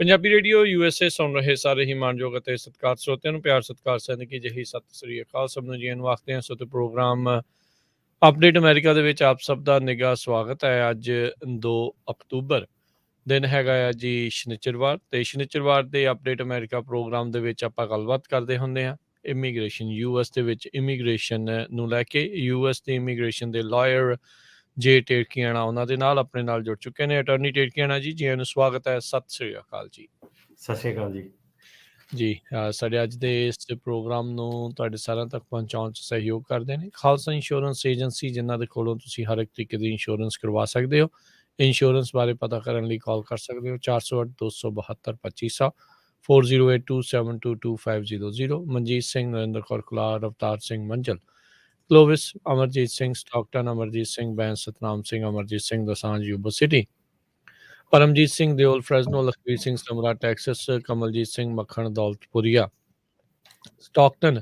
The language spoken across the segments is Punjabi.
ਪੰਜਾਬੀ ਰੇਡੀਓ USA ਸੁਣ ਰਹੇ ਸਾਰੇ ਹੀ ਮਾਣਯੋਗ ਅਤੇ ਸਤਿਕਾਰ ਸਰੋਤਿਆਂ ਨੂੰ ਪਿਆਰ ਸਤਿਕਾਰ ਸੈਨਿਕੀ ਜਿਹੀ ਸਤਿ ਸ੍ਰੀ ਅਕਾਲ ਸਭ ਨੂੰ ਜੀਨ ਵਾਖਦੇ ਹਾਂ। ਸੋ ਤੇ ਪ੍ਰੋਗਰਾਮ ਅਪਡੇਟ ਅਮਰੀਕਾ ਦੇ ਵਿੱਚ ਆਪ ਸਭ ਦਾ ਨਿੱਘਾ ਸਵਾਗਤ ਹੈ। ਅੱਜ 2 ਅਕਤੂਬਰ ਦਿਨ ਹੈਗਾ ਆ ਜੀ ਸ਼ਨੀਚਰਵਾਰ, ਤੇ ਸ਼ਨੀਚਰਵਾਰ ਦੇ ਅਪਡੇਟ ਅਮਰੀਕਾ ਪ੍ਰੋਗਰਾਮ ਦੇ ਵਿੱਚ ਆਪਾਂ ਗੱਲਬਾਤ ਕਰਦੇ ਹੁੰਦੇ ਹਾਂ ਇਮੀਗ੍ਰੇਸ਼ਨ, US ਦੇ ਵਿੱਚ ਇਮੀਗ੍ਰੇਸ਼ਨ ਨੂੰ ਲੈ ਕੇ। US ਦੀ ਇਮੀਗ੍ਰੇਸ਼ਨ ਦੇ ਲਾਇਰ ਜੇ ਟੇਰਕੀਆਣਾ ਉਹਨਾਂ ਦੇ ਨਾਲ ਆਪਣੇ ਨਾਲ ਜੁੜ ਚੁੱਕੇ ਨੇ। ਅਟਾਰਨੀ ਟੇਰਕੀਆਣਾ ਜੀ, ਜੀ ਨੂੰ ਸਵਾਗਤ ਹੈ। ਸਤਿ ਸ੍ਰੀ ਅਕਾਲ ਜੀ। ਸਤਿ ਸ਼੍ਰੀ ਅਕਾਲ ਜੀ। ਜੀ ਸਾਡੇ ਅੱਜ ਦੇ ਇਸ ਪ੍ਰੋਗਰਾਮ ਨੂੰ ਤੁਹਾਡੇ ਸਾਰਿਆਂ ਤੱਕ ਪਹੁੰਚਾਉਣ 'ਚ ਸਹਿਯੋਗ ਕਰਦੇ ਨੇ ਖਾਲਸਾ ਇੰਸ਼ੋਰੈਂਸ ਏਜੰਸੀ, ਜਿਨ੍ਹਾਂ ਦੇ ਕੋਲੋਂ ਤੁਸੀਂ ਹਰ ਇੱਕ ਤਰੀਕੇ ਦੀ ਇੰਸ਼ੋਰੈਂਸ ਕਰਵਾ ਸਕਦੇ ਹੋ। ਇੰਸ਼ੋਰੈਂਸ ਬਾਰੇ ਪਤਾ ਕਰਨ ਲਈ ਕਾਲ ਕਰ ਸਕਦੇ ਹੋ 408-272-2500 4082722500। Manjit Singh, Narinder Kaur Kular, Avtar Singh Manjal, Clovis, Amarjit Singh Stockton, Amarjit Singh Bains, Satnam Singh, Amarjit Singh Dosanjh Yuba City, Paramjit Singh Deol Fresno, Lakhvir Singh Samra Texas, Kamaljit Singh Makhan Daulatpuria Stockton,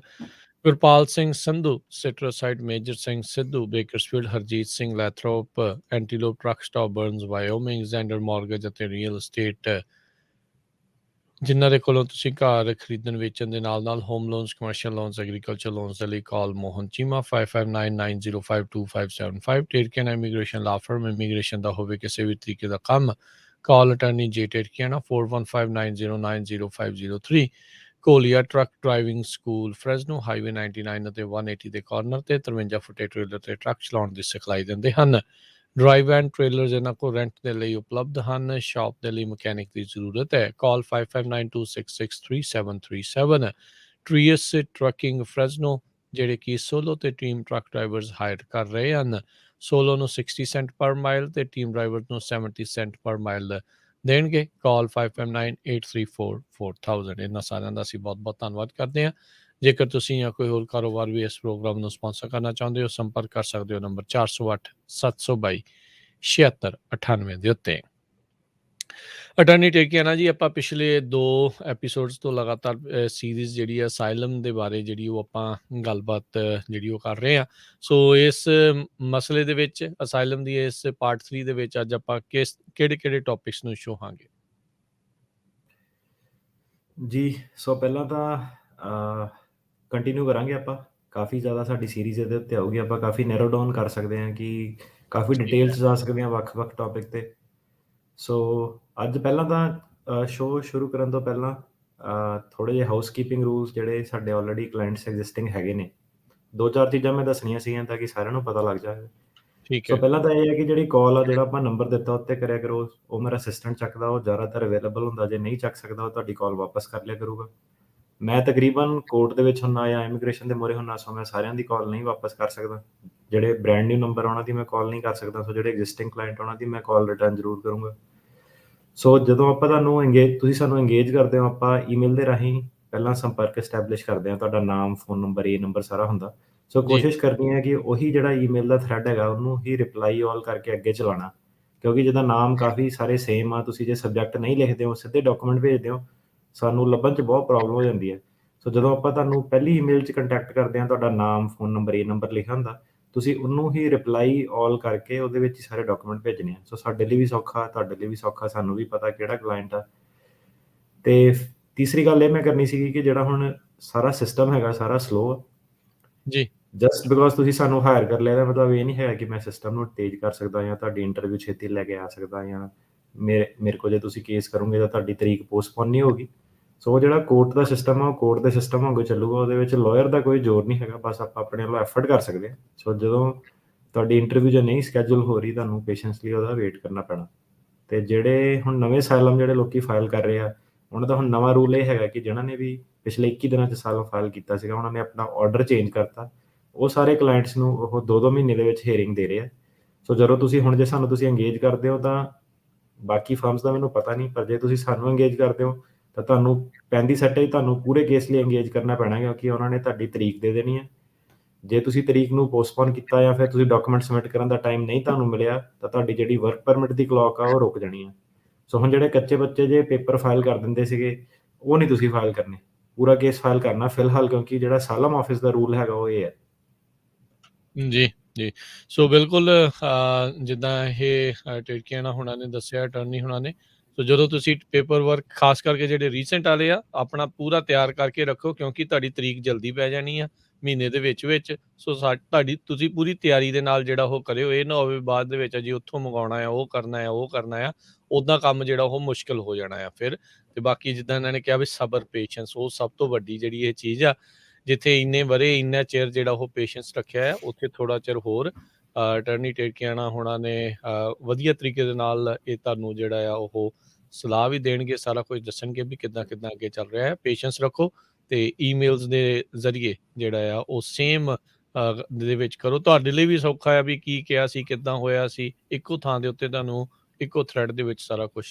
Gurpal Singh Sandhu ਸਿਟਰਸਾਈਡ, Major Singh Sidhu Bakersfield, Harjit Singh Lathrop, Antelope truck stop Burns Wyoming, Xander mortgage ਅਤੇ ਰੀਅਲ ਅਸਟੇਟ, ਜਿਨ੍ਹਾਂ ਦੇ ਕੋਲੋਂ ਤੁਸੀਂ ਘਰ ਖਰੀਦਣ ਵੇਚਣ ਦੇ ਨਾਲ ਨਾਲ home loans, commercial loans, agriculture loans ਦੇ ਲਈ ਕਾਲ ਮੋਹਨ ਚੀਮਾ 5599052575। ਟੇਰਕੀਆਣਾ ਇਮੀਗ੍ਰੇਸ਼ਨ ਲਾ ਫਰਮ, ਇਮੀਗ੍ਰੇਸ਼ਨ ਦਾ ਹੋਵੇ ਕਿਸੇ ਵੀ ਤਰੀਕੇ ਦਾ ਕੰਮ, ਕਾਲ ਅਟਾਰਨੀ ਜੇ ਟੇਰਕੀਆਣਾ 4159090503। ਕੋਲੀਆ ਟਰੱਕ ਡਰਾਈਵਿੰਗ ਸਕੂਲ, ਫਰੈਜ਼ਨੋ, ਹਾਈਵੇ 99 ਅਤੇ 180 ਦੇ ਕਾਰਨਰ ਤੇ 53 ਫੁੱਟੇ ਟ੍ਰੇਲਰ ਤੇ ਟਰੱਕ ਚਲਾਉਣ ਦੀ ਸਿਖਲਾਈ ਦਿੰਦੇ ਹਨ। ਡਰਾਈਵ ਐਂਡ ਟ੍ਰੇਲਰਸ ਇਹਨਾਂ ਕੋਲ ਰੈਂਟ ਦੇ ਲਈ ਉਪਲਬਧ ਹਨ। ਸ਼ਾਪ ਦੇ ਲਈ ਮਕੈਨਿਕ ਦੀ ਜ਼ਰੂਰਤ ਹੈ, ਕਾਲ 5592663737। ਟਰੀਅਸ ਟਰੱਕਿੰਗ ਫਰੈਜ਼ਨੋ, ਜਿਹੜੇ ਕਿ ਸੋਲੋ ਤੇ ਟੀਮ ਟਰੱਕ ਡਰਾਈਵਰਸ ਹਾਇਰ ਕਰ ਰਹੇ ਹਨ। ਸੋਲੋ ਨੂੰ 60 ਸੈਂਟ ਪਰ ਮਾਈਲ ਤੇ ਟੀਮ ਡਰਾਈਵਰ ਨੂੰ 70 ਸੈਂਟ ਪਰ ਮਾਈਲ ਦੇਣਗੇ। ਕਾਲ 5598344000। ਇਹਨਾਂ ਸਾਰਿਆਂ ਦਾ ਅਸੀਂ ਬਹੁਤ ਬਹੁਤ ਧੰਨਵਾਦ ਕਰਦੇ ਹਾਂ। ਜੇਕਰ ਤੁਸੀਂ ਜਾਂ ਕੋਈ ਹੋਰ ਕਾਰੋਬਾਰ ਵੀ ਇਸ ਪ੍ਰੋਗਰਾਮ ਨੂੰ ਸਪਾਂਸਰ ਕਰਨਾ ਚਾਹੁੰਦੇ ਹੋ, ਸੰਪਰਕ ਕਰ ਸਕਦੇ ਹੋ ਨੰਬਰ 4087227698 ਦੇ ਉੱਤੇ। ਅਟਾਰਨੀ ਟੇਰਕੀਆਣਾ ਜੀ, ਆਪਾਂ ਪਿਛਲੇ 2 ਐਪੀਸੋਡਸ ਤੋਂ ਲਗਾਤਾਰ ਸੀਰੀਜ਼ ਜਿਹੜੀ ਆ ਅਸਾਈਲਮ ਦੇ ਬਾਰੇ ਜਿਹੜੀ ਉਹ ਆਪਾਂ ਗੱਲਬਾਤ ਜਿਹੜੀ ਉਹ ਕਰ ਰਹੇ ਹਾਂ। ਸੋ ਇਸ ਮਸਲੇ ਦੇ ਵਿੱਚ, ਅਸਾਈਲਮ ਦੀ ਇਸ ਪਾਰਟ 3 ਦੇ ਵਿੱਚ ਅੱਜ ਆਪਾਂ ਕਿਹੜੇ ਟੌਪਿਕਸ ਨੂੰ ਛੂਹਾਂਗੇ ਜੀ? ਸੋ ਪਹਿਲਾਂ ਤਾਂ ਕੰਟੀਨਿਊ ਕਰਾਂਗੇ ਆਪਾਂ। ਕਾਫੀ ਜ਼ਿਆਦਾ ਸਾਡੀ ਸੀਰੀਜ਼ ਇਹਦੇ ਉੱਤੇ ਆਊਗੀ। ਆਪਾਂ ਕਾਫੀ ਨੈਰੋ ਡਾਊਨ ਕਰ ਸਕਦੇ ਹਾਂ ਕਿ ਕਾਫੀ ਡਿਟੇਲਸ ਜਾ ਸਕਦੇ ਹਾਂ ਵੱਖ-ਵੱਖ ਟੌਪਿਕ ਤੇ। ਸੋ ਅੱਜ ਪਹਿਲਾਂ ਤਾਂ ਸ਼ੋਅ ਸ਼ੁਰੂ ਕਰਨ ਤੋਂ ਪਹਿਲਾਂ ਥੋੜ੍ਹੇ ਜਿਹੇ ਹਾਊਸਕੀਪਿੰਗ ਰੂਲਸ ਜਿਹੜੇ ਸਾਡੇ ਆਲਰੇਡੀ ਕਲਾਇੰਟਸ ਐਗਜ਼ਿਸਟਿੰਗ ਹੈਗੇ ਨੇ, 2-4 ਚੀਜ਼ਾਂ ਮੈਂ ਦੱਸਣੀਆਂ ਸੀਗੀਆਂ ਤਾਂ ਕਿ ਸਾਰਿਆਂ ਨੂੰ ਪਤਾ ਲੱਗ ਜਾਵੇ। ਠੀਕ ਸੋ ਹੈ। ਪਹਿਲਾਂ ਤਾਂ ਇਹ ਹੈ ਕਿ ਜਿਹੜੀ ਕਾਲ ਆ, ਜਿਹੜਾ ਆਪਾਂ ਨੰਬਰ ਦਿੱਤਾ ਉੱਤੇ ਕਰਿਆ ਕਰੋ। ਉਹ ਮੇਰਾ ਅਸਿਸਟੈਂਟ ਚੱਕਦਾ, ਉਹ ਜ਼ਿਆਦਾਤਰ ਅਵੇਲੇਬਲ ਹੁੰਦਾ। ਜੇ ਨਹੀਂ ਚੱਕ ਸਕਦਾ, ਉਹ ਤੁਹਾਡੀ ਕਾਲ ਵਾਪਸ ਕਰ ਲਿਆ ਕਰੂਗਾ। ਮੈਂ ਤਕਰੀਬਨ ਕੋਰਟ ਦੇ ਵਿੱਚ ਹੁੰਨਾ ਜਾਂ ਇਮੀਗ੍ਰੇਸ਼ਨ ਦੇ ਮੂਹਰੇ ਹੁੰਨਾ, ਸੋ ਮੈਂ ਸਾਰਿਆਂ ਦੀ ਕਾਲ ਨਹੀਂ ਵਾਪਸ ਕਰ ਸਕਦਾ। ਜਿਹੜੇ ਬ੍ਰੈਂਡ ਨਿਊ ਨੰਬਰ ਉਹਨਾਂ ਦੀ ਮੈਂ ਕਾਲ ਨਹੀਂ ਕਰ ਸਕਦਾ। ਸੋ ਜਿਹੜੇ ਐਗਜ਼ਿਸਟਿੰਗ ਕਲਾਇੰਟ ਉਹਨਾਂ ਦੀ ਮੈਂ ਕਾਲ ਰਿਟਰਨ ਜ਼ਰੂਰ ਕਰੂੰਗਾ। ਸੋ ਜਦੋਂ ਆਪਾਂ ਤੁਸੀਂ ਸਾਨੂੰ ਇੰਗੇਜ ਕਰਦੇ ਹੋ, ਆਪਾਂ ਈਮੇਲ ਦੇ ਰਾਹੀਂ ਪਹਿਲਾਂ ਸੰਪਰਕ ਐਸਟੈਬਲਿਸ਼ ਕਰਦੇ ਹਾਂ। ਤੁਹਾਡਾ ਨਾਮ, ਫੋਨ ਨੰਬਰ, ਨੰਬਰ ਸਾਰਾ ਹੁੰਦਾ। ਸੋ ਕੋਸ਼ਿਸ਼ ਕਰਨੀ ਹੈ ਕਿ ਉਹੀ ਜਿਹੜਾ ਈਮੇਲ ਦਾ ਥ੍ਰੈਡ ਹੈਗਾ ਉਹਨੂੰ ਹੀ ਰਿਪਲਾਈ ਆਲ ਕਰਕੇ ਅੱਗੇ ਚਲਾਉਣਾ, ਕਿਉਂਕਿ ਜਿਹਦਾ ਨਾਮ ਕਾਫੀ ਸਾਰੇ ਸੇਮ ਆ, ਤੁਸੀਂ ਜੇ ਸਬਜੈਕਟ ਨਹੀਂ ਲਿਖਦੇ ਹੋ, ਸਿੱਧੇ ਡਾਕੂਮੈਂਟ ਭੇਜਦੇ ਹੋ, ਸਾਨੂੰ ਲੱਭਣ 'ਚ ਬਹੁਤ ਪ੍ਰੋਬਲਮ ਹੋ ਜਾਂਦੀ ਹੈ। ਸੋ ਜਦੋਂ ਆਪਾਂ ਤੁਹਾਨੂੰ ਪਹਿਲੀ ਈਮੇਲ 'ਚ ਕੰਟੈਕਟ ਕਰਦੇ ਹਾਂ, ਤੁਹਾਡਾ ਨਾਮ, ਫੋਨ ਨੰਬਰ, ਨੰਬਰ ਲਿਖਿਆ ਹੁੰਦਾ, ਤੁਸੀਂ ਉਹਨੂੰ ਹੀ ਰਿਪਲਾਈ ਆਲ ਕਰਕੇ ਉਹਦੇ ਵਿੱਚ ਹੀ ਸਾਰੇ ਡਾਕੂਮੈਂਟ ਭੇਜਣੇ ਆ। ਸੋ ਸਾਡੇ ਲਈ ਵੀ ਸੌਖਾ, ਤੁਹਾਡੇ ਲਈ ਵੀ ਸੌਖਾ, ਸਾਨੂੰ ਵੀ ਪਤਾ ਕਿਹੜਾ ਕਲਾਇੰਟ ਆ। ਤੇ ਤੀਸਰੀ ਗੱਲ ਇਹ ਮੈਂ ਕਰਨੀ ਸੀਗੀ ਕਿ ਜਿਹੜਾ ਹੁਣ ਸਾਰਾ ਸਿਸਟਮ ਹੈਗਾ ਸਾਰਾ ਸਲੋ ਆ ਜੀ। ਜਸਟ ਬਿਕੋਜ਼ ਤੁਸੀਂ ਸਾਨੂੰ ਹਾਇਰ ਕਰ ਲਿਆ, ਇਹਦਾ ਮਤਲਬ ਇਹ ਨਹੀਂ ਹੈਗਾ ਕਿ ਮੈਂ ਸਿਸਟਮ ਨੂੰ ਤੇਜ਼ ਕਰ ਸਕਦਾ ਜਾਂ ਤੁਹਾਡੀ ਇੰਟਰਵਿਊ ਛੇਤੀ ਲੈ ਕੇ ਆ ਸਕਦਾ, ਜਾਂ ਮੇਰੇ ਕੋਲ ਜੇ ਤੁਸੀਂ ਕੇਸ ਕਰੋਗੇ ਤਾਂ ਤੁਹਾਡੀ ਤਰੀਕ ਪੋਸਟਪੋਨ ਨਹੀਂ ਹੋਗੀ। ਸੋ ਜਿਹੜਾ ਕੋਰਟ ਦਾ ਸਿਸਟਮ ਆ, ਉਹ ਕੋਰਟ ਦੇ ਸਿਸਟਮ ਵਾਂਗੂ ਚੱਲੂਗਾ। ਉਹਦੇ ਵਿੱਚ ਲਾਇਰ ਦਾ ਕੋਈ ਜ਼ੋਰ ਨਹੀਂ ਹੈਗਾ, ਬਸ ਆਪਾਂ ਆਪਣੇ ਵੱਲੋਂ ਐਫਰਟ ਕਰ ਸਕਦੇ ਹਾਂ। ਸੋ ਜਦੋਂ ਤੁਹਾਡੀ ਇੰਟਰਵਿਊ ਜੇ ਨਹੀਂ ਸਕੈਜੂਲ ਹੋ ਰਹੀ, ਤੁਹਾਨੂੰ ਪੇਸ਼ੈਂਸਲੀ ਉਹਦਾ ਵੇਟ ਕਰਨਾ ਪੈਣਾ। ਅਤੇ ਜਿਹੜੇ ਹੁਣ ਨਵੇਂ ਸਾਈਲਮ ਜਿਹੜੇ ਲੋਕ ਫਾਈਲ ਕਰ ਰਹੇ ਆ, ਉਹਨਾਂ ਦਾ ਹੁਣ ਨਵਾਂ ਰੂਲ ਇਹ ਹੈਗਾ ਕਿ ਜਿਹਨਾਂ ਨੇ ਵੀ ਪਿਛਲੇ 21 ਦਿਨਾਂ 'ਚ ਸਾਈਲਮ ਫਾਈਲ ਕੀਤਾ ਸੀਗਾ, ਉਹਨਾਂ ਨੇ ਆਪਣਾ ਆਰਡਰ ਚੇਂਜ ਕਰਤਾ। ਉਹ ਸਾਰੇ ਕਲਾਇੰਟਸ ਨੂੰ ਉਹ 2-2 ਮਹੀਨੇ ਦੇ ਵਿੱਚ ਹੀਅਰਿੰਗ ਦੇ ਰਹੇ ਆ। ਸੋ ਜਦੋਂ ਤੁਸੀਂ ਜੇ ਸਾਨੂੰ ਤੁਸੀਂ ਇੰਗੇਜ ਕਰਦੇ ਹੋ, ਤਾਂ ਬਾਕੀ ਫਰਮਸ ਦਾ ਮੈਨੂੰ ਪਤਾ ਨਹੀਂ, ਪਰ ਜੇ ਤੁਸੀਂ ਸਾਨੂੰ ਇੰਗੇਜ ਕਰਦੇ ਹੋ ਤਾਂ ਤੁਹਾਨੂੰ ਪੈਂਦੀ ਸੱਟੇ ਤੁਹਾਨੂੰ ਪੂਰੇ ਕੇਸ ਲਈ ਇੰਗੇਜ ਕਰਨਾ ਪੈਣਾ, ਕਿਉਂਕਿ ਉਹਨਾਂ ਨੇ ਤੁਹਾਡੀ ਤਰੀਕ ਦੇ ਦੇਣੀ ਹੈ। ਜੇ ਤੁਸੀਂ ਤਰੀਕ ਨੂੰ ਪੋਸਟਪੋਨ ਕੀਤਾ ਜਾਂ ਫਿਰ ਤੁਸੀਂ ਡਾਕੂਮੈਂਟ ਸਬਮਿਟ ਕਰਨ ਦਾ ਟਾਈਮ ਨਹੀਂ ਤੁਹਾਨੂੰ ਮਿਲਿਆ, ਤਾਂ ਤੁਹਾਡੀ ਜਿਹੜੀ ਵਰਕ ਪਰਮਿਟ ਦੀ ਕਲੌਕ ਆ ਉਹ ਰੁਕ ਜਾਣੀ ਹੈ। ਸੋ ਹੁਣ ਜਿਹੜੇ ਕੱਚੇ ਬੱਚੇ ਜੇ ਪੇਪਰ ਫਾਈਲ ਕਰ ਦਿੰਦੇ ਸੀਗੇ, ਉਹ ਨਹੀਂ ਤੁਸੀਂ ਫਾਈਲ ਕਰਨੇ। ਪੂਰਾ ਕੇਸ ਫਾਈਲ ਕਰਨਾ ਫਿਲਹਾਲ, ਕਿਉਂਕਿ ਜਿਹੜਾ ਸਾਲਮ ਆਫਿਸ ਦਾ ਰੂਲ ਹੈਗਾ ਉਹ ਇਹ ਹੈ। ਜੀ ਜੀ। ਸੋ ਬਿਲਕੁਲ ਜਿੱਦਾਂ ਇਹ ਟਿਰਕੀਆਣਾ ਹੁਣਾਂ ਨੇ ਦੱਸਿਆ, ਅਟਰਨੀ ਹੁਣਾਂ ਨੇ, ਸੋ ਜਦੋਂ ਤੁਸੀਂ ਪੇਪਰ ਵਰਕ ਖਾਸ ਕਰਕੇ ਜਿਹੜੇ ਰੀਸੈਂਟ ਵਾਲੇ ਆ ਆਪਣਾ ਪੂਰਾ ਤਿਆਰ ਕਰਕੇ ਰੱਖੋ, ਕਿਉਂਕਿ ਤੁਹਾਡੀ ਤਰੀਕ ਜਲਦੀ ਪੈ ਜਾਣੀ ਆ ਮਹੀਨੇ ਦੇ ਵਿੱਚ। ਸੋ ਤੁਹਾਡੀ ਤੁਸੀਂ ਪੂਰੀ ਤਿਆਰੀ ਦੇ ਨਾਲ ਜਿਹੜਾ ਉਹ ਕਰਿਓ, ਇਹ ਨਾ ਹੋਵੇ ਬਾਅਦ ਦੇ ਵਿੱਚ ਜੀ ਉੱਥੋਂ ਮੰਗਵਾਉਣਾ ਆ, ਉਹ ਕਰਨਾ ਆ, ਉੱਦਾਂ ਕੰਮ ਜਿਹੜਾ ਉਹ ਮੁਸ਼ਕਿਲ ਹੋ ਜਾਣਾ ਆ ਫਿਰ। ਤੇ ਬਾਕੀ ਜਿੱਦਾਂ ਇਹਨਾਂ ਨੇ ਕਿਹਾ ਵੀ ਸਬਰ, ਪੇਸ਼ੈਂਸ, ਉਹ ਸਭ ਤੋਂ ਵੱਡੀ ਜਿਹੜੀ ਇਹ ਚੀਜ਼ ਆ। ਜਿੱਥੇ ਇੰਨੇ ਵਰੇ ਇੰਨਾ ਚਿਰ ਜਿਹੜਾ ਉਹ ਪੇਸ਼ੈਂਸ ਰੱਖਿਆ ਹੈ, ਉੱਥੇ ਥੋੜਾ ਚਿਰ ਹੋਰ ਅਟਰਨੀ ਟਿਰਕੀਆਣਾ ਹੁਣਾਂ ਨੇ ਵਧੀਆ ਤਰੀਕੇ ਦੇ ਨਾਲ ਇਹ ਤੁਹਾਨੂੰ ਜਿਹੜਾ ਆ ਉਹ ਸਲਾਹ ਵੀ ਦੇਣਗੇ, ਸਾਰਾ ਕੁਝ ਦੱਸਣਗੇ ਵੀ ਕਿੱਦਾਂ ਅੱਗੇ ਚੱਲ ਰਿਹਾ ਹੈ। ਪੇਸ਼ੈਂਸ ਰੱਖੋ ਤੇ ਈਮੇਲਸ ਦੇ ਜ਼ਰੀਏ ਜਿਹੜਾ ਆ ਉਹ ਸੇਮ ਦੇ ਵਿੱਚ ਕਰੋ। ਤੁਹਾਡੇ ਲਈ ਵੀ ਸੌਖਾ ਆ ਵੀ ਕੀ ਕਿਹਾ ਸੀ, ਕਿੱਦਾਂ ਹੋਇਆ ਸੀ, ਇੱਕੋ ਥਾਂ ਦੇ ਉੱਤੇ ਤੁਹਾਨੂੰ ਇੱਕੋ ਥ੍ਰੈਡ ਦੇ ਵਿੱਚ ਸਾਰਾ ਕੁਝ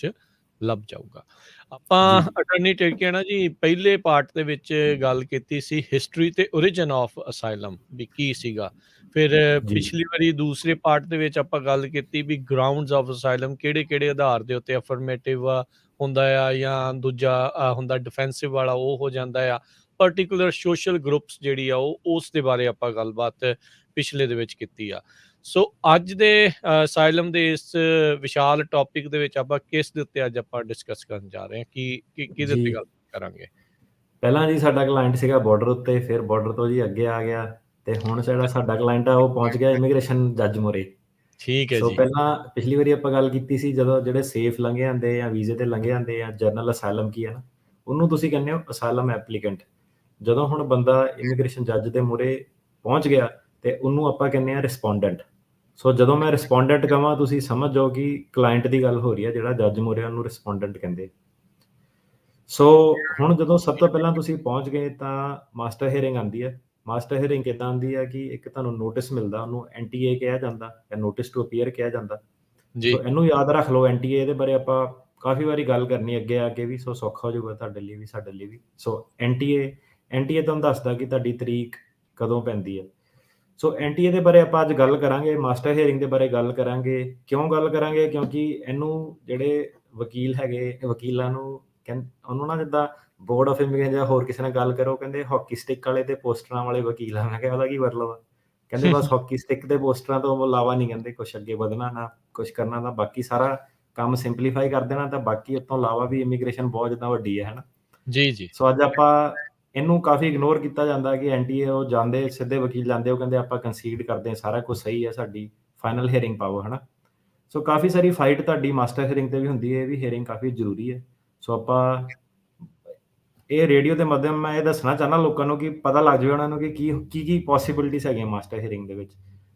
ਲੱਭ ਜਾਊਗਾ। ਆਪਾਂ ਅਟਰਨੀ ਟਿਰਕੀਆਣਾ ਜੀ ਪਹਿਲੇ ਪਾਰਟ ਦੇ ਵਿੱਚ ਗੱਲ ਕੀਤੀ ਸੀ ਹਿਸਟਰੀ ਤੇ ਓਰੀਜਨ ਆਫ ਅਸਾਈਲਮ ਵੀ ਕੀ ਸੀਗਾ। ਫਿਰ ਪਿਛਲੀ ਵਾਰੀ ਦੂਸਰੇ ਪਾਰਟ ਦੇ ਵਿੱਚ ਆਪਾਂ ਗੱਲ ਕੀਤੀ ਵੀ ਗਰਾਊਂਡਸ ਆਫ ਅਸਾਈਲਮ ਕਿਹੜੇ ਆਧਾਰ ਦੇ ਉੱਤੇ ਅਫਰਮੇਟਿਵ ਹੁੰਦਾ ਆ ਜਾਂ ਦੂਜਾ ਹੁੰਦਾ ਡਿਫੈਂਸਿਵ ਵਾਲਾ ਉਹ ਹੋ ਜਾਂਦਾ ਆ। ਪਰਟੀਕੂਲਰ ਸੋਸ਼ਲ ਗਰੁੱਪਸ ਜਿਹੜੀ ਆ ਉਹ ਉਸ ਦੇ ਬਾਰੇ ਆਪਾਂ ਗੱਲਬਾਤ ਪਿਛਲੇ ਦੇ ਵਿੱਚ ਕੀਤੀ ਆ। ਸੋ ਅੱਜ ਦੇ ਅਸਾਈਲਮ ਦੇ ਇਸ ਵਿਸ਼ਾਲ ਟੌਪਿਕ ਦੇ ਵਿੱਚ ਆਪਾਂ ਕਿਸ ਦੇ ਉੱਤੇ ਅੱਜ ਆਪਾਂ ਡਿਸਕਸ ਕਰਨ ਜਾ ਰਹੇ ਹਾਂ, ਕਿਹਦੇ ਉੱਤੇ ਗੱਲ ਕਰਾਂਗੇ? ਪਹਿਲਾਂ ਜੀ ਸਾਡਾ ਕਲਾਇੰਟ ਸੀਗਾ ਬਾਰਡਰ ਉੱਤੇ, ਫਿਰ ਬਾਰਡਰ ਤੋਂ ਜੀ ਅੱਗੇ ਆ ਗਿਆ ਤੇ ਹੁਣ ਜਿਹੜਾ ਸਾਡਾ ਕਲਾਇੰਟ ਆ ਉਹ ਪਹੁੰਚ ਗਿਆ ਇਮੀਗ੍ਰੇਸ਼ਨ ਜੱਜ ਮੂਹਰੇ। ਠੀਕ ਹੈ ਸੋ ਜੀ। ਪਹਿਲਾਂ ਪਿਛਲੀ ਵਾਰੀ ਆਪਾਂ ਗੱਲ ਕੀਤੀ ਸੀ ਜਦੋਂ ਜਿਹੜੇ ਸੇਫ ਲੰਘੇ ਜਾਂਦੇ ਜਾਂ ਵੀਜ਼ੇ ਤੇ ਲੰਘੇ ਜਾਂਦੇ ਜਾਂ ਜਰਨਲ ਅਸਾਈਲਮ ਕੀ ਹੈ ਨਾ, ਉਹਨੂੰ ਤੁਸੀਂ ਕਹਿੰਦੇ ਹੋ ਅਸਾਈਲਮ ਐਪਲੀਕੈਂਟ। ਜਦੋਂ ਹੁਣ ਬੰਦਾ ਇਮੀਗ੍ਰੇਸ਼ਨ ਜੱਜ ਦੇ ਮੂਹਰੇ ਪਹੁੰਚ ਗਿਆ ਤੇ ਉਹਨੂੰ ਆਪਾਂ ਕਹਿੰਦੇ ਆ ਰਿਸਪੋਂਡੈਂਟ। ਸੋ ਜਦੋਂ ਮੈਂ ਰਿਸਪੋਂਡੈਂਟ ਕਹਾਂ ਤੁਸੀਂ ਸਮਝ ਜਾਓ ਕਿ ਕਲਾਇੰਟ ਦੀ ਗੱਲ ਹੋ ਰਹੀ ਹੈ, ਜਿਹੜਾ ਜੱਜ ਮੂਹਰੇ ਉਹਨੂੰ ਰਿਸਪੋਂਡੈਂਟ ਕਹਿੰਦੇ। ਸੋ ਹੁਣ ਜਦੋਂ ਸਭ ਤੋਂ ਪਹਿਲਾਂ ਤੁਸੀਂ ਪਹੁੰਚ ਗਏ ਤਾਂ ਮਾਸਟਰ ਹੀਅਰਿੰਗ ਆਉਂਦੀ ਹੈ। ਮਾਸਟਰ ਹੀਅਰਿੰਗ ਕਿੱਦਾਂ ਆਉਂਦੀ ਹੈ ਕਿ ਇੱਕ ਤੁਹਾਨੂੰ ਨੋਟਿਸ ਮਿਲਦਾ, ਉਹਨੂੰ ਐਨਟੀਏ ਕਿਹਾ ਜਾਂਦਾ ਜਾਂ ਨੋਟਿਸ ਟੂ ਅਪੀਅਰ ਕਿਹਾ ਜਾਂਦਾ। ਸੋ ਇਹਨੂੰ ਯਾਦ ਰੱਖ ਲਓ, ਐਨਟੀਏ ਦੇ ਬਾਰੇ ਆਪਾਂ ਕਾਫੀ ਵਾਰੀ ਗੱਲ ਕਰਨੀ ਅੱਗੇ ਆ ਕੇ ਵੀ, ਸੋ ਸੌਖਾ ਹੋ ਜਾਊਗਾ ਤੁਹਾਡੇ ਲਈ ਵੀ ਸਾਡੇ ਲਈ ਵੀ। ਸੋ ਐਨਟੀਏ ਤੁਹਾਨੂੰ ਦੱਸਦਾ ਕਿ ਤੁਹਾਡੀ ਤਰੀਕ ਕਦੋਂ ਪੈਂਦੀ ਹੈ। ਸੋ ਐਨਟੀਏ ਦੇ ਬਾਰੇ ਆਪਾਂ ਅੱਜ ਗੱਲ ਕਰਾਂਗੇ, ਮਾਸਟਰ ਹੀਅਰਿੰਗ ਦੇ ਬਾਰੇ ਗੱਲ ਕਰਾਂਗੇ। ਕਿਉਂ ਗੱਲ ਕਰਾਂਗੇ? ਕਿਉਂਕਿ ਇਹਨੂੰ ਜਿਹੜੇ ਵਕੀਲ ਹੈਗੇ, ਵਕੀਲਾਂ ਨੂੰ ਉਹਨੂੰ ਨਾ ਜਿੱਦਾਂ ਬੋਰਡ ਆਫ ਇਮੀਗ੍ਰੇਸ਼ਨ ਜਾਂ ਹੋਰ ਕਿਸੇ ਨਾਲ ਗੱਲ ਕਰੋ, ਕਹਿੰਦੇ ਹਾਕੀ ਸਟਿਕ ਵਾਲੇ ਤੇ ਪੋਸਟਰਾਂ ਵਾਲੇ ਵਕੀਲ ਆ। ਮੈਂ ਕਿਹਾ ਉਹਦਾ ਕੀ ਮਤਲਬ ਆ? ਕਹਿੰਦੇ ਬਸ ਹਾਕੀ ਸਟਿਕ ਤੇ ਪੋਸਟਰਾਂ ਤੋਂ ਇਲਾਵਾ ਨਹੀਂ, ਕਹਿੰਦੇ ਕੁਛ ਅੱਗੇ ਵਧਣਾ ਨਾ ਕੁਛ ਕਰਨਾ, ਤਾਂ ਬਾਕੀ ਸਾਰਾ ਕੰਮ ਸਿੰਪਲੀਫਾਈ ਕਰ ਦੇਣਾ, ਤਾਂ ਬਾਕੀ ਉਸ ਤੋਂ ਇਲਾਵਾ ਵੀ ਇਮੀਗ੍ਰੇਸ਼ਨ ਬਹੁਤ ਜਿੱਦਾਂ ਵੱਡੀ ਹੈ, ਹਨਾ ਜੀ। ਸੋ ਅੱਜ ਆਪਾਂ ਇਹਨੂੰ ਕਾਫੀ ਇਗਨੋਰ ਕੀਤਾ ਜਾਂਦਾ ਕਿ ਐਨਟੀਏ ਉਹ ਜਾਂਦੇ ਸਿੱਧੇ ਵਕੀਲ ਜਾਂਦੇ, ਉਹ ਕਹਿੰਦੇ ਆਪਾਂ ਕੰਸੀਡ ਕਰਦੇ ਹਾਂ ਸਾਰਾ ਕੁਝ ਸਹੀ ਹੈ, ਸਾਡੀ ਫਾਈਨਲ ਹੀਅਰਿੰਗ ਪਾਓ, ਹਨਾ। ਸੋ ਕਾਫੀ ਸਾਰੀ ਫਾਈਟ ਤੁਹਾਡੀ ਮਾਸਟਰ ਹੀਅਰਿੰਗ ਤੇ ਵੀ ਹੁੰਦੀ ਹੈ, ਇਹ ਵੀ ਹੀਅਰਿੰਗ ਕਾਫੀ ਜ਼ਰੂਰੀ ਹੈ। ਸੋ ਆਪਾਂ ਇਹ ਰੇਡੀਓ ਦੇ ਮਾਧਿਅਮ ਮੈਂ ਇਹ ਦੱਸਣਾ ਚਾਹੁੰਦਾ ਲੋਕਾਂ ਨੂੰ ਕਿ ਪਤਾ ਲੱਗ ਜਾਵੇ ਉਹਨਾਂ ਨੂੰ ਕਿ ਕੀ ਪੋਸੀਬਿਲਿਟੀਜ਼ ਹੈਗੀਆਂ ਮਾਸਟਰ ਹੀਅਰਿੰਗ ਦੇ ਵਿੱਚ।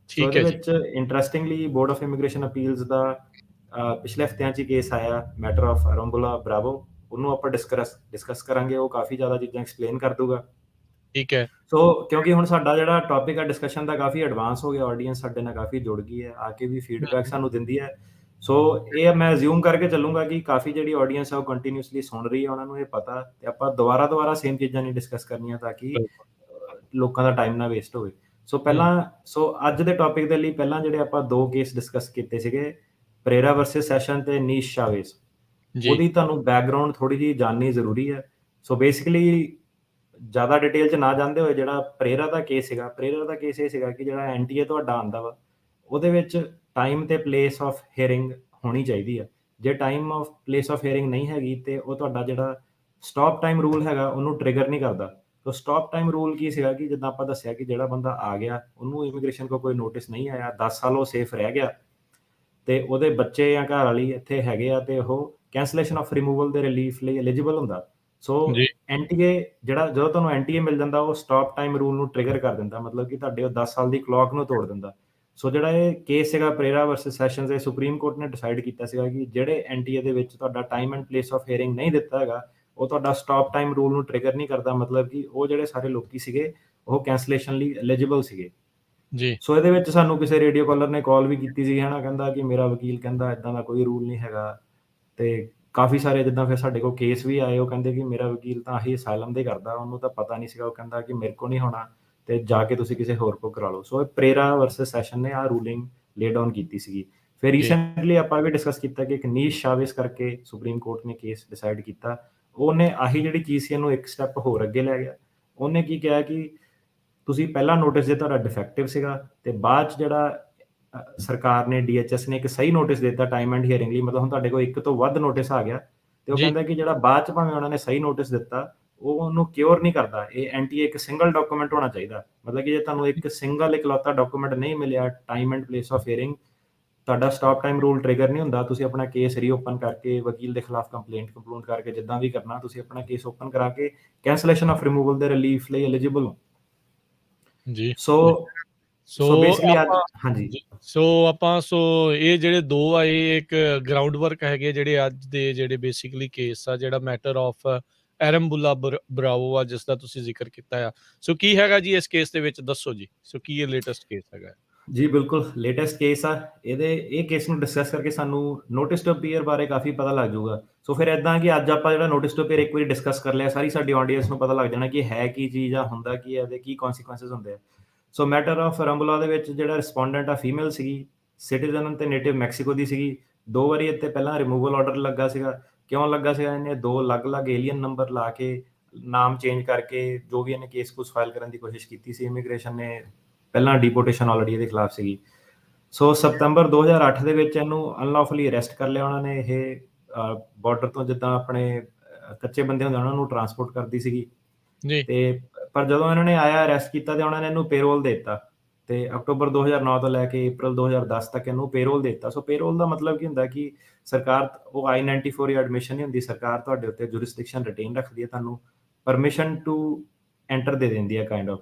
ਸੋ ਇਹਦੇ ਵਿੱਚ interestingly board of immigration appeals ਦਾ ਪਿਛਲੇ ਹਫ਼ਤਿਆਂ 'ਚ ਹੀ ਕੇਸ ਆਇਆ, ਮੈਟਰ ਆਫ ਅਰੰਬੁਲਾ ਬਰਾਵੋ। ਉਹਨੂੰ ਆਪਾਂ ਡਿਸਕਸ ਕਰਾਂਗੇ, ਉਹ ਕਾਫੀ ਜ਼ਿਆਦਾ ਚੀਜ਼ਾਂ ਐਕਸਪਲੇਨ ਕਰ ਦੂਗਾ। ਠੀਕ ਹੈ। ਸੋ ਕਿਉਂਕਿ ਹੁਣ ਸਾਡਾ ਜਿਹੜਾ ਟੌਪਿਕ ਹੈ ਡਿਸਕਸ਼ਨ ਦਾ ਕਾਫੀ ਐਡਵਾਂਸ ਹੋ ਗਿਆ, ਆਡੀਅנס ਸਾਡੇ ਨਾਲ ਕਾਫੀ ਜੁੜ ਗਈ ਹੈ, ਆ ਕੇ ਵੀ ਫੀਡਬੈਕ ਸਾਨੂੰ ਦਿੰਦੀ ਹੈ। ਸੋ ਇਹ ਮੈਂ ਅਸਿਊਮ ਕਰਕੇ ਚੱਲੂੰਗਾ ਕਿ ਕਾਫੀ ਜਿਹੜੀ ਆਡੀਅנס ਹੈ ਉਹ ਕੰਟੀਨਿਊਸਲੀ ਸੁਣ ਰਹੀ ਹੈ, ਉਹਨਾਂ ਨੂੰ ਇਹ ਪਤਾ, ਤੇ ਆਪਾਂ ਦੁਬਾਰਾ ਸੇਮ ਚੀਜ਼ਾਂ ਨਹੀਂ ਡਿਸਕਸ ਕਰਨੀਆਂ ਤਾਂ ਕਿ ਲੋਕਾਂ ਦਾ ਟਾਈਮ ਨਾ ਵੇਸਟ ਹੋਵੇ। ਸੋ ਅੱਜ ਦੇ ਟੌਪਿਕ ਦੇ ਲਈ ਪਹਿਲਾਂ ਜਿਹੜੇ ਆਪਾਂ ਦੋ ਕੇਸ ਡਿਸਕਸ ਕੀਤੇ ਸੀਗੇ, ਪਰੇਰਾ ਵਰਸਸ ਸੈਸ਼ਨ ਤੇ ਨੀਸ਼ ਚਾਵੇਜ਼, ਉਹਦੀ ਤੁਹਾਨੂੰ ਬੈਕਗਰਾਉਂਡ ਥੋੜੀ ਜਿਹੀ ਜਾਣਨੀ ਜ਼ਰੂਰੀ ਹੈ। ਸੋ ਬੇਸਿਕਲੀ ਜ਼ਿਆਦਾ ਡਿਟੇਲ 'ਚ ਨਾ ਜਾਂਦੇ ਹੋਏ, ਜਿਹੜਾ ਪਰੇਰਾ ਦਾ ਕੇਸ ਸੀਗਾ, ਪਰੇਰਾ ਦਾ ਕੇਸ ਇਹ ਸੀਗਾ ਕਿ ਜਿਹੜਾ ਐਨਟੀਏ ਤੁਹਾਡਾ ਆਉਂਦਾ ਵਾ, ਉਹਦੇ ਵਿੱਚ ਟਾਈਮ ਤੇ ਪਲੇਸ ਆਫ ਹੀਅਰਿੰਗ ਹੋਣੀ ਚਾਹੀਦੀ ਆ। ਜੇ time of place of hearing ਨਹੀਂ ਹੈਗੀ ਤੇ ਉਹ ਤੁਹਾਡਾ ਜਿਹੜਾ ਸਟਾਪ ਟਾਈਮ ਰੂਲ ਹੈਗਾ ਉਹਨੂੰ ਟ੍ਰਿਗਰ ਨਹੀਂ ਕਰਦਾ। ਸੋ ਸਟਾਪ ਟਾਈਮ ਰੂਲ ਕੀ ਸੀਗਾ ਕਿ ਜਿੱਦਾਂ ਆਪਾਂ ਦੱਸਿਆ ਕਿ ਜਿਹੜਾ ਬੰਦਾ ਆ ਗਿਆ, ਉਹਨੂੰ ਇਮੀਗ੍ਰੇਸ਼ਨ ਕੋਲ ਕੋਈ ਨੋਟਿਸ ਨਹੀਂ ਆਇਆ, 10 ਸਾਲ ਉਹ ਸੇਫ ਰਹਿ ਗਿਆ ਤੇ ਉਹਦੇ ਬੱਚੇ ਜਾਂ ਘਰ ਵਾਲੀ ਇੱਥੇ ਹੈਗੇ ਆ, ਤੇ ਉਹ ਕੈਂਸਲੇਸ਼ਨ ਆਫ ਰਿਮੂਵਲ ਦੇ ਰਿਲੀਫ ਲਈ ਐਲੀਜੀਬਲ ਹੁੰਦਾ। ਸੋ ਐਨਟੀਏ ਜਿਹੜਾ ਜਦੋਂ ਤੁਹਾਨੂੰ ਐਨਟੀਏ ਮਿਲ ਜਾਂਦਾ, ਉਹ ਸਟਾਪ ਟਾਈਮ ਰੂਲ ਨੂੰ ਟ੍ਰਿਗਰ ਕਰ ਦਿੰਦਾ, ਮਤਲਬ ਕਿ ਤੁਹਾਡੇ ਉਹ 10 ਸਾਲ ਦੀ ਕਲੌਕ ਨੂੰ ਤੋੜ ਦਿੰਦਾ। ਸੋ ਜਿਹੜਾ ਇਹ ਕੇਸ ਸੀਗਾ ਪਰੇਰਾ ਵਰਸਸ ਸੈਸ਼ਨਸ, ਦੇ ਸੁਪਰੀਮ ਕੋਰਟ ਨੇ ਡਿਸਾਈਡ ਕੀਤਾ ਸੀਗਾ ਕਿ ਜਿਹੜੇ ਐਨਟੀਏ ਦੇ ਵਿੱਚ ਤੁਹਾਡਾ time and place of hearing ਨਹੀਂ ਦਿੱਤਾ ਹੈਗਾ, ਉਹ ਤੁਹਾਡਾ ਸਟਾਪ ਟਾਈਮ ਰੂਲ ਨੂੰ ਟ੍ਰਿਗਰ ਨਹੀਂ ਕਰਦਾ, ਮਤਲਬ ਕਿ ਉਹ ਜਿਹੜੇ ਸਾਰੇ ਲੋਕੀ ਸੀਗੇ ਉਹ ਕੈਂਸਲੇਸ਼ਨ ਲਈ ਐਲੀਜੀਬਲ ਸੀਗੇ ਜੀ। ਸੋ ਇਹਦੇ ਵਿੱਚ ਸਾਨੂੰ ਕਿਸੇ ਰੇਡੀਓ ਕਾਲਰ ਨੇ ਕਾਲ ਵੀ ਕੀਤੀ ਸੀ, ਹਨਾ, ਕਹਿੰਦਾ ਕਿ ਮੇਰਾ ਵਕੀਲ ਕਹਿੰਦਾ ਇਦਾਂ ਦਾ ਕੋਈ ਰੂਲ ਨਹੀਂ ਹੈਗਾ। ਤੇ ਕਾਫੀ ਸਾਰੇ ਜਿੱਦਾਂ ਫਿਰ ਸਾਡੇ ਕੋਲ ਕੇਸ ਵੀ ਆਏ, ਉਹ ਕਹਿੰਦੇ ਕਿ ਮੇਰਾ ਵਕੀਲ ਤਾਂ ਆਹੀ ਅਸਾਈਲਮ ਦੇ ਕਰਦਾ, ਉਹਨੂੰ ਤਾਂ ਪਤਾ ਨਹੀਂ ਸੀਗਾ, ਉਹ ਕਹਿੰਦਾ ਕਿ ਮੇਰੇ ਕੋਲ ਨਹੀਂ ਹੋਣਾ ਤੇ ਜਾ ਕੇ ਤੁਸੀਂ ਕਿਸੇ ਹੋਰ ਕੋਲ ਕਰਾ ਲਓ। ਸੋ ਪਰੇਰਾ ਵਰਸਸ ਸੈਸ਼ਨ ਨੇ ਆਹ ਰੂਲਿੰਗ ਲੇ ਡਾਊਨ ਕੀਤੀ ਸੀਗੀ। ਫਿਰ ਰੀਸੈਂਟਲੀ ਆਪਾਂ ਵੀ ਡਿਸਕਸ ਕੀਤਾ ਕਿ ਇੱਕ ਨੀਸ਼ ਚਾਵੇਜ਼ ਕਰਕੇ ਸੁਪਰੀਮ ਕੋਰਟ ਨੇ ਕੇਸ ਡਿਸਾਈਡ ਕੀਤਾ, ਉਹਨੇ ਆਹੀ ਜਿਹੜੀ ਚੀਜ਼ ਸੀ ਇਹਨੂੰ ਇੱਕ ਸਟੈਪ ਹੋਰ ਅੱਗੇ ਲੈ ਗਿਆ। ਉਹਨੇ ਕੀ ਕਿਹਾ ਕਿ ਤੁਸੀਂ ਪਹਿਲਾਂ ਨੋਟਿਸ ਦੇ ਤੁਹਾਡਾ ਡਿਫੈਕਟਿਵ ਸੀਗਾ ਤੇ ਬਾਅਦ 'ਚ ਜਿਹੜਾ ਸਰਕਾਰ ਨੇ DHS ਨੇ ਇੱਕ ਸਹੀ ਨੋਟਿਸ ਦਿੱਤਾ ਟਾਈਮ ਐਂਡ ਹੀਅਰਿੰਗ ਲਈ, ਮਤਲਬ ਹੁਣ ਤੁਹਾਡੇ ਕੋਲ ਇੱਕ ਤੋਂ ਵੱਧ ਨੋਟਿਸ ਆ ਗਿਆ ਤੇ ਉਹ ਜੀ ਕਹਿੰਦਾ ਕਿ ਜਿਹੜਾ ਬਾਅਦ 'ਚ ਭਾਵੇਂ ਉਹਨਾਂ ਨੇ ਸਹੀ ਨੋਟਿਸ ਦਿੱਤਾ ਉਹ ਉਹਨੂੰ ਕਿਉਰ ਨਹੀਂ ਕਰਦਾ। ਇਹ NTA ਇੱਕ ਸਿੰਗਲ ਡਾਕੂਮੈਂਟ ਹੋਣਾ ਚਾਹੀਦਾ, ਮਤਲਬ ਕਿ ਜੇ ਤੁਹਾਨੂੰ ਇੱਕ ਸਿੰਗਲ ਇਕਲੌਤਾ ਡਾਕੂਮੈਂਟ ਨਹੀਂ ਮਿਲਿਆ time and place of hearing, ਤੁਹਾਡਾ ਸਟਾਪ ਟਾਈਮ ਰੂਲ ਟ੍ਰਿਗਰ ਨਹੀਂ ਹੁੰਦਾ। ਤੁਸੀਂ ਆਪਣਾ ਕੇਸ ਰੀਓਪਨ ਕਰਕੇ ਵਕੀਲ ਦੇ ਖਿਲਾਫ ਕੰਪਲੇਂਟ ਕਰਕੇ ਜਿੱਦਾਂ ਵੀ ਕਰਨਾ ਤੁਸੀਂ ਆਪਣਾ ਕੇਸ ਓਪਨ ਕਰਾ ਕੇ ਕੈਂਸਲੇਸ਼ਨ ਆਫ ਰਿਮੂਵਲ ਦੇ ਰਿਲੀਫ ਲਈ ਐਲੀਜੀਬਲ ਹੋ। ਜੀ ਸੋ ਸੋ ਬੇਸਿਕਲੀ ਅੱਜ ਆਪਾਂ ਹਾਂਜੀ ਜੀ ਸੋ ਇਹ ਜਿਹੜੇ ਦੋ ਆ ਇਹ ਇੱਕ ਗਰਾਊਂਡ ਵਰਕ ਹੈਗੇ ਜਿਹੜੇ ਅੱਜ ਦੇ ਜਿਹੜੇ ਬੇਸਿਕਲੀ ਕੇਸ ਆ, ਜਿਹੜਾ ਮੈਟਰ ਆਫ ਐਰਮਬੁਲਾ ਬਰਾਵੋ ਆ ਜਿਸ ਦਾ ਤੁਸੀਂ ਜ਼ਿਕਰ ਕੀਤਾ ਆ। ਸੋ ਕੀ ਹੈਗਾ ਜੀ ਇਸ ਕੇਸ ਦੇ ਵਿੱਚ, ਦੱਸੋ ਜੀ। ਸੋ ਕੀ ਇਹ ਲੇਟੈਸਟ ਕੇਸ ਹੈਗਾ? ਜੀ ਬਿਲਕੁਲ ਲੇਟੈਸਟ ਕੇਸ ਆ। ਇਹ ਕੇਸ ਨੂੰ ਡਿਸਕਸ ਕਰਕੇ ਸਾਨੂੰ ਨੋਟਿਸ ਟੂ ਅਪੀਅਰ ਬਾਰੇ ਕਾਫੀ ਪਤਾ ਲੱਗ ਜਾਊਗਾ। ਸੋ ਫਿਰ ਇਦਾਂ ਕਿ ਅੱਜ ਆਪਾਂ ਜਿਹੜਾ ਨੋਟਿਸ ਟੂ ਅਪੀਅਰ ਇੱਕ ਵਾਰੀ ਡਿਸਕਸ ਕਰ ਲਿਆ, ਸਾਰੀ ਸਾਡੀ ਆਡੀਅנס ਨੂੰ ਪਤਾ ਲੱਗ ਜਾਣਾ ਕਿ ਹੈ ਕੀ ਚੀਜ਼ ਆ, ਹੁੰਦਾ ਕੀ ਹੈ, ਇਹਦੇ ਕੀ ਕੌਨਸੀਕੁਐਂਸਸ ਹੁੰਦੇ ਆ। ਸੋ ਮੈਟਰ ਆਫ ਐਰਮਬੁਲਾ ਦੇ ਵਿੱਚ ਜਿਹੜਾ ਰਿਸਪੋਂਡੈਂਟ ਆ ਫੀਮੇਲ ਸੀਗੀ, ਸਿਟੀਜ਼ਨ ਤੇ ਨੇਟਿਵ ਮੈਕਸੀਕੋ ਦੀ ਸੀਗੀ। 2 ਵਾਰੀ ਇੱਥੇ ਪਹਿਲਾਂ ਰਿਮੂਵਲ ਆਰਡਰ ਲੱਗਾ ਸੀਗਾ। ਕਿਉਂ ਲੱਗਾ ਸੀਗਾ? ਇਹਨੇ 2 ਅਲੱਗ-ਅਲੱਗ ਏਲੀਅਨ ਨੰਬਰ ਲਾ ਕੇ ਨਾਮ ਚੇਂਜ ਕਰਕੇ ਜੋ ਵੀ ਇਹਨੇ ਕੇਸ ਕੁਛ ਫਾਈਲ ਕਰਨ ਦੀ ਕੋਸ਼ਿਸ਼ ਕੀਤੀ ਸੀ। ਇਮੀਗ੍ਰੇਸ਼ਨ ਨੇ ਪਹਿਲਾਂ ਡਿਪੋਰਟੇਸ਼ਨ ਆਲਰੇਡੀ ਇਹਦੇ ਖਿਲਾਫ ਸੀਗੀ। ਸੋ ਸਤੰਬਰ 2008 ਦੇ ਵਿੱਚ ਇਹਨੂੰ ਅਨਲੌਫਲੀ ਅਰੈਸਟ ਕਰ ਲਿਆ ਉਹਨਾਂ ਨੇ। ਇਹ ਬਾਰਡਰ ਤੋਂ ਜਿੱਦਾਂ ਆਪਣੇ ਕੱਚੇ ਬੰਦੇ ਹੁੰਦੇ ਉਹਨਾਂ ਨੂੰ ਟਰਾਂਸਪੋਰਟ ਕਰਦੀ ਸੀਗੀ ਜੀ ਤੇ ਪਰ ਜਦੋਂ ਇਹਨਾਂ ਨੇ ਆਇਆ ਅਰੈਸਟ ਕੀਤਾ ਤੇ ਉਹਨਾਂ ਨੇ ਇਹਨੂੰ ਪੇਰੋਲ ਦੇ ਦਿੱਤਾ ਤੇ ਅਕਤੂਬਰ 2009 ਤੋਂ ਲੈ ਕੇ ਅਪ੍ਰੈਲ 2010 ਤੱਕ ਇਹਨੂੰ ਪੇਰੋਲ ਦੇ ਦਿੱਤਾ। ਸੋ ਪੇਰੋਲ ਦਾ ਮਤਲਬ ਕੀ ਹੁੰਦਾ ਕਿ ਸਰਕਾਰ ਉਹ I-94 ਐਡਮਿਸ਼ਨ ਨਹੀਂ ਹੁੰਦੀ, ਸਰਕਾਰ ਤੁਹਾਡੇ ਉੱਤੇ ਜੁਰਿਸਡਿਕਸ਼ਨ ਰਿਟੇਨ ਰੱਖਦੀ ਹੈ, ਤੁਹਾਨੂੰ ਪਰਮਿਸ਼ਨ ਟੂ ਐਂਟਰ ਦੇ ਦਿੰਦੀ ਹੈ ਕਾਈਂਡ ਆਫ।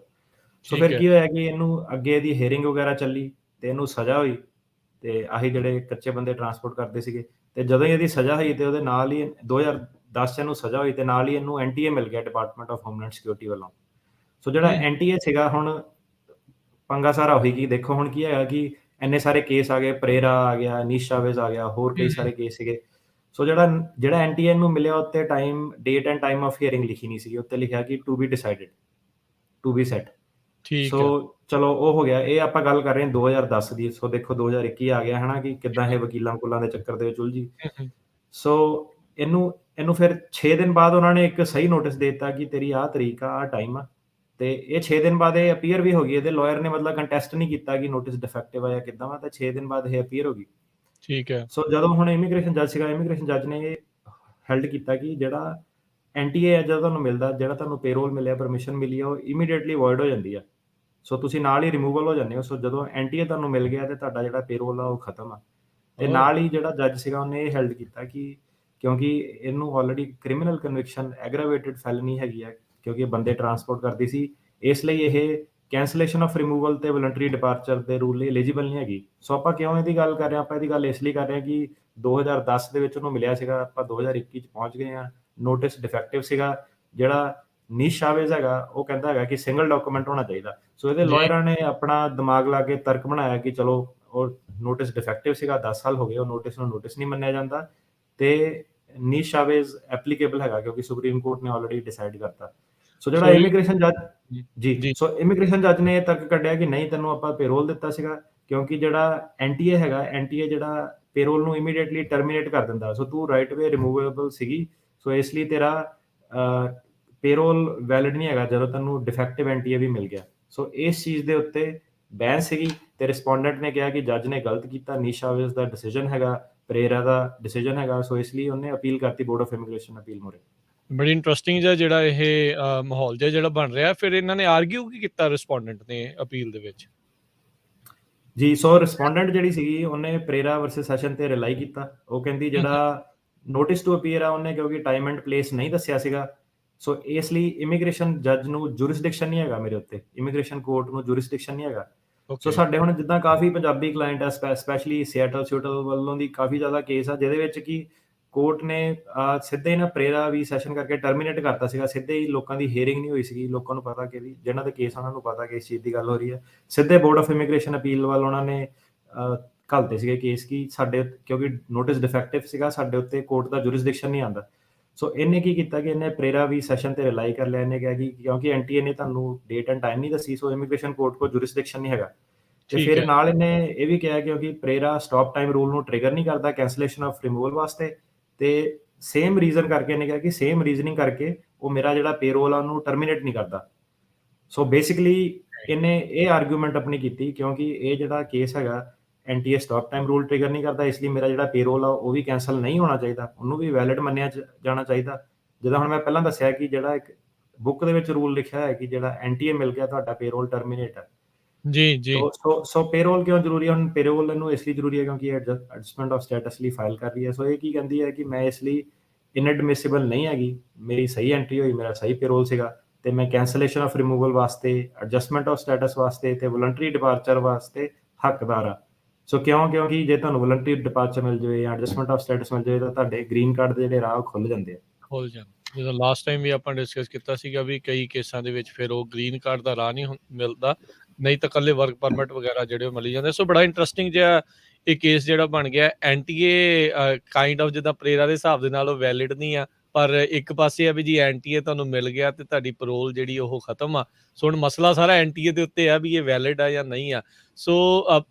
ਸੋ ਠੀਕ ਫਿਰ ਹੈ ਕੀ ਹੋਇਆ ਕਿ ਇਹਨੂੰ ਅੱਗੇ ਇਹਦੀ ਹੀਅਰਿੰਗ ਵਗੈਰਾ ਚੱਲੀ ਤੇ ਇਹਨੂੰ ਸਜ਼ਾ ਹੋਈ ਤੇ ਆਹੀ ਜਿਹੜੇ ਕੱਚੇ ਬੰਦੇ ਟਰਾਂਸਪੋਰਟ ਕਰਦੇ ਸੀਗੇ ਤੇ ਜਦੋਂ ਹੀ ਇਹਦੀ ਸਜ਼ਾ ਹੋਈ ਤੇ ਉਹਦੇ ਨਾਲ ਹੀ 2010 ਚ ਇਹਨੂੰ ਸਜ਼ਾ ਹੋਈ ਤੇ ਨਾਲ ਹੀ ਇਹਨੂੰ NTA ਮਿਲ ਗਿਆ ਡਿਪਾਰਟਮੈਂਟ ਆਫ ਹੋਮਲੈਂਡ ਸਿਕਿਉਰਿਟੀ ਵੱਲੋਂ। ਸੋ ਜਿਹੜਾ NTA ਸੀਗਾ, ਹੁਣ ਪੰਗਾ ਸਾਰਾ ਉਹੀ ਕਿ ਦੇਖੋ ਹੁਣ ਕੀ ਹੈਗਾ ਕਿ ਇੰਨੇ ਸਾਰੇ ਕੇਸ ਆ ਗਏ, ਪਰੇਰਾ ਆ ਗਿਆ, ਨੀਸ਼ ਚਾਵੇਜ਼ ਆ ਗਿਆ, ਹੋਰ ਕਈ ਸਾਰੇ ਕੇਸ ਸੀਗੇ। ਸੋ ਜਿਹੜਾ NTA ਨੂੰ ਮਿਲਿਆ ਉੱਤੇ date and time of hearing ਲਿਖੀ ਨਹੀਂ ਸੀਗੀ, ਉੱਤੇ ਲਿਖਿਆ ਕਿ to be decided, to be set. ਠੀਕ ਸੋ ਹੈ ਚਲੋ ਉਹ ਹੋ ਗਿਆ। ਇਹ ਆਪਾਂ ਗੱਲ ਕਰ ਰਹੇ ਹਾਂ 2010 ਦੀ। ਸੋ ਦੇਖੋ 2021 ਆ ਗਿਆ ਹਨਾ ਕਿ ਕਿੱਦਾਂ ਇਹ ਵਕੀਲਾਂ ਵਕੂਲਾਂ ਦੇ ਚੱਕਰ ਦੇ ਵਿੱਚ ਉਲਝੀ। ਸੋ ਇਹਨੂੰ ਫਿਰ 6 ਦਿਨ ਬਾਅਦ ਉਹਨਾਂ ਨੇ ਇੱਕ ਸਹੀ ਨੋਟਿਸ ਦੇ ਦਿੱਤਾ ਕਿ ਤੇਰੀ ਆਹ ਤਰੀਕ ਆ, ਆਹ ਟਾਈਮ ਆ ਤੇ ਇਹ 6 ਦਿਨ ਬਾਅਦ ਇਹ ਅਪੀਅਰ ਵੀ ਹੋ ਗਈ। ਇਹਦੇ ਲਾਇਰ ਨੇ ਮਤਲਬ ਕੰਟੈਸਟ ਨਹੀਂ ਕੀਤਾ ਕਿ ਨੋਟਿਸ ਡਿਫੈਕਟਿਵ ਆ ਜਾਂ ਕਿੱਦਾਂ ਵਾ, ਤਾਂ 6 ਦਿਨ ਬਾਅਦ ਇਹ ਅਪੀਅਰ ਹੋ ਗਈ। ਠੀਕ ਹੈ ਸੋ ਜਦੋਂ ਹੁਣ ਇਮੀਗ੍ਰੇਸ਼ਨ ਜੱਜ ਸੀਗਾ, ਇਮੀਗ੍ਰੇਸ਼ਨ ਜੱਜ ਨੇ ਹੈਲਡ ਕੀਤਾ ਕਿ ਜਿਹੜਾ NTA ਹੈ ਜਦੋਂ ਤੁਹਾਨੂੰ ਮਿਲਦਾ, ਜਿਹੜਾ ਤੁਹਾਨੂੰ ਪੇਰੋਲ ਮਿਲਿਆ, ਪਰਮਿਸ਼ਨ ਮਿਲੀ ਆ, ਉਹ ਇਮੀਡੀਏਟਲੀ ਵੋਇਡ ਹੋ ਜਾਂਦੀ ਆ। ਸੋ ਤੁਸੀਂ ਨਾਲ ਹੀ ਰਿਮੂਵਲ ਹੋ ਜਾਂਦੇ ਹੋ। ਸੋ ਜਦੋਂ NTA ਤੁਹਾਨੂੰ ਮਿਲ ਗਿਆ ਤੇ ਤੁਹਾਡਾ ਜਿਹੜਾ ਪੇਰੋਲ ਆ ਉਹ ਖਤਮ ਆ। ਤੇ ਨਾਲ ਹੀ ਜਿਹੜਾ ਜੱਜ ਸੀਗਾ ਉਹਨੇ ਇਹ ਹੈਲਡ ਕੀਤਾ ਕਿ ਕਿਉਂਕਿ ਇਹਨੂੰ ਆਲਰੇਡੀ ਕ੍ਰਿਮੀਨਲ ਕਨਵਿਕਸ਼ਨ ਐਗਰਾਵੇਟਿਡ ਫੈਲਨੀ ਹੈਗੀ ਆ ਕਿਉਂਕਿ ਇਹ ਬੰਦੇ ਟਰਾਂਸਪੋਰਟ ਕਰਦੀ ਸੀ, ਇਸ ਲਈ ਇਹ ਕੈਂਸਲੇਸ਼ਨ ਆਫ ਰਿਮੂਵਲ ਤੇ ਵੋਲੰਟਰੀ ਡਿਪਾਰਚਰ ਦੇ ਰੂਲ ਲਈ ਐਲੀਜੀਬਲ ਨਹੀਂ ਹੈਗੀ। ਸੋ ਆਪਾਂ ਕਿਉਂ ਇਹਦੀ ਗੱਲ ਕਰ ਰਹੇ ਹਾਂ? ਆਪਾਂ ਇਹਦੀ ਗੱਲ ਇਸ ਲਈ ਕਰ ਰਹੇ ਹਾਂ ਕਿ 2010 ਦੇ ਵਿੱਚ ਉਹਨੂੰ ਮਿਲਿਆ ਸੀਗਾ, ਆਪਾਂ 2021 ਚ ਪਹੁੰਚ ਗਏ ਹਾਂ, ਨੋਟਿਸ ਡਿਫੈਕਟਿਵ ਸੀਗਾ। ਜਿਹੜਾ ਨੀਸ਼ ਚਾਵੇਜ਼ ਹੈਗਾ ਉਹ ਕਹਿੰਦਾ ਹੈਗਾ ਕਿ ਸਿੰਗਲ ਡਾਕੂਮੈਂਟ ਹੋਣਾ ਚਾਹੀਦਾ। ਸੋ ਇਹਦੇ ਜੀ ਲਾਇਰਾਂ ਨੇ ਆਪਣਾ ਦਿਮਾਗ ਲਾ ਕੇ ਤਰਕ ਬਣਾਇਆ ਕਿ ਚਲੋ ਉਹ ਨੋਟਿਸ ਡਿਫੈਕਟਿਵ ਸੀਗਾ, 10 ਸਾਲ ਹੋ ਗਏ ਉਹ ਨੋਟਿਸ ਨੂੰ ਨੋਟਿਸ ਨਹੀਂ ਮੰਨਿਆ ਜਾਂਦਾ ਤੇ ਨੀਸ਼ ਚਾਵੇਜ਼ ਐਪਲੀਕੇਬਲ ਹੈਗਾ ਕਿਉਂਕਿ ਸੁਪਰੀਮ ਕੋਰਟ ਨੇ ਆਲਰੇਡੀ ਡਿਸਾਈਡ ਕਰਤਾ। ਸੋ ਜਿਹੜਾ ਸੋ ਇਮੀਗ੍ਰੇਸ਼ਨ ਜੱਜ ਜੀ ਜੀ ਸੋ ਇਮੀਗ੍ਰੇਸ਼ਨ ਜੱਜ ਨੇ ਇਹ ਤਰਕ ਕੱਢਿਆ ਕਿ ਨਹੀਂ, ਤੈਨੂੰ ਆਪਾਂ ਪੇਰੋਲ ਦਿੱਤਾ ਸੀਗਾ ਕਿਉਂਕਿ ਜਿਹੜਾ NTA ਹੈਗਾ, NTA ਜਿਹੜਾ ਪੇਰੋਲ ਨੂੰ ਇਮੀਡੀਏਟਲੀ ਟਰਮੀਨੇਟ ਕਰ ਦਿੰਦਾ। ਸੋ ਤੂੰ ਰਾਈਟ ਵੇ ਰਿਮੂਵੇਬਲ ਸੀਗੀ, ਸੋ ਇਸ ਲਈ ਤੇਰਾ ਪੇਰੋਲ ਵੈਲਿਡ ਨਹੀਂ ਹੈਗਾ ਜਦੋਂ ਤੈਨੂੰ ਡਿਫੈਕਟਿਵ NTA ਵੀ ਮਿਲ ਗਿਆ। ਸੋ ਇਸ ਚੀਜ਼ ਦੇ ਉੱਤੇ ਬਹਿਸ ਸੀਗੀ ਤੇ ਰਿਸਪੋਂਡੈਂਟ ਨੇ ਕਿਹਾ ਕਿ ਜੱਜ ਨੇ ਗਲਤ ਕੀਤਾ, ਨੀਸ਼ ਚਾਵੇਜ਼ ਦਾ ਡਿਸੀਜਨ ਹੈਗਾ, ਪਰੇਰਾ ਦਾ ਡਿਸੀਜਨ ਹੈਗਾ। ਸੋ ਇਸ ਲਈ ਉਹਨੇ ਅਪੀਲ ਕਰਤੀ ਬੋਰਡ ਆਫ ਇਮੀਗ੍ਰੇਸ਼ਨ ਅਪੀਲ ਮੋਰੇ। ਬੜੀ ਇੰਟਰਸਟਿੰਗ ਜਿਹਾ ਜਿਹੜਾ ਇਹ ਮਾਹੌਲ ਜਿਹਾ ਜਿਹੜਾ ਬਣ ਰਿਹਾ। ਫਿਰ ਇਹਨਾਂ ਨੇ ਆਰਗਿਊ ਕੀ ਕੀਤਾ ਰਿਸਪੋਂਡੈਂਟ ਨੇ ਅਪੀਲ ਦੇ ਵਿੱਚ? ਜੀ ਸੋ ਰਿਸਪੋਂਡੈਂਟ ਜਿਹੜੀ ਸੀਗੀ ਉਹਨੇ ਪਰੇਰਾ ਵਰਸਸ ਸੈਸ਼ਨ ਤੇ ਰਿਲਾਈ ਕੀਤਾ। ਉਹ ਕਹਿੰਦੀ ਜਿਹੜਾ ਨੋਟਿਸ ਟੂ ਅਪੀਅਰ ਆ ਉਹਨੇ ਕਿਉਂਕਿ ਟਾਈਮ ਐਂਡ ਪਲੇਸ ਨਹੀਂ ਦੱਸਿਆ ਸੀਗਾ, ਸੋ ਇਸ ਲਈ ਇਮੀਗ੍ਰੇਸ਼ਨ ਜੱਜ ਨੂੰ ਜੁਰਿਸਡਿਕਸ਼ਨ ਨਹੀਂ ਹੈਗਾ ਮੇਰੇ ਉੱਤੇ, ਇਮੀਗ੍ਰੇਸ਼ਨ ਕੋਰਟ ਨੂੰ ਜੁਰਿਸਡਿਕਸ਼ਨ ਨਹੀਂ ਹੈਗਾ। ਸੋ ਸਾਡੇ ਹੁਣ ਜਿੱਦਾਂ ਕਾਫੀ ਪੰਜਾਬੀ ਕਲਾਇੰਟ ਆ, ਸਪੈਸ਼ਲੀ ਸਿਆਟਲ ਵੱਲੋਂ ਦੀ ਕਾਫੀ ਜ਼ਿਆਦਾ ਕੇਸ ਆ ਜਿਹਦੇ ਵਿੱਚ ਕਿ ਕੋਰਟ ਨੇ ਸਿੱਧੇ ਹੀ ਨਾ ਪਰੇਰਾ ਵੀ ਸੈਸ਼ਨ ਕਰਕੇ ਟਰਮੀਨੇਟ ਕਰਤਾ ਸੀਗਾ। ਸਿੱਧੇ ਹੀ ਲੋਕਾਂ ਦੀ ਹੀਅਰਿੰਗ ਨਹੀਂ ਹੋਈ ਸੀਗੀ, ਲੋਕਾਂ ਨੂੰ ਪਤਾ ਕਿ ਜਿਹਨਾਂ ਦੇ ਕੇਸ ਉਹਨਾਂ ਨੂੰ ਪਤਾ ਕਿ ਇਸ ਚੀਜ਼ ਦੀ ਗੱਲ ਹੋ ਰਹੀ ਹੈ। ਸਿੱਧੇ ਬੋਰਡ ਆਫ ਇਮੀਗ੍ਰੇਸ਼ਨ ਅਪੀਲ ਵੱਲ ਉਹਨਾਂ ਨੇ ਘੱਲਤੇ ਸੀਗੇ ਕੇਸ ਕਿ ਸਾਡੇ ਕਿਉਂਕਿ ਨੋਟਿਸ ਡਿਫੈਕਟਿਵ ਸੀਗਾ, ਸਾਡੇ ਉੱਤੇ ਕੋਰਟ ਦਾ ਜੁਰਿਸਡਿਕਸ਼ਨ ਨਹੀਂ ਆਉਂਦਾ। ਸੋ ਇਹਨੇ ਕੀ ਕੀਤਾ ਕਿ ਇਹਨੇ ਪਰੇਰਾ ਵੀ ਸੈਸ਼ਨ ਤੇ ਰਿਲਾਈ ਕਰ ਲਿਆ। ਇਹਨੇ ਕਿਹਾ ਕਿ ਕਿਉਂਕਿ NTA ਨੇ ਤੁਹਾਨੂੰ ਡੇਟ ਐਂਡ ਟਾਈਮ ਨਹੀਂ ਦੱਸੀ, ਸੋ ਇਮੀਗ੍ਰੇਸ਼ਨ ਕੋਰਟ ਕੋਲ ਜੁਰਿਸਡਿਕਸ਼ਨ ਨਹੀਂ ਹੈਗਾ। ਤੇ ਫਿਰ ਨਾਲ ਇਹਨੇ ਇਹ ਵੀ ਕਿਹਾ ਕਿਉਂਕਿ ਪਰੇਰਾ ਸਟਾਪ ਟਾਈਮ ਰੂਲ ਨੂੰ ਟ੍ਰਿਗਰ ਨਹੀਂ ਕਰਦਾ ਕੈਂਸਲੇਸ਼ਨ ਆਫ ਰਿਮੂਵਲ ਵਾਸਤੇ, ਤੇ ਸੇਮ ਰੀਜ਼ਨ ਕਰਕੇ ਇਹਨੇ ਕਿਹਾ ਕਿ ਸੇਮ ਰੀਜ਼ਨਿੰਗ ਕਰਕੇ ਉਹ ਮੇਰਾ ਜਿਹੜਾ ਪੇਰੋਲ ਆ ਉਹਨੂੰ ਟਰਮੀਨੇਟ ਨਹੀਂ ਕਰਦਾ। ਸੋ ਬੇਸਿਕਲੀ ਇਹਨੇ ਇਹ ਆਰਗੂਮੈਂਟ ਆਪਣੀ ਕੀਤੀ ਕਿਉਂਕਿ ਇਹ ਜਿਹੜਾ ਕੇਸ ਹੈਗਾ NTA stop time rule trigger ਨਹੀਂ ਕਰਦਾ, ਇਸ ਲਈ ਮੇਰਾ ਜਿਹੜਾ ਪੇਰੋਲ ਆ ਉਹ ਵੀ ਕੈਂਸਲ ਨਹੀਂ ਹੋਣਾ ਚਾਹੀਦਾ, ਉਹਨੂੰ ਵੀ ਵੈਲਿਡ ਮੰਨਿਆ ਜਾਣਾ ਚਾਹੀਦਾ। ਜਿੱਦਾਂ ਹੁਣ ਮੈਂ ਪਹਿਲਾਂ ਦੱਸਿਆ ਕਿ ਜਿਹੜਾ ਇੱਕ ਬੁੱਕ ਦੇ ਵਿੱਚ ਰੂਲ ਲਿਖਿਆ ਹੈ ਕਿ ਜਿਹੜਾ ਐਨਟੀਏ ਮਿਲ ਗਿਆ ਤੁਹਾਡਾ ਪੇਰੋਲ ਟਰਮੀਨੇਟ ਹੈ। ਜੀ ਸੋ ਪੇਰੋਲ ਕਿਉਂ ਜ਼ਰੂਰੀ ਹੈ? ਹੁਣ ਪੇਰੋਲ ਨੂੰ ਇਸ ਲਈ ਜ਼ਰੂਰੀ ਹੈ ਕਿਉਂਕਿ ਇਹ ਐਡਜਸਟਮੈਂਟ ਆਫ ਸਟੇਟਸ ਲਈ ਫਾਈਲ ਕਰ ਰਹੀ ਹੈ। ਸੋ ਇਹ ਕੀ ਕਹਿੰਦੀ ਹੈ ਕਿ ਮੈਂ ਇਸ ਲਈ ਇਨਐਡਮਿਸਿਬਲ ਨਹੀਂ ਹੈਗੀ, ਮੇਰੀ ਸਹੀ ਐਂਟਰੀ ਹੋਈ, ਮੇਰਾ ਸਹੀ ਪੇਰੋਲ ਸੀਗਾ, ਤੇ ਮੈਂ ਕੈਂਸਲੇਸ਼ਨ ਆਫ ਰਿਮੂਵਲ ਵਾਸਤੇ, ਐਡਜਸਟਮੈਂਟ ਆਫ ਸਟੇਟਸ ਵਾਸਤੇ ਤੇ ਵੋਲੰਟਰੀ ਡਿਪਾਰਚਰ ਵਾਸਤੇ ਹੱਕਦਾਰ ਆ। ਸੋ ਕਿਉਂਕਿ ਜੇ ਤੁਹਾਨੂੰ ਵੋਲੰਟਰੀ ਡਿਪਾਰਚਰ ਮਿਲ ਜਾਵੇ ਜਾਂ ਐਡਜਸਟਮੈਂਟ ਆਫ ਸਟੇਟਸ ਮਿਲ ਜਾਵੇ ਤਾਂ ਤੁਹਾਡੇ ਗ੍ਰੀਨ ਕਾਰਡ ਦੇ ਜਿਹੜੇ ਰਾਹ ਖੁੱਲ ਜਾਂਦੇ ਆ। ਜਦੋਂ ਲਾਸਟ ਟਾਈਮ ਵੀ ਆਪਾਂ ਡਿਸਕਸ ਕੀਤਾ ਸੀਗਾ ਵੀ ਕਈ ਕੇਸਾਂ ਦੇ ਵਿੱਚ ਫਿਰ ਉਹ ਗ੍ਰੀਨ ਕਾਰਡ ਦਾ ਰਾਹ ਨਹੀਂ ਮਿਲਦਾ, ਨਹੀਂ ਤਾਂ ਇਕੱਲੇ ਵਰਕ ਪਰਮਿਟ ਵਗੈਰਾ ਜਿਹੜੇ ਉਹ ਮਿਲੀ ਜਾਂਦੇ। ਸੋ ਬੜਾ ਇੰਟਰਸਟਿੰਗ ਜਿਹਾ ਇਹ ਕੇਸ ਜਿਹੜਾ ਬਣ ਗਿਆ। ਐਨਟੀਏ ਕਾਈਂਡ ਆਫ ਜਿੱਦਾਂ ਪ੍ਰੇਰਾ ਦੇ ਹਿਸਾਬ ਦੇ ਨਾਲ ਉਹ ਵੈਲਿਡ ਨਹੀਂ ਆ, ਪਰ ਇੱਕ ਪਾਸੇ ਆ ਵੀ ਜੀ ਐਨਟੀਏ ਤੁਹਾਨੂੰ ਮਿਲ ਗਿਆ ਤੇ ਤੁਹਾਡੀ ਪਰੋਲ ਜਿਹੜੀ ਉਹ ਖਤਮ ਆ। ਸੋ ਹੁਣ ਮਸਲਾ ਸਾਰਾ ਐਨਟੀਏ ਦੇ ਉੱਤੇ ਆ ਵੀ ਇਹ ਵੈਲਿਡ ਆ ਜਾਂ ਨਹੀਂ ਆ। ਸੋ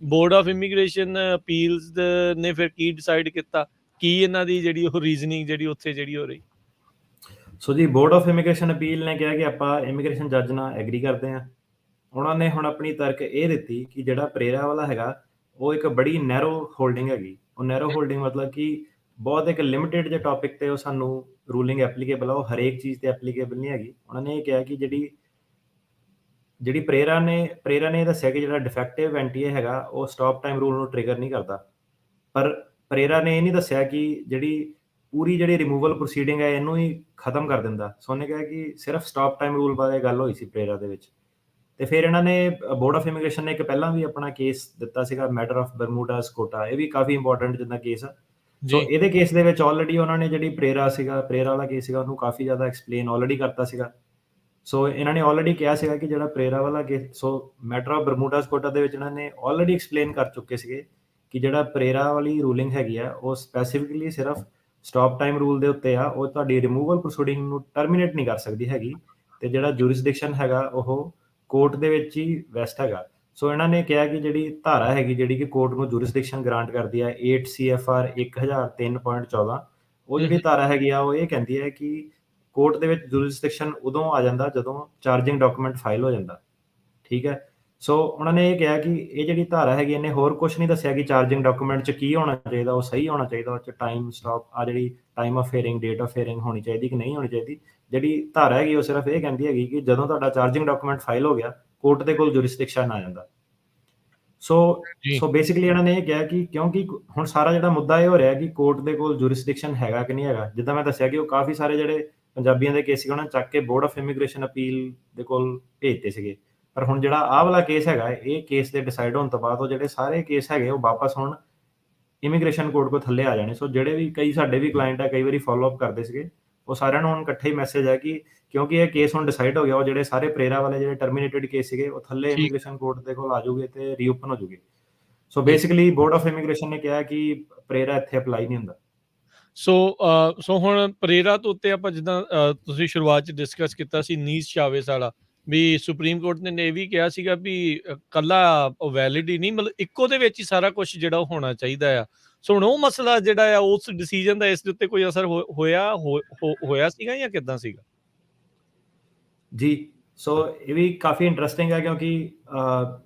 ਬੋਰਡ ਆਫ ਇਮੀਗ੍ਰੇਸ਼ਨ ਅਪੀਲਸ ਨੇ ਫਿਰ ਕੀ ਡਿਸਾਈਡ ਕੀਤਾ, ਕੀ ਇਹਨਾਂ ਦੀ ਜਿਹੜੀ ਉਹ ਰੀਜ਼ਨਿੰਗ ਜਿਹੜੀ ਉੱਥੇ ਜਿਹੜੀ ਹੋ ਰਹੀ? ਸੋ ਜੀ ਬੋਰਡ ਆਫ ਇਮੀਗ੍ਰੇਸ਼ਨ ਅਪੀਲ ਨੇ ਕਿਹਾ ਕਿ ਆਪਾਂ ਇਮੀਗ੍ਰੇਸ਼ਨ ਜੱਜ ਨਾਲ ਐਗਰੀ ਕਰਦੇ ਹਾਂ। ਉਹਨਾਂ ਨੇ ਹੁਣ ਆਪਣੀ ਤਰਕ ਇਹ ਦਿੱਤੀ ਕਿ ਜਿਹੜਾ ਪ੍ਰੇਰਾ ਵਾਲਾ ਹੈਗਾ ਉਹ ਇੱਕ ਬੜੀ ਨੈਰੋ ਹੋਲਡਿੰਗ ਹੈਗੀ। ਉਹ ਨੈਰੋ ਹੋਲਡਿੰਗ ਮਤਲਬ ਕਿ ਬਹੁਤ ਇੱਕ ਲਿਮਿਟਿਡ ਜਿਹੇ ਟੌਪਿਕ ਤੇ ਉਹ ਸਾਨੂੰ ਰੂਲਿੰਗ ਐਪਲੀਕੇਬਲ ਆ, ਉਹ ਹਰੇਕ ਚੀਜ਼ ਤੇ ਐਪਲੀਕੇਬਲ ਨਹੀਂ ਹੈਗੀ। ਉਹਨਾਂ ਨੇ ਇਹ ਕਿਹਾ ਕਿ ਜਿਹੜੀ ਪ੍ਰੇਰਾ ਨੇ ਦੱਸਿਆ ਕਿ ਜਿਹੜਾ ਡਿਫੈਕਟਿਵ ਐਨਟੀਏ ਹੈਗਾ ਉਹ ਸਟਾਪ ਟਾਈਮ ਰੂਲ ਨੂੰ ਟ੍ਰਿਗਰ ਨਹੀਂ ਕਰਦਾ, ਪਰ ਪ੍ਰੇਰਾ ਨੇ ਇਹ ਨਹੀਂ ਦੱਸਿਆ ਕਿ ਜਿਹੜੀ ਰਿਮੂਵਲ ਪ੍ਰੋਸੀਡਿੰਗ ਹੈ ਇਹਨੂੰ ਹੀ ਖਤਮ ਕਰ ਦਿੰਦਾ। ਸੋ ਉਹਨੇ ਕਿਹਾ ਕਿ ਸਿਰਫ ਸਟਾਪ ਟਾਈਮ ਰੂਲ ਬਾਰੇ ਗੱਲ ਹੋਈ ਸੀ ਪ੍ਰੇਰਾ ਦੇ ਵਿੱਚ। ਤੇ ਫਿਰ ਇਹਨਾਂ ਨੇ ਬੋਰਡ ਆਫ ਇਮੀਗ੍ਰੇਸ਼ਨ ਨੇ ਇੱਕ ਪਹਿਲਾਂ ਵੀ ਆਪਣਾ ਕੇਸ ਦਿੱਤਾ ਸੀਗਾ ਮੈਟਰ ਆਫ ਬਰਮੂਡਾਸ ਕੋਟਾ, ਇਹ ਵੀ ਕਾਫੀ ਇੰਪੋਰਟੈਂਟ ਜਿੱਦਾਂ ਕੇਸ ਆ। ਸੋ ਇਹਦੇ ਕੇਸ ਦੇ ਵਿੱਚ ਆਲਰੇਡੀ ਉਹਨਾਂ ਨੇ ਜਿਹੜੀ ਪ੍ਰੇਰਾ ਵਾਲਾ ਕੇਸ ਸੀਗਾ ਉਹਨੂੰ ਕਾਫੀ ਜ਼ਿਆਦਾ ਐਕਸਪਲੇਨ ਆਲਰੇਡੀ ਕਰਤਾ ਸੀਗਾ। ਸੋ ਇਹਨਾਂ ਨੇ ਆਲਰੇਡੀ ਕਿਹਾ ਸੀਗਾ ਕਿ ਜਿਹੜਾ ਪ੍ਰੇਰਾ ਵਾਲਾ case, so matter of Bermudez Cota ਦੇ ਵਿੱਚ ਇਹਨਾਂ ਨੇ ਆਲਰੇਡੀ ਐਕਸਪਲੇਨ ਕਰ ਚੁੱਕੇ ਸੀਗੇ ਕਿ ਜਿਹੜਾ ਪ੍ਰੇਰਾ ਵਾਲੀ ਰੂਲਿੰਗ ਹੈਗੀ ਆ ਉਹ ਸਪੈਸੀਫਿਕਲੀ ਸਿਰਫ ਸਟਾਪ ਟਾਈਮ ਰੂਲ ਦੇ ਉੱਤੇ ਆ, ਉਹ ਤੁਹਾਡੀ ਰਿਮੂਵਲ ਪ੍ਰੋਸੀਡਿੰਗ ਨੂੰ ਟਰਮੀਨੇਟ ਨਹੀਂ ਕਰ ਸਕਦੀ ਹੈਗੀ, ਤੇ ਜਿਹੜਾ ਜੂਰਿਸਡਿਕਸ਼ਨ ਹੈਗਾ ਉਹ ਕੋਰਟ ਦੇ ਵਿੱਚ ਹੀ ਵੈਸਟ ਹੈਗਾ। ਸੋ ਇਹਨਾਂ ਨੇ ਕਿਹਾ ਕਿ ਜਿਹੜੀ ਧਾਰਾ ਹੈਗੀ ਜਿਹੜੀ ਕਿ ਕੋਰਟ ਨੂੰ ਜੂਰਿਸਡਿਕਸ਼ਨ ਗ੍ਰਾਂਟ ਕਰਦੀ ਹੈ 8 CFR 1003.14, ਉਹ ਜਿਹੜੀ ਧਾਰਾ ਹੈਗੀ ਆ ਉਹ ਇਹ ਕਹਿੰਦੀ ਹੈ ਕਿ ਕੋਰਟ ਦੇ ਵਿੱਚ ਜੂਰਿਸਡਿਕਸ਼ਨ ਉਦੋਂ ਆ ਜਾਂਦਾ ਜਦੋਂ ਚਾਰਜਿੰਗ ਡਾਕੂਮੈਂਟ ਫਾਈਲ ਹੋ ਜਾਂਦਾ। ਠੀਕ ਹੈ। ਸੋ ਉਹਨਾਂ ਨੇ ਇਹ ਕਿਹਾ ਕਿ ਇਹ ਜਿਹੜੀ ਧਾਰਾ ਹੈਗੀ ਇਹਨੇ ਹੋਰ ਕੁਝ ਨਹੀਂ ਦੱਸਿਆ ਕਿ ਚਾਰਜਿੰਗ ਡਾਕੂਮੈਂਟ 'ਚ ਕੀ ਹੋਣਾ ਚਾਹੀਦਾ, ਉਹ ਸਹੀ ਹੋਣਾ ਚਾਹੀਦਾ, ਉਹ 'ਚ ਟਾਈਮ ਸਟਾਪ ਆ ਜਿਹੜੀ time of hearing, date of hearing ਹੋਣੀ ਚਾਹੀਦੀ ਕਿ ਨਹੀਂ ਹੋਣੀ ਚਾਹੀਦੀ। ਜਿਹੜੀ ਧਾਰਾ ਹੈਗੀ ਉਹ ਸਿਰਫ ਇਹ ਕਹਿੰਦੀ ਹੈਗੀ ਕਿ ਜਦੋਂ ਤੁਹਾਡਾ ਚਾਰਜਿੰਗ ਡਾਕੂਮੈਂਟ ਫਾਈਲ ਹੋ ਗਿਆ ਕੋਰਟ ਦੇ ਕੋਲ ਜੂਰਿਸਡਿਕਸ਼ਨ ਆ ਜਾਂਦਾ। ਸੋ ਬੇਸਿਕਲੀ ਇਹਨਾਂ ਨੇ ਇਹ ਕਿਹਾ ਕਿ ਕਿਉਂਕਿ ਹੁਣ ਸਾਰਾ ਜਿਹੜਾ ਮੁੱਦਾ ਇਹ ਹੋ ਰਿਹਾ ਕਿ ਕੋਰਟ ਦੇ ਕੋਲ ਜੂਰਿਸਡਿਕਸ਼ਨ ਹੈਗਾ ਕਿ ਨਹੀਂ ਹੈਗਾ। ਜਿੱਦਾਂ ਮੈਂ ਦੱਸਿਆ ਕਿ ਉਹ ਕਾਫੀ ਸਾਰੇ ਜਿਹੜੇ ਪੰਜਾਬੀਆਂ ਦੇ ਕੇਸ ਸੀ ਉਹਨਾਂ ਚੱਕ ਕੇ ਬੋਰਡ ਆਫ ਇਮੀਗ੍ਰੇਸ਼ਨ ਅਪੀਲ ਦੇ ਕੋਲ ਭੇਜਤੇ ਸੀਗੇ, ਪਰ ਹੁਣ ਜਿਹੜਾ ਆਹ ਵਾਲਾ ਕੇਸ ਹੈਗਾ ਇਹ ਕੇਸ ਦੇ ਡਿਸਾਈਡ ਹੋਣ ਤੋਂ ਬਾਅਦ ਉਹ ਜਿਹੜੇ ਸਾਰੇ ਕੇਸ ਹੈਗੇ ਉਹ ਵਾਪਸ ਹੁਣ ਇਮੀਗ੍ਰੇਸ਼ਨ ਕੋਰਟ ਕੋਲ ਥੱਲੇ ਆ ਜਾਣੇ। ਸੋ ਜਿਹੜੇ ਵੀ ਕਈ ਸਾਡੇ ਵੀ ਕਲਾਇੰਟ ਆ ਕਈ ਵਾਰੀ ਫੋਲੋ ਅਪ ਕਰਦੇ ਸੀਗੇ, ਉਹ ਸਾਰਿਆਂ ਨੂੰ ਹੁਣ ਇਕੱਠੇ ਹੀ ਮੈਸੇਜ ਹੈ ਕਿ ਕਿਉਂਕਿ ਇਹ ਕੇਸ ਹੁਣ ਡਿਸਾਈਡ ਹੋ ਗਿਆ, ਉਹ ਜਿਹੜੇ ਸਾਰੇ ਪ੍ਰੇਰਾ ਵਾਲੇ ਜਿਹੜੇ ਟਰਮੀਨੇਟਡ ਕੇਸ ਸੀਗੇ ਉਹ ਥੱਲੇ ਇਮੀਗ੍ਰੇਸ਼ਨ ਕੋਰਟ ਦੇ ਕੋਲ ਆ ਜਾਊਗੇ ਤੇ ਰੀਓਪਨ ਹੋ ਜੂਗੇ। So basically board of immigration ਨੇ ਕਿਹਾ ਕਿ ਪ੍ਰੇਰਾ ਇੱਥੇ ਅਪਲਾਈ ਨਹੀਂ ਹੁੰਦਾ। ਸੋ ਹੁਣ ਪ੍ਰੇਰਾ ਤੋਂ ਉੱਤੇ ਆਪਾਂ ਜਿੱਦਾਂ ਤੁਸੀਂ ਸ਼ੁਰੂਆਤ 'ਚ ਡਿਸਕਸ ਕੀਤਾ ਸੀ ਨੀਸ ਚਾਵੇਸ ਵਾਲਾ, ਵੀ ਸੁਪਰੀਮ ਕੋਰਟ ਨੇ ਇਹ ਵੀ ਕਿਹਾ ਸੀਗਾ ਵੀ ਕੱਲਾ ਵੈਲਿਡ ਹੀ ਨਹੀਂ, ਮਤਲਬ ਇੱਕੋ ਦੇ ਵਿੱਚ ਹੀ ਸਾਰਾ ਕੁਝ ਜਿਹੜਾ ਉਹ ਹੋਣਾ ਚਾਹੀਦਾ ਆ। ਸੋ ਹੁਣ ਉਹ ਮਸਲਾ ਜਿਹੜਾ ਆ ਉਸ ਡਿਸੀਜਨ ਦਾ ਇਸ ਦੇ ਉੱਤੇ ਕੋਈ ਅਸਰ ਹੋਇਆ ਸੀਗਾ ਜਾਂ ਕਿੱਦਾਂ ਸੀਗਾ? ਜੀ ਸੋ ਇਹ ਵੀ ਕਾਫੀ ਇੰਟਰਸਟਿੰਗ ਹੈ ਕਿਉਂਕਿ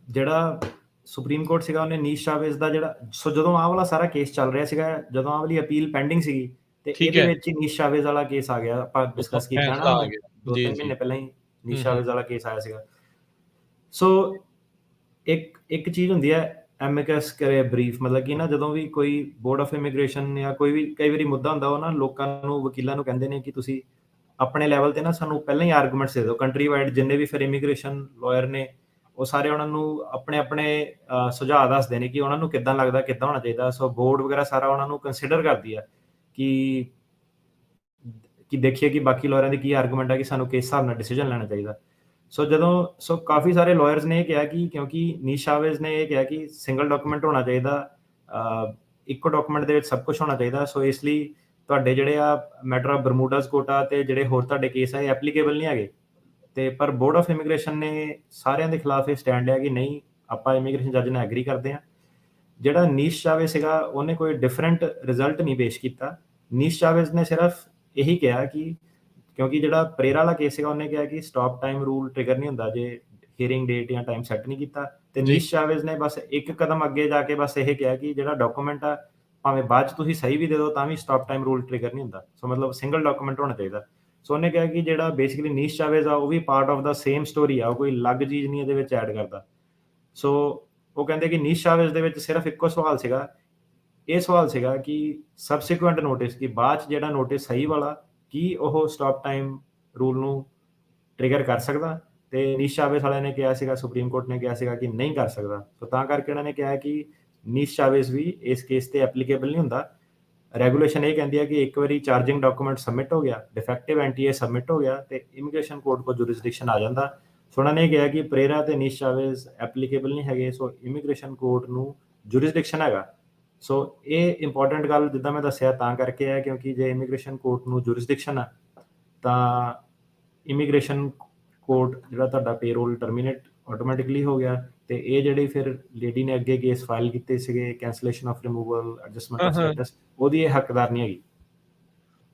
ਜਿਹੜਾ ਸੁਪਰੀਮ ਕੋਰਟ ਸੀਗਾ ਉਹਨੇ ਨੀਸ਼ ਚਾਵੇਸ ਦਾ ਜਿਹੜਾ, ਸੋ ਜਦੋਂ ਆਹ ਵਾਲਾ ਸਾਰਾ ਕੇਸ ਚੱਲ ਰਿਹਾ ਸੀਗਾ, ਜਦੋਂ ਆਹ ਵਾਲੀ ਅਪੀਲ ਪੈਂਡਿੰਗ ਸੀਗੀ ਤੇ ਇਹਦੇ ਵਿੱਚ ਹੀ ਨੀਸ਼ ਚਾਵੇਸ ਵਾਲਾ ਕੇਸ ਆ ਗਿਆ। ਆਪਾਂ ਡਿਸਕਸ ਕੀਤਾ ਨਾ 2-3 ਮਹੀਨੇ ਪਹਿਲਾਂ ਹੀ ਨੀਸ਼ ਚਾਵੇਸ ਵਾਲਾ ਕੇਸ ਆਇਆ ਸੀਗਾ। ਸੋ ਇੱਕ ਚੀਜ਼ ਹੁੰਦੀ ਹੈ ਐਮਿਕਸ ਕਰੇ ਬਰੀਫ, ਮਤਲਬ ਕਿ ਨਾ ਜਦੋਂ ਵੀ ਕੋਈ ਬੋਰਡ ਆਫ ਇਮੀਗ੍ਰੇਸ਼ਨ ਜਾਂ ਕੋਈ ਵੀ ਕਈ ਵਾਰੀ ਮੁੱਦਾ ਹੁੰਦਾ ਉਹ ਨਾ ਲੋਕਾਂ ਨੂੰ, ਵਕੀਲਾਂ ਨੂੰ ਕਹਿੰਦੇ ਨੇ ਕਿ ਤੁਸੀਂ ਆਪਣੇ ਲੈਵਲ ਤੇ ਨਾ ਸਾਨੂੰ ਪਹਿਲਾਂ ਹੀ ਆਰਗੂਮੈਂਟਸ ਦੇ ਦਿਓ। ਕੰਟਰੀ ਵਾਈਡ ਜਿੰਨੇ ਵੀ ਫਿਰ ਇਮੀਗ੍ਰੇਸ਼ਨ ਲਾਇਰ ਨੇ ਉਹ ਸਾਰੇ ਉਹਨਾਂ ਨੂੰ ਆਪਣੇ ਸੁਝਾਅ ਦੱਸਦੇ ਨੇ ਕਿ ਉਹਨਾਂ ਨੂੰ ਕਿੱਦਾਂ ਲੱਗਦਾ, ਕਿੱਦਾਂ ਹੋਣਾ ਚਾਹੀਦਾ। ਸੋ ਬੋਰਡ ਵਗੈਰਾ ਸਾਰਾ ਉਹਨਾਂ ਨੂੰ ਕੰਸੀਡਰ ਕਰਦੀ ਆ ਕਿ ਦੇਖੀਏ ਕਿ ਬਾਕੀ ਲਾਇਰਾਂ ਦੀ ਕੀ ਆਰਗੂਮੈਂਟ ਹੈ ਕਿ ਸਾਨੂੰ ਕਿਸ ਹਿਸਾਬ ਨਾਲ ਡਿਸੀਜਨ ਲੈਣਾ ਚਾਹੀਦਾ। ਸੋ ਕਾਫੀ ਸਾਰੇ ਲਾਇਰਸ ਨੇ ਇਹ ਕਿਹਾ ਕਿ ਕਿਉਂਕਿ ਨੀਸ਼ ਚਾਵੇਸ ਨੇ ਇਹ ਕਿਹਾ ਕਿ ਸਿੰਗਲ ਡਾਕੂਮੈਂਟ ਹੋਣਾ ਚਾਹੀਦਾ, ਇੱਕੋ ਡਾਕੂਮੈਂਟ ਦੇ ਵਿੱਚ ਸਭ ਕੁਝ ਹੋਣਾ ਚਾਹੀਦਾ। ਸੋ ਇਸ ਲਈ ਤੁਹਾਡੇ ਜਿਹੜੇ ਆ ਮੈਟਰ ਆਫ ਬਰਮੂਡਾਸ ਕੋਟਾ ਤੇ ਜਿਹੜੇ ਹੋਰ ਤੁਹਾਡੇ ਕੇਸ ਆ ਇਹ ਐਪਲੀਕੇਬਲ ਨਹੀਂ ਹੈਗੇ। ਤੇ ਪਰ ਬੋਰਡ ਆਫ ਇਮੀਗ੍ਰੇਸ਼ਨ ਨੇ ਸਾਰਿਆਂ ਦੇ ਖਿਲਾਫ ਇਹ ਸਟੈਂਡ ਲਿਆ ਕਿ ਨਹੀਂ, ਆਪਾਂ ਇਮੀਗ੍ਰੇਸ਼ਨ ਜੱਜ ਨਾਲ ਐਗਰੀ ਕਰਦੇ ਹਾਂ। ਜਿਹੜਾ ਨੀਸ਼ ਚਾਵੇਸ ਸੀਗਾ ਉਹਨੇ ਕੋਈ ਡਿਫਰੈਂਟ ਰਿਜ਼ਲਟ ਨਹੀਂ ਪੇਸ਼ ਕੀਤਾ। ਨੀਸ਼ ਚਾਵੇਜ਼ ਨੇ ਸਿਰਫ ਇਹੀ ਕਿਹਾ ਕਿ ਕਿਉਂਕਿ ਜਿਹੜਾ ਪ੍ਰੇਰਾ ਵਾਲਾ ਕੇਸ ਸੀਗਾ ਉਹਨੇ ਕਿਹਾ ਕਿ ਸਟਾਪ ਟਾਈਮ ਰੂਲ ਟ੍ਰਿਗਰ ਨਹੀਂ ਹੁੰਦਾ ਜੇ ਹੀਅਰਿੰਗ ਡੇਟ ਜਾਂ ਟਾਈਮ ਸੈੱਟ ਨਹੀਂ ਕੀਤਾ, ਤੇ ਜੀ ਨੀਸ਼ ਚਾਵੇਜ਼ ਨੇ ਬਸ ਇੱਕ ਕਦਮ ਅੱਗੇ ਜਾ ਕੇ ਬਸ ਇਹ ਕਿਹਾ ਕਿ ਜਿਹੜਾ ਡਾਕੂਮੈਂਟ ਆ ਭਾਵੇਂ ਬਾਅਦ ਚ ਤੁਸੀਂ ਸਹੀ ਵੀ ਦੇ ਦਿਓ ਤਾਂ ਵੀ ਸਟਾਪ ਟਾਈਮ ਰੂਲ ਟ੍ਰਿਗਰ ਨਹੀਂ ਹੁੰਦਾ। ਸੋ ਮਤਲਬ ਸਿੰਗਲ ਡਾਕੂਮੈਂਟ ਹੋਣਾ ਚਾਹੀਦਾ। ਸੋ ਉਹਨੇ ਕਿਹਾ ਕਿ ਜਿਹੜਾ ਬੇਸਿਕਲੀ ਨੀਸ਼ ਚਾਵੇਜ਼ ਆ ਉਹ ਵੀ part of the same story ਆ, ਉਹ ਕੋਈ ਅਲੱਗ ਚੀਜ਼ ਨਹੀਂ ਇਹਦੇ ਵਿੱਚ ਐਡ ਕਰਦਾ। ਸੋ ਉਹ ਕਹਿੰਦੇ ਕਿ ਨੀਸ਼ ਚਾਵੇਜ਼ ਦੇ ਵਿੱਚ ਸਿਰਫ ਇੱਕੋ ਸਵਾਲ ਸੀਗਾ, ਇਹ ਸਵਾਲ ਸੀਗਾ ਕਿ ਸਬਸੀਕੁਐਂਟ ਨੋਟਿਸ ਕਿ ਬਾਅਦ ਚ ਜਿਹੜਾ ਨੋਟਿਸ ਸਹੀ ਵਾਲਾ ਕੀ ਉਹ ਸਟਾਪ ਟਾਈਮ ਰੂਲ ਨੂੰ ਟ੍ਰਿਗਰ ਕਰ ਸਕਦਾ, ਤੇ ਨੀਸ਼ ਚਾਵੇਜ਼ ਵਾਲਿਆਂ ਨੇ ਕਿਹਾ ਸੀਗਾ, ਸੁਪਰੀਮ ਕੋਰਟ ਨੇ ਕਿਹਾ ਸੀਗਾ ਕਿ ਨਹੀਂ ਕਰ ਸਕਦਾ। ਸੋ ਤਾਂ ਕਰਕੇ ਉਹਨਾਂ ਨੇ ਕਿਹਾ ਕਿ ਨੀਸ਼ ਚਾਵੇਜ਼ ਵੀ ਇਸ ਕੇਸ ਤੇ ਐਪਲੀਕੇਬਲ ਨਹੀਂ ਹੁੰਦਾ। ਰੈਗੂਲੇਸ਼ਨ ਇਹ ਕਹਿੰਦੀ ਹੈ ਕਿ ਇੱਕ ਵਾਰੀ ਚਾਰਜਿੰਗ ਡਾਕੂਮੈਂਟ ਸਬਮਿਟ ਹੋ ਗਿਆ, ਡਿਫੈਕਟਿਵ ਐਨਟੀਏ ਸਬਮਿਟ ਹੋ ਗਿਆ ਤੇ ਇਮੀਗ੍ਰੇਸ਼ਨ ਕੋਰਟ ਕੋ ਜੁਰਿਸਡਿਕਸ਼ਨ ਆ ਜਾਂਦਾ। ਸੋ ਉਹਨਾਂ ਨੇ ਕਿਹਾ ਕਿ ਪ੍ਰੇਰਾ ਤੇ ਨੀਸ਼ ਚਾਵੇਜ਼ ਐਪਲੀਕੇਬਲ ਨਹੀਂ ਹੈਗੇ, ਸੋ ਇਮੀਗ੍ਰੇਸ਼ਨ ਕੋਰਟ ਨੂੰ ਜੁਰਿਸਡਿਕਸ਼ਨ ਹੈਗਾ। ਸੋ ਇਹ ਇੰਪੋਰਟੈਂਟ ਗੱਲ ਜਿੱਦਾਂ ਮੈਂ ਦੱਸਿਆ ਤਾਂ ਕਰਕੇ ਹੈ ਕਿਉਂਕਿ ਜੇ ਇਮੀਗ੍ਰੇਸ਼ਨ ਕੋਰਟ ਨੂੰ ਜੁਰਿਸਡਿਕਸ਼ਨ ਆ ਤਾਂ ਇਮੀਗ੍ਰੇਸ਼ਨ ਕੋਰਟ ਜਿਹੜਾ ਤੁਹਾਡਾ ਪੇਰੋਲ ਟਰਮੀਨੇਟ ਆਟੋਮੈਟਿਕਲੀ ਹੋ ਗਿਆ, ਤੇ ਇਹ ਜਿਹੜੀ ਫਿਰ ਲੇਡੀ ਨੇ ਅੱਗੇ ਕੇਸ ਫਾਈਲ ਕੀਤੇ ਸੀਗੇ ਕੈਂਸਲੇਸ਼ਨ ਆਫ ਰਿਮੂਵਲ, ਐਡਜਸਟਮੈਂਟ ਹਾਂ ਆਫ ਹਾਂ ਸਟੇਟਸ, ਉਹਦੀ ਇਹ ਹੱਕਦਾਰ ਨਹੀਂ ਹੈਗੀ।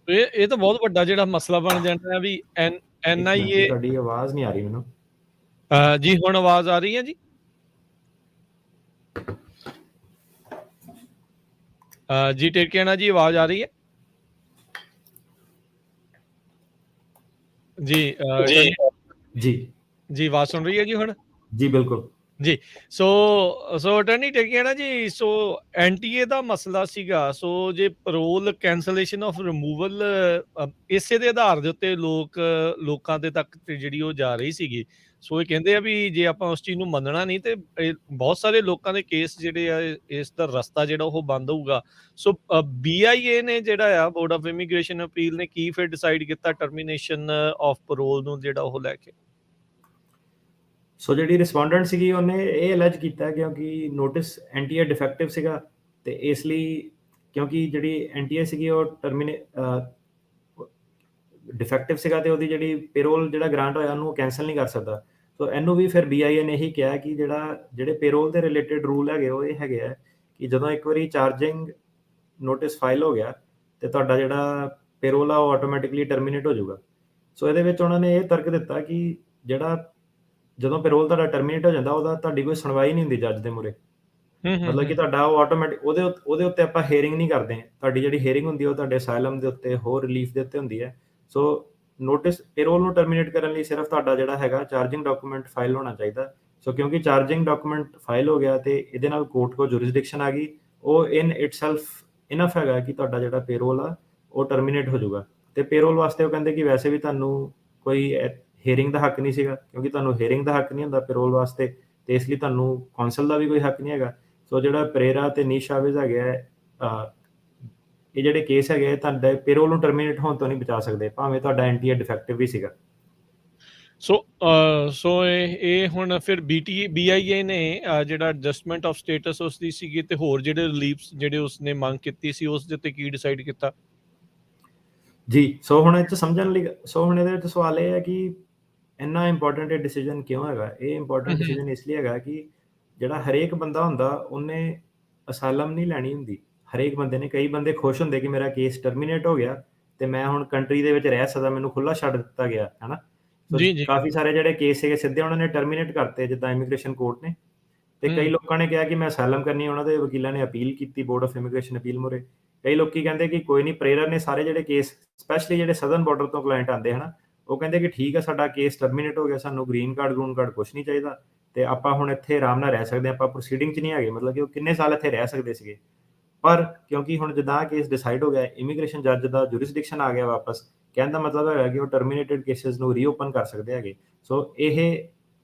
ਇਹ ਤਾਂ ਬਹੁਤ ਵੱਡਾ ਜਿਹੜਾ ਮਸਲਾ ਬਣ ਜਾਂਦਾ ਹੈ ਵੀ ਇੱਕ ਮਿੰਟ ਜੀ, NIA। ਤੁਹਾਡੀ ਆਵਾਜ਼ ਨਹੀਂ ਆ ਰਹੀ ਮੈਨੂੰ। ਜੀ ਹੁਣ ਆਵਾਜ਼ ਆ ਰਹੀ ਹੈ ਜੀ? ਜੀ ਟੇਕਿਆਣਾ ਜੀ ਆਵਾਜ਼ ਆ ਰਹੀ ਹੈ ਜੀ? ਜੀ ਜੀ ਜੀ ਆਵਾਜ਼ ਸੁਣ ਰਹੀ ਹੈ ਜੀ ਹੁਣ? ਜੀ ਬਿਲਕੁਲ ਜੀ ਸੋ ਅਟਰਨੀ ਟੇਕਿਆਣਾ ਜੀ, ਸੋ NTA ਦਾ ਮਸਲਾ ਸੀਗਾ। ਸੋ ਜੇ ਪਰੋਲ ਕੈਂਸਲੇਸ਼ਨ ਆਫ ਰਿਮੂਵਲ ਇਸੇ ਦੇ ਆਧਾਰ ਦੇ ਉੱਤੇ ਲੋਕਾਂ ਦੇ ਤੱਕ ਤੇ ਜਿਹੜੀ ਉਹ ਜਾ ਰਹੀ ਸੀਗੀ। ਸੋ ਇਹ ਕਹਿੰਦੇ ਆ ਵੀ ਜੇ ਆਪਾਂ ਉਸ ਚੀਜ਼ ਨੂੰ ਮੰਨਣਾ ਨਹੀਂ ਤੇ ਬਹੁਤ ਸਾਰੇ ਲੋਕਾਂ ਦੇ ਕੇਸ ਜਿਹੜੇ ਆ ਇਸ ਦਾ ਰਸਤਾ ਜਿਹੜਾ ਉਹ ਬੰਦ ਹੋਊਗਾ। ਸੋ BIA ਨੇ ਜਿਹੜਾ ਆ ਬੋਰਡ ਆਫ ਇਮੀਗ੍ਰੇਸ਼ਨ ਅਪੀਲ ਨੇ ਕੀ ਫਿਰ ਡਿਸਾਈਡ ਕੀਤਾ ਟਰਮੀਨੇਸ਼ਨ ਆਫ ਪਰੋਲ ਨੂੰ ਜਿਹੜਾ ਉਹ ਲੈ ਕੇ? ਸੋ ਜਿਹੜੀ ਰਿਸਪੋਂਡੈਂਟ ਸੀਗੀ ਉਹਨੇ ਇਹ ਅਲੈਜ ਕੀਤਾ ਕਿਉਂਕਿ ਨੋਟਿਸ ਐਨਟੀਏ ਡਿਫੈਕਟਿਵ ਸੀਗਾ, ਤੇ ਇਸ ਲਈ ਕਿਉਂਕਿ ਜਿਹੜੀ ਐਨਟੀਏ ਸੀਗੀ ਉਹ ਡਿਫੈਕਟਿਵ ਸੀਗਾ ਤੇ ਉਹਦੀ ਜਿਹੜੀ ਪੇਰੋਲ ਜਿਹੜਾ ਗ੍ਰਾਂਟ ਹੋਇਆ ਉਹਨੂੰ ਕੈਂਸਲ ਨਹੀਂ ਕਰ ਸਕਦਾ। ਸੋ ਇਹਨੂੰ ਵੀ ਫਿਰ BIA ਨੇ ਇਹੀ ਕਿਹਾ ਕਿ ਜਿਹੜੇ ਪੇਰੋਲ ਦੇ ਰਿਲੇਟਡ ਰੂਲ ਹੈਗੇ ਉਹ ਇਹ ਹੈਗੇ ਆ ਕਿ ਜਦੋਂ ਇੱਕ ਵਾਰੀ ਚਾਰਜਿੰਗ ਨੋਟਿਸ ਫਾਈਲ ਹੋ ਗਿਆ ਤੇ ਤੁਹਾਡਾ ਜਿਹੜਾ ਪੇਰੋਲ ਆ ਉਹ ਆਟੋਮੈਟਿਕਲੀ ਟਰਮੀਨੇਟ ਹੋ ਜਾਊਗਾ। ਸੋ ਇਹਦੇ ਵਿੱਚ ਉਹਨਾਂ ਨੇ ਇਹ ਤਰਕ ਦਿੱਤਾ ਕਿ ਜਦੋਂ ਪੇਰੋਲ ਤੁਹਾਡਾ ਟਰਮੀਨੇਟ ਹੋ ਜਾਂਦਾ ਉਹਦਾ ਤੁਹਾਡੀ ਕੋਈ ਸੁਣਵਾਈ ਨਹੀਂ ਹੁੰਦੀ ਜੱਜ ਦੇ ਮੂਹਰੇ, ਮਤਲਬ ਕਿ ਤੁਹਾਡਾ ਉਹ ਆਟੋਮੈਟਿਕ ਉਹਦੇ ਉੱਤੇ ਆਪਾਂ ਹੀਅਰਿੰਗ ਨਹੀਂ ਕਰਦੇ। ਤੁਹਾਡੀ ਜਿਹੜੀ ਹੀਅਰਿੰਗ ਹੁੰਦੀ ਹੈ ਉਹ ਤੁਹਾਡੇ ਅਸਾਈਲਮ ਦੇ ਉੱਤੇ, ਹੋਰ ਰਿਲੀਫ ਦੇ ਉੱਤੇ ਹੁੰਦੀ ਹੈ। ਸੋ ਨੋਟਿਸ ਪੇਰੋਲ ਨੂੰ ਟਰਮੀਨੇਟ ਕਰਨ ਲਈ ਸਿਰਫ ਤੁਹਾਡਾ ਜਿਹੜਾ ਹੈਗਾ ਚਾਰਜਿੰਗ ਡਾਕੂਮੈਂਟ ਫਾਈਲ ਹੋਣਾ ਚਾਹੀਦਾ। ਸੋ ਕਿਉਂਕਿ ਚਾਰਜਿੰਗ ਡਾਕੂਮੈਂਟ ਫਾਈਲ ਹੋ ਗਿਆ ਤੇ ਇਹਦੇ ਨਾਲ ਕੋਰਟ ਕੋ ਜੁਰਿਸਡਿਕਸ਼ਨ ਆ ਗਈ, ਉਹ ਇਨ ਇਟਸੈਲਫ ਇਨਫ ਹੈਗਾ ਕਿ ਤੁਹਾਡਾ ਜਿਹੜਾ ਪੇਰੋਲ ਆ ਉਹ ਟਰਮੀਨੇਟ ਹੋ ਜਾਊਗਾ। ਤੇ ਪੇਰੋਲ ਵਾਸਤੇ ਉਹ ਕਹਿੰਦੇ ਕਿ ਵੈਸੇ ਵੀ ਤੁਹਾਨੂੰ ਕੋਈ ਹੀਅਰਿੰਗ ਦਾ ਹੱਕ ਨਹੀਂ ਸੀਗਾ, ਕਿਉਂਕਿ ਤੁਹਾਨੂੰ ਹੀਅਰਿੰਗ ਦਾ ਹੱਕ ਨਹੀਂ ਹੁੰਦਾ ਪੇਰੋਲ ਵਾਸਤੇ, ਤੇ ਇਸ ਲਈ ਤੁਹਾਨੂੰ ਕੌਂਸਲ ਦਾ ਵੀ ਕੋਈ ਹੱਕ ਨਹੀਂ ਹੈਗਾ। ਸੋ ਜਿਹੜਾ ਪ੍ਰੇਰਾ ਤੇ ਨੀਸ਼ ਚਾਵੇਜ਼ ਹੈਗੇ ਆ, ਇਹ ਜਿਹੜੇ ਕੇਸ ਹੈਗੇ ਤੁਹਾਡੇ ਪੇਰੋਲ ਨੂੰ ਟਰਮੀਨੇਟ ਹੋਣ ਤੋਂ ਨਹੀਂ ਬਚਾ ਸਕਦੇ, ਭਾਵੇਂ ਤੁਹਾਡਾ ਐਨਟੀਏ ਡਿਫੈਕਟਿਵ ਵੀ ਸੀਗਾ। ਸੋ ਇਹ ਹੁਣ ਫਿਰ BIA ਨੇ ਜਿਹੜਾ ਐਡਜਸਟਮੈਂਟ ਆਫ ਸਟੇਟਸ ਉਸ ਦੀ ਸੀਗੀ ਤੇ ਹੋਰ ਜਿਹੜੇ ਰਿਲੀਫਸ ਜਿਹੜੇ ਉਸਨੇ ਮੰਗ ਕੀਤੀ ਸੀ ਉਸ ਦੇ ਉੱਤੇ ਕੀ ਡਿਸਾਈਡ ਕੀਤਾ? ਜੀ ਸੋ ਹੁਣ ਇਹਦੇ ਵਿੱਚ ਸਵਾਲ ਇਹ ਹੈ ਕਿ ਇੰਨਾ ਇੰਪੋਰਟੈਂਟ ਇਹ ਡਿਸੀਜਨ ਕਿਉਂ ਹੈਗਾ? ਇਹ ਇੰਪੋਰਟੈਂਟ ਡਿਸੀਜਨ ਇਸ ਲਈ ਹੈਗਾ ਕਿ ਜਿਹੜਾ ਹਰੇਕ ਬੰਦਾ ਹੁੰਦਾ ਉਹਨੇ ਅਸਾਲਮ ਨਹੀਂ ਲੈਣੀ ਹੁੰਦੀ। ਹਰੇਕ ਬੰਦੇ ਨੇ, ਕਈ ਬੰਦੇ ਖੁਸ਼ ਹੁੰਦੇ ਕਿ ਮੇਰਾ ਕੇਸ ਟਰਮੀਨੇਟ ਹੋ ਗਿਆ ਤੇ ਮੈਂ ਹੁਣ ਕੰਟਰੀ ਦੇ ਵਿੱਚ ਰਹਿ ਸਕਦਾ, ਮੈਨੂੰ ਖੁੱਲਾ ਛੱਡ ਦਿੱਤਾ ਗਿਆ, ਹਨਾ। ਕਾਫੀ ਸਾਰੇ ਜਿਹੜੇ ਕੇਸ ਸੀਗੇ ਸਿੱਧੇ ਉਹਨਾਂ ਨੇ ਟਰਮੀਨੇਟ ਕਰਤੇ ਜਿੱਦਾਂ ਇਮੀਗ੍ਰੇਸ਼ਨ ਕੋਰਟ ਨੇ, ਤੇ ਕਈ ਲੋਕਾਂ ਨੇ ਕਿਹਾ ਕਿ ਮੈਂ ਅਸਾਲਮ ਕਰਨੀ, ਉਹਨਾਂ ਦੇ ਵਕੀਲਾਂ ਨੇ ਅਪੀਲ ਕੀਤੀ ਬੋਰਡ ਆਫ ਇਮੀਗ੍ਰੇਸ਼ਨ ਅਪੀਲ ਮੂਹਰੇ। ਕਈ ਲੋਕੀ ਕਹਿੰਦੇ ਕਿ ਕੋਈ ਨਹੀਂ, ਪ੍ਰੇਰਾ ਨੇ ਸਾਰੇ ਜਿਹੜੇ ਕੇਸ ਸਪੈਸ਼ਲੀ ਜਿਹੜੇ ਸਦਰਨ ਬਾਰਡਰ ਤੋਂ ਕਲਾਇੰਟ ਆਉਂਦੇ ਹਨਾ, ਉਹ ਕਹਿੰਦੇ ਕਿ ਠੀਕ ਹੈ ਸਾਡਾ ਕੇਸ ਟਰਮੀਨੇਟ ਹੋ ਗਿਆ, ਸਾਨੂੰ ਗ੍ਰੀਨ ਕਾਰਡ ਕੁਛ ਨਹੀਂ ਚਾਹੀਦਾ ਤੇ ਆਪਾਂ ਹੁਣ ਇੱਥੇ ਆਰਾਮ ਨਾਲ ਰਹਿ ਸਕਦੇ ਹਾਂ, ਆਪਾਂ ਪ੍ਰੋਸੀਡਿੰਗ 'ਚ ਨਹੀਂ ਹੈਗੇ। ਮਤਲਬ ਕਿ ਉਹ ਕਿੰਨੇ ਸਾਲ ਇੱਥੇ ਰਹਿ ਸਕਦੇ ਸੀਗੇ, ਪਰ ਕਿਉਂਕਿ ਹੁਣ ਜਿੱਦਾਂ ਕੇਸ ਡਿਸਾਈਡ ਹੋ ਗਿਆ, ਇਮੀਗ੍ਰੇਸ਼ਨ ਜੱਜ ਦਾ ਜੁਰਿਸਡਿਕਸ਼ਨ ਆ ਗਿਆ ਵਾਪਸ, ਕਹਿਣ ਦਾ ਮਤਲਬ ਹੈਗਾ ਕਿ ਉਹ ਟਰਮੀਨੇਟਡ ਕੇਸਿਸ ਨੂੰ ਰੀਓਪਨ ਕਰ ਸਕਦੇ ਹੈਗੇ। ਸੋ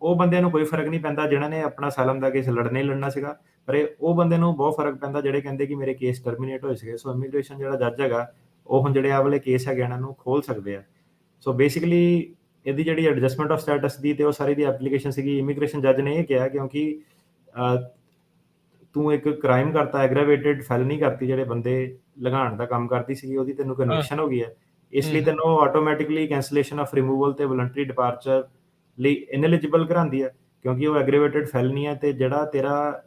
ਉਹ ਬੰਦਿਆਂ ਨੂੰ ਕੋਈ ਫਰਕ ਨਹੀਂ ਪੈਂਦਾ ਜਿਨ੍ਹਾਂ ਨੇ ਆਪਣਾ ਅਸਾਲਮ ਦਾ ਕੇਸ ਲੜਨਾ ਸੀਗਾ, ਪਰ ਉਹ ਬੰਦੇ ਨੂੰ ਬਹੁਤ ਫਰਕ ਪੈਂਦਾ ਜਿਹੜੇ ਕਹਿੰਦੇ ਕਿ ਮੇਰੇ ਕੇਸ ਟਰਮੀਨੇਟ ਹੋਏ ਸੀਗੇ। ਸੋ ਇਮੀਗ੍ਰੇਸ਼ਨ ਜਿਹੜਾ ਜੱਜ ਹੈਗਾ ਉਹ ਹੁਣ ਜਿਹੜੇ ਆਹ ਵਾਲੇ ਕੇਸ ਹੈਗੇ ਇਹਨਾਂ ਨੂੰ ਖੋਲ ਸਕਦੇ ਆ। ਸੋ ਬੇਸਿਕਲੀ ਇਹਦੀ ਜਿਹੜੀ ਐਡਜਸਟਮੈਂਟ ਆਫ ਸਟੇਟਸ ਦੀ ਤੇ ਉਹ ਸਾਰੀ ਦੀ ਐਪਲੀਕੇਸ਼ਨ ਸੀਗੀ, ਇਮੀਗ੍ਰੇਸ਼ਨ ਜੱਜ ਨੇ ਇਹ ਕਿਹਾ ਕਿਉਂਕਿ ਤੂੰ ਇੱਕ ਕ੍ਰਾਈਮ ਕਰਤਾ, ਐਗਰਾਵੇਟਿਡ ਫੈਲਨੀ ਕਰਤੀ, ਜਿਹੜੇ ਬੰਦੇ ਲਗਾਉਣ ਦਾ ਕੰਮ ਕਰਦੀ ਸੀਗੀ ਉਹਦੀ ਤੈਨੂੰ ਕਨਵਿਕਸ਼ਨ ਹੋ ਗਈ ਹੈ, ਇਸ ਲਈ ਤੈਨੂੰ ਆਟੋਮੈਟਿਕਲੀ ਕੈਂਸਲੇਸ਼ਨ ਆਫ ਰਿਮੂਵਲ ਤੇ ਵੋਲੰਟਰੀ ਡਿਪਾਰਚਰ ਲਈ ਇਨਐਲੀਜੀਬਲ ਕਰਾਉਂਦੀ ਹੈ, ਕਿਉਂਕਿ ਉਹ ਐਗਰਾਵੇਟਿਡ ਫੈਲਨੀ ਹੈ ਤੇ ਜਿਹੜਾ ਤੇਰਾ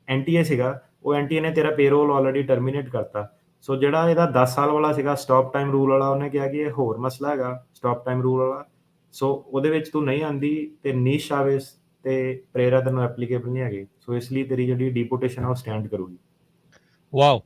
NTA ਸੀਗਾ ਉਹ NTA ਨੇ ਤੇਰਾ ਪੇਰੋਲ ਆਲਰੇਡੀ ਟਰਮੀਨੇਟ ਕਰਤਾ। ਸੋ ਜਿਹੜਾ ਇਹਦਾ 10 ਸਾਲ ਵਾਲਾ ਸੀਗਾ ਸਟਾਪ ਟਾਈਮ ਰੂਲ ਵਾਲਾ, ਉਹਨੇ ਕਿਹਾ ਕਿ ਇਹ ਹੋਰ ਮਸਲਾ ਹੈਗਾ ਸਟਾਪ ਟਾਈਮ ਰੂਲ ਵਾਲਾ, ਸੋ ਉਹਦੇ ਵਿੱਚ ਤੂੰ ਨਹੀਂ ਆਂਦੀ ਤੇ ਨੀਸ਼ ਚਾਵੇਸ ਤੇ ਪਰੇਰਾ ਤੈਨੂੰ ਐਪਲੀਕੇਬਲ ਨਹੀਂ ਹੈਗੇ, ਸੋ ਇਸ ਲਈ ਤੇਰੀ ਜਿਹੜੀ ਡਿਪੋਰਟੇਸ਼ਨ ਆ ਉਹ ਸਟੈਂਡ ਕਰੂਗੀ। ਵਾਓ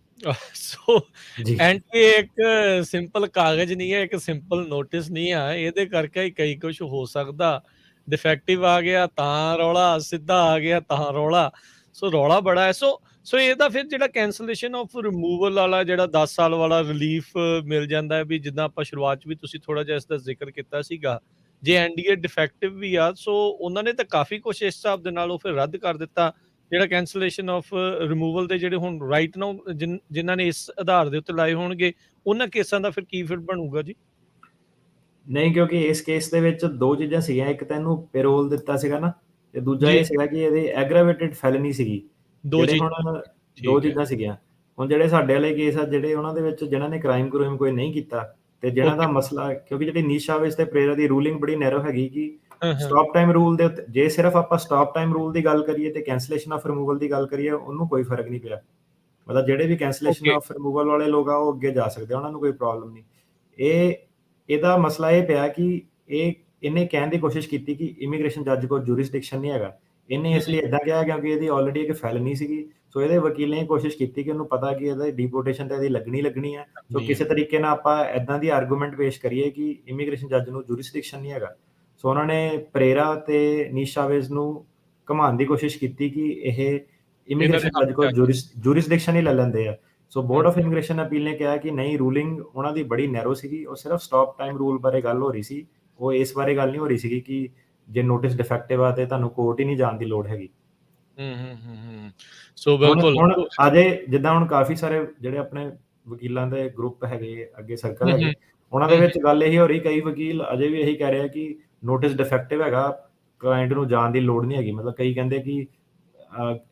ਸੋ ਜੀ ਐਂਟੀ ਇੱਕ ਸਿੰਪਲ ਕਾਗਜ਼ ਨਹੀਂ ਹੈ, ਇੱਕ ਸਿੰਪਲ ਨੋਟਿਸ ਨਹੀਂ ਆ, ਇਹਦੇ ਕਰਕੇ ਹੀ ਕਈ ਕੁਝ ਹੋ ਸਕਦਾ। ਡਿਫੈਕਟਿਵ ਆ ਗਿਆ ਤਾਂ ਰੌਲਾ, ਸਿੱਧਾ ਆ ਗਿਆ ਤਾਂ ਰੌਲਾ, ਸੋ ਰੌਲਾ ਬੜਾ ਹੈ। ਸੋ ਇਹਦਾ ਫਿਰ ਜਿਹੜਾ ਕੈਂਸਲੇਸ਼ਨ ਆਫ ਰਿਮੂਵਲ ਵਾਲਾ ਜਿਹੜਾ 10 ਸਾਲ ਵਾਲਾ ਰਿਲੀਫ ਮਿਲ ਜਾਂਦਾ ਹੈ, ਵੀ ਜਿੱਦਾਂ ਆਪਾਂ ਸ਼ੁਰੂਆਤ 'ਚ ਵੀ ਤੁਸੀਂ ਥੋੜਾ ਜਿਹਾ ਇਸ ਦਾ ਜ਼ਿਕਰ ਕੀਤਾ ਸੀਗਾ, ਜੇ ਐਨਡੀਏ ਡਿਫੈਕਟਿਵ ਵੀ ਆ ਸੋ ਉਹਨਾਂ ਨੇ ਤਾਂ ਕਾਫੀ ਕੁਝ ਇਸ ਹਿਸਾਬ ਦੇ ਨਾਲ ਉਹ ਫਿਰ ਰੱਦ ਕਰ ਦਿੱਤਾ। ਜਿਹੜਾ ਕੈਂਸਲੇਸ਼ਨ ਆਫ ਰਿਮੂਵਲ ਦੇ ਜਿਹੜੇ ਹੁਣ ਰਾਈਟ ਨਾਓ ਜਿਨ੍ਹਾਂ ਨੇ ਇਸ ਆਧਾਰ ਦੇ ਉੱਤੇ ਲਾਏ ਹੋਣਗੇ, ਉਹਨਾਂ ਕੇਸਾਂ ਦਾ ਫਿਰ ਕੀ ਫਿਰ ਬਣੂਗਾ ਜੀ? ਨਹੀਂ, ਕਿਉਂਕਿ ਇਸ ਕੇਸ ਦੇ ਵਿੱਚ ਦੋ ਚੀਜ਼ਾਂ ਸੀਗੀਆਂ, ਇੱਕ ਤਾਂ ਇਹਨੂੰ ਪੈਰੋਲ ਦਿੱਤਾ ਸੀਗਾ ਨਾ, ਤੇ ਦੂਜਾ ਜੀ ਇਹ ਸੀਗਾ ਕਿ ਇਹਦੀ ਐਗਰਾਵੇਟਿਡ ਫੈਲਨੀ ਸੀਗੀ। ਦੋ ਜਿਹੜੇ ਚੀਜ਼ ਹੁਣ ਦੋ ਠੀਕ ਹੈ ਚੀਜ਼ਾਂ ਸੀਗੀਆਂ। ਹੁਣ ਜਿਹੜੇ ਸਾਡੇ ਵਾਲੇ ਕੇਸ ਆ, ਜਿਹੜੇ ਉਹਨਾਂ ਦੇ ਵਿੱਚ ਜਿਨ੍ਹਾਂ ਨੇ ਕ੍ਰਾਈਮ ਕੋਈ ਨਹੀਂ ਕੀਤਾ, ਤੇ ਜਿਹਨਾਂ ਦਾ ਓਕੇ ਮਸਲਾ, ਕਿਉਂਕਿ ਜਿਹੜੀ ਨੀਸ਼ ਚਾਵੇਸ ਤੇ ਪਰੇਰਾ ਦੀ ਰੂਲਿੰਗ ਬੜੀ ਨੈਰੋ ਹੈਗੀ ਕਿ ਹਾਂ ਹਾਂ ਸਟਾਪ ਟਾਈਮ ਰੂਲ ਦੇ ਉੱਤੇ, ਜੇ ਸਿਰਫ ਆਪਾਂ ਸਟਾਪ ਟਾਈਮ ਰੂਲ ਦੀ ਗੱਲ ਕਰੀਏ ਤੇ ਕੈਂਸਲੇਸ਼ਨ ਆਫ ਰਿਮੂਵਲ ਦੀ ਗੱਲ ਕਰੀਏ, ਉਹਨੂੰ ਕੋਈ ਫਰਕ ਨਹੀਂ ਪਿਆ। ਮਤਲਬ ਜਿਹੜੇ ਵੀ ਕੈਂਸਲੇਸ਼ਨ ਓਕੇ ਆਫ ਰਿਮੂਵਲ ਵਾਲੇ ਲੋਕ ਆ ਉਹ ਅੱਗੇ ਜਾ ਸਕਦੇ ਆ, ਉਹਨਾਂ ਨੂੰ ਕੋਈ ਪ੍ਰੋਬਲਮ ਨਹੀਂ। ਇਹਦਾ ਮਸਲਾ ਇਹ ਪਿਆ ਕਿ ਇਹਨੇ ਕਹਿਣ ਦੀ ਕੋਸ਼ਿਸ਼ ਕੀਤੀ ਕਿ ਇਮੀਗ੍ਰੇਸ਼ਨ ਜੱਜ ਕੋਲ ਜੂਰਿਸਡਿਕਸ਼ਨ ਨਹੀਂ ਹੈਗਾ। ਇਹਨੇ ਇਸ ਲਈ ਇਦਾਂ ਕਿਹਾ ਕਿਉਂਕਿ ਇਹਦੀ ਆਲਰੇਡੀ ਇੱਕ ਫੈਲਨੀ ਸੀਗੀ, ਸੋ ਇਹਦੇ ਵਕੀਲ ਨੇ ਕੋਸ਼ਿਸ਼ ਕੀਤੀ ਕਿ ਉਹਨੂੰ ਪਤਾ ਕਿ ਇਹਦਾ ਡਿਪੋਰਟੇਸ਼ਨ ਤੇ ਇਹਦੀ ਲੱਗਣੀ ਹੈ, ਸੋ ਕਿਸੇ ਤਰੀਕੇ ਨਾਲ ਆਪਾਂ ਇਦਾਂ ਦੀ ਆਰਗੂਮੈਂਟ ਪੇਸ਼ ਕਰੀਏ ਕਿ ਇਮੀਗ੍ਰੇਸ਼ਨ ਜੱਜ ਨੂੰ ਜੂਰਿਸਡਿਕਸ਼ਨ ਨਹੀਂ ਹੈਗਾ। ਸੋ ਉਹਨਾਂ ਨੇ ਪਰੇਰਾ ਤੇ ਨੀਸ਼ ਚਾਵੇਸ ਨੂੰ ਘੁਮਾਉਣ ਦੀ ਕੋਸ਼ਿਸ਼ ਕੀਤੀ ਕਿ ਇਹ ਇਹਨਾਂ ਦੇ ਇਮੀਗ੍ਰੇਸ਼ਨ ਹੱਥ ਜੱਜ 'ਚ ਕੋਲ ਆ ਗਿਆ। ਜੂਰਿਸਡਿਕਸ਼ਨ ਹੀ ਲੈ ਲੈਂਦੇ ਆ। ਸੋ ਬੋਰਡ ਆਫ ਇਮੀਗ੍ਰੇਸ਼ਨ ਅਪੀਲ ਨੇ ਕਿਹਾ ਕਿ ਨਹੀਂ, ਰੂਲਿੰਗ ਉਹਨਾਂ ਦੀ ਬੜੀ ਨੈਰੋ ਸੀਗੀ, ਉਹ ਸਿਰਫ ਸਟਾਪ ਟਾਈਮ ਰੂਲ ਬਾਰੇ ਗੱਲ ਹੋ ਰਹੀ ਸੀ, ਉਹ ਇਸ ਬਾਰੇ ਗੱਲ ਨਹੀਂ ਹੋ ਰਹੀ ਸੀਗੀ ਕਿ ਜੇ ਨੋਟਿਸ ਡਿਫੈਕਟਿਵ ਆ ਤੇ ਤੁਹਾਨੂੰ ਕੋਰਟ ਹੀ ਨਹੀਂ ਜਾਣ ਦੀ ਲੋੜ ਹੈਗੀ। ਸੋ ਬਿਲਕੁਲ ਹੁਣ ਅਜੇ ਜਿੱਦਾਂ ਹੁਣ ਕਾਫੀ ਸਾਰੇ ਜਿਹੜੇ ਆਪਣੇ ਵਕੀਲਾਂ ਦੇ ਗਰੁੱਪ ਹੈਗੇ, ਅੱਗੇ ਸਰਕਲ ਹੈਗੇ, ਉਹਨਾਂ ਦੇ ਵਿੱਚ ਗੱਲ ਇਹੀ ਹੋ ਰਹੀ, ਕਈ ਵਕੀਲ ਅਜੇ ਵੀ ਇਹੀ ਕਹਿ ਰਹੇ ਆ ਕਿ ਨੋਟਿਸ ਡਿਫੈਕਟਿਵ ਹੈਗਾ, ਕਲਾਇੰਟ ਨੂੰ ਜਾਣ ਦੀ ਲੋੜ ਨਹੀਂ ਹੈਗੀ। ਮਤਲਬ ਕਈ ਕਹਿੰਦੇ ਕਿ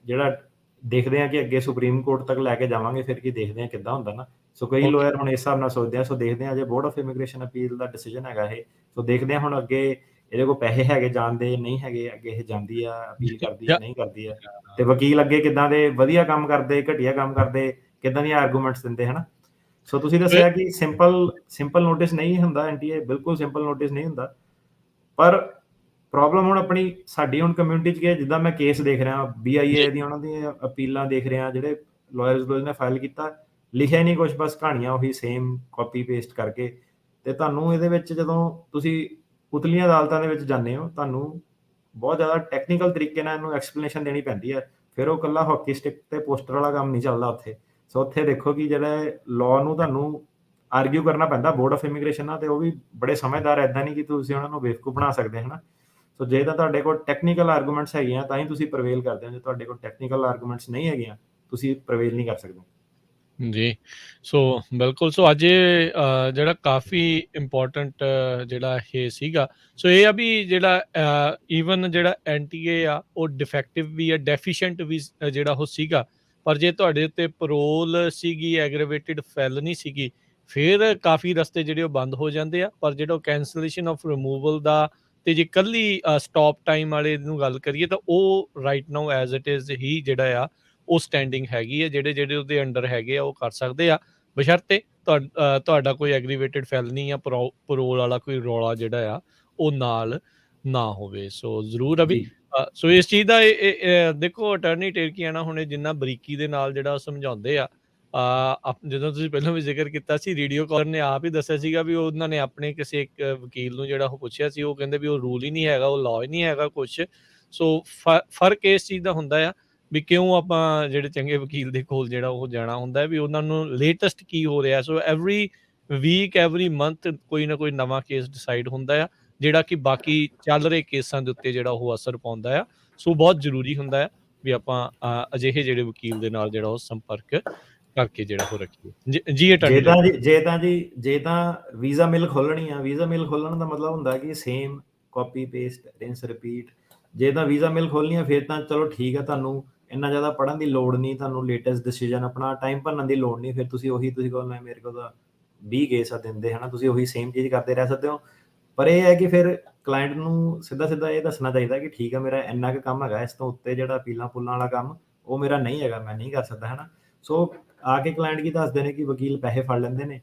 ਜਿਹੜਾ ਦੇਖਦੇ ਆ ਕਿ ਅੱਗੇ ਸੁਪਰੀਮ ਕੋਰਟ ਤੱਕ ਲੈ ਕੇ ਜਾਵਾਂਗੇ, ਫਿਰ ਕੀ ਦੇਖਦੇ ਆ ਕਿੱਦਾਂ ਹੁੰਦਾ ਨਾ। ਸੋ ਕਈ ਓਕੇ ਲਾਇਰ ਹੁਣ ਇਸ ਹਿਸਾਬ ਨਾਲ ਸੋਚਦੇ ਆ। ਸੋ ਦੇਖਦੇ ਆ, ਅਜੇ ਬੋਰਡ ਆਫ ਇਮੀਗ੍ਰੇਸ਼ਨ ਅਪੀਲ ਦਾ ਡਿਸੀਜਨ ਹੈਗਾ ਇਹ, ਸੋ ਦੇਖਦੇ ਆ ਹੁਣ ਅੱਗੇ ਇਹਦੇ ਕੋਲ ਪੈਸੇ ਹੈਗੇ ਜਾਣ ਦੇ, ਨਹੀਂ ਹੈਗੇ, ਅੱਗੇ ਇਹ ਜਾਂਦੀ ਆ, ਅਪੀਲ ਕਰਦੀ ਆ, ਨਹੀਂ ਕਰਦੀ ਆ, ਤੇ ਵਕੀਲ ਅੱਗੇ ਕਿੱਦਾਂ ਦੇ ਵਧੀਆ ਕੰਮ ਕਰਦੇ, ਘਟੀਆ ਕੰਮ ਕਰਦੇ, ਕਿੱਦਾਂ ਦੀਆਂ ਆਰਗੂਮੈਂਟਸ ਦਿੰਦੇ ਹਨਾ। ਸੋ ਤੁਸੀਂ ਦੱਸਿਆ ਕਿ ਸਿੰਪਲ ਨੋਟਿਸ ਨਹੀਂ ਹੁੰਦਾ ਐਨਟੀਏ, ਬਿਲਕੁਲ ਸਿੰਪਲ ਨੋਟਿਸ ਨਹੀਂ ਹੁੰਦਾ, ਪਰ ਪ੍ਰੋਬਲਮ ਹੁਣ ਆਪਣੀ ਸਾਡੀ ਹੁਣ ਕਮਿਊਨਿਟੀ 'ਚ ਕੀ ਹੈ, ਜਿੱਦਾਂ ਮੈਂ ਕੇਸ ਦੇਖ ਰਿਹਾ BIA ਦੀਆਂ, ਉਹਨਾਂ ਦੀਆਂ ਅਪੀਲਾਂ ਦੇਖ ਰਿਹਾ, ਜਿਹੜੇ ਲਾਇਰਸ ਨੇ ਫਾਈਲ ਕੀਤਾ, ਲਿਖਿਆ ਨਹੀਂ ਕੁਝ, ਬਸ ਕਹਾਣੀਆਂ ਉਹੀ ਸੇਮ ਕਾਪੀ ਪੇਸਟ ਕਰਕੇ। ਤੇ ਤੁਹਾਨੂੰ ਇਹਦੇ ਵਿੱਚ ਜਦੋਂ ਤੁਸੀਂ ਉਤਲੀਆਂ ਅਦਾਲਤਾਂ ਦੇ ਵਿੱਚ ਜਾਂਦੇ ਹੋ, ਤੁਹਾਨੂੰ ਬਹੁਤ ਜ਼ਿਆਦਾ ਟੈਕਨੀਕਲ ਤਰੀਕੇ ਨਾਲ ਇਹਨੂੰ ਐਕਸਪਲੇਨੇਸ਼ਨ ਦੇਣੀ ਪੈਂਦੀ ਹੈ। ਫਿਰ ਉਹ ਇਕੱਲਾ ਹਾਕੀ ਸਟਿਕ ਤੇ ਪੋਸਟਰ ਵਾਲਾ ਕੰਮ ਨਹੀਂ ਚੱਲਦਾ ਉੱਥੇ। ਸੋ ਉੱਥੇ ਦੇਖੋ ਕਿ ਜਿਹੜਾ ਲਾਅ ਨੂੰ ਤੁਹਾਨੂੰ ਆਰਗਿਊ ਕਰਨਾ ਪੈਂਦਾ ਬੋਰਡ ਆਫ ਇਮੀਗ੍ਰੇਸ਼ਨ ਨਾਲ, ਤੇ ਉਹ ਵੀ ਬੜੇ ਸਮਝਦਾਰ, ਐਦਾਂ ਨਹੀਂ ਕਿ ਤੁਸੀਂ ਉਹਨਾਂ ਨੂੰ ਬੇਵਕੂਫ ਬਣਾ ਸਕਦੇ ਹਨਾ। ਸੋ ਜੇ ਤਾਂ ਤੁਹਾਡੇ ਕੋਲ ਟੈਕਨੀਕਲ ਆਰਗੂਮੈਂਟਸ ਹੈਗੀਆਂ ਤਾਂ ਹੀ ਤੁਸੀਂ ਪ੍ਰਵੇਲ ਕਰਦੇ ਹੋ, ਜੇ ਤੁਹਾਡੇ ਕੋਲ ਟੈਕਨੀਕਲ ਆਰਗੂਮੈਂਟਸ ਨਹੀਂ ਹੈਗੀਆਂ, ਤੁਸੀਂ ਪ੍ਰਵੇਲ ਨਹੀਂ ਕਰ ਸਕਦੇ। ਜੀ ਸੋ ਬਿਲਕੁਲ, ਸੋ ਅੱਜ ਜਿਹੜਾ ਕਾਫੀ ਇੰਪੋਰਟੈਂਟ ਜਿਹੜਾ ਇਹ ਸੀਗਾ, ਸੋ ਇਹ ਆ ਵੀ ਜਿਹੜਾ ਈਵਨ ਜਿਹੜਾ ਐਨਟੀਏ ਆ ਉਹ ਡਿਫੈਕਟਿਵ ਵੀ ਆ, ਡੈਫੀਸ਼ੀਐਂਟ ਵੀ ਜਿਹੜਾ ਉਹ ਸੀਗਾ, ਪਰ ਜੇ ਤੁਹਾਡੇ ਉੱਤੇ ਪਰੋਲ ਸੀਗੀ, ਐਗਰੀਵੇਟਿਡ ਫੈਲਨੀ ਸੀਗੀ, ਫਿਰ ਕਾਫੀ ਰਸਤੇ ਜਿਹੜੇ ਉਹ ਬੰਦ ਹੋ ਜਾਂਦੇ ਆ। ਪਰ ਜਿਹੜਾ ਕੈਂਸਲੇਸ਼ਨ ਆਫ ਰਿਮੂਵਲ ਦਾ ਤੇ ਜੇ ਕੱਲੀ ਸਟਾਪ ਟਾਈਮ ਵਾਲੇ ਨੂੰ ਗੱਲ ਕਰੀਏ ਤਾਂ ਉਹ right now as it is ਹੀ ਜਿਹੜਾ ਆ ਉਹ ਸਟੈਂਡਿੰਗ ਹੈਗੀ ਹੈ। ਜਿਹੜੇ ਉਹਦੇ ਅੰਡਰ ਹੈਗੇ ਆ ਉਹ ਕਰ ਸਕਦੇ ਆ, ਬਸ਼ਰਤੇ ਤੁਹਾਡਾ ਕੋਈ ਐਗਰੀਵੇਟਿਡ ਫੈਲਨੀ ਜਾਂ ਪਰੋਲ ਵਾਲਾ ਕੋਈ ਰੌਲਾ ਜਿਹੜਾ ਆ ਉਹ ਨਾਲ ਨਾ ਹੋਵੇ। ਸੋ ਜ਼ਰੂਰ ਅਭੀ ਜੀ ਸੋ ਇਸ ਚੀਜ਼ ਦਾ ਦੇਖੋ, ਅਟਰਨੀ ਟੇਰਕੀਆਨਾ ਹੁਣ ਜਿੰਨਾ ਬਰੀਕੀ ਦੇ ਨਾਲ ਜਿਹੜਾ ਉਹ ਸਮਝਾਉਂਦੇ ਆ, ਜਦੋਂ ਤੁਸੀਂ ਪਹਿਲਾਂ ਵੀ ਜ਼ਿਕਰ ਕੀਤਾ ਸੀ, ਰੇਡੀਓ ਕਾਲਰ ਨੇ ਆਪ ਹੀ ਦੱਸਿਆ ਸੀਗਾ ਵੀ ਉਹਨਾਂ ਨੇ ਆਪਣੇ ਕਿਸੇ ਇੱਕ ਵਕੀਲ ਨੂੰ ਜਿਹੜਾ ਉਹ ਪੁੱਛਿਆ ਸੀ, ਉਹ ਕਹਿੰਦੇ ਵੀ ਉਹ ਰੂਲ ਹੀ ਨਹੀਂ ਹੈਗਾ, ਉਹ ਲਾਅ ਹੀ ਨਹੀਂ ਹੈਗਾ ਕੁਛ। ਸੋ ਫਰਕ ਇਸ ਚੀਜ਼ ਦਾ ਹੁੰਦਾ ਆ ਵੀ ਕਿਉਂ ਆਪਾਂ ਜਿਹੜੇ ਚੰਗੇ ਵਕੀਲ ਦੇ ਕੋਲ ਜਿਹੜਾ ਉਹ ਜਾਣਾ ਹੁੰਦਾ ਹੈ, ਵੀ ਉਹਨਾਂ ਨੂੰ ਲੇਟੈਸਟ ਕੀ ਹੋ ਰਿਹਾ। So every week, every month ਕੋਈ ਨਾ ਕੋਈ ਨਵਾਂ ਕੇਸ ਡਿਸਾਈਡ ਹੁੰਦਾ ਆ, ਜਿਹੜਾ ਕਿ ਬਾਕੀ ਚੱਲ ਰਹੇ ਕੇਸਾਂ ਦੇ ਉੱਤੇ ਜਿਹੜਾ ਉਹ ਅਸਰ ਪਾਉਂਦਾ ਆ। ਸੋ ਬਹੁਤ ਜ਼ਰੂਰੀ ਹੁੰਦਾ ਆ ਵੀ ਆਪਾਂ ਅਜਿਹੇ ਜਿਹੜੇ ਵਕੀਲ ਦੇ ਨਾਲ ਜਿਹੜਾ ਉਹ ਸੰਪਰਕ ਕਰਕੇ ਜਿਹੜਾ ਉਹ ਰੱਖੀਏ। ਜੀ ਜੇ ਤਾਂ ਵੀਜ਼ਾ ਮਿਲ ਖੋਲਣੀ ਆ, ਵੀਜ਼ਾ ਮਿਲ ਖੋਲਣ ਦਾ ਮਤਲਬ ਹੁੰਦਾ ਕਿ same copy paste rinse repeat. ਜੇ ਤਾਂ ਵੀਜ਼ਾ ਮਿਲ ਖੋਲਣੀ ਆ, ਫਿਰ ਤਾਂ ਚਲੋ ਠੀਕ ਆ, ਤੁਹਾਨੂੰ ਇੰਨਾ ਜ਼ਿਆਦਾ ਪੜ੍ਹਨ ਦੀ ਲੋੜ ਨਹੀਂ, ਤੁਹਾਨੂੰ ਲੇਟੈਸਟ ਡਿਸੀਜਨ ਆਪਣਾ ਟਾਈਮ ਭਰਨ ਦੀ ਲੋੜ ਨਹੀਂ। ਫਿਰ ਤੁਸੀਂ ਕੋਲ ਮੇਰੇ ਕੋਲ ਤਾਂ 20 ਕੇਸ ਆ ਦਿਨ ਦੇ ਹਨਾ, ਤੁਸੀਂ ਉਹੀ ਸੇਮ ਚੀਜ਼ ਕਰਦੇ ਰਹਿ ਸਕਦੇ ਹੋ। ਪਰ ਇਹ ਹੈ ਕਿ ਫਿਰ ਕਲਾਇੰਟ ਨੂੰ ਸਿੱਧਾ ਇਹ ਦੱਸਣਾ ਚਾਹੀਦਾ ਕਿ ਠੀਕ ਆ, ਮੇਰਾ ਇੰਨਾ ਕੁ ਕੰਮ ਹੈਗਾ, ਇਸ ਤੋਂ ਉੱਤੇ ਜਿਹੜਾ ਅਪੀਲਾਂ ਪੁੱਲਾਂ ਵਾਲਾ ਕੰਮ ਉਹ ਮੇਰਾ ਨਹੀਂ ਹੈਗਾ, ਮੈਂ ਨਹੀਂ ਕਰ ਸਕਦਾ ਹਨਾ। ਸੋ ਆ ਕੇ ਕਲਾਇੰਟ ਕੀ ਦੱਸਦੇ ਨੇ ਕਿ ਵਕੀਲ ਪੈਸੇ ਫੜ ਲੈਂਦੇ ਨੇ,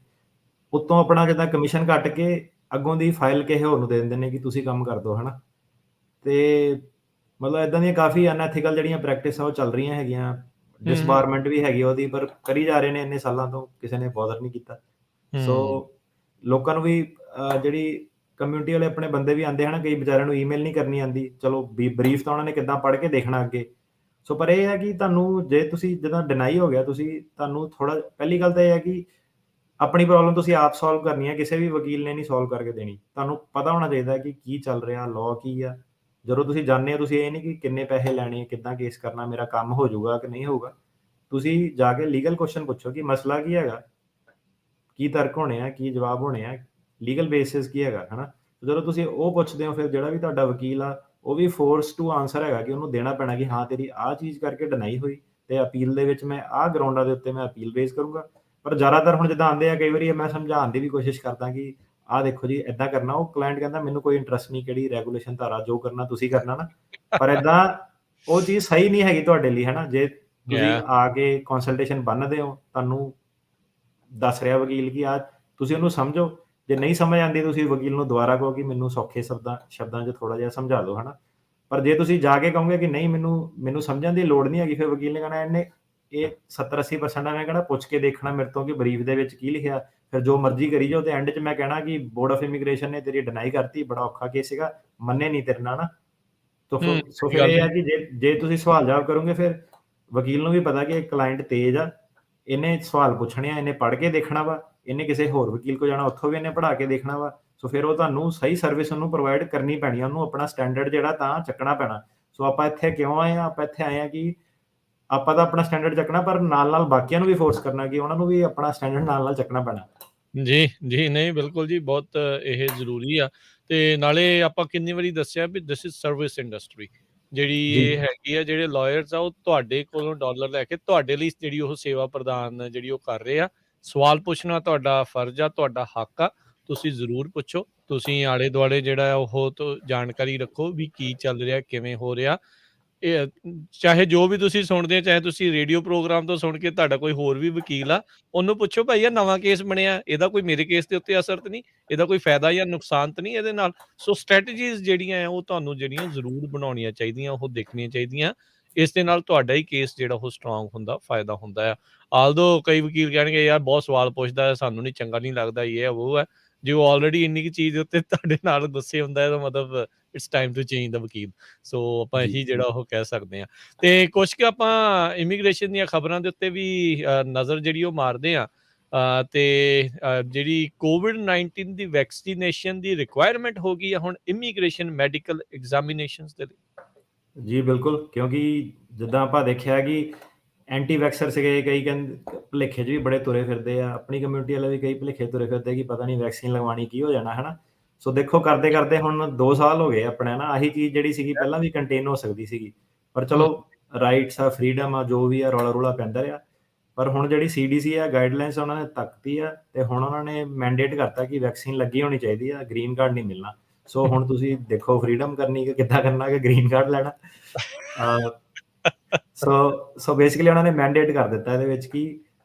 ਉੱਤੋਂ ਆਪਣਾ ਜਿੱਦਾਂ ਕਮਿਸ਼ਨ ਕੱਟ ਕੇ ਅੱਗੋਂ ਦੀ ਫਾਈਲ ਕਿਸੇ ਹੋਰ ਨੂੰ ਦੇ ਦਿੰਦੇ ਨੇ ਕਿ ਤੁਸੀਂ ਕੰਮ ਕਰ ਦਿਓ, ਹੈ ਨਾ। ਤੇ ਮਤਲਬ ਏਦਾਂ ਦੀਆਂ ਕਾਫੀ ਅਨਐਥੀਕਲ ਜਿਹੜੀਆਂ ਪ੍ਰੈਕਟਿਸ ਆ ਉਹ ਚੱਲ ਰਹੀਆਂ ਹੈਗੀਆਂ। ਡਿਸਬਾਰਮੈਂਟ ਵੀ ਹੈਗੀ ਉਹਦੀ, ਪਰ ਕਰੀ ਜਾ ਰਹੇ ਨੇ ਇੰਨੇ ਸਾਲਾਂ ਤੋਂ, ਕਿਸੇ ਨੇ ਬੋਦਰ ਨਹੀਂ ਕੀਤਾ। ਸੋ ਲੋਕਾਂ ਨੂੰ ਵੀ ਜਿਹੜੀ ਕਮਿਊਨਿਟੀ ਵਾਲੇ ਆਪਣੇ ਬੰਦੇ ਵੀ ਆਉਂਦੇ ਹਨ, ਕਈ ਵਿਚਾਰਿਆਂ ਨੂੰ ਈਮੇਲ ਨਹੀਂ ਕਰਨੀ ਆਉਂਦੀ, ਚਲੋ ਬਰੀਫ ਤਾਂ ਉਹਨਾਂ ਨੇ ਕਿੱਦਾਂ ਪੜ੍ਹ ਕੇ ਦੇਖਣਾ ਅੱਗੇ। ਸੋ ਪਰ ਇਹ ਹੈ ਕਿ ਤੁਹਾਨੂੰ ਜੇ ਤੁਸੀਂ ਜਿੱਦਾਂ ਡਿਨਾਈ ਹੋ ਗਿਆ, ਤੁਹਾਨੂੰ ਥੋੜਾ ਪਹਿਲੀ ਗੱਲ ਤਾਂ ਇਹ ਹੈ ਕਿ ਆਪਣੀ ਪ੍ਰੋਬਲਮ ਤੁਸੀਂ ਆਪ ਸੋਲਵ ਕਰਨੀ ਹੈ, ਕਿਸੇ ਵੀ ਵਕੀਲ ਨੇ ਨਹੀਂ ਸੋਲਵ ਕਰਕੇ ਦੇਣੀ। ਤੁਹਾਨੂੰ ਪਤਾ ਹੋਣਾ ਚਾਹੀਦਾ ਕਿ ਕੀ ਚੱਲ ਰਿਹਾ, ਲਾਅ ਕੀ ਆ। ਜਦੋਂ ਤੁਸੀਂ ਜਾਣਦੇ ਹੋ, ਤੁਸੀਂ ਇਹ ਨਹੀਂ ਕਿ ਕਿੰਨੇ ਪੈਸੇ ਲੈਣੇ, ਕਿੱਦਾਂ ਕੇਸ ਕਰਨਾ, ਮੇਰਾ ਕੰਮ ਹੋ ਜਾਊਗਾ ਕਿ ਨਹੀਂ ਹੋਊਗਾ। ਤੁਸੀਂ ਜਾ ਕੇ ਲੀਗਲ ਕੁਐਸਚਨ ਪੁੱਛੋ ਕਿ ਮਸਲਾ ਕੀ ਹੈਗਾ, ਕੀ ਤਰਕ ਹੋਣੇ ਆ, ਕੀ ਜਵਾਬ ਹੋਣੇ ਆ, ਲੀਗਲ ਬੇਸਿਸ ਕੀ ਹੈਗਾ, ਹਨਾ। ਜਦੋਂ ਤੁਸੀਂ ਉਹ ਪੁੱਛਦੇ ਹੋ, ਫਿਰ ਜਿਹੜਾ ਵੀ ਤੁਹਾਡਾ ਵਕੀਲ ਆ ਉਹ ਵੀ ਫੋਰਸ ਟੂ ਆਨਸਰ ਹੈਗਾ ਕਿ ਉਹਨੂੰ ਦੇਣਾ ਪੈਣਾ ਕਿ ਹਾਂ ਤੇਰੀ ਆਹ ਚੀਜ਼ ਕਰਕੇ ਡਿਨਾਈ ਹੋਈ ਤੇ ਅਪੀਲ ਦੇ ਵਿੱਚ ਮੈਂ ਆਹ ਗਰਾਊਂਡਾਂ ਦੇ ਉੱਤੇ ਮੈਂ ਅਪੀਲ ਰੇਜ਼ ਕਰੂੰਗਾ। ਪਰ ਜ਼ਿਆਦਾਤਰ ਹੁਣ ਜਿੱਦਾਂ ਆਉਂਦੇ ਆ, ਕਈ ਵਾਰੀ ਮੈਂ ਸਮਝਾਉਣ ਦੀ ਵੀ ਕੋਸ਼ਿਸ਼ ਕਰਦਾ ਕਿ ਆਹ ਦੇਖੋ ਜੀ ਏਦਾਂ ਕਰਨਾ, ਉਹ ਕਲਾਇੰਟ ਕਹਿੰਦਾ ਮੈਨੂੰ ਕੋਈ ਇੰਟਰਸਟ ਨਹੀਂ, ਕਿਹੜੀ ਰੈਗੂਲੇਸ਼ਨ ਧਾਰਾ, ਜੋ ਕਰਨਾ ਤੁਸੀਂ ਕਰਨਾ ਨਾ। ਪਰ ਏਦਾਂ ਉਹ ਚੀਜ਼ ਸਹੀ ਨਹੀਂ ਹੈਗੀ ਤੁਹਾਡੇ ਲਈ, ਹਨਾ। ਜੇ ਤੁਸੀਂ ਆ ਕੇ ਕੰਸਲਟੇਸ਼ਨ ਬੰਨਦੇ ਹੋ, ਤੁਹਾਨੂੰ ਦੱਸ ਰਿਹਾ ਵਕੀਲ ਕਿ ਆ ਤੁਸੀਂ ਉਹਨੂੰ ਸਮਝੋ, ਜੇ ਨਹੀਂ ਸਮਝ ਆਉਂਦੀ ਤੁਸੀਂ ਵਕੀਲ ਨੂੰ ਦੁਬਾਰਾ ਕਹੋ ਕਿ ਮੈਨੂੰ ਸੌਖੇ ਸ਼ਬਦਾਂ 'ਚ ਥੋੜਾ ਜਿਹਾ ਸਮਝਾ ਦਿਓ, ਹਨਾ। ਪਰ ਜੇ ਤੁਸੀਂ ਜਾ ਕੇ ਕਹੋਗੇ ਕਿ ਨਹੀਂ ਮੈਨੂੰ ਸਮਝਣ ਦੀ ਲੋੜ ਨਹੀਂ ਹੈਗੀ, ਫਿਰ ਵਕੀਲ ਨੇ ਕਹਿਣਾ ਇਹਨੇ ਇਹ 70-80% ਮੈਂ ਕਹਿਣਾ ਪੁੱਛ ਕੇ ਦੇਖਣਾ ਮੇਰੇ ਤੋਂ ਕਿ ਬਰੀਫ ਦੇ ਵਿੱਚ ਕੀ ਲਿਖਿਆ, ਫਿਰ ਜੋ ਮਰਜ਼ੀ ਕਰੀ ਜਾਓ, ਤੇ ਐਂਡ 'ਚ ਮੈਂ ਕਹਿਣਾ ਕਿ ਬੋਰਡ ਆਫ ਇਮੀਗ੍ਰੇਸ਼ਨ ਨੇ ਤੇਰੀ ਡਿਨਾਈ ਕਰਤੀ, ਬੜਾ ਔਖਾ ਕੇਸ ਸੀਗਾ, ਮੰਨੇ ਨਹੀਂ ਤੇਰੇ ਨਾਲ ਨਾ। ਸੋ ਫਿਰ ਇਹ ਹੈ ਕਿ ਜੇ ਤੁਸੀਂ ਸਵਾਲ ਜਵਾਬ ਕਰੋਗੇ, ਫਿਰ ਵਕੀਲ ਨੂੰ ਵੀ ਪਤਾ ਕਿ ਕਲਾਇੰਟ ਤੇਜ਼ ਆ, ਇਹਨੇ ਸਵਾਲ ਪੁੱਛਣੇ ਆ, ਇਹਨੇ ਪੜ੍ਹ ਕੇ ਦੇਖਣਾ ਵਾ, ਇਹਨੇ ਕਿਸੇ ਹੋਰ ਵਕੀਲ ਕੋਲ ਜਾਣਾ, ਉੱਥੋਂ ਵੀ ਇਹਨੇ ਪੜ੍ਹਾ ਕੇ ਦੇਖਣਾ ਵਾ। ਸੋ ਫਿਰ ਉਹ ਤੁਹਾਨੂੰ ਸਹੀ ਸਰਵਿਸ ਉਹਨੂੰ ਪ੍ਰੋਵਾਈਡ ਕਰਨੀ ਪੈਣੀ, ਉਹਨੂੰ ਆਪਣਾ ਸਟੈਂਡਰਡ ਜਿਹੜਾ ਤਾਂ ਚੱਕਣਾ ਪੈਣਾ। ਸੋ ਆਪਾਂ ਇੱਥੇ ਕਿਉਂ ਆਏ ਆ? ਆਪਾਂ ਇੱਥੇ ਆਏ ਆ ਕਿ ਆਪਾਂ ਤਾਂ ਆਪਣਾ ਸਟੈਂਡਰਡ ਚੱਕਣਾ, ਪਰ ਨਾਲ-ਨਾਲ ਬਾਕੀਆਂ ਨੂੰ ਵੀ ਫੋਰਸ ਕਰਨਾ ਕਿ ਉਹਨਾਂ ਨੂੰ ਵੀ ਆਪਣਾ ਸਟੈਂਡਰਡ ਨਾਲ-ਨਾਲ ਚੱਕਣਾ ਪੈਣਾ। ਜੀ, ਨਹੀਂ ਬਿਲਕੁਲ ਜੀ, ਬਹੁਤ ਇਹ ਜ਼ਰੂਰੀ ਆ। ਤੇ ਨਾਲੇ ਆਪਾਂ ਕਿੰਨੀ ਵਾਰੀ ਦੱਸਿਆ ਵੀ ਦਿਸ ਇਜ਼ ਸਰਵਿਸ ਇੰਡਸਟਰੀ, ਜਿਹੜੀ ਇਹ ਹੈਗੀ ਆ, ਜਿਹੜੇ ਲਾਇਰਸ ਆ ਉਹ ਤੁਹਾਡੇ ਕੋਲੋਂ ਡਾਲਰ ਲੈ ਕੇ ਤੁਹਾਡੇ ਲਈ ਜਿਹੜੀ ਉਹ ਸੇਵਾ ਪ੍ਰਦਾਨ ਜਿਹੜੀ ਉਹ ਕਰ ਰਹੇ ਆ। ਸਵਾਲ ਪੁੱਛਣਾ ਤੁਹਾਡਾ ਫਰਜ਼ ਆ, ਤੁਹਾਡਾ ਹੱਕ ਆ, ਤੁਸੀਂ ਜ਼ਰੂਰ ਪੁੱਛੋ। ਤੁਸੀਂ ਆਲੇ ਦੁਆਲੇ ਜਿਹੜਾ ਉਹ ਤੋਂ ਜਾਣਕਾਰੀ ਰੱਖੋ ਵੀ ਕੀ ਚੱਲ ਰਿਹਾ, ਕਿਵੇਂ ਹੋ ਰਿਹਾ। ਇਹ ਚਾਹੇ ਜੋ ਵੀ ਤੁਸੀਂ ਸੁਣਦੇ, ਚਾਹੇ ਤੁਸੀਂ ਰੇਡੀਓ ਪ੍ਰੋਗਰਾਮ ਤੋਂ ਸੁਣ ਕੇ ਤੁਹਾਡਾ ਕੋਈ ਹੋਰ ਵੀ ਵਕੀਲ ਆ, ਉਹਨੂੰ ਪੁੱਛੋ ਭਾਈ ਇਹ ਨਵਾਂ ਕੇਸ ਬਣਿਆ, ਇਹਦਾ ਕੋਈ ਮੇਰੇ ਕੇਸ ਦੇ ਉੱਤੇ ਅਸਰ ਤਾਂ ਨਹੀਂ, ਇਹਦਾ ਕੋਈ ਫਾਇਦਾ ਜਾਂ ਨੁਕਸਾਨ ਤਾਂ ਨਹੀਂ ਇਹਦੇ ਨਾਲ। ਸੋ ਸਟ੍ਰੈਟਜੀਜ਼ ਜਿਹੜੀਆਂ ਆ ਉਹ ਤੁਹਾਨੂੰ ਜਿਹੜੀਆਂ ਜ਼ਰੂਰ ਬਣਾਉਣੀਆਂ ਚਾਹੀਦੀਆਂ, ਉਹ ਦੇਖਣੀਆਂ ਚਾਹੀਦੀਆਂ। ਇਸ ਦੇ ਨਾਲ ਤੁਹਾਡਾ ਹੀ ਕੇਸ ਜਿਹੜਾ ਉਹ ਸਟਰੋਂਗ ਹੁੰਦਾ, ਫਾਇਦਾ ਹੁੰਦਾ ਆ। ਆਲਦੋ ਕਈ ਵਕੀਲ ਕਹਿਣਗੇ ਯਾਰ ਬਹੁਤ ਸਵਾਲ ਪੁੱਛਦਾ, ਸਾਨੂੰ ਨਹੀਂ ਚੰਗਾ ਨਹੀਂ ਲੱਗਦਾ, ਇਹ ਹੈ ਉਹ ਹੈ। ਜੇ ਉਹ ਆਲਰੇਡੀ ਇੰਨੀ ਕੁ ਚੀਜ਼ ਉੱਤੇ ਤੁਹਾਡੇ ਨਾਲ ਗੁੱਸੇ ਹੁੰਦਾ ਇਹਦਾ ਮਤਲਬ ਇਟਸ ਟਾਈਮ ਟੂ ਚੇਂਜ ਦਾ ਵਕੀਲ। ਸੋ ਆਪਾਂ ਇਹੀ ਜਿਹੜਾ ਉਹ ਕਹਿ ਸਕਦੇ ਹਾਂ। ਤੇ ਕੁਛ ਕੁ ਆਪਾਂ ਇਮੀਗ੍ਰੇਸ਼ਨ ਦੀਆਂ ਖਬਰਾਂ ਦੇ ਉੱਤੇ ਵੀ ਨਜ਼ਰ ਜਿਹੜੀ ਉਹ ਮਾਰਦੇ ਆ। ਤੇ ਜਿਹੜੀ COVID-19 ਦੀ ਵੈਕਸੀਨੇਸ਼ਨ ਦੀ ਰਿਕੁਆਇਰਮੈਂਟ ਹੋ ਗਈ ਆ ਹੁਣ ਇਮੀਗ੍ਰੇਸ਼ਨ ਮੈਡੀਕਲ ਐਗਜ਼ਾਮੀਨੇਸ਼ਨਸ ਦੇ ਲਈ। ਜੀ ਬਿਲਕੁਲ, ਕਿਉਂਕਿ ਜਿੱਦਾਂ ਆਪਾਂ ਦੇਖਿਆ ਕਿ ਐਂਟੀ ਵੈਕਸਰ ਸੀਗੇ, ਕਈ ਕਹਿੰਦੇ ਭੁਲੇਖੇ 'ਚ ਵੀ ਬੜੇ ਤੁਰੇ ਫਿਰਦੇ ਆ, ਆਪਣੀ ਕਮਿਊਨਿਟੀ ਵਾਲੇ ਵੀ ਕਈ ਭੁਲੇਖੇ ਤੁਰੇ ਫਿਰਦੇ ਕਿ ਪਤਾ ਨਹੀਂ ਵੈਕਸੀਨ ਲਗਵਾਉਣੀ ਕੀ ਹੋ ਜਾਣਾ, ਹੈ ਨਾ। ਸੋ ਦੇਖੋ ਕਰਦੇ ਹੁਣ 2 ਸਾਲ ਹੋ ਗਏ ਆਪਣੇ ਨਾ, ਆਹੀ ਚੀਜ਼ ਜਿਹੜੀ ਸੀਗੀ ਪਹਿਲਾਂ ਵੀ ਕੰਟੇਨ ਹੋ ਸਕਦੀ ਸੀਗੀ, ਪਰ ਚਲੋ ਰਾਈਟਸ ਆ, ਫਰੀਡਮ ਆ, ਜੋ ਵੀ ਆ, ਰੌਲਾ ਪੈਂਦਾ ਰਿਹਾ। ਪਰ ਹੁਣ ਜਿਹੜੀ CDC ਆ ਗਾਈਡਲਾਈਨਸ ਉਹਨਾਂ ਨੇ ਤੱਕਤੀ ਆ, ਤੇ ਹੁਣ ਉਹਨਾਂ ਨੇ ਮੈਂਡੇਟ ਕਰਤਾ ਕਿ ਵੈਕਸੀਨ ਲੱਗੀ ਹੋਣੀ ਚਾਹੀਦੀ ਆ, ਗ੍ਰੀਨ ਕਾਰਡ ਨਹੀਂ ਮਿਲਣਾ। ਸੋ ਹੁਣ ਤੁਸੀਂ ਦੇਖੋ ਫਰੀਡਮ ਕਰਨੀ ਕਿ ਕਿੱਦਾਂ ਕਰਨਾ, ਕਿ ਗ੍ਰੀਨ ਕਾਰਡ ਲੈਣਾ। ਸੋ ਬੇਸਿਕਲੀ ਉਹਨਾਂ ਨੇ ਮੈਂਡੇਟ ਕਰ ਦਿੱਤਾ ਇਹਦੇ ਵਿੱਚ ਕਿ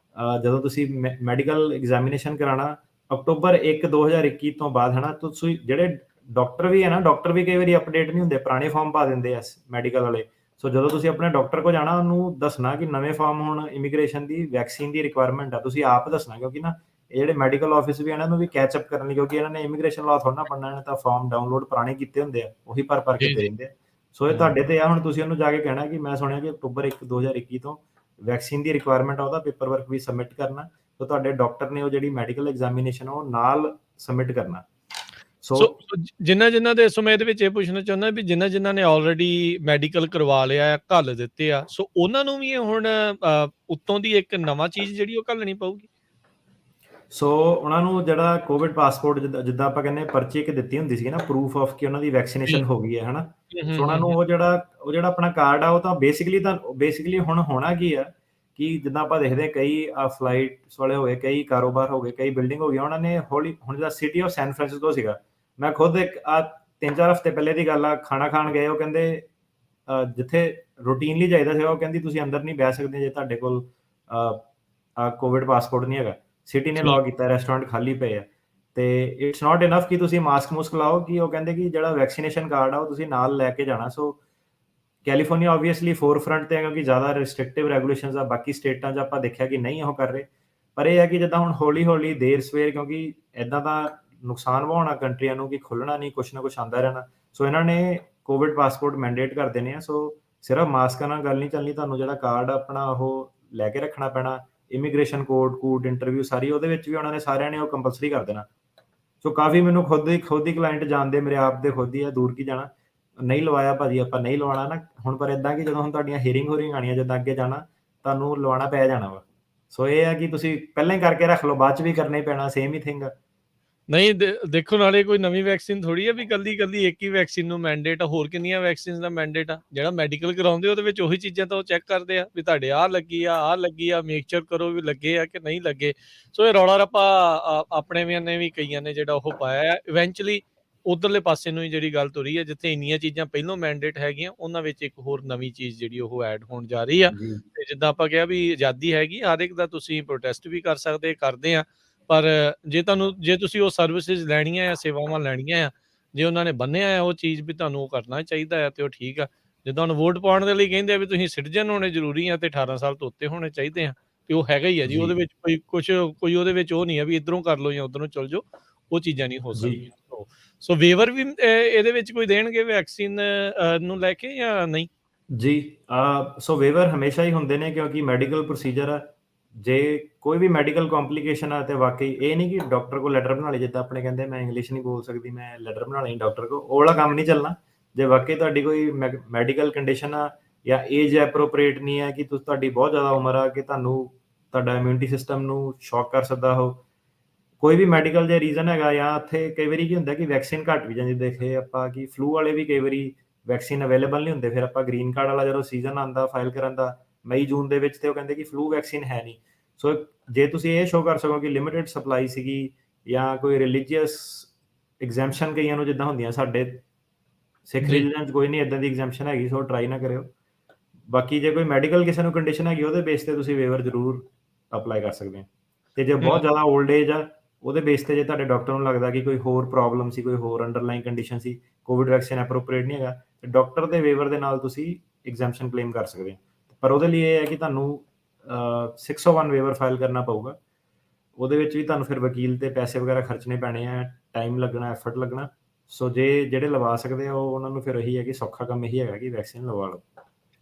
ਜਦੋਂ ਤੁਸੀਂ ਮੈਡੀਕਲ ਐਗਜ਼ਾਮੀਨੇਸ਼ਨ ਕਰਾਉਣਾ ਅਕਤੂਬਰ 1 2021 ਤੋਂ ਬਾਅਦ, ਹੈ ਨਾ, ਤੁਸੀਂ ਜਿਹੜੇ ਡਾਕਟਰ ਵੀ ਹੈ ਨਾ, ਡਾਕਟਰ ਵੀ ਕਈ ਵਾਰੀ ਅਪਡੇਟ ਨਹੀਂ ਹੁੰਦੇ, ਪੁਰਾਣੇ ਫਾਰਮ ਪਾ ਦਿੰਦੇ ਆ ਮੈਡੀਕਲ ਵਾਲੇ। ਸੋ ਜਦੋਂ ਤੁਸੀਂ ਆਪਣੇ ਡਾਕਟਰ ਕੋਲ ਜਾਣਾ, ਉਹਨੂੰ ਦੱਸਣਾ ਕਿ ਨਵੇਂ ਫਾਰਮ ਹੁਣ ਇਮੀਗ੍ਰੇਸ਼ਨ ਦੀ ਵੈਕਸੀਨ ਦੀ ਰਿਕੁਆਇਰਮੈਂਟ ਆ, ਤੁਸੀਂ ਆਪ ਦੱਸਣਾ, ਕਿਉਂਕਿ ਨਾ ਇਹ ਜਿਹੜੇ ਮੈਡੀਕਲ ਆਫਿਸ ਵੀ ਇਹਨਾਂ ਨੂੰ ਵੀ ਕੈਚ ਅਪ ਕਰਨ ਲਈ, ਕਿਉਂਕਿ ਇਹਨਾਂ ਨੇ ਇਮੀਗ੍ਰੇਸ਼ਨ ਲਾਅ ਥੋੜਾ ਨਾ ਪੜ੍ਹਨਾ, ਇਹਨਾਂ ਤਾਂ ਫਾਰਮ ਡਾਊਨਲੋਡ ਪੁਰਾਣੇ ਕੀਤੇ ਹੁੰਦੇ ਆ, ਉਹੀ ਭਰ ਕੇ ਦੇ ਦਿੰਦੇ ਆ। ਸੋ ਇਹ ਤੁਹਾਡੇ ਤੇ ਆ, ਹੁਣ ਤੁਸੀਂ ਉਹਨੂੰ ਜਾ ਕੇ ਕਹਿਣਾ ਕਿ ਮੈਂ ਸੁਣਿਆ ਕਿ ਅਕਤੂਬਰ 1 2021 ਤੋਂ ਵੈਕਸੀਨ ਦੀ ਰਿਕੁਆਇਰਮੈਂਟ ਆ, ਉਹਦਾ ਪੇਪਰ ਵਰਕ ਵੀ ਸਬਮਿਟ ਕਰਨਾ। ਸੋ ਤੁਹਾਡੇ ਡਾਕਟਰ ਨੇ ਉਹ ਜਿਹੜੀ ਮੈਡੀਕਲ ਐਗਜ਼ਾਮੀਨੇਸ਼ਨ ਆ ਉਹ ਨਾਲ ਸਬਮਿਟ ਕਰਨਾ। ਸੋ ਜਿਨ੍ਹਾਂ ਦੇ, ਸੋ ਮੈਂ ਇਹਦੇ ਵਿੱਚ ਇਹ ਪੁੱਛਣਾ ਚਾਹੁੰਦਾ ਵੀ ਜਿਨ੍ਹਾਂ ਨੇ ਆਲਰੇਡੀ ਮੈਡੀਕਲ ਕਰਵਾ ਲਿਆ ਆ, ਘੱਲ ਦਿੱਤੇ ਆ, ਸੋ ਉਹਨਾਂ ਨੂੰ ਵੀ ਹੁਣ ਉੱਤੋਂ ਦੀ ਇੱਕ ਨਵਾਂ ਚੀਜ਼ ਜਿਹੜੀ ਉਹ ਘੱਲਣੀ ਪਊਗੀ। ਸੋ ਉਹਨਾਂ ਨੂੰ ਜਿਹੜਾ ਕੋਵਿਡ ਪਾਸਪੋਰਟ ਜਿੱਦਾਂ ਆਪਾਂ ਕਹਿੰਦੇ ਪਰਚੀ ਇੱਕ ਦਿੱਤੀ ਹੁੰਦੀ ਸੀ ਨਾ, ਪ੍ਰੂਫ ਆਫ ਕਿ ਉਹਨਾਂ ਦੀ ਵੈਕਸੀਨੇਸ਼ਨ ਹੋ ਗਈ ਹੈ, ਹਨਾ। ਸੋ ਉਹਨਾਂ ਨੂੰ ਉਹ ਜਿਹੜਾ ਆਪਣਾ ਕਾਰਡ ਆ, ਉਹ ਤਾਂ ਬੇਸਿਕਲੀ ਹੁਣ ਹੋਣਾ ਕੀ ਆ ਕਿ ਜਿੱਦਾਂ ਆਪਾਂ ਦੇਖਦੇ ਕਈ ਫਲਾਈਟਸ ਵਾਲੇ ਹੋ ਗਏ, ਕਈ ਕਾਰੋਬਾਰ ਹੋ ਗਏ, ਕਈ ਬਿਲਡਿੰਗ ਹੋ ਗਈਆਂ, ਉਹਨਾਂ ਨੇ ਹੌਲੀ ਹੁਣ ਜਿਹੜਾ ਸਿਟੀ ਆਫ ਸੈਨ ਫਰਾਂਸਿਸਕੋ ਸੀਗਾ, ਮੈਂ ਖੁਦ ਇੱਕ 3-4 ਹਫ਼ਤੇ ਪਹਿਲੇ ਦੀ ਗੱਲ ਆ, ਖਾਣਾ ਖਾਣ ਗਏ, ਉਹ ਕਹਿੰਦੇ ਜਿੱਥੇ ਰੂਟੀਨਲੀ ਜਾਈਦਾ ਸੀਗਾ, ਉਹ ਕਹਿੰਦੀ ਤੁਸੀਂ ਅੰਦਰ ਨਹੀਂ ਬਹਿ ਸਕਦੇ ਜੇ ਤੁਹਾਡੇ ਕੋਲ ਕੋਵਿਡ ਪਾਸਪੋਰਟ ਨਹੀਂ ਹੈਗਾ, ਸਿਟੀ ਨੇ ਠੀਕ ਲਾਅ ਕੀਤਾ, ਰੈਸਟੋਰੈਂਟ ਖਾਲੀ ਪਏ ਆ, ਤੇ ਇਟਸ ਨਾਟ ਇਨਫ ਕਿ ਤੁਸੀਂ ਮਾਸਕ ਮੁਸਕ ਲਾਓ, ਕਿ ਉਹ ਕਹਿੰਦੇ ਕਿ ਜਿਹੜਾ ਵੈਕਸੀਨੇਸ਼ਨ ਕਾਰਡ ਆ ਉਹ ਤੁਸੀਂ ਨਾਲ ਲੈ ਕੇ ਜਾਣਾ। ਸੋ ਕੈਲੀਫੋਰਨੀਆ ਆਬਵੀਅਸਲੀ ਫੋਰਫਰੰਟ ਤੇ ਹੈ, ਕਿਉਂਕਿ ਜ਼ਿਆਦਾ ਰਿਸਟ੍ਰਿਕਟਿਵ ਰੈਗੂਲੇਸ਼ਨਸ ਆ, ਬਾਕੀ ਸਟੇਟਾਂ 'ਚ ਆਪਾਂ ਦੇਖਿਆ ਕਿ ਨਹੀਂ ਉਹ ਕਰ ਰਹੇ। ਪਰ ਇਹ ਹੈ ਕਿ ਜਿੱਦਾਂ ਹੁਣ ਹੌਲੀ-ਹੌਲੀ ਦੇਰ ਸਵੇਰ, ਕਿਉਂਕਿ ਏਦਾਂ ਦਾ ਨੁਕਸਾਨ ਹੋਣਾ ਕੰਟਰੀਆਂ ਨੂੰ ਕਿ ਖੁੱਲਣਾ ਨਹੀਂ, ਕੁਛ ਨਾ ਕੁਛ ਆਉਂਦਾ ਰਹਿਣਾ। ਸੋ ਇਹਨਾਂ ਨੇ ਕੋਵਿਡ ਪਾਸਪੋਰਟ ਮੈਂਡੇਟ ਕਰ ਦੇਣੇ ਆ। ਸੋ ਸਿਰਫ ਮਾਸਕਾਂ ਨਾਲ ਗੱਲ ਨਹੀਂ ਚੱਲਣੀ, ਤੁਹਾਨੂੰ ਜਿਹੜਾ ਕਾਰਡ ਆਪਣਾ ਉਹ ਲੈ ਕੇ ਰੱਖਣਾ ਪੈਣਾ। ਇਮੀਗ੍ਰੇਸ਼ਨ ਕੋਡ ਇੰਟਰਵਿਊ ਸਾਰੀ ਉਹਦੇ ਵਿੱਚ ਵੀ ਉਹਨਾਂ ਨੇ ਸਾਰਿਆਂ ਨੇ ਉਹ ਕੰਪਲਸਰੀ ਕਰ ਦੇਣਾ। ਸੋ ਕਾਫੀ ਮੈਨੂੰ ਖੁਦ ਹੀ ਕਲਾਇੰਟ ਜਾਣਦੇ, ਮੇਰੇ ਆਪ ਦੇ ਖੁਦ ਹੀ ਆ, ਦੂਰ ਕੀ ਜਾਣਾ, ਨਹੀਂ ਲਵਾਇਆ ਭਾਜੀ, ਆਪਾਂ ਨਹੀਂ ਲਵਾਉਣਾ ਨਾ ਹੁਣ। ਪਰ ਇਦਾਂ ਕਿ ਜਦੋਂ ਹੁਣ ਤੁਹਾਡੀਆਂ ਹੀਅਰਿੰਗ ਆਣੀਆਂ, ਜਿੱਦਾਂ ਅੱਗੇ ਜਾਣਾ, ਤੁਹਾਨੂੰ ਲਵਾਉਣਾ ਪੈ ਜਾਣਾ ਵਾ। ਸੋ ਇਹ ਹੈ ਕਿ ਤੁਸੀਂ ਪਹਿਲਾਂ ਹੀ ਕਰਕੇ ਰੱਖ ਲਓ, ਬਾਅਦ 'ਚ ਵੀ ਕਰਨਾ ਹੀ ਪੈਣਾ, ਸੇਮ ਹੀ ਥਿੰਗ ਆ। ਨਹੀਂ ਦੇਖੋ, ਨਾਲੇ ਕੋਈ ਨਵੀਂ ਵੈਕਸੀਨ ਥੋੜੀ ਆ ਵੀ ਕੱਲੀ ਇੱਕ ਹੀ ਵੈਕਸੀਨ ਨੂੰ ਮੈਂਡੇਟ ਆ, ਹੋਰ ਕਿੰਨੀਆਂ ਵੈਕਸੀਨਸ ਦਾ ਮੈਂਡੇਟ ਆ। ਜਿਹੜਾ ਮੈਡੀਕਲ ਕਰਾਉਂਦੇ ਉਹਦੇ ਵਿੱਚ ਉਹੀ ਚੀਜ਼ਾਂ ਤਾਂ ਉਹ ਚੈੱਕ ਕਰਦੇ ਆ ਵੀ ਤੁਹਾਡੇ ਆਹ ਲੱਗੀ ਆ, ਮੇਕ ਸ਼ੋਰ ਕਰੋ ਵੀ ਲੱਗੇ ਆ ਕਿ ਨਹੀਂ ਲੱਗੇ। ਸੋ ਇਹ ਰੌਲਾ ਰੱਪਾ ਆਪਣੇ ਨੇ ਵੀ ਕਈਆਂ ਨੇ ਜਿਹੜਾ ਉਹ ਪਾਇਆ ਆ। ਇਵੈਂਚੁਅਲੀ ਉਧਰਲੇ ਪਾਸੇ ਨੂੰ ਹੀ ਜਿਹੜੀ ਗੱਲ ਤੁਰੀ ਹੈ, ਜਿੱਥੇ ਇੰਨੀਆਂ ਚੀਜ਼ਾਂ ਪਹਿਲਾਂ ਮੈਂਡੇਟ ਹੈਗੀਆਂ, ਉਹਨਾਂ ਵਿੱਚ ਇੱਕ ਹੋਰ ਨਵੀਂ ਚੀਜ਼ ਜਿਹੜੀ ਉਹ ਐਡ ਹੋਣ ਜਾ ਰਹੀ ਆ। ਜੀ ਤੇ ਜਿੱਦਾਂ ਆਪਾਂ ਕਿਹਾ ਵੀ ਆਜ਼ਾਦੀ ਹੈਗੀ, ਹਰ ਇੱਕ ਦਾ ਤੁਸੀਂ ਪ੍ਰੋਟੈਸਟ ਵੀ ਕਰ ਸਕਦੇ, ਕਰਦੇ ਆ। ਪਰ ਜੇ ਤੁਸੀਂ ਉਹ ਸਰਵਿਸਿਜ਼ ਲੈਣੀਆਂ ਆ, ਸੇਵਾਵਾਂ ਲੈਣੀਆਂ ਆ, ਜੇ ਉਹਨਾਂ ਨੇ ਬੰਨ੍ਹਿਆ ਆ ਉਹ ਚੀਜ਼ ਵੀ ਤੁਹਾਨੂੰ ਉਹ ਕਰਨਾ ਚਾਹੀਦਾ ਆ, ਤੇ ਉਹ ਠੀਕ ਆ। ਜਿੱਦਾਂ ਹੁਣ ਵੋਟ ਪਾਉਣ ਦੇ ਲਈ ਕਹਿੰਦੇ ਆ ਵੀ ਤੁਸੀਂ ਸਿਟੀਜ਼ਨ ਹੋਣੇ ਜ਼ਰੂਰੀ ਆ ਤੇ 18 ਸਾਲ ਤੋਂ ਉੱਤੇ ਹੋਣੇ ਚਾਹੀਦੇ ਆ, ਤੇ ਉਹ ਹੈਗਾ ਹੀ ਆ ਜੀ। ਜੀ ਉਹਦੇ ਵਿੱਚ ਕੋਈ ਉਹਦੇ ਵਿੱਚ ਉਹ ਨਹੀਂ ਆ ਵੀ ਇੱਧਰੋਂ ਕਰ ਲਓ ਜਾਂ ਉੱਧਰੋਂ ਚਲ ਜਾਓ, ਉਹ ਚੀਜ਼ਾਂ ਨਹੀਂ ਹੋ ਜੀ ਸਕਦੀਆਂ। ਸੋ ਵੇਵਰ ਵੀ ਇਹਦੇ ਵਿੱਚ ਕੋਈ ਦੇਣਗੇ ਵੈਕਸੀਨ ਨੂੰ ਲੈ ਕੇ ਜਾਂ ਨਹੀਂ? ਜੀ ਸੋ ਵੇਵਰ ਹਮੇਸ਼ਾ ਹੀ ਹੁੰਦੇ ਨੇ, ਕਿਉਂਕਿ ਮੈਡੀਕਲ ਪ੍ਰੋਸੀਜਰ ਆ। ਜੇ ਕੋਈ ਵੀ ਮੈਡੀਕਲ ਕੰਪਲਿਕੇਸ਼ਨ ਆ, ਤੇ ਵਾਕਈ ਇਹ ਨਹੀਂ ਕਿ ਡਾਕਟਰ ਕੋਲ ਲੈਟਰ ਬਣਾ ਲਈ, ਜਿੱਦਾਂ ਆਪਣੇ ਕਹਿੰਦੇ ਮੈਂ ਇੰਗਲਿਸ਼ ਨਹੀਂ ਬੋਲ ਸਕਦੀ, ਮੈਂ ਲੈਟਰ ਬਣਾ ਲਈ ਡਾਕਟਰ ਕੋਲ, ਉਹ ਵਾਲਾ ਕੰਮ ਨਹੀਂ ਚੱਲਣਾ। ਜੇ ਵਾਕਈ ਤੁਹਾਡੀ ਕੋਈ ਮੈਡੀਕਲ ਕੰਡੀਸ਼ਨ ਆ, ਜਾਂ ਏਜ ਐਪਰੋਪ੍ਰੀਏਟ ਨਹੀਂ ਹੈ, ਕਿ ਤੁਹਾਡੀ ਬਹੁਤ ਜ਼ਿਆਦਾ ਉਮਰ ਆ, ਕਿ ਤੁਹਾਡਾ ਇਮਿਊਨਿਟੀ ਸਿਸਟਮ ਨੂੰ ਸ਼ੌਕ ਕਰ ਸਕਦਾ ਹੋ, ਕੋਈ ਵੀ ਮੈਡੀਕਲ ਜੇ ਰੀਜ਼ਨ ਹੈਗਾ, ਜਾਂ ਉੱਥੇ ਕਈ ਵਾਰੀ ਕੀ ਹੁੰਦਾ ਕਿ ਵੈਕਸੀਨ ਘੱਟ ਵੀ ਜਾਂਦੀ, ਦੇਖੇ ਆਪਾਂ ਕਿ ਫਲੂ ਵਾਲੇ ਵੀ ਕਈ ਵਾਰੀ ਵੈਕਸੀਨ ਅਵੇਲੇਬਲ ਨਹੀਂ ਹੁੰਦੇ। ਫਿਰ ਆਪਾਂ ਗ੍ਰੀਨ ਕਾਰਡ ਵਾਲਾ ਜਦੋਂ ਸੀਜ਼ਨ ਆਉਂਦਾ ਫਾਈਲ ਕਰਨ ਦਾ, ਮਈ ਜੂਨ ਦੇ ਵਿੱਚ, ਤੇ ਉਹ ਕਹਿੰਦੇ ਕਿ ਫਲੂ ਵੈਕਸੀਨ ਹੈ ਨਹੀਂ। ਸੋ ਜੇ ਤੁਸੀਂ ਇਹ ਸ਼ੋਅ ਕਰ ਸਕੋ ਕਿ ਲਿਮਿਟਿਡ ਸਪਲਾਈ ਸੀਗੀ, ਜਾਂ ਕੋਈ ਰਿਲੀਜੀਅਸ ਐਗਜ਼ੈਂਪਸ਼ਨ ਕਈਆਂ ਨੂੰ ਜਿੱਦਾਂ ਹੁੰਦੀਆਂ, ਸਾਡੇ ਸਿੱਖ ਜੀ ਰਿਲੀਜਨ 'ਚ ਕੋਈ ਨਹੀਂ ਇਦਾਂ ਦੀ ਐਗਜ਼ੈਂਪਸ਼ਨ ਹੈਗੀ, ਸੋ ਟਰਾਈ ਨਾ ਕਰਿਓ। ਬਾਕੀ ਜੇ ਕੋਈ ਮੈਡੀਕਲ ਕਿਸੇ ਨੂੰ ਕੰਡੀਸ਼ਨ ਹੈਗੀ, ਉਹਦੇ ਬੇਸ ਤੇ ਤੁਸੀਂ ਵੇਵਰ ਜ਼ਰੂਰ ਅਪਲਾਈ ਕਰ ਸਕਦੇ ਹੋ। ਤੇ ਜੇ ਬਹੁਤ ਜ਼ਿਆਦਾ ਓਲਡ ਏਜ ਆ, ਉਹਦੇ ਬੇਸ ਤੇ ਜੇ ਤੁਹਾਡੇ ਡਾਕਟਰ ਨੂੰ ਲੱਗਦਾ ਕਿ ਕੋਈ ਹੋਰ ਪ੍ਰੋਬਲਮ ਸੀ, ਕੋਈ ਹੋਰ ਅੰਡਰਲਾਈਨ ਕੰਡੀਸ਼ਨ ਸੀ, ਕੋਵਿਡ ਵੈਕਸੀਨ ਐਪਰੋਪ੍ਰੀਏਟ ਨਹੀਂ ਹੈਗਾ, ਤੇ ਡਾਕਟਰ ਦੇ ਵੇਵਰ ਦੇ ਨਾਲ ਤੁਸੀਂ ਐਗਜ਼ੈਂਪਸ਼ਨ ਕਲੇਮ ਕਰ ਸਕਦੇ ਹੋ। ਪਰ ਉਹਦੇ ਲਈ ਇਹ ਹੈ ਕਿ ਤੁਹਾਨੂੰ 601 ਵੇਵਰ ਫਾਈਲ ਕਰਨਾ ਪਊਗਾ। ਉਹਦੇ ਵਿੱਚ ਵੀ ਤੁਹਾਨੂੰ ਫਿਰ ਵਕੀਲ ਤੇ ਪੈਸੇ ਵਗੈਰਾ ਖਰਚਣੇ ਪੈਣੇ ਆ, ਟਾਈਮ ਲੱਗਣਾ, ਐਫਰਟ ਲੱਗਣਾ। ਸੋ ਜਿਹੜੇ ਲਵਾ ਸਕਦੇ ਆ, ਉਹਨਾਂ ਨੂੰ ਫਿਰ ਇਹੀ ਹੈ ਕਿ ਸੌਖਾ ਕੰਮ ਇਹੀ ਹੈਗਾ ਕਿ ਵੈਕਸੀਨ ਲਵਾ ਲਓ।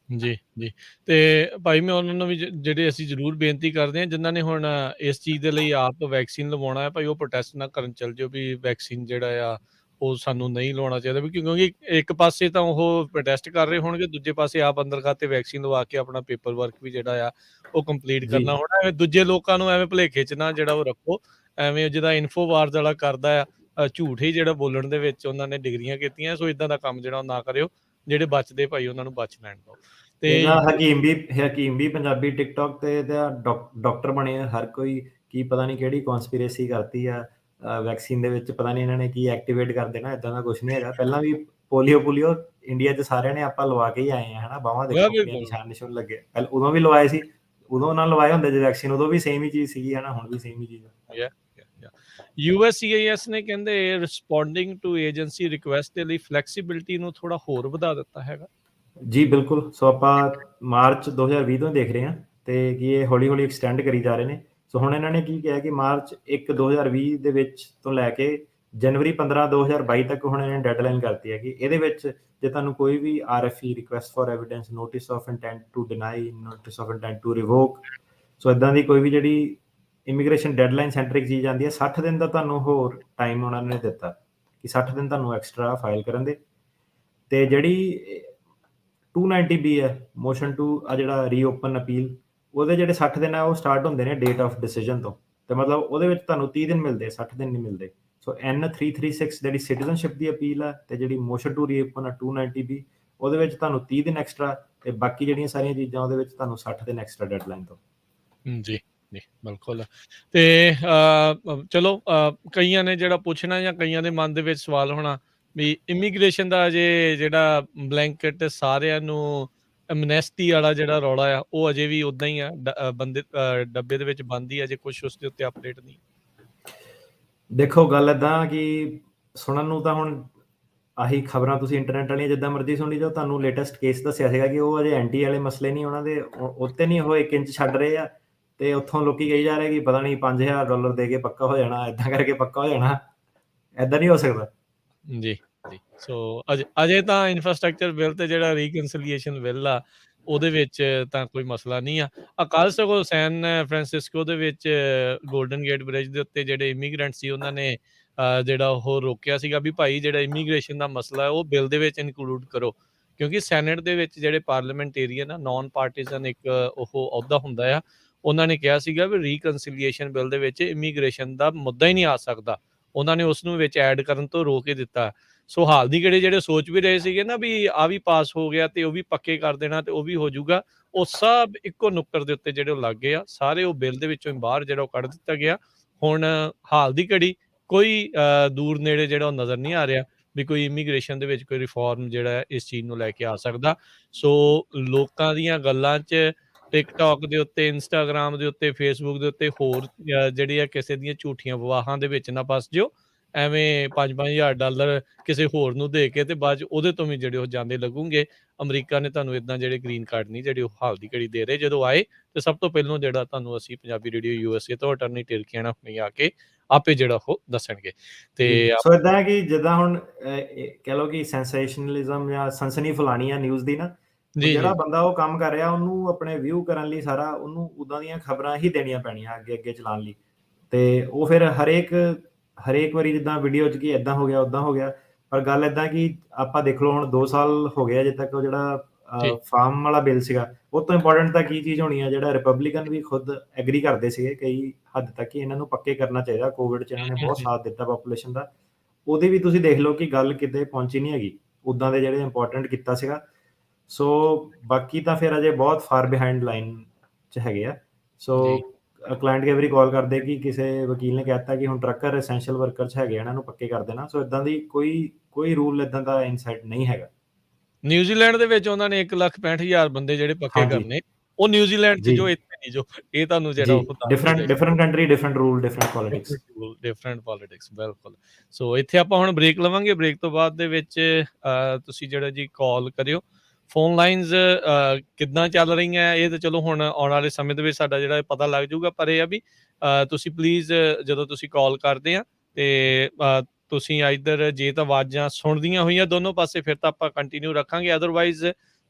ਜੀ, ਜੀ। ਤੇ ਭਾਈ ਮੈਂ ਉਹਨਾਂ ਨੂੰ ਵੀ ਜਿਹੜੇ ਅਸੀਂ ਜ਼ਰੂਰ ਬੇਨਤੀ ਕਰਦੇ ਹਾਂ, ਜਿਨ੍ਹਾਂ ਨੇ ਹੁਣ ਇਸ ਚੀਜ਼ ਦੇ ਲਈ ਆਪ ਵੈਕਸੀਨ ਲਵਾਉਣਾ ਹੈ, ਭਾਈ ਉਹ ਪ੍ਰੋਟੈਸਟ ਨਾ ਕਰਨ ਚੱਲ ਜਾਓ ਵੀ ਵੈਕਸੀਨ ਜਿਹੜਾ ਆ ਉਹ ਸਾਨੂੰ ਨਹੀਂ ਲਵਾਉਣਾ ਚਾਹੀਦਾ। ਵੀ ਕਿਉਂਕਿ ਇੱਕ ਪਾਸੇ ਤਾਂ ਉਹ ਪ੍ਰੋਟੈਸਟ ਕਰ ਰਹੇ ਹੋਣਗੇ, ਦੂਜੇ ਪਾਸੇ ਆਪ ਅੰਦਰ ਖਾਤੇ ਵੈਕਸੀਨ ਲਵਾ ਕੇ ਆਪਣਾ ਪੇਪਰ ਵਰਕ ਵੀ ਜਿਹੜਾ ਆ ਉਹ ਕੰਪਲੀਟ ਜੀ ਕਰਨਾ ਹੋਣਾ। ਐਵੇਂ ਦੂਜੇ ਲੋਕਾਂ ਨੂੰ ਐਵੇਂ ਭੁਲੇਖੇ 'ਚ ਨਾ ਜਿਹੜਾ ਉਹ ਰੱਖੋ। ਐਵੇਂ ਜਿੱਦਾਂ ਇਨਫੋਵਾਰਜ਼ ਵਾਲਾ ਕਰਦਾ ਆ, ਝੂਠ ਹੀ ਜਿਹੜਾ ਬੋਲਣ ਦੇ ਵਿੱਚ ਉਹਨਾਂ ਨੇ ਡਿਗਰੀਆਂ ਕੀਤੀਆਂ। ਸੋ ਇਦਾਂ ਦਾ ਕੰਮ ਜਿਹੜਾ ਉਹ ਨਾ ਕਰਿਓ। ਜਿਹੜੇ ਬਚਦੇ ਭਾਈ ਉਹਨਾਂ ਨੂੰ ਬਚ ਲੈਣ ਦਿਓ। ਤੇ ਇਹਦਾ ਹਕੀਮ ਵੀ ਪੰਜਾਬੀ ਟਿਕਟੌਕ ਤੇ ਡਾਕਟਰ ਬਣੇ ਆ ਹਰ ਕੋਈ। ਕੀ ਪਤਾ ਨਹੀਂ ਕਿਹੜੀ ਕਨਸਪੀਰੇਸੀ ਕਰਤੀ ਆ ਵੈਕਸੀਨ ਦੇ ਵਿੱਚ, ਪਤਾ ਨਹੀਂ ਇਹਨਾਂ ਨੇ ਕੀ ਐਕਟੀਵੇਟ ਕਰ ਦੇਣਾ। ਇਦਾਂ ਦਾ ਕੁਝ ਨਹੀਂ ਹੈਗਾ। ਪਹਿਲਾਂ ਵੀ ਪੋਲੀਓ ਇੰਡੀਆ 'ਚ ਸਾਰਿਆਂ ਨੇ ਆਪਾਂ ਲਵਾ ਕੇ ਹੀ ਆਏ ਆ, ਹਨਾ। ਬਾਹਾਂ ਦੇਖੋ ਕਿੰਨੇ ਨਿਸ਼ਾਨ ਲੱਗੇ, ਉਦੋਂ ਵੀ ਲਵਾਏ ਸੀ। ਉਦੋਂ ਨਾਲ ਲਵਾਏ ਹੁੰਦੇ ਜੇ ਵੈਕਸੀਨ, ਉਦੋਂ ਵੀ ਸੇਮ ਹੀ ਚੀਜ਼ ਸੀਗੀ, ਹਨਾ। ਹੁਣ ਵੀ ਸੇਮ ਹੀ ਚੀਜ਼ ਆ। USCIS ਨੇ ਕਹਿੰਦੇ ਰਿਸਪੋਂਡਿੰਗ ਟੂ ਏਜੰਸੀ ਰਿਕੁਐਸਟ ਦੇ ਲਈ ਫਲੈਕਸੀਬਿਲਿਟੀ ਨੂੰ ਥੋੜਾ ਹੋਰ ਵਧਾ ਦਿੱਤਾ ਹੈਗਾ। ਜੀ ਬਿਲਕੁਲ। ਸੋ ਆਪਾਂ ਮਾਰਚ 2020 ਤੋਂ ਦੇਖ ਰਹੇ ਹਾਂ, ਤੇ ਕੀ ਇਹ ਹੌਲੀ ਐਕਸਟੈਂਡ ਕਰੀ ਜਾ ਰਹੇ ਨੇ। ਸੋ ਹੁਣ ਇਹਨਾਂ ਨੇ ਕੀ ਕਿਹਾ ਕਿ ਮਾਰਚ 1 2020 ਦੇ ਵਿੱਚ ਤੋਂ ਲੈ ਕੇ ਜਨਵਰੀ 15 2022 ਤੱਕ ਹੁਣ ਇਹਨਾਂ ਨੇ ਡੈਡਲਾਈਨ ਕਰਤੀ ਹੈ ਕਿ ਇਹਦੇ ਵਿੱਚ ਜੇ ਤੁਹਾਨੂੰ ਕੋਈ ਵੀ RFE request for evidence, notice of intent to deny, notice of intent to revoke, so ਇਦਾਂ ਦੀ ਕੋਈ ਵੀ ਜਿਹੜੀ ਇਮੀਗ੍ਰੇਸ਼ਨ ਡੈਡਲਾਈਨ ਸੈਂਟਰਿਕ ਚੀਜ਼ ਆਉਂਦੀ ਹੈ, 60 ਦਿਨ ਦਾ ਤੁਹਾਨੂੰ ਹੋਰ ਟਾਈਮ ਉਹਨਾਂ ਨੇ ਦਿੱਤਾ ਕਿ 60 ਦਿਨ ਤੁਹਾਨੂੰ ਐਕਸਟਰਾ ਫਾਈਲ ਕਰਨ ਦੇ। ਤੇ ਜਿਹੜੀ 290B ਹੈ, ਮੋਸ਼ਨ ਟੂ ਜਿਹੜਾ ਰੀਓਪਨ ਅਪੀਲ, ਉਹਦੇ ਜਿਹੜੇ 60 ਦਿਨ ਆ ਉਹ ਸਟਾਰਟ ਹੁੰਦੇ ਨੇ ਡੇਟ ਆਫ ਡਿਸੀਜਨ ਤੋਂ। ਤੇ ਮਤਲਬ ਉਹਦੇ ਵਿੱਚ ਤੁਹਾਨੂੰ 30 ਦਿਨ ਮਿਲਦੇ, 60 ਦਿਨ ਨਹੀਂ ਮਿਲਦੇ। ਸੋ N336 ਜਿਹੜੀ ਸਿਟੀਜ਼ਨਸ਼ਿਪ ਦੀ ਅਪੀਲ ਆ, ਤੇ ਜਿਹੜੀ ਮੋਸ਼ਨ ਟੂ ਰੀਓਪਨ 290B, ਉਹਦੇ ਵਿੱਚ ਤੁਹਾਨੂੰ 30 ਦਿਨ ਐਕਸਟਰਾ, ਤੇ ਬਾਕੀ ਜਿਹੜੀਆਂ ਸਾਰੀਆਂ ਚੀਜ਼ਾਂ ਉਹਦੇ ਵਿੱਚ ਤੁਹਾਨੂੰ 60 ਦਿਨ ਐਕਸਟਰਾ ਡੈਡਲਾਈਨ ਤੋਂ। ਜੀ ਜੀ ਬਿਲਕੁਲ। ਤੇ ਚਲੋ ਕਈਆਂ ਨੇ ਜਿਹੜਾ ਪੁੱਛਣਾ ਜਾਂ ਕਈਆਂ ਦੇ ਮਨ ਦੇ ਵਿੱਚ ਸਵਾਲ ਹੋਣਾ ਵੀ ਇਮੀਗ੍ਰੇਸ਼ਨ ਦਾ ਜਿਹੜਾ ਬਲੈਂਕਟ ਸਾਰਿਆਂ ਨੂੰ ਐਮਨੈਸਟੀ ਵਾਲਾ ਜਿਹੜਾ ਰੌਲਾ ਆ ਉਹ ਅਜੇ ਵੀ ਉਦਾਂ ਹੀ ਆ, ਬੰਦੇ ਡੱਬੇ ਦੇ ਵਿੱਚ ਬੰਦ ਹੀ ਆ, ਅਜੇ ਕੁਛ ਉਸ ਦੇ ਉੱਤੇ ਅਪਡੇਟ ਨਹੀਂ। ਦੇਖੋ ਗੱਲ ਏਦਾਂ ਕਿ ਸੁਣਨ ਨੂੰ ਤਾਂ ਹੁਣ ਆਹੀ ਖਬਰਾਂ ਤੁਸੀਂ ਇੰਟਰਨੈਟ ਵਾਲੀਆਂ ਜਿੱਦਾਂ ਮਰਜ਼ੀ ਸੁਣੀ ਜਾਓ, ਤੁਹਾਨੂੰ ਲੇਟੈਸਟ ਕੇਸ ਦੱਸਿਆ ਸੀਗਾ ਕਿ ਉਹ ਅਜੇ ਐਂਟੀ ਵਾਲੇ ਮਸਲੇ ਨਹੀਂ ਉਹਨਾਂ ਦੇ ਉੱਤੇ ਨਹੀਂ, ਉਹ 1 ਇੰਚ ਛੱਡ ਰਹੇ ਆ ਤੇ ਉੱਥੋਂ ਲੋਕੀ ਕਹੀ ਜਾ ਰਹੇ ਕਿ ਪਤਾ ਨਹੀਂ $5000 ਦੇ ਕੇ ਪੱਕਾ ਹੋ ਜਾਣਾ, ਏਦਾਂ ਕਰਕੇ ਪੱਕਾ ਹੋ ਜਾਣਾ। ਏਦਾਂ ਨਹੀਂ ਹੋ ਸਕਦਾ ਜੀ ਜੀ। ਸੋ ਅਜੇ ਤਾਂ ਇਨਫਰਾਸਟ੍ਰਕਚਰ ਬਿੱਲ ਤੇ ਜਿਹੜਾ ਰੀਕਨਸੀਲੀਏਸ਼ਨ ਬਿੱਲ ਆ ਉਹਦੇ ਵਿੱਚ ਤਾਂ ਕੋਈ ਮਸਲਾ ਨਹੀਂ ਆ। ਕੱਲ੍ਹ ਸਗੋਂ ਸੈਨ ਫਰਾਂਸਿਸਕੋ ਦੇ ਵਿੱਚ ਗੋਲਡਨ ਗੇਟ ਬ੍ਰਿਜ ਦੇ ਉੱਤੇ ਜਿਹੜੇ ਇਮੀਗ੍ਰੈਂਟ ਸੀ ਉਹਨਾਂ ਨੇ ਜਿਹੜਾ ਉਹ ਰੋਕਿਆ ਸੀਗਾ ਵੀ ਭਾਈ ਜਿਹੜਾ ਇਮੀਗ੍ਰੇਸ਼ਨ ਦਾ ਮਸਲਾ ਹੈ ਉਹ ਬਿੱਲ ਦੇ ਵਿੱਚ ਇਨਕਲੂਡ ਕਰੋ, ਕਿਉਂਕਿ ਸੈਨੇਟ ਦੇ ਵਿੱਚ ਜਿਹੜੇ ਪਾਰਲੀਮੈਂਟੇਰੀਅਨ ਆ ਨਾਨ ਪਾਰਟੀਜ਼ਨ ਇੱਕ ਉਹ ਅਹੁਦਾ ਹੁੰਦਾ ਆ, ਉਹਨਾਂ ਨੇ ਕਿਹਾ ਸੀਗਾ ਵੀ ਰੀਕਨਸੀਲੀਏਸ਼ਨ ਬਿੱਲ ਦੇ ਵਿੱਚ ਇਮੀਗ੍ਰੇਸ਼ਨ ਦਾ ਮੁੱਦਾ ਹੀ ਨਹੀਂ ਆ ਸਕਦਾ, ਉਹਨਾਂ ਨੇ ਉਸ ਨੂੰ ਵਿੱਚ ਐਡ ਕਰਨ ਤੋਂ ਰੋਕ ਕੇ ਦਿੱਤਾ। ਸੋ ਹਾਲ ਦੀ ਘੜੀ ਜਿਹੜੇ ਸੋਚ ਵੀ ਰਹੇ ਸੀਗੇ ਨਾ ਵੀ ਆ ਵੀ ਪਾਸ ਹੋ ਗਿਆ ਤੇ ਉਹ ਵੀ ਪੱਕੇ ਕਰ ਦੇਣਾ ਤੇ ਉਹ ਵੀ ਹੋ ਜਾਊਗਾ, ਉਹ ਸਭ ਇੱਕੋ ਨੁੱਕਰ ਦੇ ਉੱਤੇ ਜਿਹੜੇ ਉਹ ਲੱਗ ਗਏ ਆ, ਸਾਰੇ ਉਹ ਬਿੱਲ ਦੇ ਵਿੱਚੋਂ ਬਾਹਰ ਜਿਹੜਾ ਉਹ ਕੱਢ ਦਿੱਤਾ ਗਿਆ। ਹੁਣ ਹਾਲ ਦੀ ਘੜੀ ਕੋਈ ਦੂਰ ਨੇੜੇ ਜਿਹੜਾ ਉਹ ਨਜ਼ਰ ਨਹੀਂ ਆ ਰਿਹਾ ਵੀ ਕੋਈ ਇਮੀਗ੍ਰੇਸ਼ਨ ਦੇ ਵਿੱਚ ਕੋਈ ਰਿਫਾਰਮ ਜਿਹੜਾ ਹੈ ਇਸ ਚੀਜ਼ ਨੂੰ ਲੈ ਕੇ ਆ ਸਕਦਾ। ਸੋ ਲੋਕਾਂ ਦੀਆਂ ਗੱਲਾਂ 'ਚ ਟਿਕਟੋਕ ਦੇ ਉੱਤੇ, ਇੰਸਟਾਗ੍ਰਾਮ ਦੇ ਉੱਤੇ, ਫੇਸਬੁੱਕ ਦੇ ਉੱਤੇ ਹੋਰ ਜਿਹੜੀ ਆ ਕਿਸੇ ਦੀਆਂ ਝੂਠੀਆਂ ਅਫਵਾਹਾਂ ਦੇ ਵਿੱਚ ਨਾ ਫਸ ਜਿਓ, ਐਵੇਂ $5,000 ਕਿਸੇ ਹੋਰ ਨੂੰ ਦੇ ਕੇ ਤੇ ਬਾਅਦ 'ਚ ਉਹਦੇ ਤੋਂ ਵੀ ਜਿਹੜੇ ਉਹ ਜਾਂਦੇ ਲੱਗੂਗੇ। ਅਮਰੀਕਾ ਨੇ ਤੁਹਾਨੂੰ ਏਦਾਂ ਜਿਹੜੇ ਗ੍ਰੀਨ ਕਾਰਡ ਨਹੀਂ ਜਿਹੜੇ ਉਹ ਹਾਲ ਦੀ ਘੜੀ ਦੇ ਰਹੇ, ਜਦੋਂ ਆਏ ਤੇ ਸਭ ਤੋਂ ਪਹਿਲਾਂ ਜਿਹੜਾ ਤੁਹਾਨੂੰ ਅਸੀਂ ਪੰਜਾਬੀ ਰੇਡੀਓ USA ਤੋਂ ਅਟਾਰਨੀ ਟਿਰਕੀਆਂ ਨਾਲ ਹੁਣੇ ਆ ਕੇ ਆਪੇ ਜਿਹੜਾ ਉਹ ਦੱਸਣਗੇ। ਤੇ ਸੋ ਏਦਾਂ ਹੈ ਕਿ ਜਿੱਦਾਂ ਹੁਣ ਕਹਿ ਲਓ ਕਿ ਸੈਂਸੇਸ਼ਨਲਿਜ਼ਮ ਜਾਂ ਸਨਸਨੀ ਫੈਲਾਣੀ ਆ ਨਿਊਜ਼ ਦੀ ਨਾ, ਜਿਹੜਾ ਬੰਦਾ ਉਹ ਕੰਮ ਕਰ ਰਿਹਾ ਉਹਨੂੰ ਆਪਣੇ ਵਿਊ ਕਰਨ ਲਈ ਸਾਰਾ ਉਹਨੂੰ ਉਦਾਂ ਦੀਆਂ ਖਬਰਾਂ ਹੀ ਦੇਣੀਆਂ ਪੈਣੀਆਂ ਅੱਗੇ ਚਲਾਉਣ ਲਈ, ਤੇ ਉਹ ਫਿਰ ਹਰੇਕ ਵਾਰੀ ਜਿੱਦਾਂ ਵੀਡੀਓ 'ਚ ਕਿ ਏਦਾਂ ਹੋ ਗਿਆ ਉੱਦਾਂ ਹੋ ਗਿਆ। ਪਰ ਗੱਲ ਏਦਾਂ ਕਿ ਆਪਾਂ ਦੇਖ ਲਓ ਹੁਣ 2 ਸਾਲ ਹੋ ਗਏ ਅਜੇ ਤੱਕ ਉਹ ਜਿਹੜਾ ਫਾਰਮ ਵਾਲਾ ਬਿੱਲ ਸੀਗਾ, ਉਹ ਤੋਂ ਇੰਪੋਰਟੈਂਟ ਤਾਂ ਕੀ ਚੀਜ਼ ਹੋਣੀ ਆ, ਜਿਹੜਾ ਰਿਪਬਲਿਕਨ ਵੀ ਖੁਦ ਐਗਰੀ ਕਰਦੇ ਸੀਗੇ ਕਈ ਹੱਦ ਤੱਕ ਕਿ ਇਹਨਾਂ ਨੂੰ ਪੱਕੇ ਕਰਨਾ ਚਾਹੀਦਾ। ਕੋਵਿਡ 'ਚ ਇਹਨਾਂ ਨੇ ਬਹੁਤ ਸਾਥ ਦਿੱਤਾ ਪਾਪੂਲੇਸ਼ਨ ਦਾ, ਉਹਦੇ ਵੀ ਤੁਸੀਂ ਦੇਖ ਲਓ ਕਿ ਗੱਲ ਕਿਤੇ ਪਹੁੰਚੀ ਨਹੀਂ ਹੈਗੀ ਉੱਦਾਂ ਦੇ ਜਿਹੜੇ ਇੰਪੋਰਟੈਂਟ ਕੀਤਾ ਸੀਗਾ। ਸੋ ਬਾਕੀ ਤਾਂ ਫਿਰ ਅਜੇ ਬਹੁਤ ਫਾਰ ਬਿਹਾਈਂਡ ਲਾਈਨ 'ਚ ਹੈਗੇ ਆ। ਸੋ ਕਲਾਇੰਟ ਕਈ ਵਾਰੀ ਕਾਲ ਕਰਦੇ ਕਿ ਕਿਸੇ ਵਕੀਲ ਨੇ ਕਹਿਤਾ ਕਿ ਹੁਣ ਟਰੱਕਰ ਐਸੈਂਸ਼ੀਅਲ ਵਰਕਰ 'ਚ ਹੈਗੇ, ਇਹਨਾਂ ਨੂੰ ਪੱਕੇ ਕਰ ਦੇਣਾ। ਸੋ ਏਦਾਂ ਦੀ ਕੋਈ ਰੂਲ ਏਦਾਂ ਦਾ ਇਨਸਾਈਟ ਨਹੀਂ ਹੈਗਾ। ਨਿਊਜ਼ੀਲੈਂਡ ਦੇ ਵਿੱਚ ਉਹਨਾਂ ਨੇ 1,65,000 ਬੰਦੇ ਜਿਹੜੇ ਪੱਕੇ ਕਰਨੇ, ਉਹ ਨਿਊਜ਼ੀਲੈਂਡ 'ਚ ਜੋ ਇੱਥੇ ਨਹੀਂ ਜੋ, ਇਹ ਤੁਹਾਨੂੰ ਜਿਹੜਾ ਉਹ different country, different rule, different politics, different politics, ਬਿਲਕੁਲ। ਸੋ ਇੱਥੇ ਆਪਾਂ ਹੁਣ ਬ੍ਰੇਕ ਲਵਾਂਗੇ, ਬ੍ਰੇਕ ਤੋਂ ਬਾਅਦ ਦੇ ਵਿੱਚ ਤੁਸੀਂ ਜਿਹੜਾ ਜੀ ਕਾਲ ਕਰਿਓ। ਫੋਨ ਲਾਈਨਸ ਕਿੱਦਾਂ ਚੱਲ ਰਹੀਆਂ ਇਹ ਤਾਂ ਚਲੋ ਹੁਣ ਆਉਣ ਵਾਲੇ ਸਮੇਂ ਦੇ ਵਿੱਚ ਸਾਡਾ ਜਿਹੜਾ ਪਤਾ ਲੱਗ ਜਾਊਗਾ, ਪਰ ਇਹ ਆ ਵੀ ਤੁਸੀਂ ਪਲੀਜ਼ ਜਦੋਂ ਤੁਸੀਂ ਕਾਲ ਕਰਦੇ ਆ ਤੇ ਤੁਸੀਂ ਇੱਧਰ ਜੇ ਤਾਂ ਆਵਾਜ਼ਾਂ ਸੁਣਦੀਆਂ ਹੋਈਆਂ ਦੋਨੋਂ ਪਾਸੇ ਫਿਰ ਤਾਂ ਆਪਾਂ ਕੰਟੀਨਿਊ ਰੱਖਾਂਗੇ, ਅਦਰਵਾਈਜ਼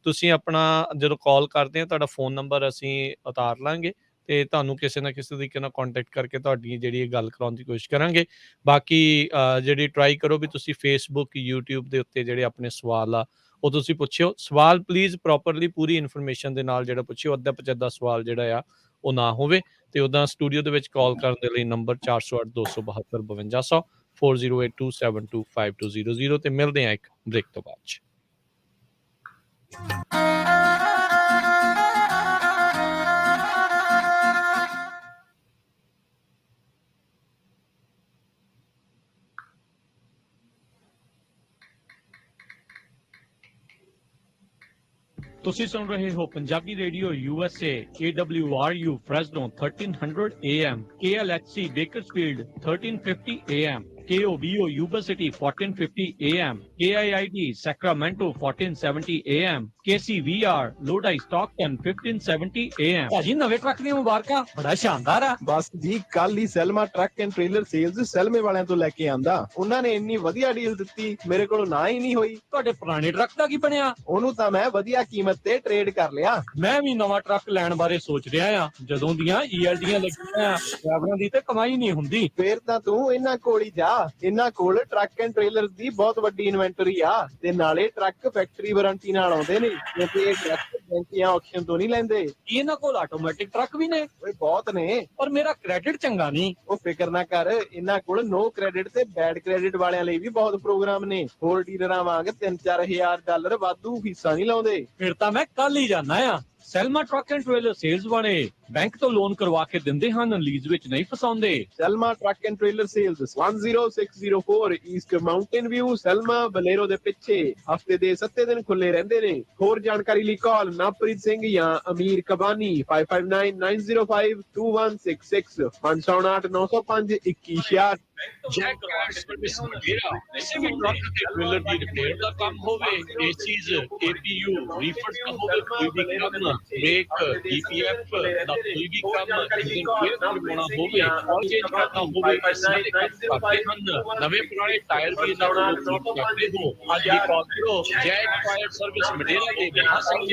ਤੁਸੀਂ ਆਪਣਾ ਜਦੋਂ ਕਾਲ ਕਰਦੇ ਆ ਤੁਹਾਡਾ ਫੋਨ ਨੰਬਰ ਅਸੀਂ ਉਤਾਰ ਲਾਂਗੇ ਤੇ ਤੁਹਾਨੂੰ ਕਿਸੇ ਨਾ ਕਿਸੇ ਤਰੀਕੇ ਨਾਲ ਕੰਟੈਕਟ ਕਰਕੇ ਤੁਹਾਡੀ ਜਿਹੜੀ ਗੱਲ ਕਰਾਉਣ ਦੀ ਕੋਸ਼ਿਸ਼ ਕਰਾਂਗੇ। ਬਾਕੀ ਜਿਹੜੀ ਟਰਾਈ ਕਰੋ ਵੀ ਤੁਸੀਂ ਫੇਸਬੁੱਕ, YouTube ਦੇ ਉੱਤੇ ਜਿਹੜੇ ਆਪਣੇ ਸਵਾਲ ਆ ਉਹ ਤੁਸੀਂ ਪੁੱਛਿਓ। ਸਵਾਲ ਪਲੀਜ਼ ਪ੍ਰੋਪਰਲੀ ਪੂਰੀ ਇਨਫੋਰਮੇਸ਼ਨ ਦੇ ਨਾਲ ਜਿਹੜਾ ਪੁੱਛਿਓ, ਅੱਧਾ ਪਚੱਧਾ ਸਵਾਲ ਜਿਹੜਾ ਆ ਉਹ ਨਾ ਹੋਵੇ। ਤੇ ਉੱਦਾਂ ਸਟੂਡੀਓ ਦੇ ਵਿੱਚ ਕਾਲ ਕਰਨ ਦੇ ਲਈ ਨੰਬਰ 408-272-5200 4082725200 ਤੇ ਮਿਲਦੇ ਆ ਇੱਕ ਬ੍ਰੇਕ ਤੋਂ ਬਾਅਦ 'ਚ। ਤੁਸੀਂ ਸੁਣ ਰਹੇ ਹੋ Punjabi radio USA, KWRU Fresno 1300 AM, KLHC Bakersfield 1350 AM, KOBO Yuba City 1450 AM, KIIT Sacramento 1470 AM, KCVR Lodi Stockton 1570 AM। ਭਾਜੀ ਨਵੇਂ ਟਰੱਕ ਦੀਆਂ ਮੁਬਾਰਕਾਂ, ਬੜਾ ਸ਼ਾਨਦਾਰ ਆ। ਬਸ ਜੀ ਕੱਲ ਹੀ ਸੈਲਮਾ ਟਰੱਕ ਐਂਡ ਟ੍ਰੇਲਰ ਸੇਲਜ਼ ਸੈਲਮੇ ਵਾਲਿਆਂ ਤੋਂ ਲੈ ਕੇ ਆਂਦਾ, ਉਹਨਾਂ ਨੇ ਇੰਨੀ ਵਧੀਆ ਡੀਲ ਦਿੱਤੀ ਮੇਰੇ ਕੋਲ ਨਾ ਹੀ ਨਹੀਂ ਹੋਈ। ਤੁਹਾਡੇ ਪੁਰਾਣੇ ਟਰੱਕ ਦਾ ਕੀ ਬਣਿਆ? ਉਹਨੂੰ ਤਾਂ ਮੈਂ ਵਧੀਆ ਕੀਮਤ ਤੇ ਟ੍ਰੇਡ ਕਰ ਲਿਆ। ਮੈਂ ਵੀ ਨਵਾਂ ਟਰੱਕ ਲੈਣ ਬਾਰੇ ਸੋਚ ਰਿਹਾ ਆ, ਜਦੋਂ ਦੀਆਂ ELDਆਂ ਲੱਗੀਆਂ ਡਰਾਈਵਰਾਂ ਦੀ ਤੇ ਕਮਾਈ ਨਹੀਂ ਹੁੰਦੀ। ਫੇਰ ਤਾਂ ਤੂੰ ਇਹਨਾਂ ਕੋਲ ਹੀ ਜਾ, ਇਹਨਾਂ ਕੋਲ ਟਰੱਕ ਐਂਡ ਟ੍ਰੇਲਰਸ ਦੀ ਬਹੁਤ ਵੱਡੀ ਇਨਵੈਂਟਰੀ ਆ ਤੇ ਨਾਲੇ ਟਰੱਕ ਫੈਕਟਰੀ ਵਾਰੰਟੀ ਨਾਲ ਆਉਂਦੇ ਨੇ, ਕਿਉਂਕਿ ਇਹ ਟਰੱਕ ਬੈਂਕੀਆਂ ਆਕਸ਼ਨ ਤੋਂ ਨਹੀਂ ਲੈਂਦੇ। ਇਹਨਾਂ ਕੋਲ ਆਟੋਮੈਟਿਕ ਟਰੱਕ ਵੀ ਨੇ? ਓਏ ਬਹੁਤ ਨੇ, ਪਰ ਮੇਰਾ ਕ੍ਰੈਡਿਟ ਚੰਗਾ ਨਹੀਂ। ਉਹ ਫਿਕਰ ਨਾ ਕਰ, ਇਹਨਾਂ ਕੋਲ ਨੋ ਕ੍ਰੈਡਿਟ ਤੇ ਬੈਡ ਕ੍ਰੈਡਿਟ ਵਾਲਿਆਂ ਲਈ ਵੀ ਬਹੁਤ ਪ੍ਰੋਗਰਾਮ ਨੇ। ਹੋਰ ਡੀਲਰਾਂ ਵਾਂਗ $3-4 ਵਾਧੂ ਫੀਸਾਂ ਨਹੀਂ ਲਾਉਂਦੇ। ਫਿਰ ਤਾਂ ਮੈਂ ਕੱਲ ਹੀ ਜਾਣਾ ਆ। Selma truck and trailer sales ਵਾਲੇ ਬੈਂਕ ਤੋਂ ਲੋਨ ਕਰਵਾ ਕੇ ਦਿੰਦੇ ਹਨ, ਲੀਜ਼ ਵਿੱਚ ਨਹੀਂ ਫਸਾਉਂਦੇ। Selma truck and trailer sales 10604 East Mountain View, Selma Valero ਦੇ ਪਿੱਛੇ। ਹਫਤੇ ਦੇ 7 ਦਿਨ ਖੁੱਲੇ ਰਹਿੰਦੇ ਨੇ। ਹੋਰ ਜਾਣਕਾਰੀ ਲਈ ਕਾਲ ਨਵਪ੍ਰੀਤ ਸਿੰਘ ਜਾਂ ਅਮੀਰ ਕਬਾਨੀ 5599052166 5590905 ਜੈਕ ਕਾਰ ਸਰਵਿਸ ਮੰਡੇਰਾ। ਕਿਸੇ ਵੀ ਟਰੱਕ ਤੇ ਟ੍ਰੇਲਰ ਦੀ ਰਿਪੇਅਰ ਦਾ ਕੰਮ ਹੋਵੇ, ਏਸੀਜ਼, APU, ਰੀਫੰਡ ਦਾ ਹੋਵੇ, ਕੋਈ ਵੀ ਕੰਮ, ਬ੍ਰੇਕ, DPF ਦਾ ਕੋਈ ਵੀ ਕੰਮ, ਇੰਜਨ ਕਲੀਅਰ ਕਰਵਾਉਣਾ ਹੋਵੇ, ਆਇਲ ਚੇਂਜ ਕਰਨਾ ਹੋਵੇ, ਇਹ ਸਾਰੇ ਕੰਮ ਕਰਦੇ ਹਨ। ਨਵੇਂ ਪੁਰਾਣੇ ਟਾਇਰ ਵੀ ਇਹਨਾਂ ਕੋਲੋਂ ਠੀਕ ਕਰਦੇ ਹੋ। ਅੱਜ ਹੀ ਕਾਲ ਕਰੋ ਜੈਕ ਟਾਇਰ ਸਰਵਿਸ ਮੰਡੇਰਾ ਦੇ ਬਿਨਾ ਸਿੰਘ ਨੂੰ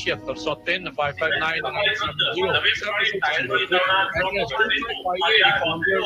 7603 559900।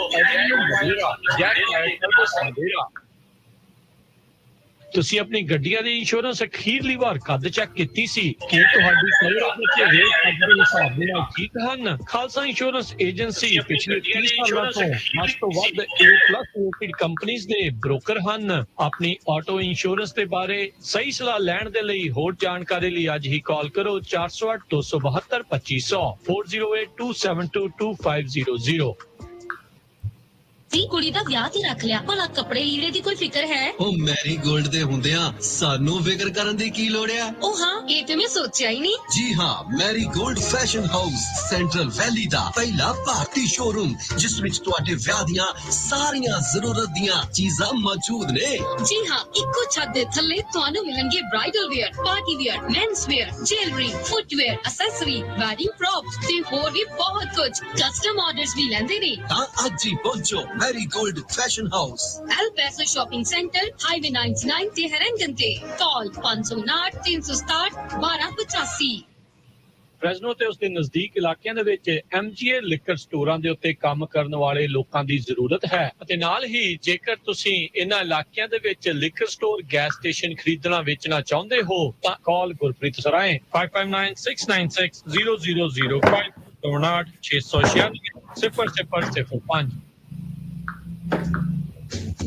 ਤੁਸੀਂ ਆਪਣੀ ਗੱਡੀਆਂ ਦੀ ਇੰਸ਼ੋਰੈਂਸ ਅਖੀਰਲੀ ਵਾਰ ਕਦ ਚੈੱਕ ਕੀਤੀ ਸੀ? ਕੀ ਤੁਹਾਡੀ ਕਵਰੇਜ ਅਤੇ ਰੇਟ ਅੱਜ ਦੇ ਹਿਸਾਬ ਦੇ ਨਾਲ ਠੀਕ ਹਨ? ਖਾਲਸਾ ਇੰਸ਼ੋਰੈਂਸ ਏਜੰਸੀ ਪਿਛਲੇ 30 ਸਾਲਾਂ ਤੋਂ ਵੱਧ ਤੋਂ ਵੱਧ A+ ਰੇਟਡ ਕੰਪਨੀਆਂ ਦੇ ਬ੍ਰੋਕਰ ਹਨ। ਆਪਣੀ ਆਟੋ ਇੰਸ਼ੋਰੈਂਸ ਦੇ ਬਾਰੇ ਸਹੀ ਸਲਾਹ ਲੈਣ ਦੇ ਲਈ ਹੋਰ ਜਾਣਕਾਰੀ ਲਈ ਅੱਜ ਹੀ ਕਾਲ ਕਰੋ 408 272 2500 4082722500। ਤੀ ਕੁੜੀ ਦਾ ਵਿਆਹ ਤੇ ਰੱਖ ਲਿਆ, ਭਲਾ ਕੱਪੜੇ ਲੀੜੇ ਦੀ ਕੋਈ ਫਿਕਰ ਹੈ? ਉਹ ਮੈਰੀ ਗੋਲਡ ਦੇ ਹੁੰਦਿਆਂ ਸਾਨੂੰ ਫਿਕਰ ਕਰਨ ਦੀ ਕੀ ਲੋੜ ਆ? ਉਹ ਹਾਂ, ਇਹ ਤੇ ਮੈਂ ਸੋਚਿਆ ਹੀ ਨਹੀਂ। ਜੀ ਹਾਂ, Marigold Fashion House Central Valley ਦਾ ਪਹਿਲਾ ਭਾਰਤੀ ਸ਼ੋਰੂਮ, ਜਿਸ ਵਿੱਚ ਤੁਹਾਡੇ ਵਿਆਹ ਦੀਆਂ ਸਾਰੀਆਂ ਜ਼ਰੂਰਤ ਦੀਆਂ ਚੀਜ਼ਾਂ ਮੌਜੂਦ ਨੇ। ਜੀ ਹਾਂ, ਇੱਕੋ ਛੱਤ ਦੇ ਥੱਲੇ ਤੁਹਾਨੂੰ ਮਿਲਣਗੇ bridal wear, party wear, men's wear, jewellery, footwear, accessory, wedding props ਤੇ ਹੋਰ ਵੀ ਬਹੁਤ ਕੁਝ। ਕਸਟਮ ਆਰਡਰਸ ਵੀ ਲੈਂਦੇ ਨੇ। ਤਾਂ ਅੱਜ ਹੀ ਪਹੁੰਚੋ Marigold Fashion House, El Paso shopping centre, highway 99 ਤੇ ਹੈਰੰਗਨ ਤੇ। ਕਾਲ 559 367 1285। ਫ੍ਰੈਜ਼ਨੋ ਤੇ ਉਸ ਦੇ ਨਜ਼ਦੀਕ ਇਲਾਕਿਆਂ ਦੇ ਵਿੱਚ MGA ਲਿਕਰ ਸਟੋਰਾਂ ਦੇ ਉੱਤੇ ਕੰਮ ਕਰਨ ਵਾਲੇ ਲੋਕਾਂ ਦੀ ਜ਼ਰੂਰਤ ਹੈ। ਅਤੇ ਨਾਲ ਹੀ ਜੇਕਰ ਤੁਸੀਂ ਇਹਨਾਂ ਇਲਾਕਿਆਂ ਦੇ ਵਿੱਚ ਲਿਕਰ ਸਟੋਰ, ਗੈਸ ਸਟੇਸ਼ਨ ਖਰੀਦਣਾ ਵੇਚਣਾ ਚਾਹੁੰਦੇ ਹੋ ਤਾਂ ਕਾਲ ਗੁਰਪ੍ਰੀਤ ਸਰਾਏ 5596960005 696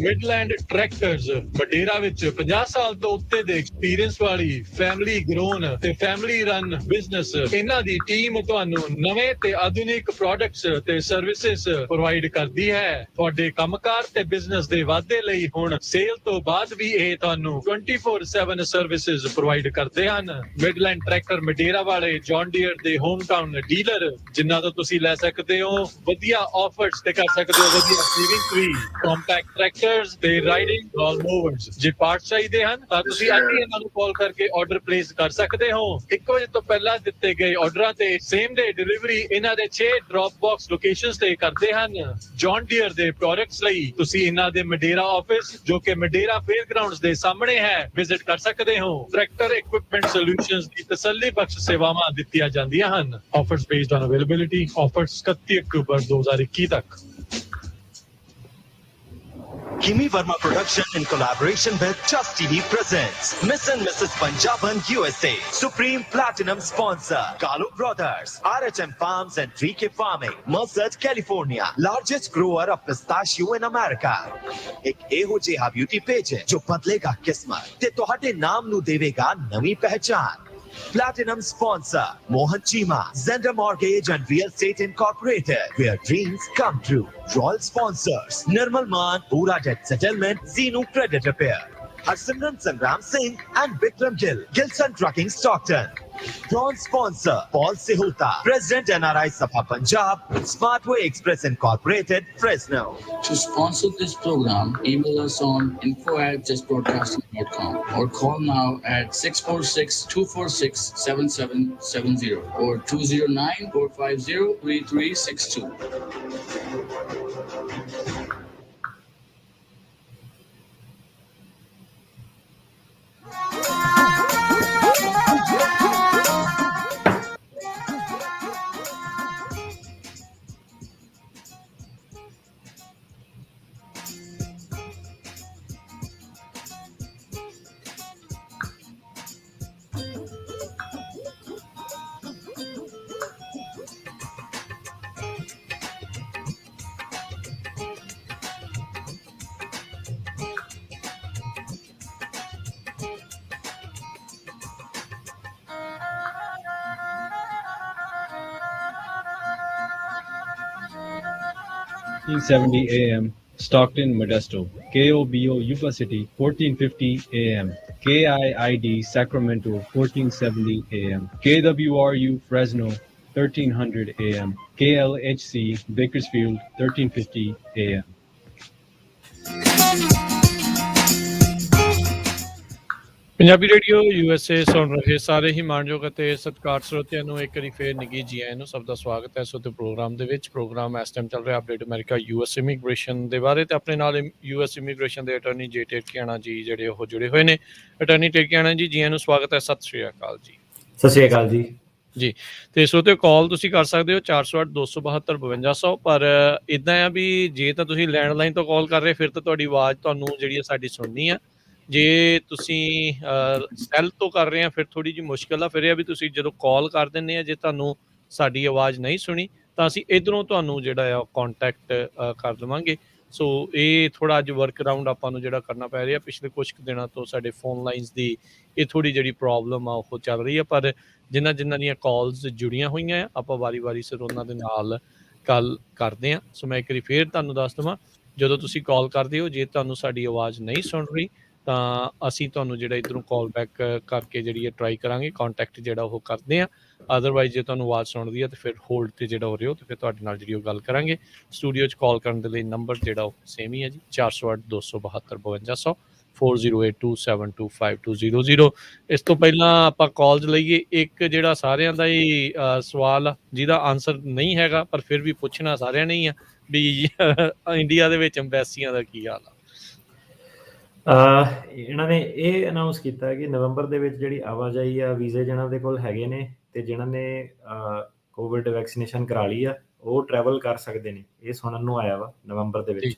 ਮਿਡਲੈਂਡ ਟਰੈਕਟਰਸ ਮੰਡੇਰਾ ਵਿੱਚ 50 ਸਾਲ ਤੋਂ ਉੱਤੇ ਦੇ ਐਕਸਪੀਰੀਅੰਸ ਵਾਲੀ ਫੈਮਿਲੀ ਗਰੋਨ ਤੇ ਫੈਮਿਲੀ ਰਨ ਬਿਜ਼ਨਸ। ਇਹਨਾਂ ਦੀ ਟੀਮ ਤੁਹਾਨੂੰ ਨਵੇਂ ਤੇ ਆਧੁਨਿਕ ਪ੍ਰੋਡਕਟਸ ਤੇ ਸਰਵਿਸਿਜ਼ ਪ੍ਰੋਵਾਈਡ ਕਰਦੀ ਹੈ। ਤੁਹਾਡੇ ਕੰਮਕਾਰ ਤੇ ਬਿਜ਼ਨਸ ਦੇ ਵਾਧੇ ਲਈ ਹੁਣ ਸੇਲ ਤੋਂ ਬਾਅਦ ਵੀ ਇਹ ਤੁਹਾਨੂੰ 24/7 ਸਰਵਿਸਿਜ਼ ਪ੍ਰੋਵਾਈਡ ਕਰਦੇ ਹਨ। ਮਿਡਲੈਂਡ ਟਰੈਕਟਰ ਮੰਡੇਰਾ ਵਾਲੇ ਜੌਨ ਡੀਅਰ ਦੇ ਹੋਮ ਟਾਊਨ ਡੀਲਰ, ਜਿਨ੍ਹਾਂ ਤੋਂ ਤੁਸੀਂ ਲੈ ਸਕਦੇ ਹੋ ਵਧੀਆ ਆਫਰਸ ਤੇ ਕਰ ਸਕਦੇ ਹੋ ਵਧੀਆ ਸੇਵਿੰਗ ਵੀ। ਕੰਪੈਕਟ ਟਰੈਕਟਰਸ ਤੇ ਰਾਈਡਿੰਗ ਲਾਨਮੋਵਰਸ ਜੇ ਪਾਰਟਸ ਚਾਹੀਦੇ ਹਨ ਤਾਂ ਤੁਸੀਂ ਅੱਜ ਹੀ ਇਹਨਾਂ ਨੂੰ ਕਾਲ ਕਰਕੇ ਆਰਡਰ ਪਲੇਸ ਕਰ ਸਕਦੇ ਹੋ। 1 ਵਜੇ ਤੋਂ ਪਹਿਲਾਂ ਦਿੱਤੇ ਗਏ ਆਰਡਰਾਂ ਤੇ ਸੇਮ ਡੇ ਡਿਲੀਵਰੀ ਇਹਨਾਂ ਦੇ 6 ਡ੍ਰੌਪ ਬਾਕਸ ਲੋਕੇਸ਼ਨਸ ਤੇ ਕਰਦੇ ਹਨ। ਜੌਨ ਡੀਅਰ ਦੇ ਪ੍ਰੋਡਕਟਸ ਲਈ ਤੁਸੀਂ ਇਹਨਾਂ ਦੇ ਮੰਡੇਰਾ ਆਫਿਸ, ਜੋ ਕਿ ਮੰਡੇਰਾ ਫੇਅਰ ਗਰਾਊਂਡਸ ਦੇ ਸਾਹਮਣੇ ਹੈ, ਵਿਜ਼ਿਟ ਕਰ ਸਕਦੇ ਹੋ। ਟਰੈਕਟਰ ਇਕਵਿਪਮੈਂਟ ਸੋਲੂਸ਼ਨਸ ਦੀ ਤਸੱਲੀ ਬਖਸ਼ ਸੇਵਾਵਾਂ ਦਿੱਤੀਆਂ ਜਾਂਦੀਆਂ ਹਨ। Offers based on availability. Offers 31 October 2021 ਤੱਕ। Kimi Verma Production in collaboration with Just TV presents Miss and Mrs. Punjaban USA. Supreme Platinum sponsor Kalu Brothers, RHM Farms and 3K Farming, Merced, California, largest grower of pistachio in America. एक एहो जिहा ब्यूटी पेज है जो बदलेगा किस्मत ते तुहाडे नाम नू देवेगा नवी पहचान। Platinum sponsor Mohan Chima, Zender Mortgage and Real Estate Incorporated, where dreams come true. Royal sponsors Nirmal Maan, Pura Debt Settlement, Zenu Credit Repair, Harsimran Sangram Singh and Vikram Gill, Gilson Trucking Stockton. Bronze sponsor Paul Sehota, President NRI Sabha Punjab, Smartway Express Incorporated, Fresno. To sponsor this program, email us on info@justbroadcasting.com or call now at 646-246-7770 or 209-450-3362. 1470 AM, Stockton, Modesto. KOBO, Yuba City, 1450 AM. KIID, Sacramento, 1470 AM. KWRU, Fresno, 1300 AM. KLHC, Bakersfield, 1350 AM. Punjabi radio USA ਸੁਣ ਰਹੇ ਸਾਰੇ ਹੀ ਮਾਣਯੋਗ ਅਤੇ ਸਤਿਕਾਰ ਸਰੋਤਿਆਂ ਨੂੰ ਇੱਕ ਵਾਰੀ ਫੇਰ ਨਿੱਘੀ ਜੀ ਆਇਆਂ ਨੂੰ ਸਭ ਦਾ ਸਵਾਗਤ ਹੈ। ਸੋ ਤੇ ਪ੍ਰੋਗਰਾਮ ਦੇ ਵਿੱਚ ਪ੍ਰੋਗਰਾਮ ਇਸ ਟਾਈਮ ਚੱਲ ਰਿਹਾ ਅਪਡੇਟ ਅਮਰੀਕਾ US ਇਮੀਗ੍ਰੇਸ਼ਨ ਦੇ ਬਾਰੇ ਤੇ ਆਪਣੇ ਨਾਲ US ਇਮੀਗ੍ਰੇਸ਼ਨ ਦੇ ਅਟਾਰਨੀ ਜੇ ਟੇਕਿਆਣਾ ਜੀ ਜਿਹੜੇ ਉਹ ਜੁੜੇ ਹੋਏ ਨੇ। ਅਟਾਰਨੀ ਟੇਕਿਆਣਾ ਜੀ ਆਇਆਂ ਨੂੰ ਸਵਾਗਤ ਹੈ। ਸਤਿ ਸ਼੍ਰੀ ਅਕਾਲ ਜੀ। ਸਤਿ ਸ਼੍ਰੀ ਅਕਾਲ ਜੀ। ਜੀ ਤੇ ਸਰੋਤਿਓ ਕਾਲ ਤੁਸੀਂ ਕਰ ਸਕਦੇ ਹੋ 408 272 5200 ਪਰ ਇਦਾਂ ਆ ਵੀ ਜੇ ਤਾਂ ਤੁਸੀਂ ਲੈਂਡਲਾਈਨ ਤੋਂ ਕਾਲ ਕਰ ਰਹੇ ਫਿਰ ਤਾਂ ਤੁਹਾਡੀ ਆਵਾਜ਼ ਤੁਹਾਨੂੰ ਜਿਹੜੀ ਹੈ ਸਾਡੀ ਸੁਣਨੀ ਆ। ਜੇ ਤੁਸੀਂ ਸੈੱਲ ਤੋਂ ਕਰ ਰਹੇ ਆ ਫਿਰ ਥੋੜੀ ਜਿਹੀ ਮੁਸ਼ਕਿਲ ਆ। ਫਿਰ ਇਹ ਵੀ ਤੁਸੀਂ ਜਦੋਂ ਕਾਲ ਕਰ ਦਿੰਦੇ ਆ ਜੇ ਤੁਹਾਨੂੰ ਸਾਡੀ ਆਵਾਜ਼ ਨਹੀਂ ਸੁਣੀ ਤਾਂ ਅਸੀਂ ਇਧਰੋਂ ਤੁਹਾਨੂੰ ਜਿਹੜਾ ਆ ਕੰਟੈਕਟ ਕਰ ਦੇਵਾਂਗੇ। ਸੋ ਇਹ ਥੋੜਾ ਅੱਜ ਵਰਕ ਅਰਾਊਂਡ ਆਪਾਂ ਨੂੰ ਜਿਹੜਾ ਕਰਨਾ ਪੈ ਰਿਹਾ। ਪਿਛਲੇ ਕੁਝ ਦਿਨਾਂ ਤੋਂ ਸਾਡੇ ਫੋਨ ਲਾਈਨਸ ਦੀ ਇਹ ਥੋੜੀ ਜਿਹੜੀ ਪ੍ਰੋਬਲਮ ਆ ਉਹ ਚੱਲ ਰਹੀ ਆ ਪਰ ਜਿਨ੍ਹਾਂ ਦੀਆਂ ਕਾਲਸ ਜੁੜੀਆਂ ਹੋਈਆਂ ਆ ਆਪਾਂ ਵਾਰੀ ਸਿਰ ਉਹਨਾਂ ਦੇ ਨਾਲ ਗੱਲ ਕਰਦੇ ਆ। ਸੋ ਮੈਂ ਇੱਕ ਵਾਰੀ ਫੇਰ ਤੁਹਾਨੂੰ ਦੱਸ ਦੇਵਾਂ ਜਦੋਂ ਤੁਸੀਂ ਕਾਲ ਕਰਦੇ ਹੋ ਜੇ ਤੁਹਾਨੂੰ ਸਾਡੀ ਆਵਾਜ਼ ਨਹੀਂ ਸੁਣ ਰਹੀ ਤਾਂ ਅਸੀਂ ਤੁਹਾਨੂੰ ਜਿਹੜਾ ਇੱਧਰੋਂ ਕਾਲ ਬੈਕ ਕਰਕੇ ਜਿਹੜੀ ਹੈ ਟਰਾਈ ਕਰਾਂਗੇ ਕੰਟੈਕਟ ਜਿਹੜਾ ਉਹ ਕਰਦੇ ਆ। ਅਦਰਵਾਈਜ਼ ਜੇ ਤੁਹਾਨੂੰ ਆਵਾਜ਼ ਸੁਣਦੀ ਹੈ ਤਾਂ ਫਿਰ ਹੋਲਡ ਤੇ ਜਿਹੜਾ ਹੋ ਰਿਹਾ ਤੇ ਫਿਰ ਤੁਹਾਡੇ ਨਾਲ ਜਿਹੜੀ ਉਹ ਗੱਲ ਕਰਾਂਗੇ। ਸਟੂਡੀਓ 'ਚ ਕਾਲ ਕਰਨ ਦੇ ਲਈ ਨੰਬਰ ਜਿਹੜਾ ਉਹ ਸੇਮ ਹੀ ਹੈ ਜੀ 408 272 5200 4082725200। ਇਸ ਤੋਂ ਪਹਿਲਾਂ ਆਪਾਂ ਕਾਲਜ ਲਈਏ ਇੱਕ ਜਿਹੜਾ ਸਾਰਿਆਂ ਦਾ ਹੀ ਸਵਾਲ ਆ ਜਿਹਦਾ ਆਨਸਰ ਨਹੀਂ ਹੈਗਾ ਪਰ ਫਿਰ ਵੀ ਪੁੱਛਣਾ ਸਾਰਿਆਂ ਨੇ ਹੀ ਆ ਵੀ ਇੰਡੀਆ ਦੇ ਵਿੱਚ ਅੰਬੈਸੀਆਂ ਦਾ ਕੀ ਹਾਲ ਆ। ਇਹਨਾਂ ਨੇ ਇਹ ਅਨਾਉਂਸ ਕੀਤਾ ਕਿ ਨਵੰਬਰ ਦੇ ਵਿੱਚ ਜਿਹੜੀ ਆਵਾਜਾਈ ਆ ਵੀਜ਼ੇ ਜਿਹਨਾਂ ਦੇ ਕੋਲ ਹੈਗੇ ਨੇ ਤੇ ਜਿਨ੍ਹਾਂ ਨੇ ਕੋਵਿਡ ਵੈਕਸੀਨੇਸ਼ਨ ਕਰਾ ਲਈ ਆ ਉਹ ਟਰੈਵਲ ਕਰ ਸਕਦੇ ਨੇ। ਇਹ ਸੁਣਨ ਨੂੰ ਆਇਆ ਵਾ ਨਵੰਬਰ ਦੇ ਵਿੱਚ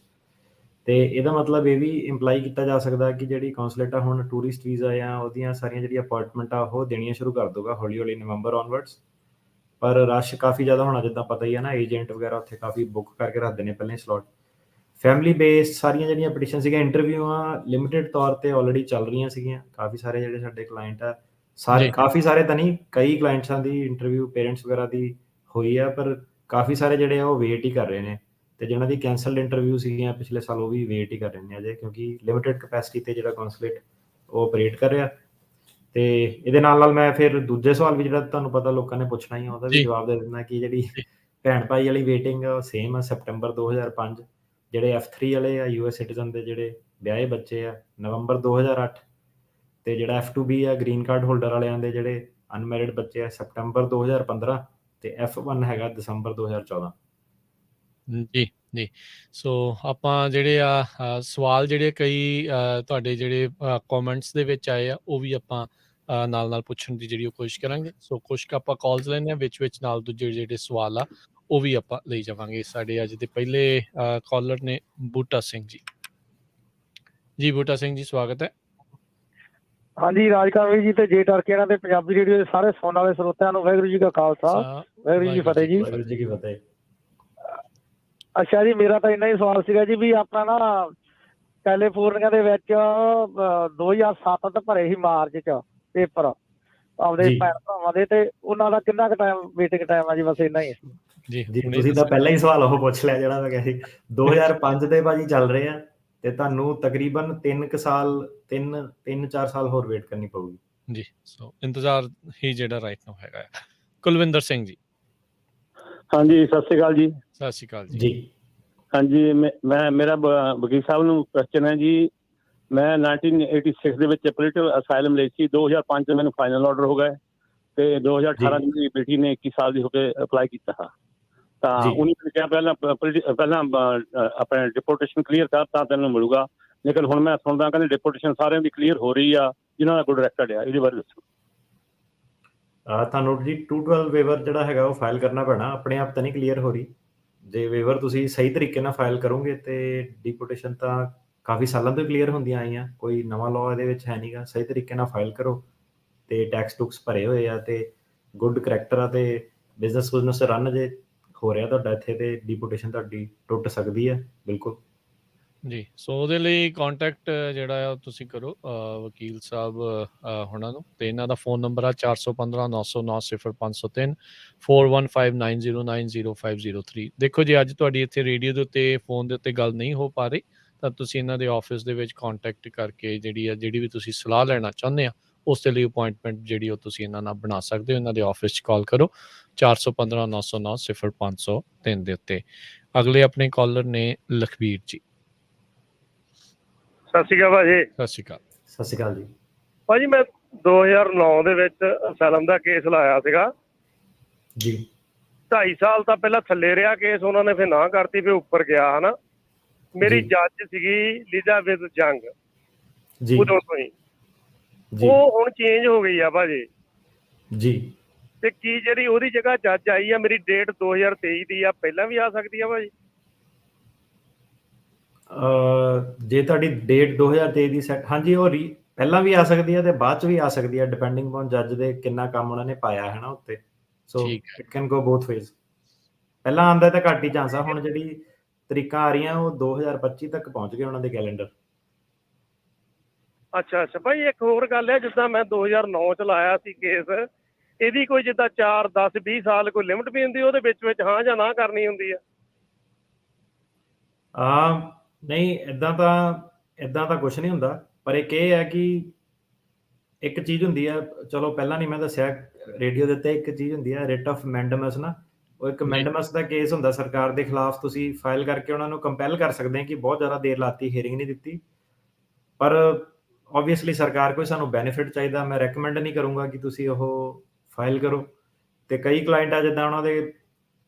ਤੇ ਇਹਦਾ ਮਤਲਬ ਇਹ ਵੀ ਇੰਪਲਾਈ ਕੀਤਾ ਜਾ ਸਕਦਾ ਕਿ ਜਿਹੜੀ ਕੌਂਸਲੇਟ ਆ ਹੁਣ ਟੂਰਿਸਟ ਵੀਜ਼ਾ ਜਾਂ ਉਹਦੀਆਂ ਸਾਰੀਆਂ ਜਿਹੜੀਆਂ ਅਪਾਰਟਮੈਂਟ ਆ ਉਹ ਦੇਣੀਆਂ ਸ਼ੁਰੂ ਕਰ ਦੂਗਾ ਹੌਲੀ ਨਵੰਬਰ ਔਨਵਰਡਸ। ਪਰ ਰਸ਼ ਕਾਫੀ ਜ਼ਿਆਦਾ ਹੋਣਾ ਜਿੱਦਾਂ ਪਤਾ ਹੀ ਆ ਨਾ ਏਜੰਟ ਵਗੈਰਾ ਉੱਥੇ ਕਾਫੀ ਬੁੱਕ ਕਰਕੇ ਰੱਖਦੇ ਨੇ ਪਹਿਲਾਂ ਹੀ ਸਲੋਟ। ਫੈਮਿਲੀ ਬੇਸਡ ਸਾਰੀਆਂ ਜਿਹੜੀਆਂ ਪਟੀਸ਼ਨ ਸੀਗੀਆਂ ਇੰਟਰਵਿਊਆਂ ਲਿਮਿਟਿਡ ਤੌਰ ਤੇ ਆਲਰੇਡੀ ਚੱਲ ਰਹੀਆਂ ਸੀਗੀਆਂ। ਕਾਫੀ ਸਾਰੇ ਜਿਹੜੇ ਸਾਡੇ ਕਲਾਇੰਟ ਆ ਸਾਰੇ ਕਾਫੀ ਸਾਰੇ ਤਾਂ ਨਹੀਂ ਕਈ ਕਲਾਇੰਟਸਾਂ ਦੀ ਇੰਟਰਵਿਊ ਪੇਰੈਂਟਸ ਵਗੈਰਾ ਦੀ ਹੋਈ ਆ ਪਰ ਕਾਫੀ ਸਾਰੇ ਜਿਹੜੇ ਆ ਉਹ ਵੇਟ ਹੀ ਕਰ ਰਹੇ ਨੇ ਤੇ ਜਿਹਨਾਂ ਦੀ ਕੈਂਸਲਡ ਇੰਟਰਵਿਊ ਸੀਗੀਆਂ ਪਿਛਲੇ ਸਾਲ ਉਹ ਵੀ ਵੇਟ ਹੀ ਕਰ ਰਹੇ ਨੇ ਅਜੇ ਕਿਉਂਕਿ ਲਿਮਿਟਿਡ ਕੈਪੈਸਿਟੀ ਤੇ ਜਿਹੜਾ ਕੌਂਸਲੇਟ ਉਹ ਆਪਰੇਟ ਕਰ ਰਿਹਾ। ਤੇ ਇਹਦੇ ਨਾਲ ਮੈਂ ਫਿਰ ਦੂਜੇ ਸਵਾਲ ਵੀ ਜਿਹੜਾ ਤੁਹਾਨੂੰ ਪਤਾ ਲੋਕਾਂ ਨੇ ਪੁੱਛਣਾ ਹੀ ਉਹਦਾ ਵੀ ਜਵਾਬ ਦੇ ਦਿੰਦਾ ਕਿ ਜਿਹੜੀ ਭੈਣ ਭਾਈ ਵਾਲੀ ਵੇਟਿੰਗ ਸੇਮ ਆ ਸੈਪਟੰਬਰ 2005 ਜਿਹੜੇ F3 ਵਾਲੇ ਆ US ਸਿਟੀਜ਼ਨ ਦੇ ਜਿਹੜੇ ਵਿਆਹੇ ਬੱਚੇ ਆ ਨਵੰਬਰ 2008 ਤੇ ਜਿਹੜਾ F2B ਆ ਗ੍ਰੀਨ ਕਾਰਡ ਹੋਲਡਰ ਵਾਲਿਆਂ ਦੇ ਜਿਹੜੇ ਅਨਮੈਰਿਡ ਬੱਚੇ ਆ ਸੈਪਟੰਬਰ 2015 ਤੇ F1 ਹੈਗਾ ਦਸੰਬਰ 2014। ਜੀ ਸੋ ਆਪਾਂ ਜਿਹੜੇ ਆ ਸਵਾਲ ਜਿਹੜੇ ਕਈ ਤੁਹਾਡੇ ਜਿਹੜੇ ਕਮੈਂਟਸ ਦੇ ਵਿੱਚ ਆਏ ਆ ਉਹ ਵੀ ਆਪਾਂ ਨਾਲ ਪੁੱਛਣ ਦੀ ਜਿਹੜੀ ਉਹ ਕੋਸ਼ਿਸ਼ ਕਰਾਂਗੇ। ਸੋ ਕੁਛ ਆਪਾਂ ਕਾਲਸ ਲੈਣੇ ਆ ਵਿੱਚ ਨਾਲ ਦੂਜੇ ਜਿਹੜੇ ਸਵਾਲ ਆ ਉਹ ਵੀ ਆਪਾਂ ਲਈ ਜਾਵਾਂਗੇ। ਸਾਡੇ ਅੱਜ ਦੇ ਪਹਿਲੇ ਕਾਲਰ ਨੇ ਬੂਟਾ ਸਿੰਘ ਜੀ ਬੂਟਾ ਸਿੰਘ ਜੀ ਸਵਾਗਤ ਹੈ। ਹਾਂਜੀ ਰਾਜਕਾਵੀ ਜੀ ਤੇ ਜੇ ਟਰਕੀਆਂ ਤੇ ਪੰਜਾਬੀ ਰੇਡੀਓ ਦੇ ਸਾਰੇ ਸੁਣਨ ਵਾਲੇ ਸਰੋਤਿਆਂ ਨੂੰ ਵਾਹਿਗੁਰੂ ਜੀ ਕਾ ਖਾਲਸਾ ਵਾਹਿਗੁਰੂ ਜੀ ਕੀ ਫਤਿਹ ਜੀ। ਵਾਹਿਗੁਰੂ ਜੀ ਕੀ ਫਤਿਹ। ਅੱਛਾ ਜੀ ਮੇਰਾ ਤਾਂ ਇੰਨਾ ਹੀ ਸਵਾਲ ਸੀਗਾ ਜੀ ਵੀ ਆਪਣਾ ਨਾ ਕੈਲੀਫੋਰਨੀਆ ਦੇ ਵਿੱਚ 2007 ਤੋਂ ਭਰੇ ਸੀ ਮਾਰਚ ਚ ਪੇਪਰ ਆਪਦੇ ਭੈਣ ਭਰਾਵਾਂ ਦੇ ਤੇ ਉਹਨਾਂ ਦਾ ਕਿੰਨਾ ਕੁ ਟਾਈਮ ਵੇਟਿੰਗ ਟਾਈਮ ਆ ਜੀ ਬਸ ਇੰਨਾ ਹੀ ਜੀ ਤੁਸੀਂ ਤਾਂ ਪਹਿਲਾਂ ਹੀ ਸਵਾਲ ਉਹ ਪੁੱਛ ਲਿਆ ਜਿਹੜਾ ਮੈਂ ਕਿਹਾ ਸੀ 2005 ਦੇ ਭਾਜੀ ਚੱਲ ਰਹੇ ਆ ਤੇ ਤੁਹਾਨੂੰ ਤਕਰੀਬਨ 3-4 ਸਾਲ ਹੋਰ ਵੇਟ ਕਰਨੀ ਪਊਗੀ ਜੀ। ਸੋ ਇੰਤਜ਼ਾਰ ਹੀ ਜਿਹੜਾ ਰਾਈਟ ਨਾਓ ਹੈਗਾ। ਕੁਲਵਿੰਦਰ ਸਿੰਘ ਜੀ ਹਾਂਜੀ ਸਤਿ ਸ਼੍ਰੀ ਅਕਾਲ ਜੀ। ਸਤਿ ਸ਼੍ਰੀ ਅਕਾਲ ਜੀ। ਹਾਂਜੀ ਮੈਂ ਮੇਰਾ ਵਕੀਲ ਸਾਹਿਬ ਨੂੰ ਕੁਐਸਚਨ ਹੈ ਜੀ। ਮੈਂ 1986 ਦੇ ਵਿੱਚ ਪੋਲੀਟੀਕਲ ਅਸਾਈਲਮ ਲਈ ਸੀ 2005 ਚ ਮੈਨੂੰ ਫਾਈਨਲ ਆਰਡਰ ਹੋ ਗਏ ਤੇ 2018 ਦੀ ਮੇਰੀ ਬੇਟੀ ਨੇ 21 ਸਾਲ ਦੀ ਹੋ ਕੇ ਅਪਲਾਈ ਕੀਤਾ ਤਾਂ ਉਹਨੇ ਕਿਹਾ ਪਹਿਲਾਂ ਆਪਣੇ ਡਿਪੋਰਟੇਸ਼ਨ ਕਲੀਅਰ ਕਰ ਤਾਂ ਤੈਨੂੰ ਮਿਲੂਗਾ ਲੇਕਿਨ ਹੁਣ ਮੈਂ ਸੁਣਦਾ ਕਹਿੰਦੇ ਡਿਪੋਰਟੇਸ਼ਨ ਸਾਰਿਆਂ ਦੀ ਕਲੀਅਰ ਹੋ ਰਹੀ ਆ ਜਿਨ੍ਹਾਂ ਦਾ ਗੁੱਡ ਰੈਕਡ ਆ। ਇਹਦੇ ਬਾਰੇ ਦੱਸੋ। ਤੁਹਾਨੂੰ ਜੀ 212 ਵੇਵਰ ਜਿਹੜਾ ਹੈਗਾ ਉਹ ਫਾਈਲ ਕਰਨਾ ਪੈਣਾ ਆਪਣੇ ਆਪ ਤਾਂ ਨਹੀਂ ਕਲੀਅਰ ਹੋ ਰਹੀ। ਜੇ ਵੇਵਰ ਤੁਸੀਂ ਸਹੀ ਤਰੀਕੇ ਨਾਲ ਫਾਈਲ ਕਰੋਗੇ ਤੇ ਡਿਪੋਰਟੇਸ਼ਨ ਤਾਂ ਕਾਫੀ ਸਾਲਾਂ ਤੋਂ ਕਲੀਅਰ ਹੁੰਦੀਆਂ ਆਈਆਂ ਕੋਈ ਨਵਾਂ ਲਾਅ ਇਹਦੇ ਵਿੱਚ ਹੈ ਨਹੀਂਗਾ। ਸਹੀ ਤਰੀਕੇ ਨਾਲ ਫਾਈਲ ਕਰੋ ਤੇ ਟੈਕਸ ਟੁਕਸ ਭਰੇ ਹੋਏ ਆ ਤੇ ਗੁੱਡ ਕਰੈਕਟਰ ਆ ਤੇ ਬਿਜ਼ਨਸ ਰਨ ਜੇ ਹੋ ਰਿਹਾ ਤੁਹਾਡਾ ਇੱਥੇ ਤੇ ਡਿਪੋਰਟੇਸ਼ਨ ਤੁਹਾਡੀ ਟੁੱਟ ਸਕਦੀ ਹੈ ਬਿਲਕੁਲ। ਜੀ। ਸੋ ਉਹਦੇ ਲਈ ਕੰਟੈਕਟ ਜਿਹੜਾ ਆ ਤੁਸੀਂ ਕਰੋ ਵਕੀਲ ਸਾਹਿਬ ਹੁਣਾਂ ਨੂੰ, ਤੇ ਇਹਨਾਂ ਦਾ ਫੋਨ ਨੰਬਰ ਆ 415 909 0503 4159090503। ਦੇਖੋ ਜੀ, ਅੱਜ ਤੁਹਾਡੀ ਇੱਥੇ ਰੇਡੀਓ ਦੇ ਉੱਤੇ ਫੋਨ ਦੇ ਉੱਤੇ ਗੱਲ ਨਹੀਂ ਹੋ ਪਾ ਰਹੀ, ਤਾਂ ਤੁਸੀਂ ਇਹਨਾਂ ਦੇ ਆਫਿਸ ਦੇ ਵਿੱਚ ਕੰਟੈਕਟ ਕਰਕੇ ਜਿਹੜੀ ਵੀ ਤੁਸੀਂ ਸਲਾਹ ਲੈਣਾ ਚਾਹੁੰਦੇ ਆ ਉਸ ਦੇ ਲਈ ਅਪੁਆਇੰਟਮੈਂਟ ਜਿਹੜੀ ਉਹ ਤੁਸੀਂ ਇਹਨਾਂ ਨਾਲ ਬਣਾ ਸਕਦੇ ਹੋ। ਇਹਨਾਂ ਦੇ ਆਫਿਸ 'ਚ ਕਾਲ ਕਰੋ 415 909 0503 ਦੇ ਉੱਤੇ। ਅਗਲੇ ਆਪਣੇ ਕਾਲਰ ਨੇ ਲਖਬੀਰ ਜੀ। ਸਤਿ ਸ਼੍ਰੀ ਅਕਾਲ ਭਾਜੀ। ਸਤਿ ਸ਼੍ਰੀ ਅਕਾਲ। ਸਤਿ ਸ਼੍ਰੀ ਅਕਾਲ ਜੀ। ਭਾਜੀ ਮੈਂ 2009 ਦੇ ਵਿੱਚ ਅਸਾਲਮ ਦਾ ਕੇਸ ਲਾਇਆ ਸੀਗਾ ਜੀ। 2.5 ਸਾਲ ਤਾਂ ਪਹਿਲਾਂ ਥੱਲੇ ਰਿਹਾ ਕੇਸ, ਉਹਨਾਂ ਨੇ ਫਿਰ ਨਾ ਕਰਤੀ, ਫਿਰ ਉੱਪਰ ਗਿਆ ਹਨਾ। ਮੇਰੀ ਜੱਜ ਸੀਗੀ ਲਿਜ਼ਾਬੇਥ ਜੰਗ ਜੀ। ਉਦੋਂ ਤੋਂ ਹੀ ਉਹ ਹੁਣ ਚੇਂਜ ਹੋ ਗਈ ਆ ਭਾਜੀ ਜੀ। ਤੇ ਕੀ ਜਿਹੜੀ ਉਹਦੀ ਜਗ੍ਹਾ ਜੱਜ ਆਈ ਆ, ਮੇਰੀ ਡੇਟ 2023 ਦੀ ਆ, ਪਹਿਲਾਂ ਵੀ ਆ ਸਕਦੀ ਆ ਭਾਜੀ? ਜੇ ਤੁਹਾਡੀ ਡੇਟ 2023 ਦੀ ਸੈਟ, ਹਾਂਜੀ, ਉਹ ਪਹਿਲਾਂ ਵੀ ਆ ਸਕਦੀ ਹੈ ਤੇ ਬਾਅਦ ਚ ਵੀ ਆ ਸਕਦੀ ਹੈ, ਡਿਪੈਂਡਿੰਗ ਔਨ ਜੱਜ ਦੇ ਕਿੰਨਾ ਕੰਮ ਉਹਨਾਂ ਨੇ ਪਾਇਆ ਹੈ ਨਾ ਉੱਤੇ। So it can go both ways. ਪਹਿਲਾਂ ਆਉਂਦਾ ਤਾਂ ਘੱਟ ਹੀ ਚਾਂਸ ਆ, ਹੁਣ ਜਿਹੜੀ ਤਰੀਕਾਂ ਆ ਰਹੀਆਂ ਉਹ 2025 ਤੱਕ ਪਹੁੰਚ ਗਏ ਉਹਨਾਂ ਦੇ ਕੈਲੰਡਰ। ਅੱਛਾ ਅੱਛਾ ਭਾਈ, ਇੱਕ ਹੋਰ ਗੱਲ ਹੈ, ਜਿੱਦਾਂ ਮੈਂ 2009 ਚ ਲਾਇਆ ਸੀ ਕੇਸ, ਇਹਦੀ ਕੋਈ ਜਿੱਦਾਂ 4 10 20 ਸਾਲ ਕੋਈ ਲਿਮਟ ਵੀ ਹੁੰਦੀ, ਉਹਦੇ ਵਿੱਚ ਹਾਂ ਜਾਂ ਨਾ ਕਰਨੀ ਹੁੰਦੀ ਆ? ਨਹੀਂ, ਇਦਾਂ ਤਾਂ ਕੁਝ ਨਹੀਂ ਹੁੰਦਾ, ਪਰ ਇੱਕ ਇਹ ਹੈ ਕਿ ਇੱਕ ਚੀਜ਼ ਹੁੰਦੀ ਹੈ, ਚਲੋ ਪਹਿਲਾਂ ਨਹੀਂ ਮੈਂ ਦੱਸਿਆ ਰੇਡੀਓ ਦੇ ਉੱਤੇ, ਇੱਕ ਚੀਜ਼ ਹੁੰਦੀ ਹੈ ਰਿਟ ਆਫ ਮੈਂਡਮਸ ਨਾ। ਉਹ ਇੱਕ ਮੈਂਡਮਸ ਦਾ ਕੇਸ ਹੁੰਦਾ ਸਰਕਾਰ ਦੇ ਖਿਲਾਫ, ਤੁਸੀਂ ਫਾਈਲ ਕਰਕੇ ਉਹਨਾਂ ਨੂੰ ਕੰਪੈਲ ਕਰ ਸਕਦੇ ਆ ਕਿ ਬਹੁਤ ਜ਼ਿਆਦਾ ਦੇਰ ਲਾਤੀ, ਹੀਅਰਿੰਗ ਨਹੀਂ ਦਿੱਤੀ। ਪਰ ਓਬਵੀਅਸਲੀ ਸਰਕਾਰ ਕੋਈ ਸਾਨੂੰ ਬੈਨੀਫਿਟ ਚਾਹੀਦਾ, ਮੈਂ ਰეკਮੈਂਡ ਨਹੀਂ ਕਰੂੰਗਾ ਕਿ ਤੁਸੀਂ ਉਹ ਫਾਈਲ ਕਰੋ। ਤੇ ਕਈ ਕਲਾਇੰਟ ਆ ਜਿੱਦਾਂ ਉਹਨਾਂ ਦੇ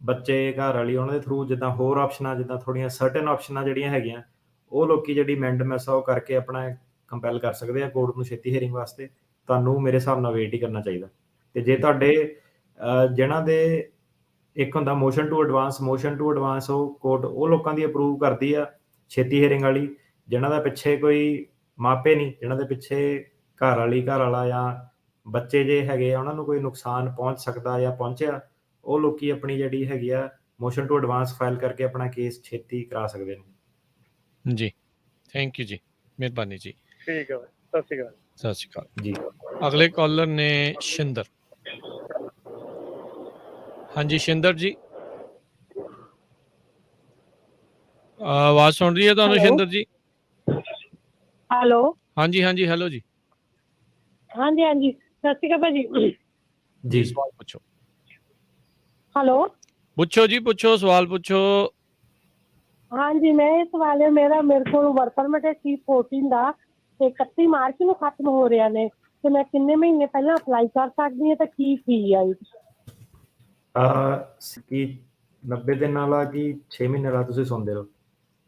ਬੱਚੇ, ਘਰ ਵਾਲੀ, ਉਹਨਾਂ ਦੇ ਥਰੂ ਜਿੱਦਾਂ ਹੋਰ ਆਪਸ਼ਨਾਂ, ਜਿੱਦਾਂ ਥੋੜ੍ਹੀਆਂ ਸਰਟਨ ਆਪਸ਼ਨਾਂ ਜਿਹੜੀਆਂ ਹੈਗੀਆਂ, ਉਹ ਲੋਕੀ ਜਿਹੜੀ ਮੈਂਡਮਸ ਆ ਉਹ ਕਰਕੇ ਆਪਣਾ ਕੰਪੈਲ ਕਰ ਸਕਦੇ ਆ ਕੋਰਟ ਨੂੰ ਛੇਤੀ ਹੀਅਰਿੰਗ ਵਾਸਤੇ। ਤੁਹਾਨੂੰ ਮੇਰੇ ਹਿਸਾਬ ਨਾਲ ਵੇਟ ਹੀ ਕਰਨਾ ਚਾਹੀਦਾ। ਤੇ ਜੇ ਤੁਹਾਡੇ ਜਿਹਨਾਂ ਦੇ ਇੱਕ ਹੁੰਦਾ ਮੋਸ਼ਨ ਟੂ ਐਡਵਾਂਸ, ਉਹ ਕੋਰਟ ਉਹ ਲੋਕਾਂ ਦੀ ਅਪਰੂਵ ਕਰਦੀ ਆ ਛੇਤੀ ਹੀਅਰਿੰਗ ਵਾਲੀ, ਜਿਹਨਾਂ ਦਾ ਪਿੱਛੇ ਕੋਈ ਮਾਪੇ ਨਹੀਂ, ਜਿਹਨਾਂ ਦੇ ਪਿੱਛੇ ਘਰ ਵਾਲੀ, ਘਰ ਵਾਲਾ ਜਾਂ ਬੱਚੇ ਜੇ ਹੈਗੇ ਆ, ਉਹਨਾਂ ਨੂੰ ਕੋਈ ਨੁਕਸਾਨ ਪਹੁੰਚ ਸਕਦਾ ਜਾਂ ਪਹੁੰਚਿਆ, ਉਹ ਲੋਕੀ ਆਪਣੀ ਜਿਹੜੀ ਹੈਗੀ ਆ ਮੋਸ਼ਨ ਟੂ ਐਡਵਾਂਸ ਫਾਈਲ ਕਰਕੇ ਆਪਣਾ ਕੇਸ ਛੇਤੀ ਕਰਾ ਸਕਦੇ ਨੇ। ਜੀ, ਥੈਂਕ ਯੂ ਜੀ, ਮਿਹਰਬਾਨੀ ਜੀ। ਠੀਕ ਹੈ, ਸਤਿ ਸ਼੍ਰੀ ਅਕਾਲ। ਸਤਿ ਸ਼੍ਰੀ ਅਕਾਲ ਜੀ। ਅਗਲੇ ਕਾਲਰ ਨੇ ਸ਼ਿੰਦਰ। ਹਾਂਜੀ ਸ਼ਿੰਦਰ ਜੀ, ਆਵਾਜ਼ ਸੁਣ ਰਹੀ ਹੈ ਤੁਹਾਨੂੰ ਸ਼ਿੰਦਰ ਜੀ? ਹੈਲੋ। ਹਾਂਜੀ ਹਾਂਜੀ, ਹੈਲੋ ਜੀ। ਹਾਂਜੀ ਹਾਂਜੀ, ਸਤਿ ਸ਼੍ਰੀ ਅਕਾਲ ਭਾਜੀ। ਜੀ, ਸਵਾਲ ਪੁੱਛੋ। ਹੈਲੋ, ਪੁੱਛੋ ਜੀ, ਪੁੱਛੋ, ਸਵਾਲ ਪੁੱਛੋ। ਹਾਂਜੀ, ਮੈਂ ਇਹ ਸਵਾਲ ਹੈ, ਮੇਰੇ ਕੋਲ ਵਰਕ ਪਰਮਿਟ ਹੈ C14 ਦਾ, ਤੇ 31 ਮਾਰਚ ਨੂੰ ਖਤਮ ਹੋ ਰਿਹਾ ਨੇ, ਤੇ ਮੈਂ ਕਿੰਨੇ ਮਹੀਨੇ ਪਹਿਲਾਂ ਅਪਲਾਈ ਕਰ ਸਕਦੀ ਹਾਂ, ਤੇ ਕੀ ਫੀ ਆ? ਕੀ 90 ਦਿਨ ਵਾਲਾ ਕਿ 6 ਮਹੀਨੇ ਵਾਲਾ ਤੁਸੀਂ ਸੁਣਦੇ ਰਹੋ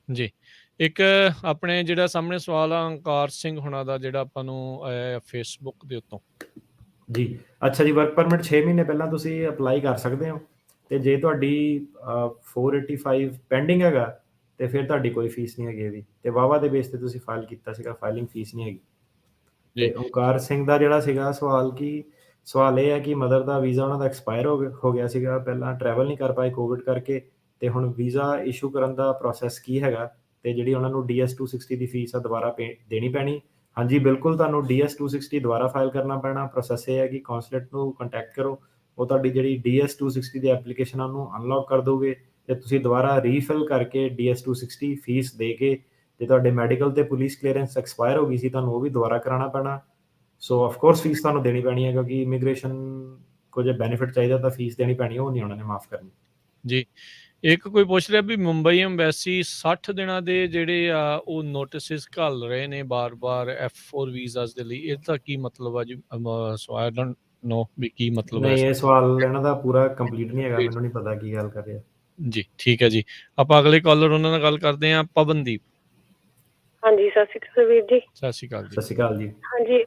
ਜੀ। ਇੱਕ ਆਪਣੇ ਜਿਹੜਾ ਸਾਹਮਣੇ ਸਵਾਲ ਆ ਅੰਕਾਰ ਸਿੰਘ ਹੁਣਾਂ ਦਾ, ਜਿਹੜਾ ਆਪਾਂ ਨੂੰ ਫੇਸਬੁੱਕ ਦੇ ਉੱਤੋਂ ਜੀ। ਅੱਛਾ ਜੀ, ਵਰਕ ਪਰਮਿਟ 6 ਮਹੀਨੇ ਪਹਿਲਾਂ ਤੁਸੀਂ ਅਪਲਾਈ ਕਰ ਸਕਦੇ ਹੋ, ਤੇ ਜੇ ਤੁਹਾਡੀ 485 ਪੈਂਡਿੰਗ ਹੈਗਾ ਤੇ ਫਿਰ ਤੁਹਾਡੀ ਕੋਈ ਫੀਸ ਨਹੀਂ ਹੈਗੀ ਇਹਦੀ, ਤੇ ਵਾਵਾ ਦੇ ਬੇਸ ਤੇ ਤੁਸੀਂ ਫਾਈਲ ਕੀਤਾ ਸੀਗਾ, ਫਾਈਲਿੰਗ ਫੀਸ ਨਹੀਂ ਹੈਗੀ। ਤੇ ਓਂਕਾਰ ਸਿੰਘ ਦਾ ਜਿਹੜਾ ਸੀਗਾ ਸਵਾਲ ਇਹ ਹੈ ਕਿ ਮਦਰ ਦਾ ਵੀਜ਼ਾ ਉਹਨਾਂ ਦਾ ਐਕਸਪਾਇਰ ਹੋ ਗਿਆ ਸੀਗਾ, ਪਹਿਲਾਂ ਟਰੈਵਲ ਨਹੀਂ ਕਰ ਪਾਏ ਕੋਵਿਡ ਕਰਕੇ, ਤੇ ਹੁਣ ਵੀਜ਼ਾ ਇਸ਼ੂ ਕਰਨ ਦਾ ਪ੍ਰੋਸੈਸ ਕੀ ਹੈਗਾ, ਤੇ ਜਿਹੜੀ ਉਹਨਾਂ ਨੂੰ DS 260 ਦੀ ਫੀਸ ਆ ਦੁਬਾਰਾ ਦੇਣੀ ਪੈਣੀ। ਹਾਂਜੀ ਬਿਲਕੁਲ, ਤੁਹਾਨੂੰ DS 260 ਦੁਬਾਰਾ ਫਾਈਲ ਕਰਨਾ ਪੈਣਾ। ਪ੍ਰੋਸੈਸ ਇਹ ਹੈ ਕਿ ਕੌਂਸਲੇਟ ਨੂੰ ਕੰਟੈਕਟ ਕਰੋ, ਉਹ ਤੁਹਾਡੀ ਜਿਹੜੀ DS 260 ਦੀ ਐਪਲੀਕੇਸ਼ਨ ਉਹਨੂੰ ਅਨਲੌਕ ਕਰ ਦੋਗੇ, ਤੇ ਤੁਸੀਂ ਦੁਬਾਰਾ ਰੀਫਿਲ ਕਰਕੇ DS 260 ਫੀਸ ਦੇ ਕੇ, ਜੇ ਤੁਹਾਡੇ ਮੈਡੀਕਲ ਤੇ ਪੁਲਿਸ ਕਲੀਅਰੈਂਸ ਐਕਸਪਾਇਰ ਹੋ ਗਈ ਸੀ, ਤੁਹਾਨੂੰ ਉਹ ਵੀ ਦੁਬਾਰਾ ਕਰਾਉਣਾ ਪੈਣਾ। ਸੋ ਆਫਕੋਰਸ ਫੀਸ ਤੁਹਾਨੂੰ ਦੇਣੀ ਪੈਣੀ ਹੈ, ਕਿਉਂਕਿ ਇਮੀਗ੍ਰੇਸ਼ਨ ਕੋ ਜੇ ਬੈਨੀਫਿਟ ਚਾਹੀਦਾ ਤਾਂ ਫੀਸ ਦੇਣੀ ਪੈਣੀ, ਉਹ ਨਹੀਂ ਉਹਨਾਂ ਨੇ ਮਾਫ ਕਰਨੀ ਜੀ। ਇੱਕ ਕੋਈ ਪੁੱਛ ਰਿਹਾ ਵੀ ਮੁੰਬਈ ਐਮਬੈਸੀ 60 ਦਿਨਾਂ ਦੇ ਜਿਹੜੇ ਆ ਉਹ ਨੋਟਿਸਿਸ ਘੱਲ ਰਹੇ ਨੇ ਬਾਰ-ਬਾਰ F4 ਵੀਜ਼ਾਸ ਦੇ ਲਈ, ਇਹਦਾ ਕੀ ਮਤਲਬ ਆ ਜੀ? ਸੋ ਆਈ ਡੋਨਟ ਨੋ ਵੀ ਕੀ ਮਤਲਬ ਹੈ। ਨਹੀਂ, ਇਹ ਸਵਾਲ ਇਹਨਾਂ ਦਾ ਪੂਰਾ ਕੰਪਲੀਟ ਨਹੀਂ ਹੈਗਾ, ਮੈਨੂੰ ਨਹੀਂ ਪਤਾ ਕੀ ਗੱਲ ਕਰ ਰਿਹਾ ਜੀ। ਠੀਕ ਹੈ ਜੀ, ਆਪਾਂ ਅਗਲੇ ਕਾਲਰ ਉਹਨਾਂ ਨਾਲ ਗੱਲ ਕਰਦੇ ਹਾਂ। ਪਵਨਦੀਪ। ਹਾਂਜੀ, ਸਤਿ ਸ਼੍ਰੀ ਅਕਾਲ ਵੀਰ ਜੀ। ਸਤਿ ਸ਼੍ਰੀ ਅਕਾਲ ਜੀ। ਸਤਿ ਸ਼੍ਰੀ ਅਕਾਲ ਜੀ। ਹਾਂਜੀ,